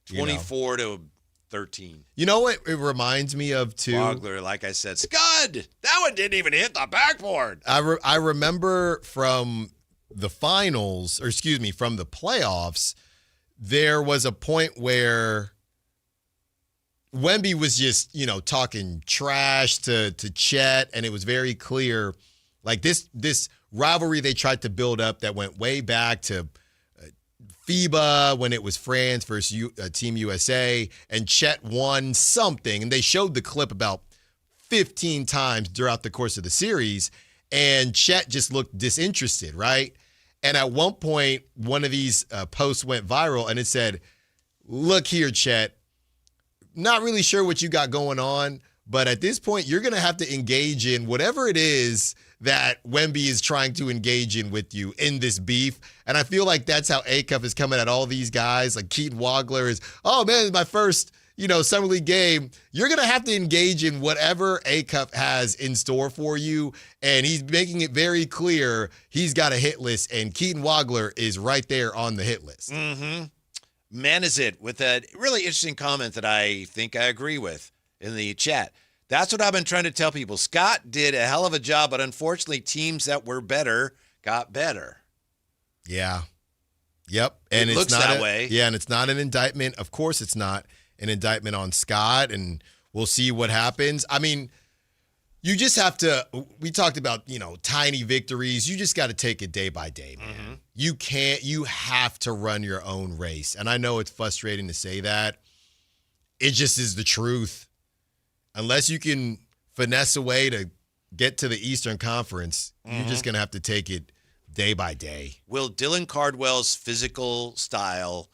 24 to 13. You know what it reminds me of, too? Wagler, like I said, Scud! That one didn't even hit the backboard. I remember from the finals, or excuse me, from the playoffs, there was a point where Wemby was just, talking trash to Chet, and it was very clear, like this rivalry they tried to build up that went way back to FIBA when it was France versus Team USA, and Chet won something, and they showed the clip about 15 times throughout the course of the series, and Chet just looked disinterested, right? And at one point, one of these posts went viral, and it said, "Look here, Chet, not really sure what you got going on, but at this point, you're going to have to engage in whatever it is that Wemby is trying to engage in with you in this beef." And I feel like that's how Acuff is coming at all these guys. Like Keaton Wagler is, oh man, it's my first, summer league game. You're going to have to engage in whatever Acuff has in store for you. And he's making it very clear he's got a hit list, and Keaton Wagler is right there on the hit list. Mm-hmm. Man is it with a really interesting comment that I think I agree with in the chat. That's what I've been trying to tell people. Scott did a hell of a job, but unfortunately, teams that were better got better. Yeah. Yep. And It it's looks not that way. Yeah, and it's not an indictment. Of course, it's not an indictment on Scott, and we'll see what happens. I mean, you just have to. We talked about tiny victories. You just got to take it day by day, man. Mm-hmm. You can't. You have to run your own race, and I know it's frustrating to say that. It just is the truth. Unless you can finesse a way to get to the Eastern Conference, you're just gonna have to take it day by day. Will Dylan Cardwell's physical style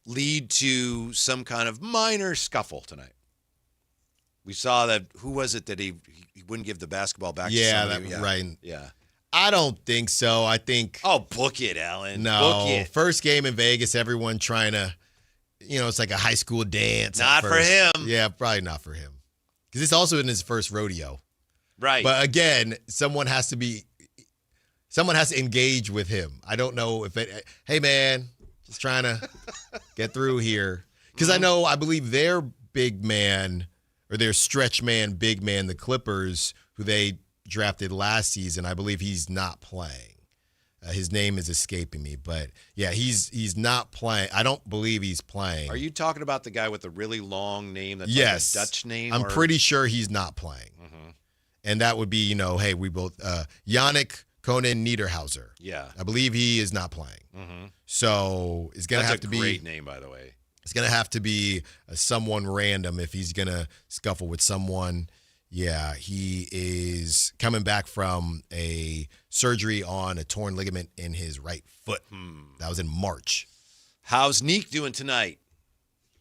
lead to some kind of minor scuffle tonight? We saw that. Who was it that he wouldn't give the basketball back? Yeah, to somebody? right. Yeah. I don't think so. I think. Oh, book it, Alan. No. Book it. First game in Vegas, everyone trying to, it's like a high school dance. Not for him. Yeah, probably not for him. Because it's also in his first rodeo. Right. But again, someone has to engage with him. I don't know if hey man, just trying to get through here. Because I believe their big man or their stretch man, big man, the Clippers, who they drafted last season, I believe he's not playing. His name is escaping me, but yeah, he's not playing. I don't believe he's playing. Are you talking about the guy with the really long name that's yes. like a Dutch name? I'm pretty sure he's not playing. And that would be, hey, we both Yannick Conan Niederhauser. Yeah. I believe he is not playing. So it's going to have to be. That's a great name, by the way. It's going to have to be someone random if he's going to scuffle with someone. Yeah, he is coming back from a surgery on a torn ligament in his right foot. That was in March. How's Neek doing tonight?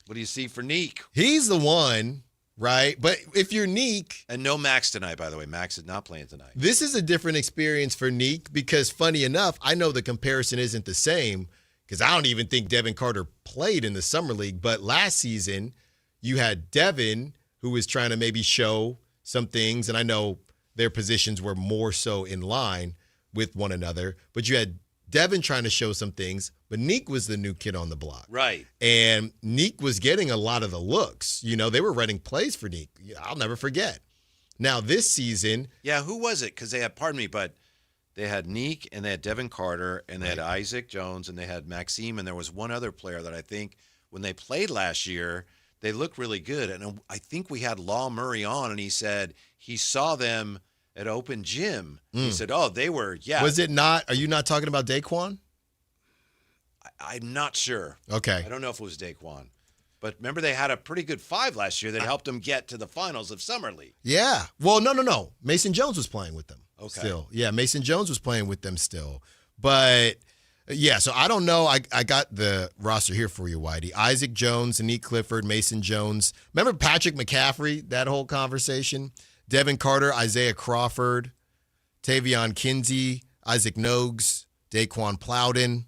What do you see for Neek? He's the one, right? But if you're Neek. And no Max tonight, by the way. Max is not playing tonight. This is a different experience for Neek because, funny enough, I know the comparison isn't the same because I don't even think Devin Carter played in the Summer League. But last season, you had Devin, who was trying to maybe show some things, and I know their positions were more so in line with one another, but you had Devin trying to show some things, but Neek was the new kid on the block. Right. And Neek was getting a lot of the looks. They were running plays for Neek. I'll never forget. Now, this season. Yeah, who was it? Because they had Neek, and they had Devin Carter, and they had Isaac Jones, and they had Maxime, and there was one other player that I think when they played last year, they looked really good. And I think we had Law Murray on, and he said he saw them at Open Gym. He said, they were, yeah. Was it not? Are you not talking about Daquan? I'm not sure. Okay. I don't know if it was Daquan. But remember, they had a pretty good 5 last year that helped them get to the finals of Summer League. Yeah. Well, no. Mason Jones was playing with them. Okay. Still. Yeah, Mason Jones was playing with them still. But, yeah, so I don't know. I got the roster here for you, Whitey. Isaac Jones, Anik Clifford, Mason Jones. Remember Patrick McCaffrey, that whole conversation? Devin Carter, Isaiah Crawford, Tavion Kinsey, Isaac Nogues, Daquan Plowden.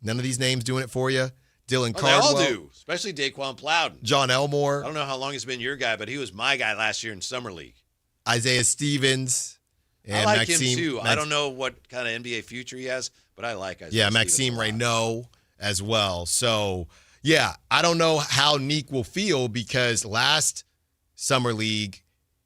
None of these names doing it for you? Dylan Cardwell. They all do, especially Daquan Plowden. John Elmore. I don't know how long he's been your guy, but he was my guy last year in Summer League. Isaiah Stevens. And I like Maxime, him too. I don't know what kind of NBA future he has, but I like Isaiah Yeah, Stevens Maxime a lot. Reynaud as well. So, yeah, I don't know how Neek will feel because last Summer League,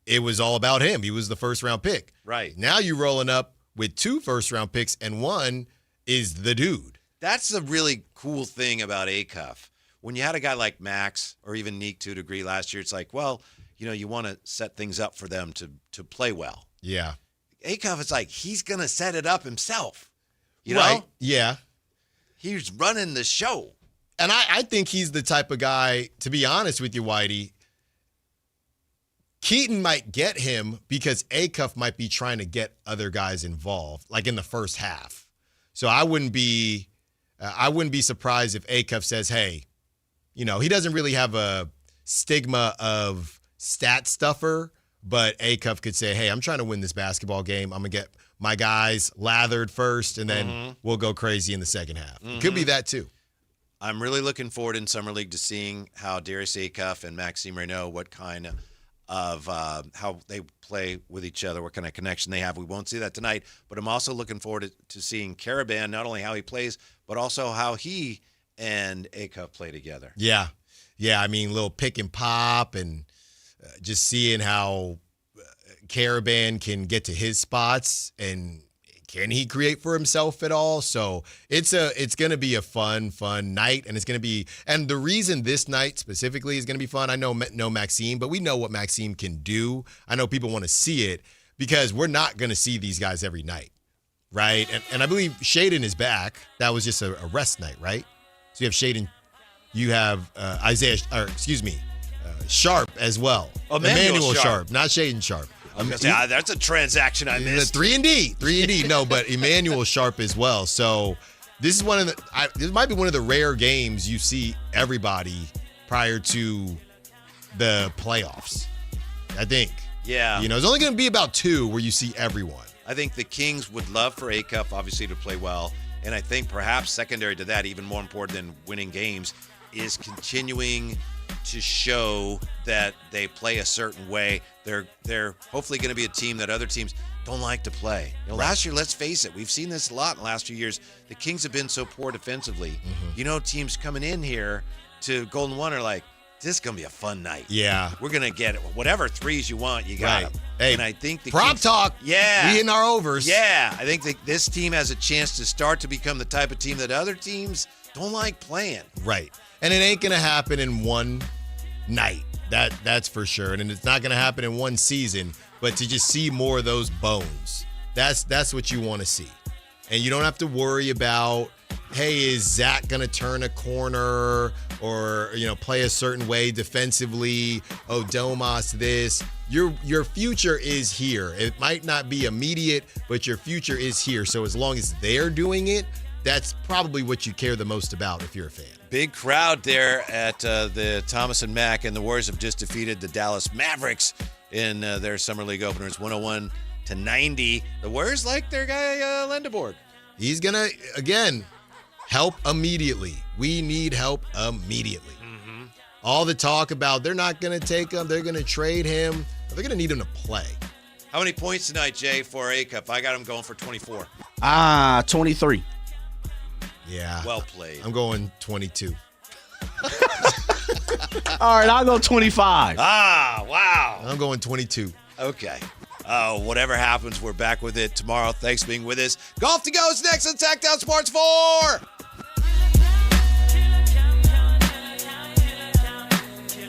it was all about him. He was the first-round pick. Right. Now you're rolling up with 2 first-round picks, and one is the dude. That's the really cool thing about Acuff. When you had a guy like Max or even Neek to a degree last year, it's like, well, you want to set things up for them to play well. Yeah. Acuff is like, he's going to set it up himself. You Right. know? Yeah. He's running the show. And I think he's the type of guy, to be honest with you, Whitey, Keaton might get him because Acuff might be trying to get other guys involved, like in the first half. So I wouldn't be surprised if Acuff says, hey, he doesn't really have a stigma of stat stuffer, but Acuff could say, hey, I'm trying to win this basketball game. I'm going to get my guys lathered first, and then we'll go crazy in the second half. It could be that too. I'm really looking forward in Summer League to seeing how Darius Acuff and Maxime Reynaud, what kind of how they play with each other, what kind of connection they have. We won't see that tonight, but I'm also looking forward to seeing Caravan, not only how he plays, but also how he and Acuff play together. Yeah. Yeah, I mean, little pick and pop and just seeing how Caravan can get to his spots and can he create for himself at all? So it's going to be a fun night, and and the reason this night specifically is going to be fun, I know Maxime, but we know what Maxime can do. I know people want to see it because we're not going to see these guys every night, right? And I believe Shaedon is back. That was just a rest night, right? So you have Shaedon, you have Sharp as well. Emmanuel Sharp, not Shaedon Sharp. That's a transaction I missed. 3-and-D. No, but Emmanuel Sharp as well. So this is this might be one of the rare games you see everybody prior to the playoffs, I think. Yeah. It's only going to be about 2 where you see everyone. I think the Kings would love for Acuff, obviously, to play well. And I think perhaps secondary to that, even more important than winning games, is continuing to show that they play a certain way. They're hopefully going to be a team that other teams don't like to play. Last year, let's face it, we've seen this a lot in the last few years. The Kings have been so poor defensively. Teams coming in here to Golden One are like, this is going to be a fun night. Yeah. We're going to get whatever threes you want, you got them. Hey, and I think the prop Kings, talk. Yeah. We in our overs. Yeah. I think this team has a chance to start to become the type of team that other teams don't like playing. Right. And it ain't going to happen in one night. That's for sure. And it's not going to happen in one season, but to just see more of those bones, that's what you want to see. And you don't have to worry about, hey, is Zach going to turn a corner or, play a certain way defensively? Oh, Domas this. Your future is here. It might not be immediate, but your future is here. So as long as they're doing it, that's probably what you care the most about if you're a fan. Big crowd there at the Thomas and Mack, and the Warriors have just defeated the Dallas Mavericks in their Summer League openers, 101-90. The Warriors like their guy Lendeborg. He's going to, again, help immediately. We need help immediately. All the talk about they're not going to take him, they're going to trade him, they're going to need him to play. How many points tonight, Jay, for Acuff? I got him going for 24. 23. Yeah. Well played. I'm going 22. All right, I'll go 25. Wow. I'm going 22. Okay. Whatever happens, we're back with it tomorrow. Thanks for being with us. Golf to Go is next on Sactown Sports 4.